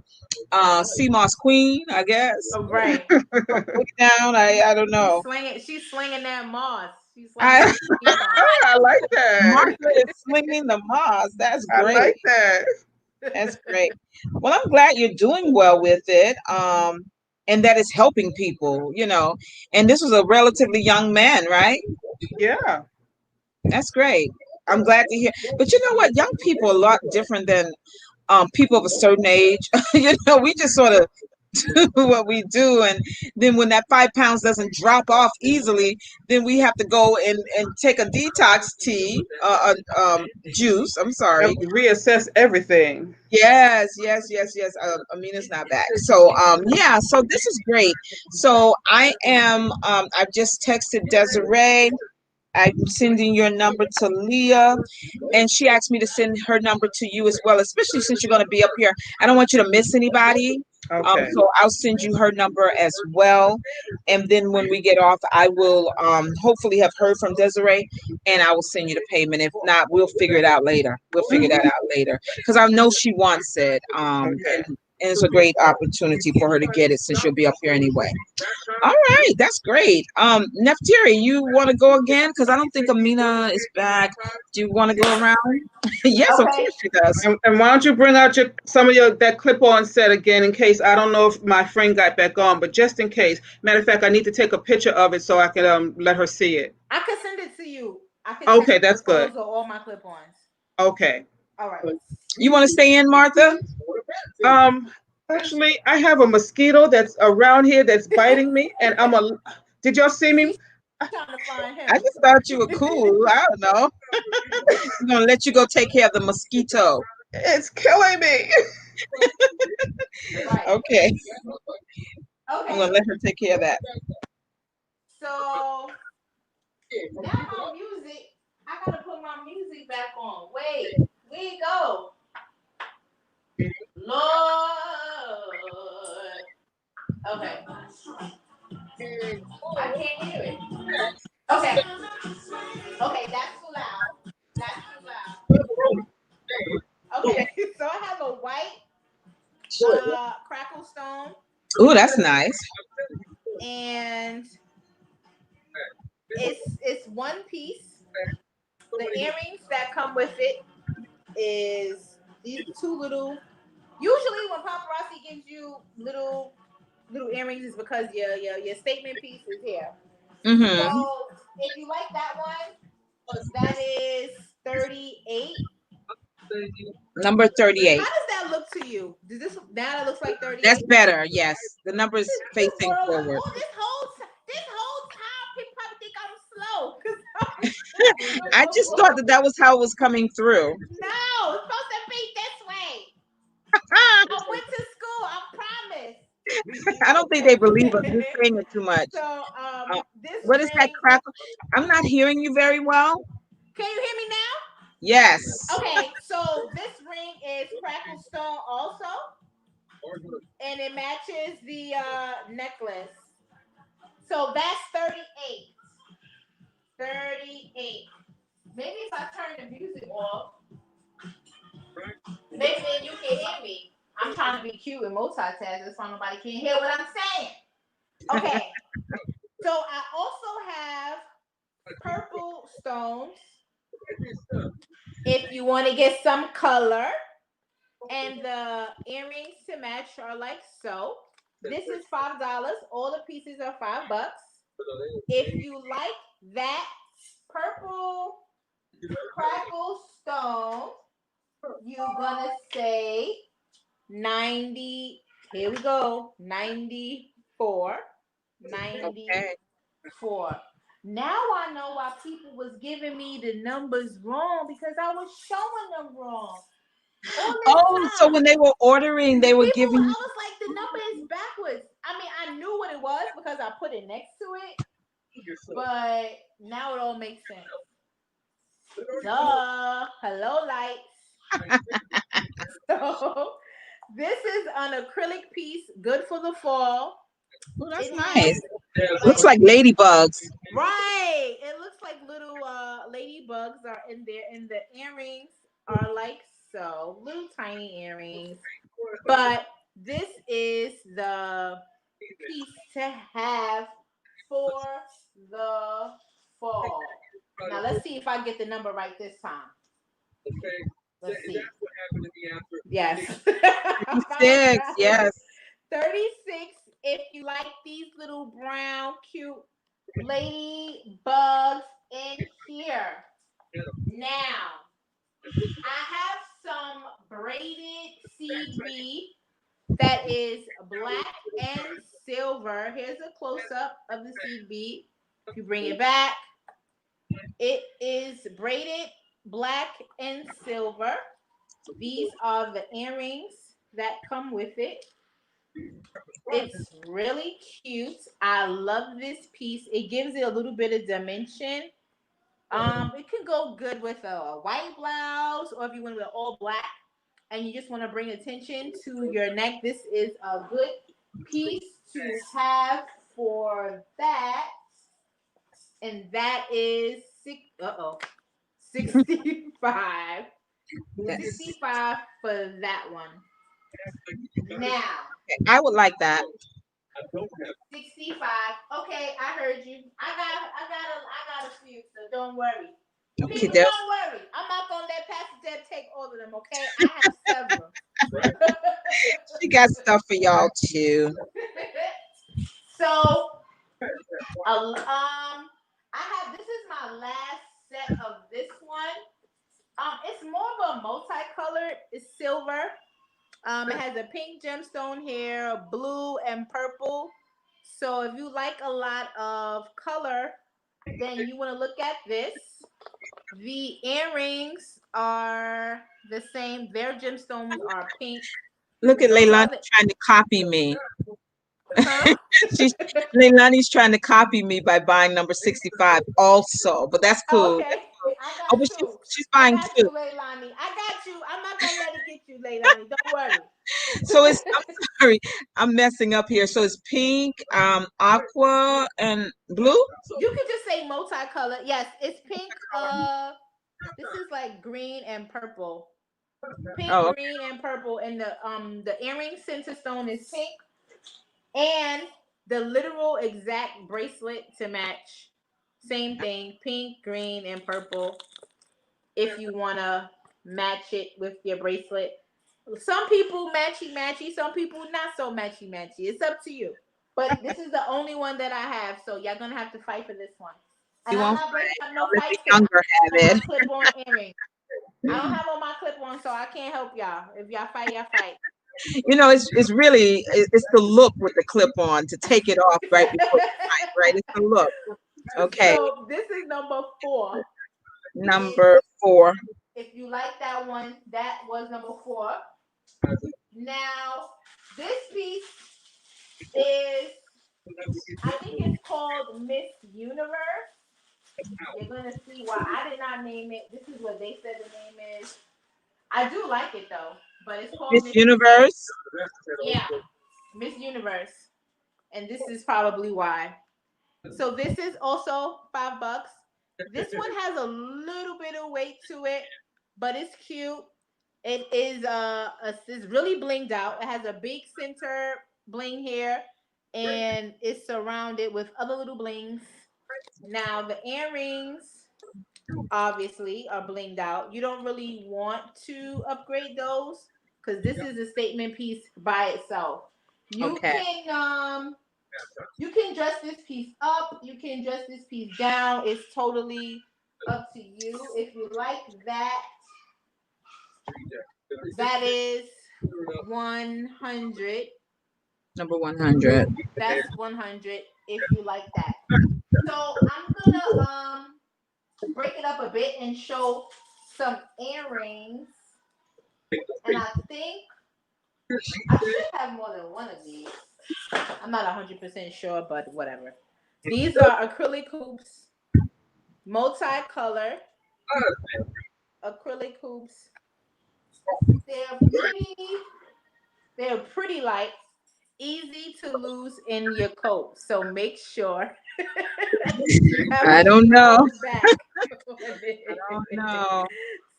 CMOS Queen, I guess. Right. Or Boogie Down. I don't know. She's slinging that moss. She's slinging I that sea moss. I like that. Martha is slinging the moss. That's I great. like that. That's great. Well, I'm glad you're doing well with it. And that it's helping people. And this was a relatively young man, right? Yeah. That's great. I'm glad to hear. But you know what? Young people are a lot different than people of a certain age. We just sort of do what we do, and then when that 5 pounds doesn't drop off easily, then we have to go and take a detox tea, juice. I'm sorry. Yep, reassess everything. Yes, yes, yes, yes. Amina's not back. So, yeah. So this is great. So I've just texted Desiree. I'm sending your number to Leah, and she asked me to send her number to you as well, especially since you're going to be up here. I don't want you to miss anybody. Okay. So I'll send you her number as well. And then when we get off, I will hopefully have heard from Desiree, and I will send you the payment. If not, we'll figure it out later. We'll figure that out later because I know she wants it. Okay. And it's a great opportunity for her to get it since you'll be up here anyway. All right, that's great. Neftiri, you want to go again? Because I don't think Amina is back. Do you want to go around? Yes, of Okay. course she does. And why don't you bring out some of your that clip on set again in case I don't know if my friend got back on, but just in case. Matter of fact, I need to take a picture of it so I can let her see it. I could send it to you. I could text Okay, you the that's good. photos of all my clip-ons. Okay. All right. You want to stay in, Martha? Um, Actually, I have a mosquito that's around here that's biting me, and Did y'all see me? She's trying to find I him. just thought you were cool. I don't know. I'm gonna let you go take care of the mosquito. It's killing me. Right. Okay, I'm Okay. gonna let her take care of that. So now my music, I gotta put my music back on. Wait, where it go? Lord. Okay. I can't hear it. Okay. Okay, that's too loud. That's too loud. Okay. So I have a white crackle stone Ooh, that's nice. and it's one piece. The earrings that come with it is these two little. Usually, when paparazzi gives you little earrings, is because your statement piece is here. Mm-hmm. So if you like that one, that is 38. Number How 38. does that look to you? Does this now that looks like That's 38? better. Yes, the number's This facing world, forward. oh, this whole time, people probably think I'm slow because I just thought that was how it was coming through. no, it's supposed to be this way. I went to school. I promise. I don't think they believe us. We're saying it too much. So Uh, this what is that ring. crackle? I'm not hearing you very well. Can you hear me now? Yes. Okay, so this ring is crackle stone also, and it matches the necklace. So that's 38. 38. Maybe if I turn the music off, maybe then you can hear me. I'm trying to be cute and multitask. That's why nobody can hear what I'm saying. Okay. So I also have purple stones. If you want to get some color, and the earrings to match are like so. This is $5. All the pieces are $5. If you like that purple crackle stone, you're gonna say 90. Here we go. 94. Okay. 94. Now I know why people was giving me the numbers wrong because I was showing them wrong all this Oh, so time. when they were ordering, they were People, giving I you. was like, the number is backwards. I mean, I knew what it was because I put it next to it, but now it all makes sense. Duh. Hello, lights. So this is an acrylic piece, good for the fall. Oh, that's It has nice. Looks like like ladybugs. right. It looks like little ladybugs are in there, and the earrings are like so little tiny earrings. But this is the piece to have for the fall. Now let's see if I get the number right this time. Let's see. Yes. I found it 6, right. yes. 36. If you like these little brown, cute ladybugs in here. Now, I have some braided seed bead that is black and silver. Here's a close up of the seed bead. If you bring it back, it is braided black and silver. These are the earrings that come with it. It's really cute. I love this piece. It gives it a little bit of dimension. It can go good with a white blouse, or if you want to wear all black and you just want to bring attention to your neck, this is a good piece to have for that. And that is 65. Yes. 65 for that one. Now, I would like that. 65. Okay, I heard you. I got a few, so don't worry. Okay, People, don't worry. I'm not gonna let Pastor Deb take all of them, okay? I have several. she got stuff for y'all too. So, I have this is my last set of this one. It's more of a multicolored. It's silver. It has a pink gemstone here, blue and purple. So if you like a lot of color, then you want to look at this. The earrings are the same. Their gemstones are pink. Look at Those Leilani are the trying to copy me. huh? She, Leilani's trying to copy me by buying number 65 also, but that's Oh, cool. okay. I Oh, got but you. she's I buying got two. you, Leilani. I got you. I'm not gonna let it get you, Leilani. Don't worry. So it's, I'm sorry, I'm messing up here. So it's pink, aqua, and blue. You can just say multicolor. Yes, it's pink. This is like green and purple. Pink, Oh, green, and purple, and the earring center stone is pink, and the literal exact bracelet to match. Same thing, pink, green, and purple. If you wanna match it with your bracelet, some people matchy matchy, some people not so matchy matchy. It's up to you. But this is the only one that I have, so y'all gonna have to fight for this one. And you I'm won't not breaking up no let the fights because younger I don't have have on it. my clip-on earrings. I don't have on my clip-on, so I can't help y'all. If y'all fight, y'all fight. You know, it's really it's the look with the clip on to take it off right before you fight, right? It's the look. Okay, So this is number 4. If number 4. if you like that one, that was number 4. Now this piece is, I think it's called Miss Universe. You're gonna see why I did not name it. This is what they said the name is. I do like it though, but it's called Miss Miss. Universe. Yeah, Miss Universe, and this is probably why. So this is also $5. This one has a little bit of weight to it, but it's cute. It is it's really blinged out. It has a big center bling here, and it's surrounded with other little blings. Now the earrings obviously are blinged out. You don't really want to upgrade those because this is a statement piece by itself. You Okay. can you can dress this piece up, you can dress this piece down. It's totally up to you. If you like that, that is 100. Number 100. That's 100 if you like that. So I'm gonna break it up a bit and show some earrings. And I think I should have more than one of these. I'm not 100% sure, but whatever. These are acrylic hoops, multicolor acrylic hoops. They're pretty. They're pretty light, easy to lose in your coat. So make sure you have I a don't know. stretch back. I don't know.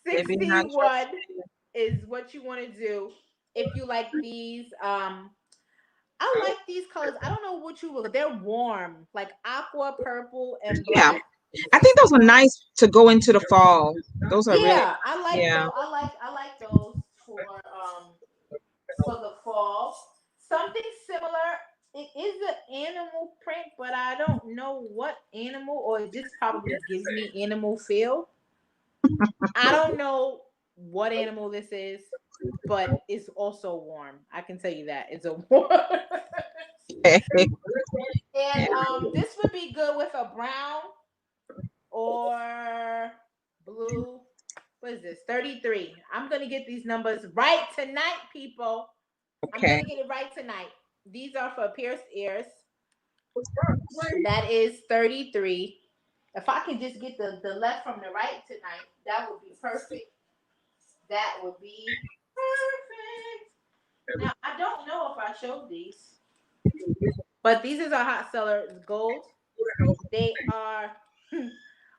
Maybe not 61 is what you want to do if you like these. I like these colors. I don't know what you look. They're warm, like aqua, purple, and Yeah. black. I think those are nice to go into the fall. Those are really, Yeah, I like yeah. those. I like those for the fall. Something similar. It is an animal print, but I don't know what animal, or it just probably gives me animal feel. I don't know what animal this is, but it's also warm. I can tell you that it's a warm. And this would be good with a brown or blue. What is this? 33. I'm gonna get these numbers right tonight, people. I'm Okay. gonna get it right tonight. These are for pierced ears. That is 33. If I can just get the left from the right tonight, that would be perfect. That would be perfect. Now I don't know if I showed these, but these is a hot seller. It's gold. They are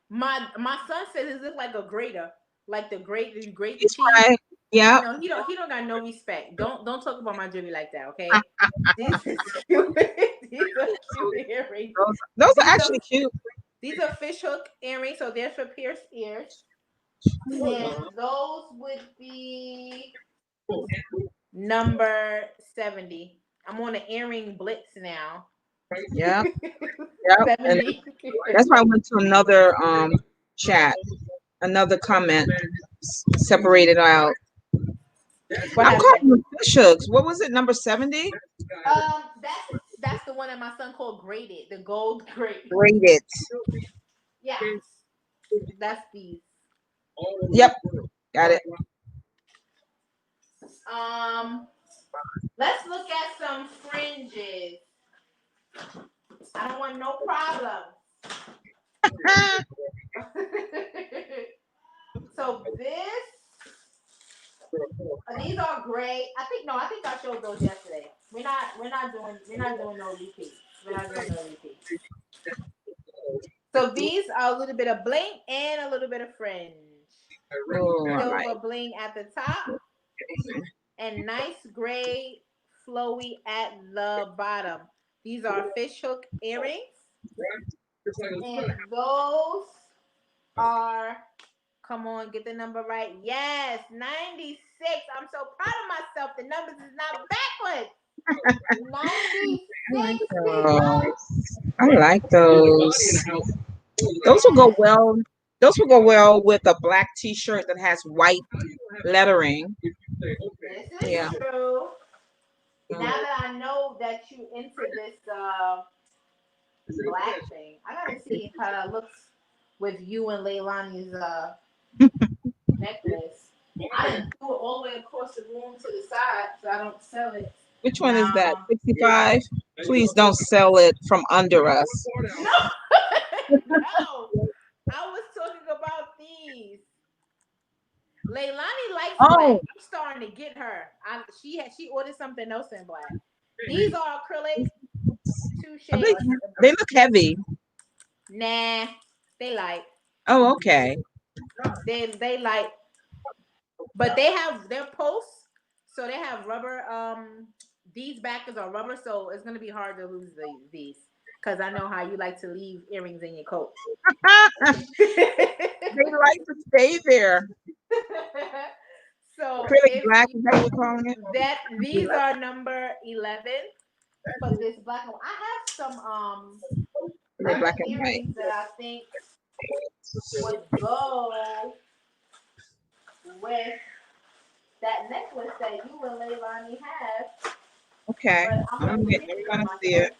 my son said this look like a grater, like the grate the It's cheese. right. Yeah. No, he don't got no respect. Don't talk about my jewelry like that, okay? These is cute. These are cute earrings. Those are These are actually cute. these are fish hook earrings, so they're for pierced ears. And those would be number 70. I'm on the earring blitz now. Yeah. Yeah. And 70. that's why I went to another chat, another comment, separated out. What I'm happened? calling them fish hooks. What was it? Number 70? That's the one that my son called graded, the gold grade. Graded. Yes, that's these. Yep. Got it. Um, let's look at some fringes. I don't want no problem. So these are gray. I think I showed those yesterday. We're not doing no repeats. We're not doing no repeats. So these are a little bit of bling and a little bit of fringe. Oh, all right. Silver bling at the top and nice gray flowy at the bottom. These are fish hook earrings. And those are, come on, get the number right. Yes, 96. I'm so proud of myself. The numbers is not backwards. 96 people. I like those. Those will go Yes, well. Those will go well with a black T-shirt that has white lettering. this is Yeah. true. Now that I know that you into this black thing, I gotta see how that looks with you and Leilani's necklace. I didn't do it all the way across the room to the side so I don't sell it. Which one is that? Nah. 65? Please don't sell it from under us. No, no. I was talking about these. Leilani likes black. Oh, I'm starting to get her. She ordered something else in black. These are acrylic, two they, shades. they look heavy. Nah, they light. Oh, okay. They like, but they have their posts, so they have rubber. These backers are rubber, so it's gonna be hard to lose these because I know how you like to leave earrings in your coat. They like to stay there. So Acrylic if black, is that what you're calling it? that these are number 11 for this black one. I have some They're other black and white. earrings that I think would go with that necklace that you and Leilani have, Okay. but I'm gonna give it I'm to you gonna see it. myself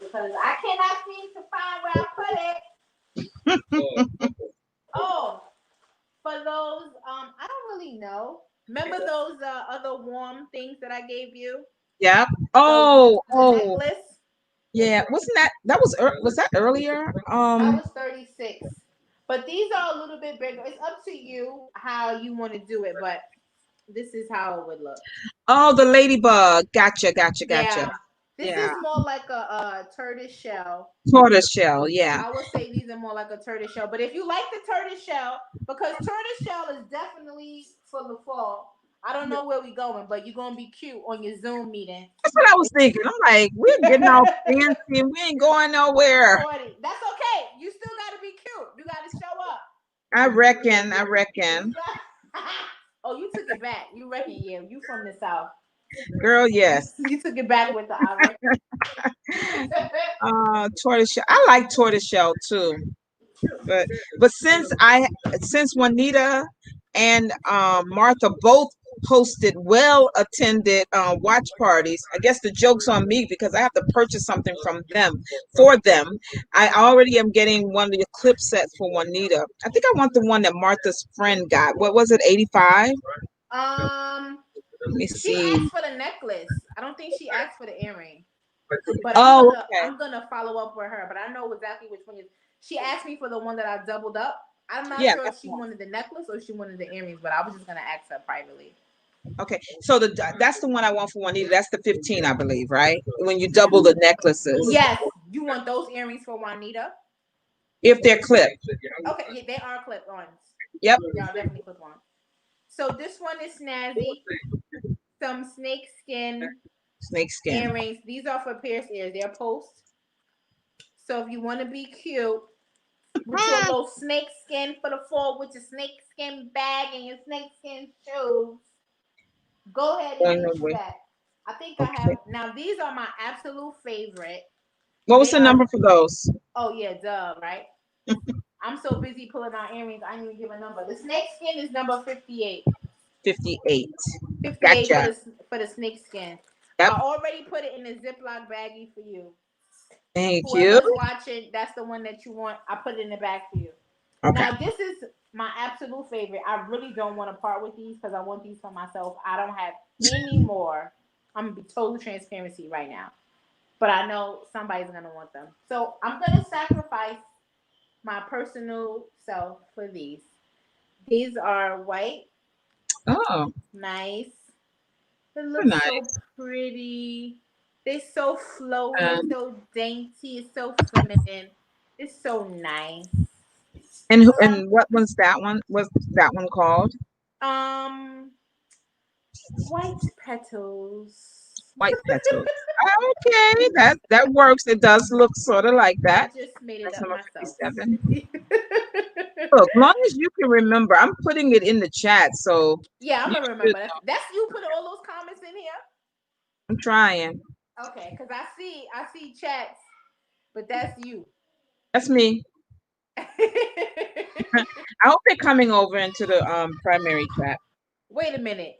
because I cannot seem to find where I put it. Oh, for those, I don't really know. Remember those other warm things that I gave you? Yep. The Oh, the oh, necklace yeah. Wasn't that was that earlier? that was 36. But these are a little bit bigger. It's up to you how you want to do it, but this is how it would look. Oh, the ladybug. Gotcha, gotcha, gotcha. Yeah, this Yeah. is more like a tortoise shell. Tortoise shell. Yeah. I would say these are more like a tortoise shell. But if you like the tortoise shell, because tortoise shell is definitely for the fall. I don't know where we going, but you're gonna be cute on your Zoom meeting. That's what I was thinking. I'm like, we're getting all fancy and we ain't going nowhere. 40. That's okay. You still gotta be cute. You gotta show up. I reckon. I reckon. You got. Oh, you took it back. You reckon? Yeah, you from the south. Girl, yes. You took it back with the I reckon. Tortoise shell. I like tortoise shell too. But since Juanita and Martha both hosted well attended watch parties, I guess the joke's on me because I have to purchase something from them for them. I already am getting one of the clip sets for Juanita. I think I want the one that Martha's friend got. What was it, 85? um, Let me she see. asked for the necklace. I don't think she asked for the earring. But Oh, okay. I'm gonna follow up with her. But I know exactly which one is. She asked me for the one that I doubled up. I'm not Yeah, sure if that's she one. wanted the necklace or she wanted the earrings, but I was just gonna ask her privately. Okay. So that's the one I want for Juanita. That's the 15, I believe, right? When you double the necklaces. Yes, you want those earrings for Juanita? If they're clipped. Okay, yeah, they are clip ons. Yep. They are definitely clip on. So this one is snazzy. Some snake skin Snake skin. earrings. These are for pierced ears. They're post. So if you want to be cute with your little snake skin for the fall, with your snake skin bag and your snake skin shoes, go ahead and Going get you away. that. I think I have Okay. now. These are my absolute favorite. What was They the are. number for those? Oh yeah, duh, right? I'm so busy pulling out earrings, I didn't even give a number. The snake skin is number 58. 58. 58 Gotcha. for the snake skin. Yep. I already put it in a Ziploc baggie for you. Thank you. Whoever's watching, that's the one that you want. I put it in the bag for you. Okay. Now this is my absolute favorite. I really don't want to part with these because I want these for myself. I don't have any more. I'm gonna be total transparency right now. But I know somebody's gonna want them. So I'm gonna sacrifice my personal self for these. These are white, Oh, nice. They they're look so nice. pretty. They're so flowy, Um, so dainty. It's so feminine. It's so nice. and what was that one? Was that one called? Um, white petals. White petals. Okay, that works. It does look sort of like I that. just made it That's up number myself. 57. Look, long as you can remember, I'm putting it in the chat, so Yeah, I'm you gonna should remember. That's you put all those comments in here. I'm trying. Okay, because I see chats, but that's you. That's me. I hope they're coming over into the primary chat. Wait a minute.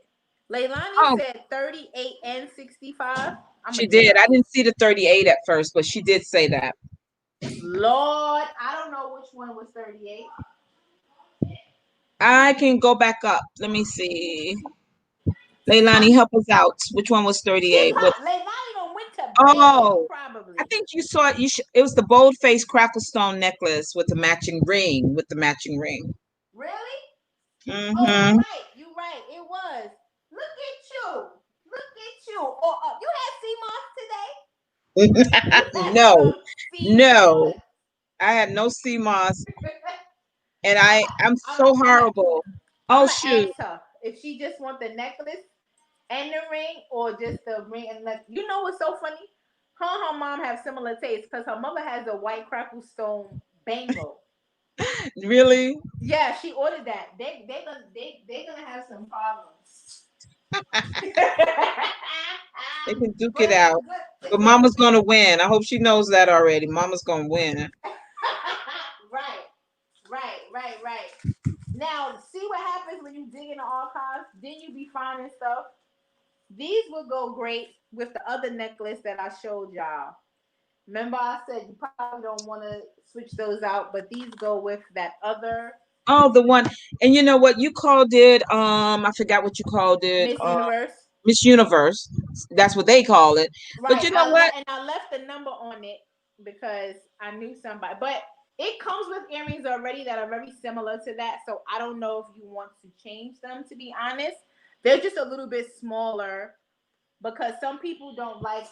Leilani Oh, said 38 and 65. I'm she gonna get did. her. I didn't see the 38 at first, but she did say that. Lord, I don't know which one was 38. I can go back up. Let me see. I, Leilani, help us out. Which one was she 38? What? probably Leilani done went to bed, Oh, I probably. think you saw it. It was the bold face crackle stone necklace with the matching ring. With the matching ring. Really? Oh, Mm-hmm. you're right. It was. Look at you. Look at you. Oh, you had CMOS today? You had No, some no. CMOS. I had no sea moss. And I'm I'm I'm so I'm horrible. I'm Oh gonna shoot. ask her if she just want the necklace and the ring, or just the ring and the. You know what's so funny? Her and her mom have similar tastes because her mother has a white crackle stone bangle. Really? Yeah, she ordered that. They gonna have some problems. They can duke But it it's out. good. But Mama's gonna win. I hope she knows that already. Mama's gonna win. Right, right. Now, see what happens when you dig in the archives. Then you be finding stuff. These would go great with the other necklace that I showed y'all. Remember, I said you probably don't want to switch those out, but these go with that other Oh, the one. And you know what you called it? I forgot what you called it. Miss Universe. Miss Universe. That's what they call it. But Right. you know what? I left the number on it because I knew somebody. But it comes with earrings already that are very similar to that. So I don't know if you want to change them, to be honest. They're just a little bit smaller because some people don't like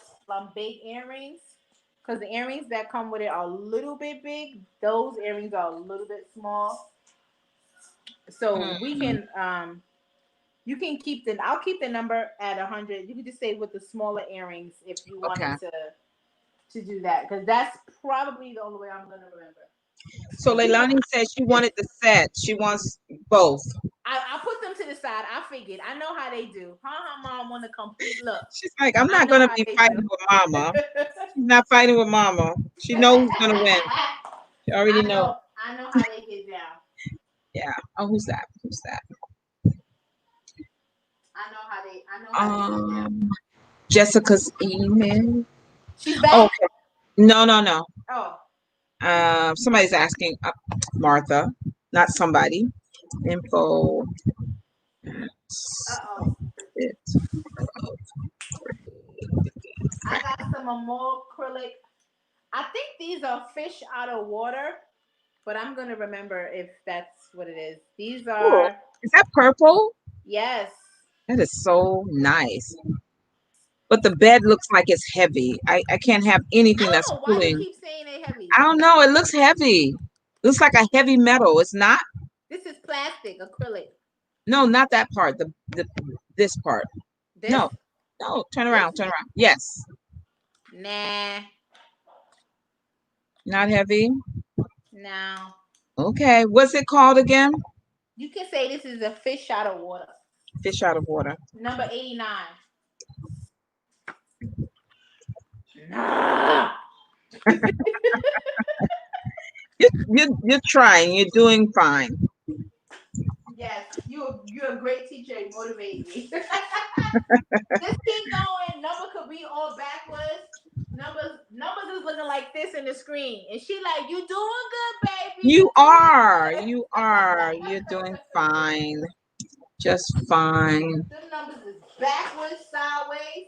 big earrings. Because the earrings that come with it are a little bit big. Those earrings are a little bit small. So we Mm, can you can keep the I'll keep the number at 100. You can just say with the smaller earrings if you okay. wanted to do that, because that's probably the only way I'm gonna remember. So Leilani said she wanted the set. She wants both. I put them to the side. I figured. I know how they do. Her mom want a complete look. She's like, I'm I not know gonna how be they do. fighting with Mama. She's not fighting with Mama. She knows who's gonna win. She already knows. I know how they get down. Yeah. Oh, who's that? Who's that? I know how they get down. Um, Jessica's email. She's back. Okay. No, no, no. Oh. Somebody's asking Martha, not somebody. Info. Uh-oh. It. I got some more acrylic. I think these are fish out of water, but I'm gonna remember if that's what it is. These Cool. are, Is that purple? yes. That is so nice. But the bed looks like it's heavy. I can't have I anything that's don't know why you cooling. keep saying they heavy. I don't know. It looks heavy. Looks like a heavy metal. It's not. This is plastic acrylic. No, not that part. The this part. This, No, no. Turn this, around. Turn around. Yes. nah, Not heavy. no. Okay. What's it called again? You can say this is a fish out of water. Fish out of water. Number 89. Nah. You're trying. You're doing fine. Yes, you're a great teacher. You motivate me. Just keep going. Number could be all backwards. Numbers is looking like this in the screen, and she like, "You doing good, baby. You You doing are. good." You are. You're doing fine. Just fine. Them numbers is backwards, sideways.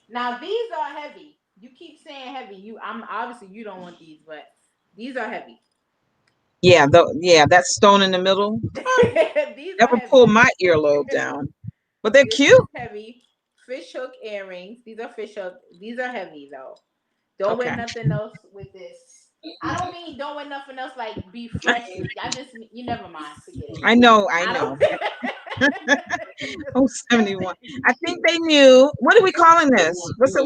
Now these are heavy. You keep saying heavy. I'm obviously you don't want these, but these are heavy. Yeah. Yeah. That stone in the middle These are never pulled heavy. my earlobe down. But they're This cute. is heavy. Fish hook earrings. These are fish hook. These are heavy though. Don't wear Okay. nothing else with this. I don't mean don't wear nothing else like be fresh. I just you never mind. Forget it. I know. I I know. don't. Oh, 71. I think they knew. What are we calling this? What's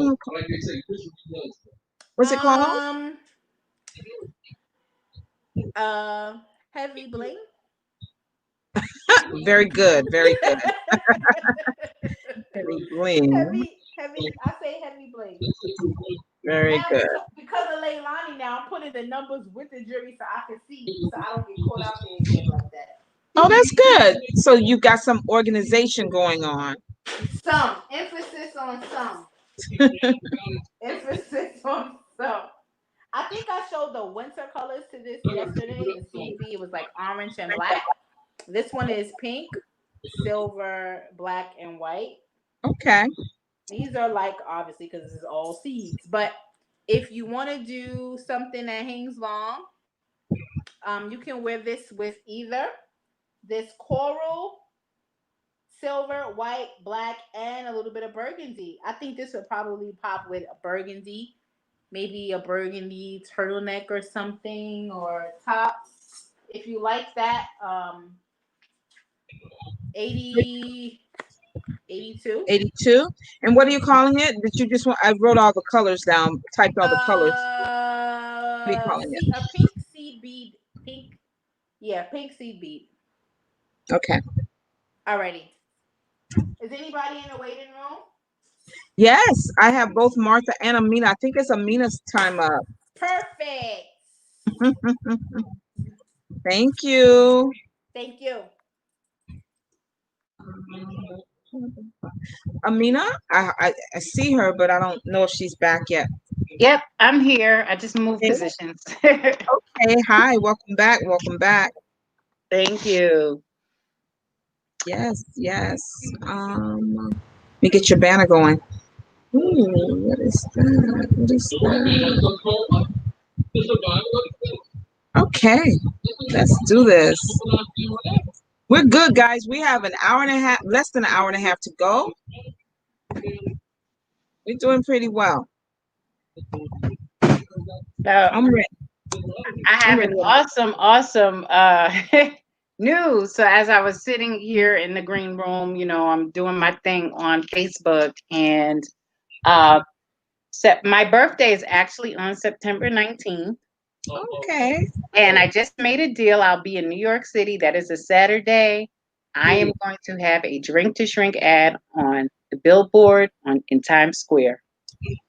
it called? um heavy bling. Very good. Very good. Very bling. Heavy. I say heavy bling. Very Now good. because of Leilani, now I'm putting the numbers with the jury so I can see, so I don't get caught out there again like that. Oh, that's good. So you got some organization going on. Some emphasis on some. Emphasis on some. I think I showed the winter colors to this yesterday in CB. It was like orange and black. This one is pink, silver, black, and white. Okay. These are like obviously because this is all seeds. But if you want to do something that hangs long, you can wear this with either this coral, silver, white, black, and a little bit of burgundy. I think this would probably pop with a burgundy, maybe a burgundy turtleneck or something, or top. if you like that, 80, 82. 82. And what are you calling it? Did you just want? I wrote all the colors down, typed all the colors. What are you calling A it? pink seed bead, pink, yeah, pink seed bead. Okay. Alrighty. Is anybody in the waiting room? Yes, I have both Martha and Amina. I think it's Amina's time up. Perfect. Thank you. Thank you. Amina, I see her, but I don't know if she's back yet. Yep, I'm here. I just moved Yeah. positions. Okay, hi, welcome back, welcome back. Thank you. Yes, yes. Let me get your banner going. Ooh, what is that? What is that? Okay, let's do this. We're good, guys. We have an hour and a half, less than an hour and a half to go. We're doing pretty well. So I'm ready. I I'm have an ready. awesome news. So as I was sitting here in the green room, I'm doing my thing on Facebook, and uh, my birthday is actually on September 19th. Okay. And I just made a deal. I'll be in New York City. That is a Saturday. I am going to have a drink to shrink ad on the billboard in Times Square.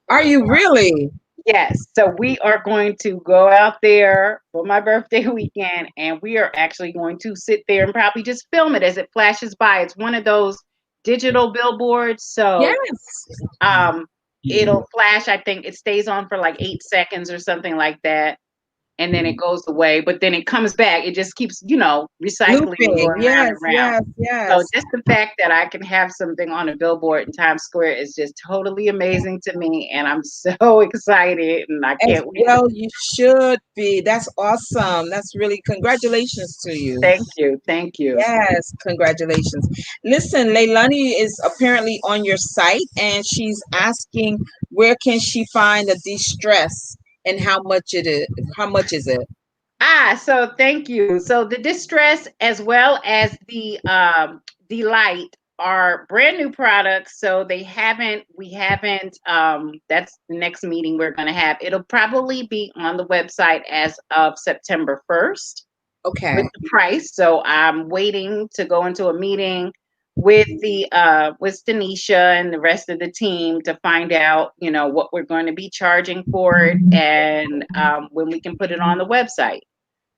Are you really? Yes. So we are going to go out there for my birthday weekend, and we are actually going to sit there and probably just film it as it flashes by. It's one of those digital billboards. So Yes. um it'll flash. I think it stays on for like 8 seconds or something like that. And then it goes away, but then it comes back. It just keeps, recycling and Looping. going round Yes, and round. yes, So yes. just the fact that I can have something on a billboard in Times Square is just totally amazing to me. And I'm so excited, and I As can't wait to well, you should be. That's awesome. That's really congratulations to you. thank you. Thank you. Yes, congratulations. Listen, Leilani is apparently on your site and she's asking where can she find a de-stress and how much it is. How much is it? So thank you. So the distress as well as the delight are brand new products. So we haven't that's the next meeting we're gonna have. It'll probably be on the website as of September 1st with Okay. the price. So I'm waiting to go into a meeting with the with Tanisha and the rest of the team to find out, what we're going to be charging for it, and when we can put it on the website.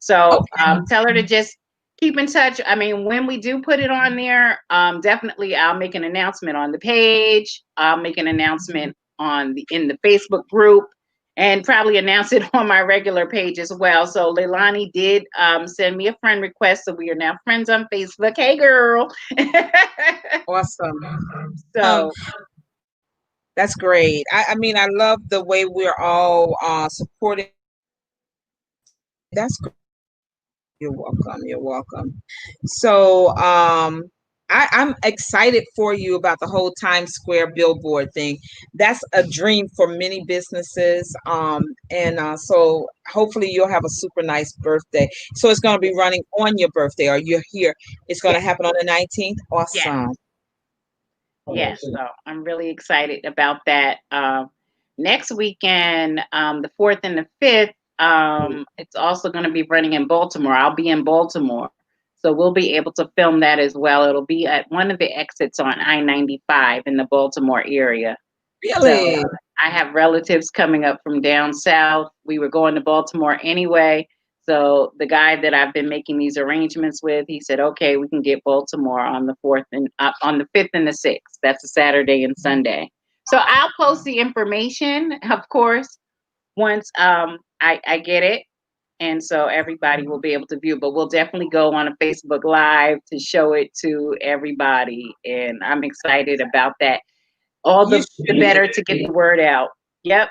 So Okay. tell her to just keep in touch. I mean, when we do put it on there, definitely I'll make an announcement on the page. I'll make an announcement in the Facebook group, and probably announce it on my regular page as well. So Leilani did send me a friend request, so we are now friends on Facebook. Hey, girl. Awesome. Um, So that's great. I mean, I love the way we're all supporting. That's great. You're welcome. You're welcome. So, I'm excited for you about the whole Times Square billboard thing. That's a dream for many businesses. And so hopefully you'll have a super nice birthday. So it's going to be running on your birthday, or you're here. It's going yes, to happen on the 19th. yes, Awesome. yes. So I'm really excited about that. Next weekend, the 4th and the 5th, it's also going to be running in Baltimore. I'll be in Baltimore. So we'll be able to film that as well. It'll be at one of the exits on I-95 in the Baltimore area. So Really? I have relatives coming up from down south. We were going to Baltimore anyway. So the guy that I've been making these arrangements with, he said, "Okay, we can get Baltimore on the 4th and on the 5th and the 6th. That's a Saturday and Sunday." So I'll post the information, of course, once I get it, and so everybody will be able to view. But we'll definitely go on a Facebook Live to show it to everybody, and I'm excited about that. All You the should better to get be. the word out. Yep.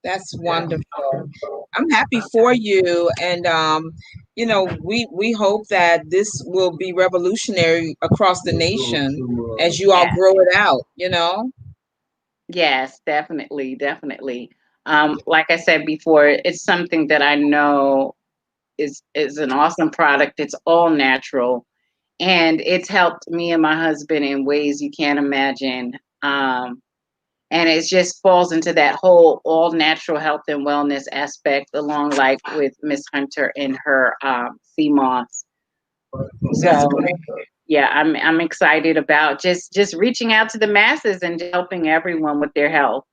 That's wonderful. I'm happy for you, and we hope that this will be revolutionary across the nation as you all Yeah. grow it out. You know. Yes, definitely, definitely. Like I said before, it's something that I know is an awesome product. It's all natural, and it's helped me and my husband in ways you can't imagine. Um, and it just falls into that whole all natural health and wellness aspect, along like with Miss Hunter and her sea moss. That's So great. yeah, I'm excited about just reaching out to the masses and helping everyone with their health.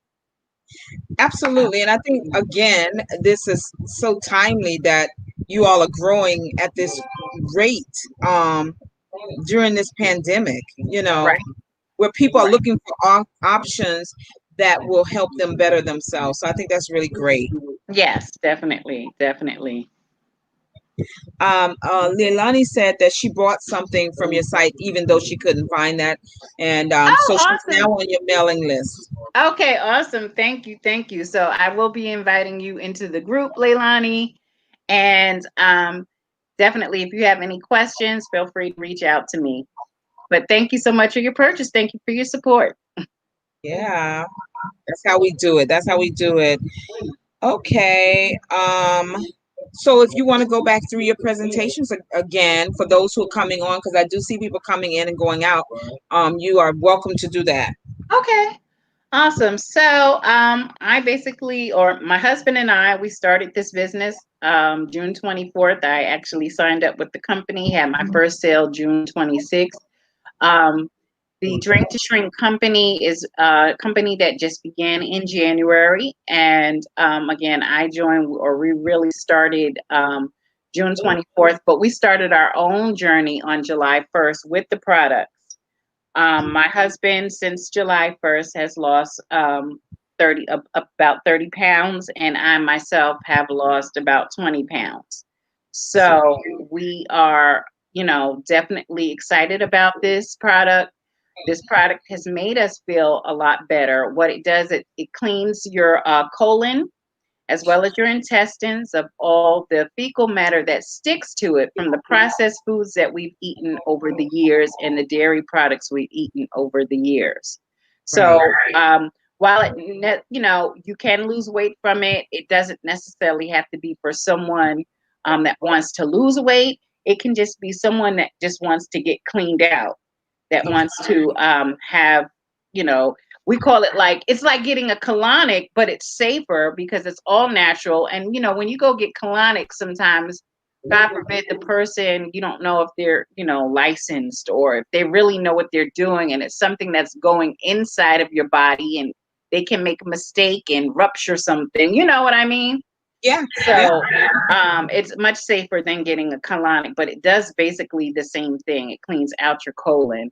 Absolutely. And I think, again, this is so timely that you all are growing at this rate during this pandemic, Right. where people are Right. looking for options that will help them better themselves. So I think that's really great. Yes, definitely, definitely. Leilani said that she bought something from your site, even though she couldn't find that. And Oh, so she's now awesome. on your mailing list. Okay, awesome. Thank you. Thank you. So I will be inviting you into the group, Leilani. And definitely, if you have any questions, feel free to reach out to me. But thank you so much for your purchase. Thank you for your support. Yeah, that's how we do it. That's how we do it. Okay. So if you want to go back through your presentations again for those who are coming on, because I do see people coming in and going out, you are welcome to do that. Okay. Awesome. So I basically, or my husband and I, we started this business June 24th. I actually signed up with the company, had my first sale June 26th. Um, the Drink to Shrink company is a company that just began in January. And again, I joined, or we really started June 24th, but we started our own journey on July 1st with the products. My husband, since July 1st, has lost 30, about 30 pounds, and I myself have lost about 20 pounds. So we are, definitely excited about this product. This product has made us feel a lot better. What it does, it cleans your colon as well as your intestines of all the fecal matter that sticks to it from the processed foods that we've eaten over the years and the dairy products we've eaten over the years. Right. So, while you can lose weight from it, it doesn't necessarily have to be for someone that wants to lose weight. It can just be someone that just wants to get cleaned out, that wants to have, you know, we call it like, it's like getting a colonic, but it's safer because it's all natural. And, when you go get colonic, sometimes, God forbid, the person, you don't know if they're, licensed or if they really know what they're doing. And it's something that's going inside of your body and they can make a mistake and rupture something. You know what I mean? Yeah. Yeah. So it's much safer than getting a colonic, but it does basically the same thing. It cleans out your colon,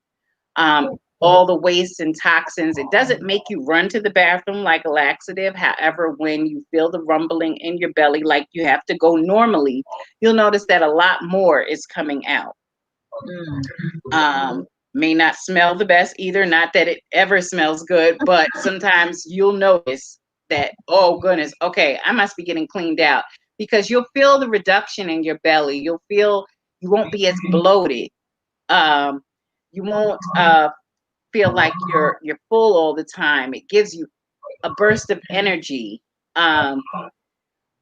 all the waste and toxins. It doesn't make you run to the bathroom like a laxative. However, when you feel the rumbling in your belly, like you have to go normally, you'll notice that a lot more is coming out. Mm. May not smell the best either. Not that it ever smells good, but sometimes you'll notice that, oh goodness, okay, I must be getting cleaned out, because you'll feel the reduction in your belly. You'll feel, you won't be as bloated. Um, you won't feel like you're full all the time. It gives you a burst of energy. Um,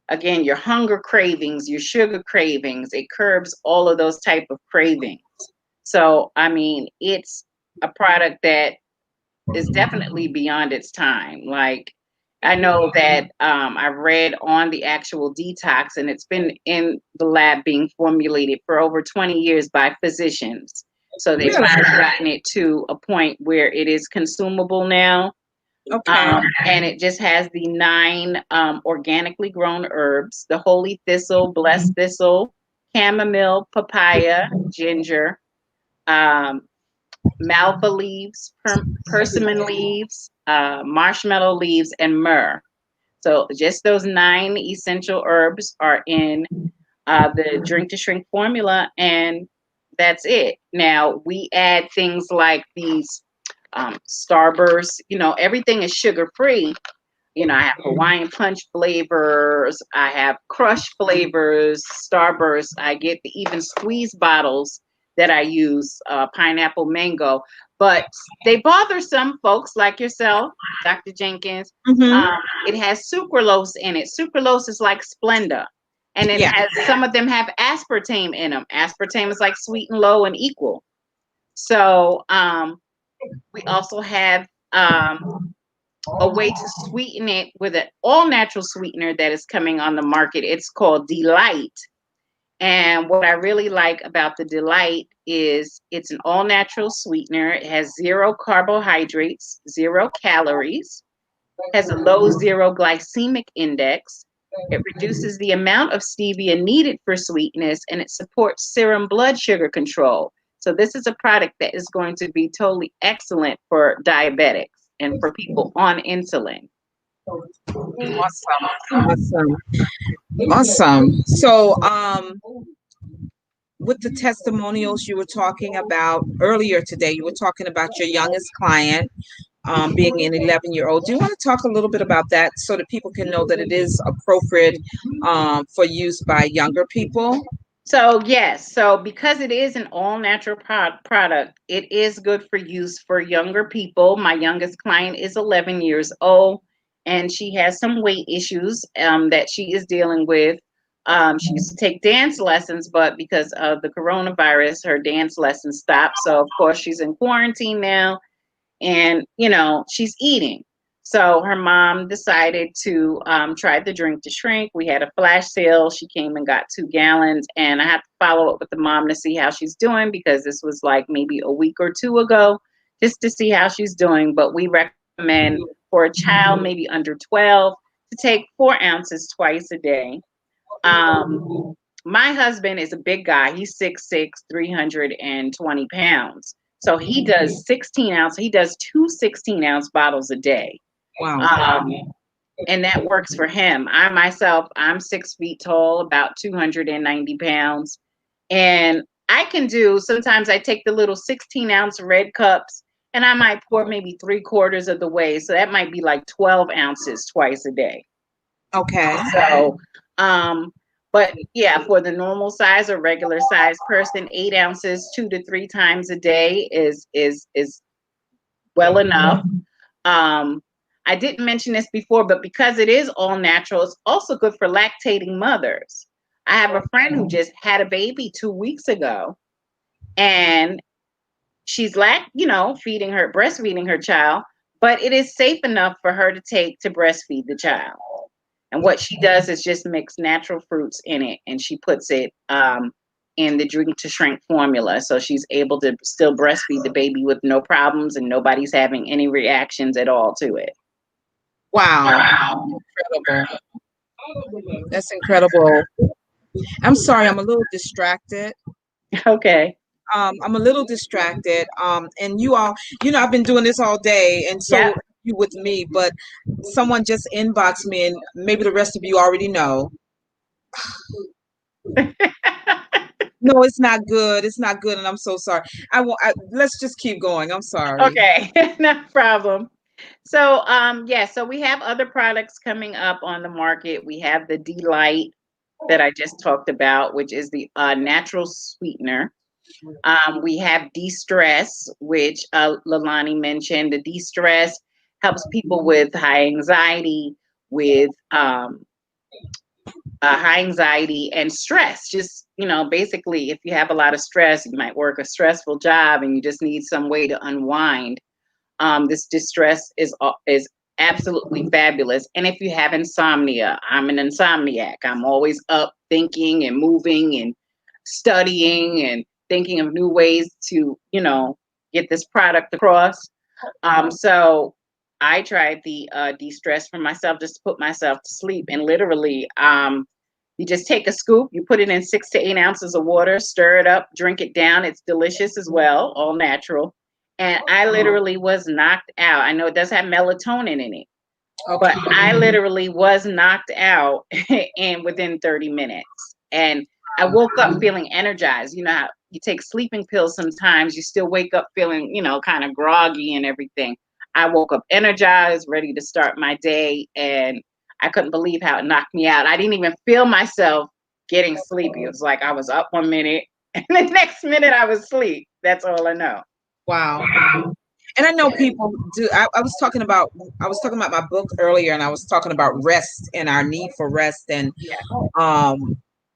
Again, your hunger cravings, your sugar cravings, it curbs all of those type of cravings. So, I mean, it's a product that is definitely beyond its time. Like, I know that I read on the actual detox, and it's been in the lab being formulated for over 20 years by physicians. So they Really? finally gotten it to a point where it is consumable now. Okay. And it just has the 9 organically grown herbs: the holy thistle, blessed thistle, chamomile, papaya, ginger, um, malva leaves, persimmon leaves, marshmallow leaves, and myrrh. So just those 9 essential herbs are in the Drink to Shrink formula, and that's it. Now we add things like these Starburst. Everything is sugar free. I have Hawaiian punch flavors. I have crush flavors, Starburst. I get the even squeeze bottles that I use, pineapple mango. But they bother some folks like yourself, Dr. Jenkins. Mm-hmm. It has sucralose in it. Sucralose is like Splenda. And it Yeah. has, some of them have aspartame in them. Aspartame is like sweet and low and equal. So we also have a way to sweeten it with an all natural sweetener that is coming on the market. It's called Delight. And what I really like about the Delight is it's an all natural sweetener. It has zero carbohydrates, 0 calories, has a low zero glycemic index. It reduces the amount of stevia needed for sweetness, and it supports serum blood sugar control. So this is a product that is going to be totally excellent for diabetics and for people on insulin. Awesome. Awesome. Awesome. So, with the testimonials you were talking about earlier today, you were talking about your youngest client being an 11-year-old. Do you want to talk a little bit about that so that people can know that it is appropriate for use by younger people? So yes, so because it is an all natural product, it is good for use for younger people. My youngest client is 11 years old, and she has some weight issues that she is dealing with. She used to take dance lessons, but because of the coronavirus, her dance lessons stopped. So of course she's in quarantine now, and she's eating. So her mom decided to try the drink to shrink. We had a flash sale. She came and got 2 gallons, and I have to follow up with the mom to see how she's doing, because this was like maybe a week or two ago, just to see how she's doing. But we recommend for a child maybe under 12 to take 4 ounces twice a day. My husband is a big guy. He's 6'6", 320 pounds. So he does 16 ounce. He does 2 16-ounce bottles a day. Wow. And that works for him. I myself, I'm 6 feet tall, about 290 pounds. And I can do, sometimes I take the little 16-ounce red cups and I might pour maybe 3/4 of the way. So that might be like 12 ounces twice a day. Okay. So, but yeah, for the normal size or regular size person, 8 ounces 2 to 3 times a day is well enough. I didn't mention this before, but because it is all natural, it's also good for lactating mothers. I have a friend who just had a baby 2 weeks ago, and she's breastfeeding her child, but it is safe enough for her to take to breastfeed the child. And what she does is just mix natural fruits in it, and she puts it in the drink to shrink formula. So she's able to still breastfeed the baby with no problems, and nobody's having any reactions at all to it. Wow. Incredible. That's incredible. I'm sorry, I'm a little distracted. Okay. I'm a little distracted. And you all, I've been doing this all day, and so Yep. you with me, but someone just inboxed me, and maybe the rest of you already know. No, it's not good. It's not good, and I'm so sorry. Let's just keep going. I'm sorry. Okay. No problem. So so we have other products coming up on the market. We have the Delight that I just talked about, which is the natural sweetener. We have De-Stress, which Lalani mentioned. The De-Stress helps people with high anxiety, with high anxiety and stress. Just, basically, if you have a lot of stress, you might work a stressful job and you just need some way to unwind. This distress is absolutely fabulous. And if you have insomnia, I'm an insomniac. I'm always up thinking and moving and studying and thinking of new ways to, get this product across. So I tried the de-stress for myself, just to put myself to sleep. And literally, you just take a scoop, you put it in 6 to 8 ounces of water, stir it up, drink it down. It's delicious as well, all natural. And I literally was knocked out. I know it does have melatonin in it, but I literally was knocked out in within 30 minutes. And I woke up feeling energized. You know how you take sleeping pills sometimes, you still wake up feeling, kind of groggy and everything. I woke up energized, ready to start my day, and I couldn't believe how it knocked me out. I didn't even feel myself getting sleepy. It was like I was up 1 minute, and the next minute I was asleep. That's all I know. Wow. And I know people do. I was talking about my book earlier, and I was talking about rest and our need for rest. And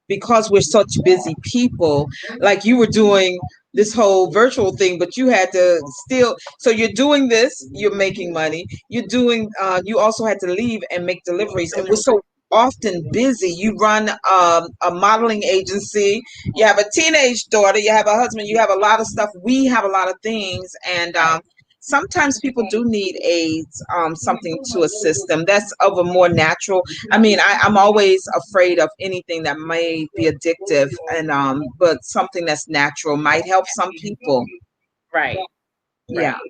because we're such busy people, like you were doing this whole virtual thing, but you had to still, so you're doing this, you're making money, you're doing, you also had to leave and make deliveries, and we're so often busy. You run a modeling agency, you have a teenage daughter, you have a husband, you have a lot of stuff, we have a lot of things, and sometimes people do need aids, something to assist them that's of a more natural. I mean, I'm always afraid of anything that may be addictive, and but something that's natural might help some people. Right. Yeah. Right.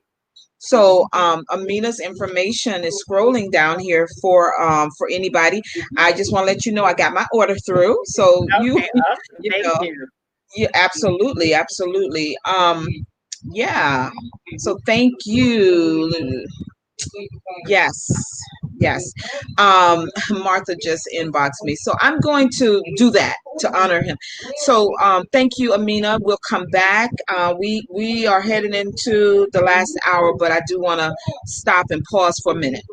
So Amina's information is scrolling down here for anybody. I just want to let you know I got my order through. So you Okay. Awesome. you Thank know, you. yeah, absolutely, absolutely. Yeah. So thank you. Yes, yes. Martha just inboxed me. So I'm going to do that to honor him. So thank you, Amina. We'll come back. We are heading into the last hour, but I do want to stop and pause for a minute.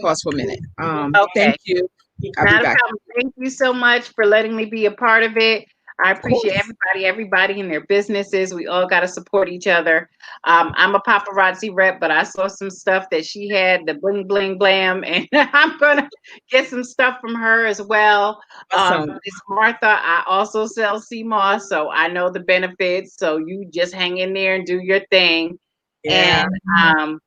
Pause for a minute. Thank Okay. you. I'll be Not a back. problem. Thank you so much for letting me be a part of it. I Of appreciate course. everybody in their businesses. We all got to support each other. I'm a paparazzi rep, but I saw some stuff that she had, the bling bling blam, and I'm gonna get some stuff from her as well. Awesome. Miss Martha, I also sell CMOS, so I know the benefits. So you just hang in there and do your thing. Yeah. And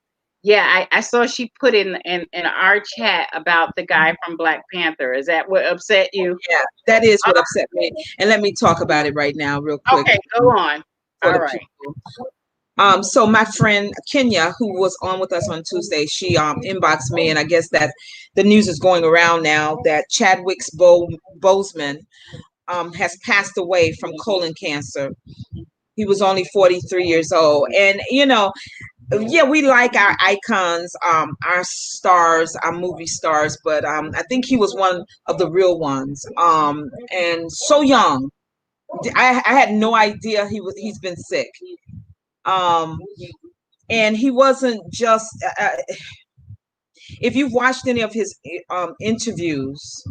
yeah, I saw she put in our chat about the guy from Black Panther. Is that what upset you? Yeah. That is what upset me. And let me talk about it right now, real quick, Okay, go on. for All the right. people. So my friend Kenya, who was on with us on Tuesday, she inboxed me, and I guess that the news is going around now that Chadwick's Boseman has passed away from colon cancer. He was only 43 years old, and yeah, we like our icons, our stars, our movie stars, but I think he was one of the real ones, and so young. I had no idea he's been sick. Um, and he wasn't just if you've watched any of his interviews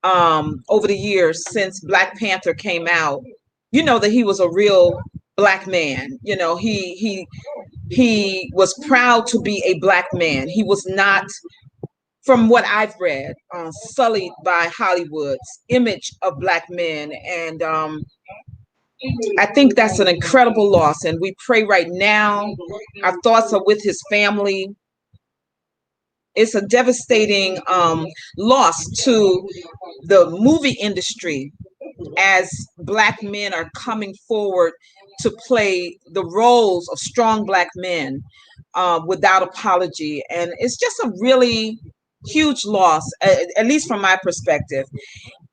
over the years since Black Panther came out, you know that he was a real black man. He was proud to be a black man. He was not, from what I've read, sullied by Hollywood's image of black men, and I think that's an incredible loss. And we pray right now. Our thoughts are with his family. It's a devastating loss to the movie industry as black men are coming forward to play the roles of strong black men without apology. And it's just a really huge loss, at least from my perspective.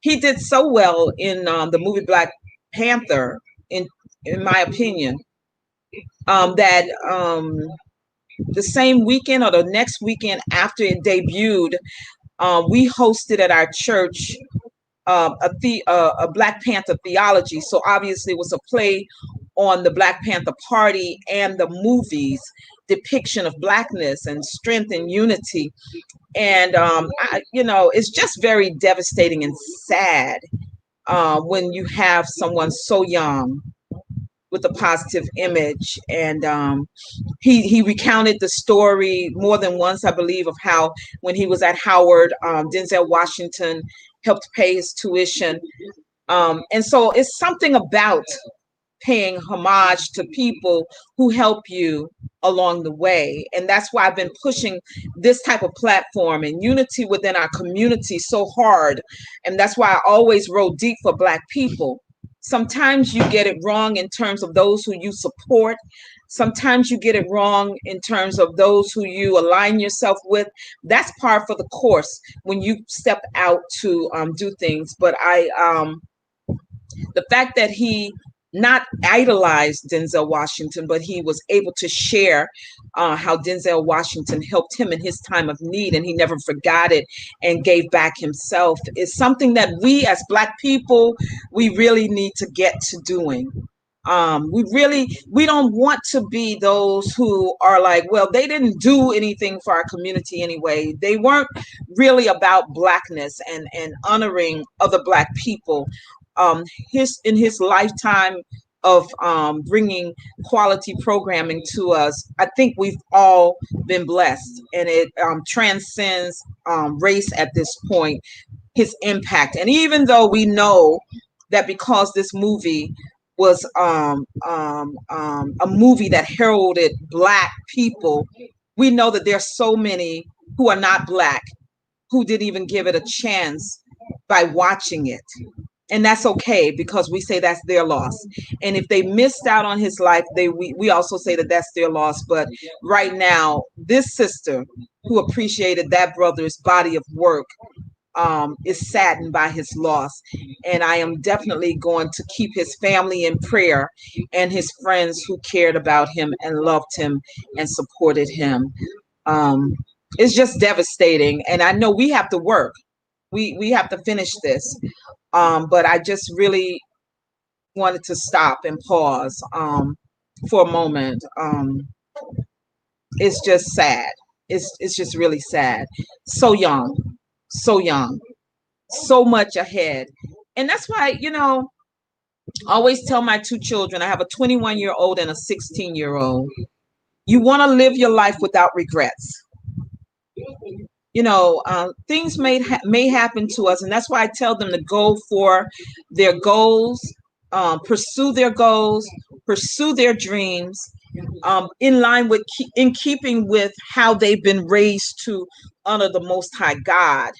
He did so well in the movie Black Panther, in my opinion, that the same weekend or the next weekend after it debuted, we hosted at our church a Black Panther theology. So obviously, it was a play on the Black Panther Party and the movie's depiction of blackness and strength and unity. And it's just very devastating and sad when you have someone so young with a positive image. And he recounted the story more than once, I believe, of how when he was at Howard, Denzel Washington helped pay his tuition. And so it's something about paying homage to people who help you along the way. And that's why I've been pushing this type of platform and unity within our community so hard. And that's why I always wrote deep for Black people. Sometimes you get it wrong in terms of those who you support. Sometimes you get it wrong in terms of those who you align yourself with. That's par for the course when you step out to do things. But the fact that he not idolized Denzel Washington, but he was able to share how Denzel Washington helped him in his time of need, and he never forgot it and gave back himself, is something that we as Black people, we really need to get to doing. We don't want to be those who are like, well, they didn't do anything for our community anyway. They weren't really about blackness and honoring other black people. His in his lifetime of bringing quality programming to us, I think we've all been blessed, and it transcends race at this point, his impact. And even though we know that because this movie was a movie that heralded black people, we know that there's so many who are not black who didn't even give it a chance by watching it. And that's okay, because we say that's their loss. And if they missed out on his life, we also say that that's their loss. But right now, this sister who appreciated that brother's body of work is saddened by his loss. And I am definitely going to keep his family in prayer, and his friends who cared about him and loved him and supported him. Um, it's just devastating. And I know we have to work. We have to finish this. But I just really wanted to stop and pause for a moment. It's just sad. It's just really sad. So young, so young, so much ahead. And that's why, I always tell my two children, I have a 21-year-old and a 16-year-old, you want to live your life without regrets. Things may happen to us, and that's why I tell them to go for their goals, pursue their goals, pursue their dreams, in line with in keeping with how they've been raised to honor the Most High God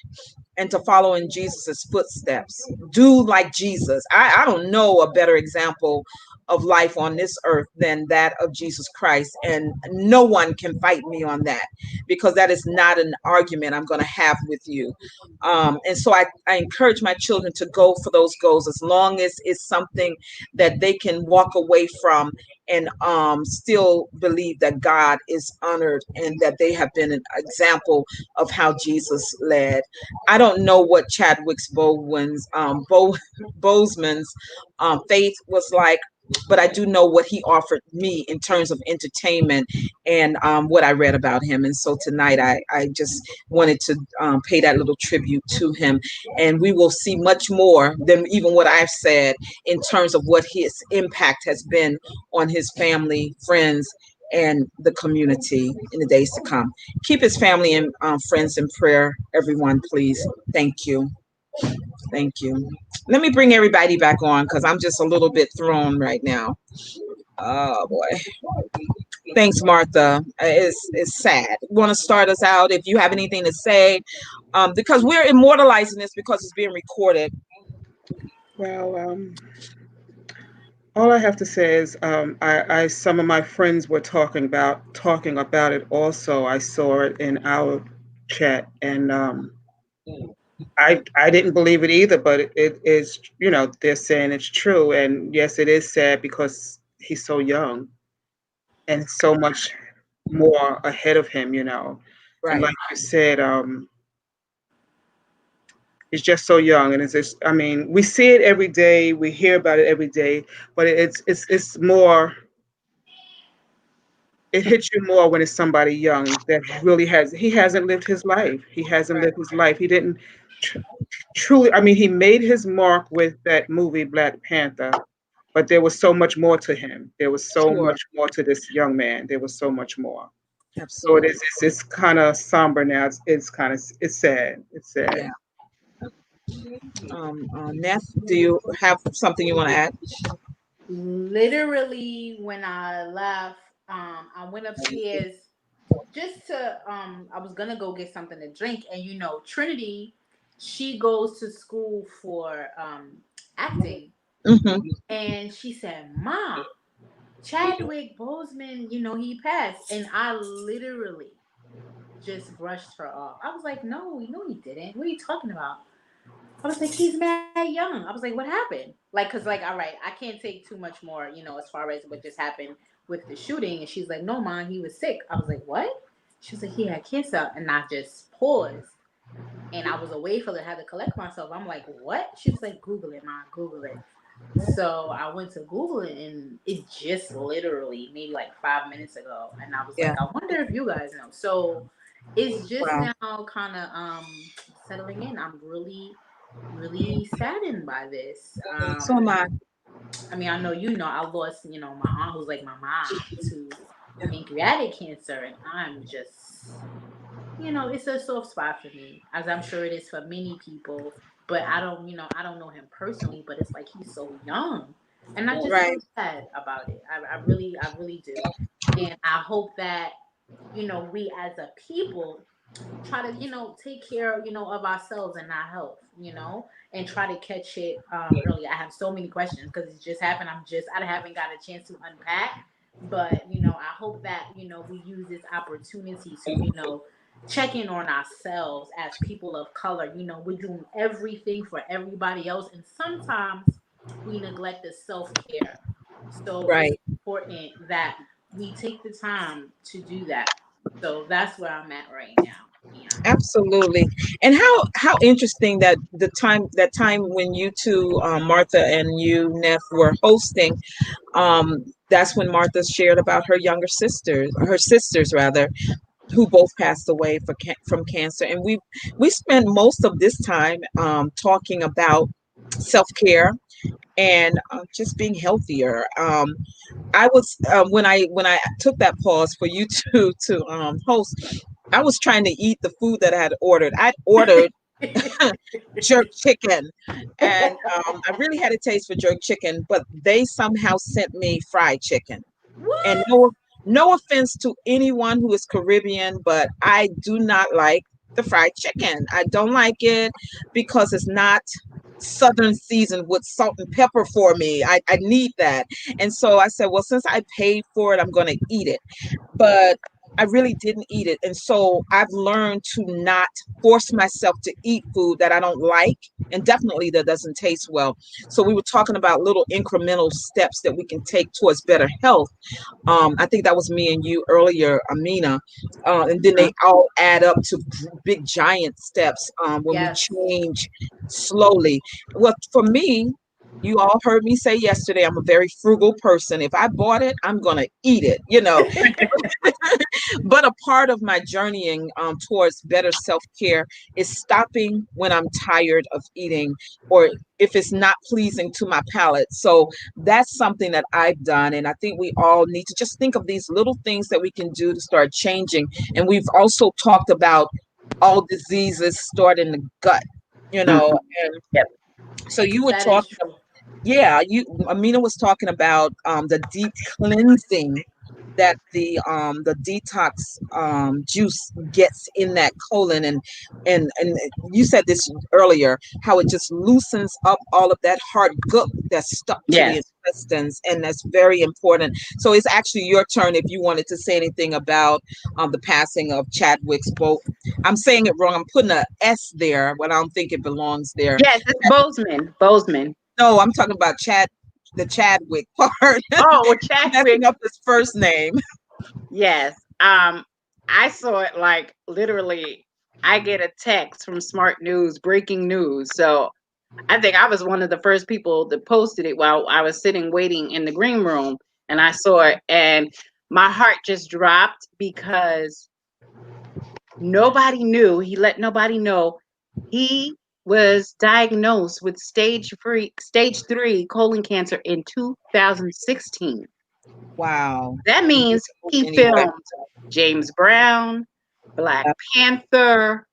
and to follow in Jesus's footsteps. Do like Jesus. I don't know a better example of life on this earth than that of Jesus Christ. And no one can fight me on that, because that is not an argument I'm going to have with you. And so I encourage my children to go for those goals, as long as it's something that they can walk away from and still believe that God is honored and that they have been an example of how Jesus led. I don't know what Chadwick's Boseman's faith was like, but I do know what he offered me in terms of entertainment, and what I read about him. And so tonight I just wanted to pay that little tribute to him. And we will see much more than even what I've said in terms of what his impact has been on his family, friends, and the community in the days to come. Keep his family and friends in prayer, everyone, please. Thank you. Thank you. Let me bring everybody back on, because I'm just a little bit thrown right now. Oh boy. Thanks, Martha. It's sad. Want to start us out if you have anything to say, because we're immortalizing this because it's being recorded. Well, all I have to say is, I some of my friends were talking about it. Also, I saw it in our chat, and I didn't believe it either, but it is, they're saying it's true, and yes, it is sad because he's so young and so much more ahead of him. And Right. like you said, he's just so young, and it's just, I mean, we see it every day, we hear about it every day, but it's more, it hits you more when it's somebody young that really he hasn't lived his life. He hasn't Right. lived his life. He didn't truly, I mean, he made his mark with that movie Black Panther, but there was so much more to him. There was so Sure. much more to this young man. There was so much more. So Absolutely. it's kind of somber now. It's kind of, it's sad. It's sad. Yeah. Neff, do you have something you want to add? Literally, when I left, I went upstairs just to I was gonna go get something to drink, and Trinity, she goes to school for acting, Hmm. and she said, "Ma, Chadwick Boseman, he passed," and I literally just brushed her off. I was like, "No, he didn't. What are you talking about?" I was like, "He's mad young." I was like, "What happened?" Like, cause like, all right, I can't take too much more, as far as what just happened with the shooting. And she's like, "No, Mom, he was sick." I was like, "What?" She was like, "He had cancer," and I just paused. And I was away for it. I had to collect myself. I'm like, "What?" She was like, "Google it, Mom. Google it." So I went to Google it, and it just literally maybe like 5 minutes ago, and I was Yeah. like, I wonder if you guys know. So it's just Wow. now kind of settling in. I'm really really saddened by this. So am I. I mean, I know I lost my aunt who's like my mom to pancreatic cancer, and I'm just it's a soft spot for me, as I'm sure it is for many people. But I don't know him personally, but it's like he's so young, and I just Right. feel sad about it. I really do, and I hope that we as a people try to take care of ourselves and our health, and try to catch it early. I have so many questions because it just happened. I haven't got a chance to unpack, but I hope that we use this opportunity to check in on ourselves as people of color. We're doing everything for everybody else, and sometimes we neglect the self-care. So it's Right. important that we take the time to do that. So that's where I'm at right now, Mia. Absolutely. And how interesting that that time when you two, Martha and you, Neff, were hosting. That's when Martha shared about her sisters rather, who both passed away from cancer, and we spent most of this time talking about self care and just being healthier. I was when I took that pause for you to host. I was trying to eat the food that I had ordered. I'd ordered jerk chicken, and I really had a taste for jerk chicken, but they somehow sent me fried chicken. And What? no offense to anyone who is Caribbean, but I do not like the fried chicken. I don't like it because it's not southern seasoned with salt and pepper for me. I need that. And so I said, well, since I paid for it, I'm going to eat it. But I really didn't eat it. And so I've learned to not force myself to eat food that I don't like and definitely that doesn't taste well. So we were talking about little incremental steps that we can take towards better health. I think that was me and you earlier, Amina. And then they all add up to big giant steps when we Yes. change slowly. Well, for me, you all heard me say yesterday, I'm a very frugal person. If I bought it, I'm going to eat it. But a part of my journeying towards better self care is stopping when I'm tired of eating or if it's not pleasing to my palate. So that's something that I've done. And I think we all need to just think of these little things that we can do to start changing. And we've also talked about all diseases start in the gut, you Mm, know. And yep. so you were That is talking, true. yeah, Amina was talking about the deep cleansing that the detox juice gets in that colon, and you said this earlier, how it just loosens up all of that hard gook that's stuck to the Yes. intestines, and that's very important. So it's actually your turn if you wanted to say anything about the passing of Chadwick's boat. I'm saying it wrong. I'm putting a S there, but I don't think it belongs there. Yes, it's Bozeman. Bozeman. No, I'm talking about the Chadwick part. Oh, well, I'm Chadwick. messing up his first name. Yes. I saw it like literally. I get a text from Smart News, breaking news. So I think I was one of the first people that posted it while I was sitting waiting in the green room, and I saw it, and my heart just dropped because nobody knew. He let nobody know he was diagnosed with stage 3 colon cancer in 2016. Wow. That And you means know he anyway. filmed James Brown, Black Panther,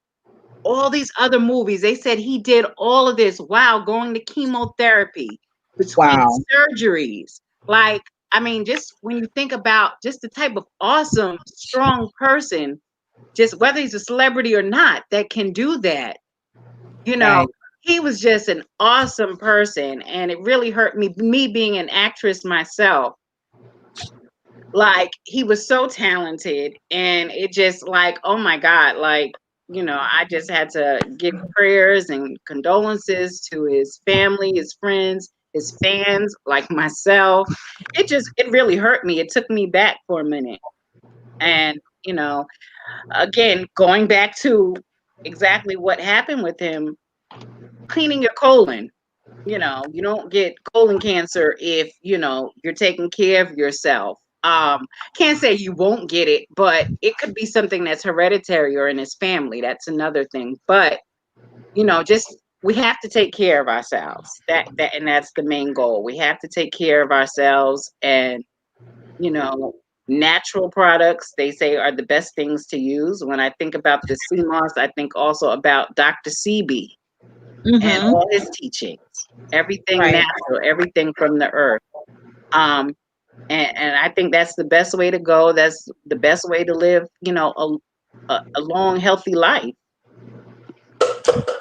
all these other movies. They said he did all of this while going to chemotherapy, between Wow. surgeries. Like, I mean, just when you think about just the type of awesome, strong person, just whether he's a celebrity or not, that can do that, you know, Right. he was just an awesome person. And it really hurt me being an actress myself. Like, he was so talented, and it just like, oh my God, like, I just had to give prayers and condolences to his family, his friends, his fans, like myself. It really hurt me. It took me back for a minute. And, again, going back to exactly what happened with him, cleaning your colon. You don't get colon cancer if, you're taking care of yourself. Can't say you won't get it, but it could be something that's hereditary or in his family. That's another thing. But, just we have to take care of ourselves. And that's the main goal. We have to take care of ourselves, and, you know, natural products, they say, are the best things to use. When I think about the CMOS, I think also about Dr. CB and Mm-hmm. all his teachings. Everything Right. natural, everything from the earth. Um, and I think that's the best way to go. That's the best way to live, a long, healthy life.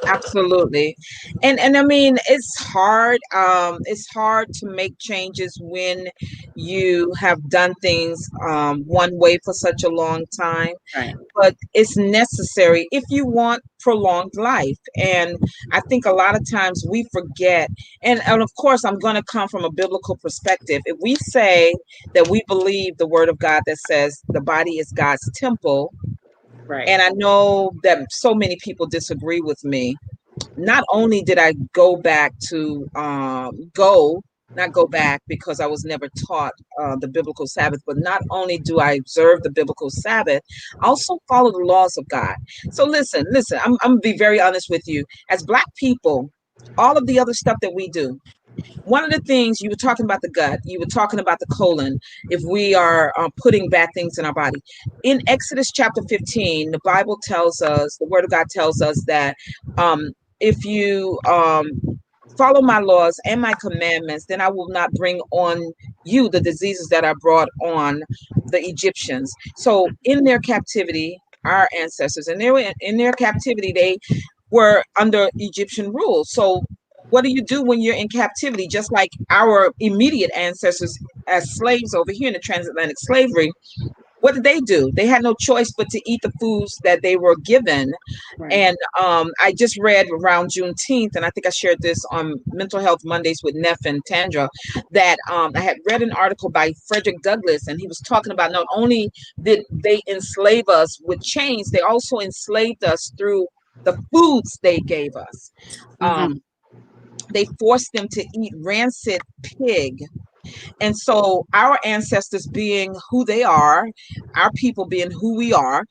Absolutely. And I mean, it's hard to make changes when you have done things one way for such a long time, Right. but it's necessary if you want prolonged life. And I think a lot of times we forget, and of course I'm going to come from a biblical perspective. If we say that we believe the word of God that says the body is God's temple, Right. and I know that so many people disagree with me, not only did I go back to not go back because I was never taught the biblical Sabbath, but not only do I observe the biblical Sabbath, I also follow the laws of God. So listen, I'm gonna be very honest with you. As Black people, all of the other stuff that we do, one of the things you were talking about the gut, you were talking about the colon, if we are putting bad things in our body. In Exodus chapter 15, the Bible tells us, the word of God tells us that if you follow my laws and my commandments, then I will not bring on you the diseases that I brought on the Egyptians. So in their captivity, our ancestors, and they were in their captivity, they were under Egyptian rule. So what do you do when you're in captivity? Just like our immediate ancestors as slaves over here in the transatlantic slavery, what did they do? They had no choice but to eat the foods that they were given. Right. And I just read around Juneteenth, and I think I shared this on Mental Health Mondays with Neff and Tandra, that I had read an article by Frederick Douglass, and he was talking about not only did they enslave us with chains, they also enslaved us through the foods they gave us. Mm-hmm. Um, they forced them to eat rancid pig. And so, our ancestors being who they are, our people being who we are,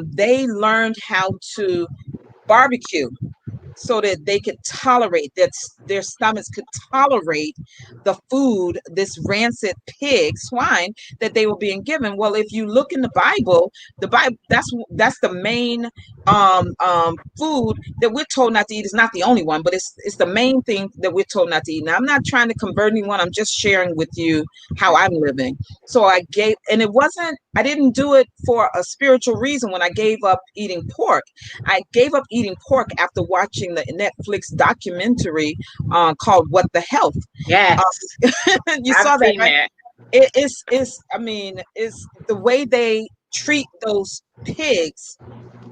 they learned how to barbecue so that they could tolerate that, their stomachs could tolerate the food, this rancid pig, swine that they were being given. Well, if you look in the Bible, that's the main food that we're told not to eat. Is not the only one, but it's the main thing that we're told not to eat. Now, I'm not trying to convert anyone. I'm just sharing with you how I'm living. So I gave, and it wasn't, I didn't do it for a spiritual reason. When I gave up eating pork, I gave up eating pork after watching the Netflix documentary called "What the Health." Yes, You I've saw that, seen right? that. It's I mean, it's the way they treat those pigs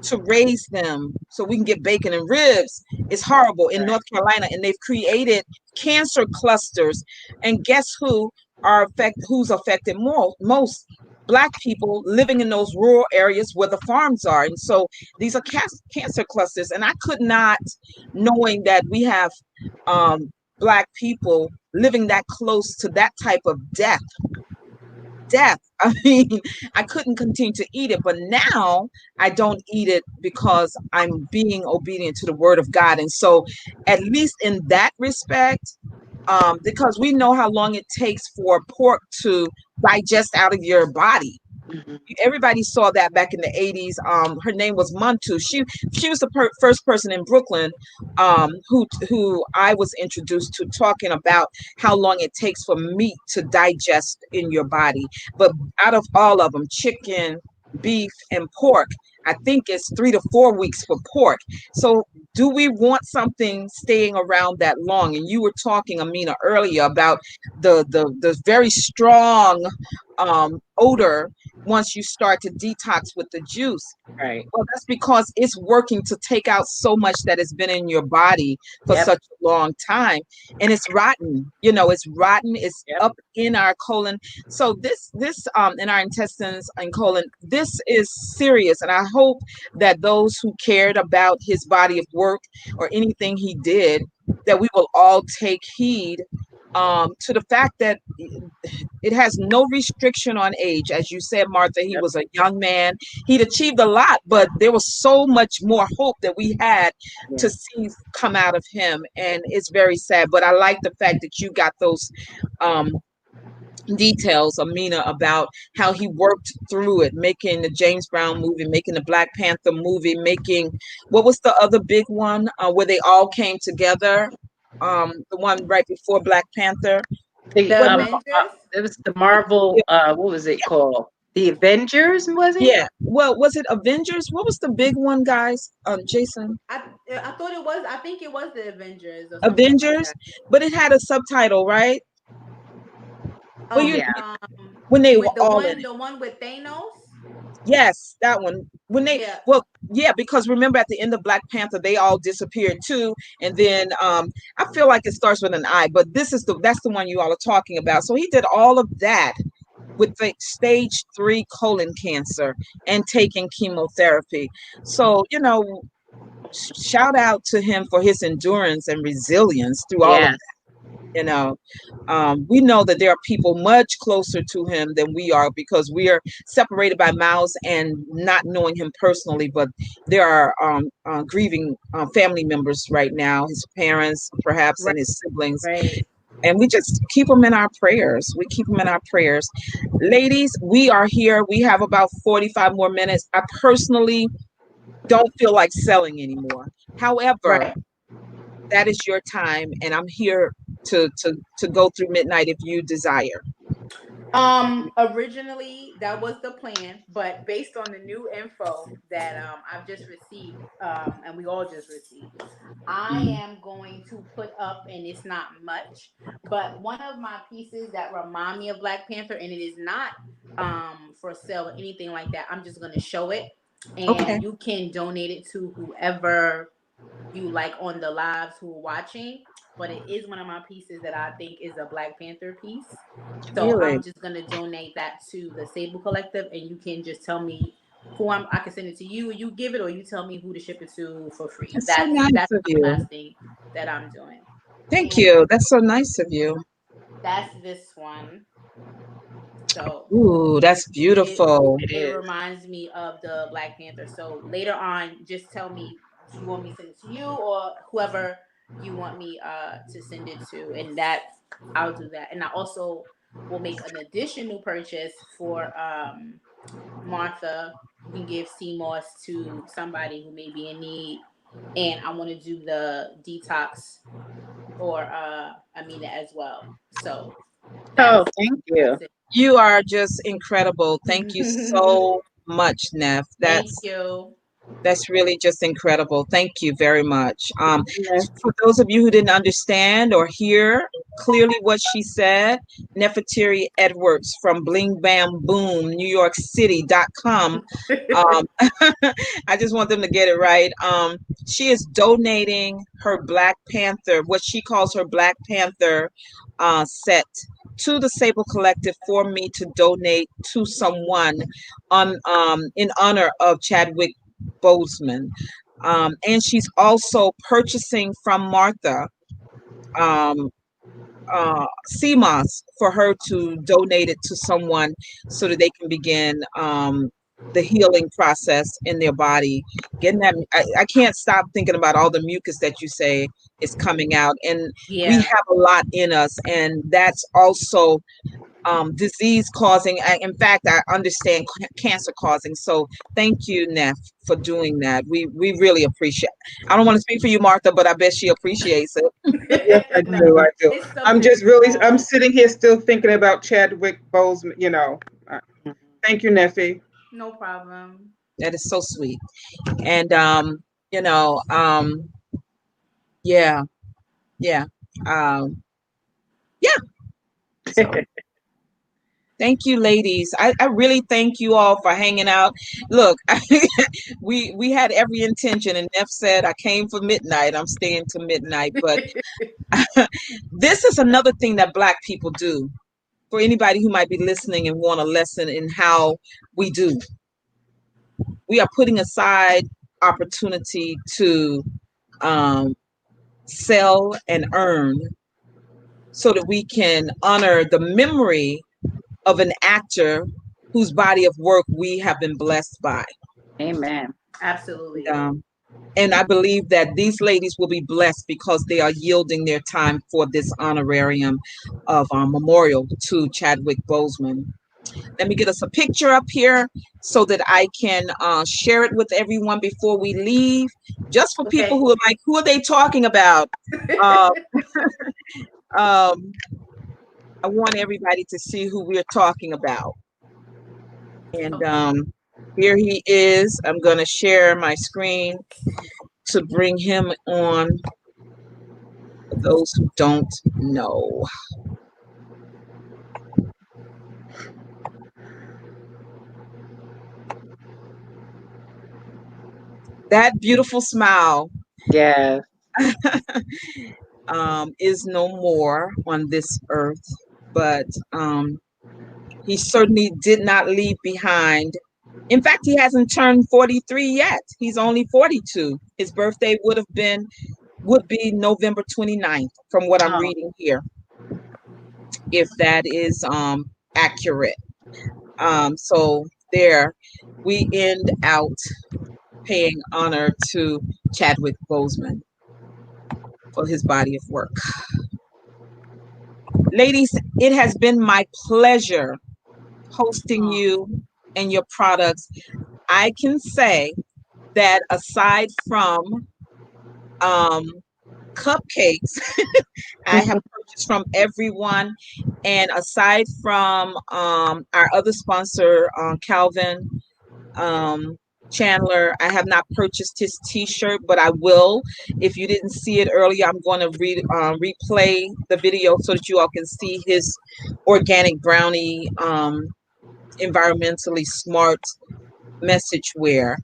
to raise them so we can get bacon and ribs is horrible in Right. North Carolina, and they've created cancer clusters. And guess who's affected most? Black people living in those rural areas where the farms are. And so these are cancer clusters. And I could not, knowing that we have Black people living that close to that type of death. I mean, I couldn't continue to eat it, but now I don't eat it because I'm being obedient to the word of God. And so, at least in that respect, because we know how long it takes for pork to digest out of your body. Hmm. Everybody saw that back in the 80s. Her name was Mantu. She was the first person in Brooklyn who I was introduced to, talking about how long it takes for meat to digest in your body. But out of all of them, chicken, beef, and pork, I think it's 3 to 4 weeks for pork. So do we want something staying around that long? And you were talking, Amina, earlier about the very strong odor once you start to detox with the juice. Right. Well, that's because it's working to take out so much that has been in your body for Yep. such a long time. And it's rotten. It's rotten. It's Yep. up in our colon. So this in our intestines and colon, this is serious. And I hope that those who cared about his body of work or anything he did that we will all take heed to the fact that it has no restriction on age. As you said, Martha, he Yep. was a young man. He'd achieved a lot, but there was so much more hope that we had Yeah. to see come out of him. And it's very sad. But I like the fact that you got those um, details, Amina, about how he worked through it, making the James Brown movie, making the Black Panther movie, making what was the other big one where they all came together? The one right before Black Panther. The The What? Avengers. it was the Marvel. What was it called? The Avengers, was it? Yeah. Well, was it Avengers? What was the big one, guys? Jason, I thought it was. I think it was the Avengers or something like Avengers, that. but it had a subtitle, right? Well, Oh, you Yeah. when they were with all in it. the one with Thanos. Yes, that one. When they Yeah. well, yeah, because remember at the end of Black Panther, they all disappeared too, and then I feel like it starts with an I, but this is that's the one you all are talking about. So he did all of that with the stage 3 colon cancer and taking chemotherapy. So shout out to him for his endurance and resilience through all of Yes. you know we know that there are people much closer to him than we are because we are separated by miles and not knowing him personally, but there are grieving family members right now, his parents perhaps Right. and his siblings, Right. and we just keep them in our prayers. We keep them in our prayers. Ladies, we are here. We have about 45 more minutes. I personally don't feel like selling anymore. However, Right. that is your time, and I'm here to go through midnight if you desire. Originally that was the plan, but based on the new info that I've just received, and we all just received, I Mm. am going to put up, and it's not much, but one of my pieces that remind me of Black Panther, and it is not for sale or anything like that. I'm just gonna show it, Okay. and you can donate it to whoever you like on the lives who are watching. But it is one of my pieces that I think is a Black Panther piece. So Really? I'm just gonna donate that to the Sable Collective, and you can just tell me I can send it to you, and you give it, or you tell me who to ship it to for free. That's so nice That's of my you. last thing that I'm doing, Thank and you. That's so nice of you. that's this one. So Ooh, that's it beautiful. It it is. reminds me of the Black Panther. So later on, just tell me, do you want me to send it to you or whoever you want me to send it to, and that I'll do that. And I also will make an additional purchase for Martha. You can give sea moss to somebody who may be in need, and I want to do the detox for Amina as well. So Oh, that's thank you. it. You are just incredible. Thank you so much, Neff. Thank you. That's really just incredible. Thank you very much. Yes. For those of you who didn't understand or hear clearly what she said, Nefertiri Edwards from Bling Bam Boom, New York City.com. Um, I just want them to get it right. She is donating her Black Panther, what she calls her Black Panther set, to the Sable Collective for me to donate to someone on in honor of Chadwick Boseman. And she's also purchasing from Martha um, CMOS for her to donate it to someone so that they can begin the healing process in their body. Getting that, I can't stop thinking about all the mucus that you say is coming out, and we Yeah. have a lot in us, and that's also disease causing. In fact, I understand cancer causing. So thank you, Neff, for doing that. We really appreciate. I don't want to speak for you, Martha, but I bet she appreciates it. Yes, I No, do. I do. it's I'm something just really, I'm small. sitting here still thinking about Chadwick Boseman, you know. Mhm. Thank you, Neffy. No problem. That is so sweet. And you know, yeah, yeah, um, yeah. So thank you, ladies. I really thank you all for hanging out. Look, we had every intention, and Neff said I came for midnight. I'm staying to midnight, but this is another thing that Black people do. For anybody who might be listening and want a lesson in how we do, we are putting aside opportunity to um, sell, and earn so that we can honor the memory of an actor whose body of work we have been blessed by. Amen. Absolutely. Um, and I believe that these ladies will be blessed because they are yielding their time for this honorarium of memorial to Chadwick Boseman. Let me get us a picture up here so that I can share it with everyone before we leave. Just for people Okay. who are like, who are they talking about? Uh, um, I want everybody to see who we're talking about. And Okay. here he is. I'm going to share my screen to bring him on for those who don't know. That beautiful smile Yes. is no more on this earth, but he certainly did not leave behind. In fact, he hasn't turned 43 yet. He's only 42. His birthday would be November 29th from what I'm Oh, reading here, if that is accurate. So there we end out paying honor to Chadwick Boseman for his body of work. Ladies, it has been my pleasure hosting Oh, you and your products. I can say that aside from um, cupcakes, I have purchased from everyone, and aside from our other sponsor, Calvin um, Chandler, I have not purchased his T-shirt, but I will. If you didn't see it earlier, I'm going to replay the video so that you all can see his organic brownie, environmentally smart message where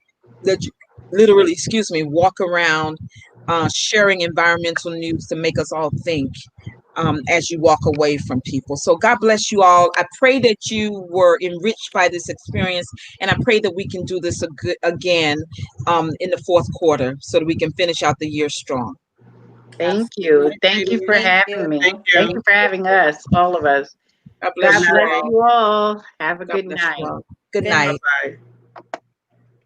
literally, excuse me, walk around sharing environmental news to make us all think as you walk away from people. So God bless you all. I pray that you were enriched by this experience, and I pray that we can do this again in the fourth quarter so that we can finish out the year strong. thank you. absolutely. Thank you for Thank having you. me. Thank Thank you. you for having us, all of us. God God bless Good you bless night. all. you all. Have a God good bless you night. all. Good Good Bye night. night. bye.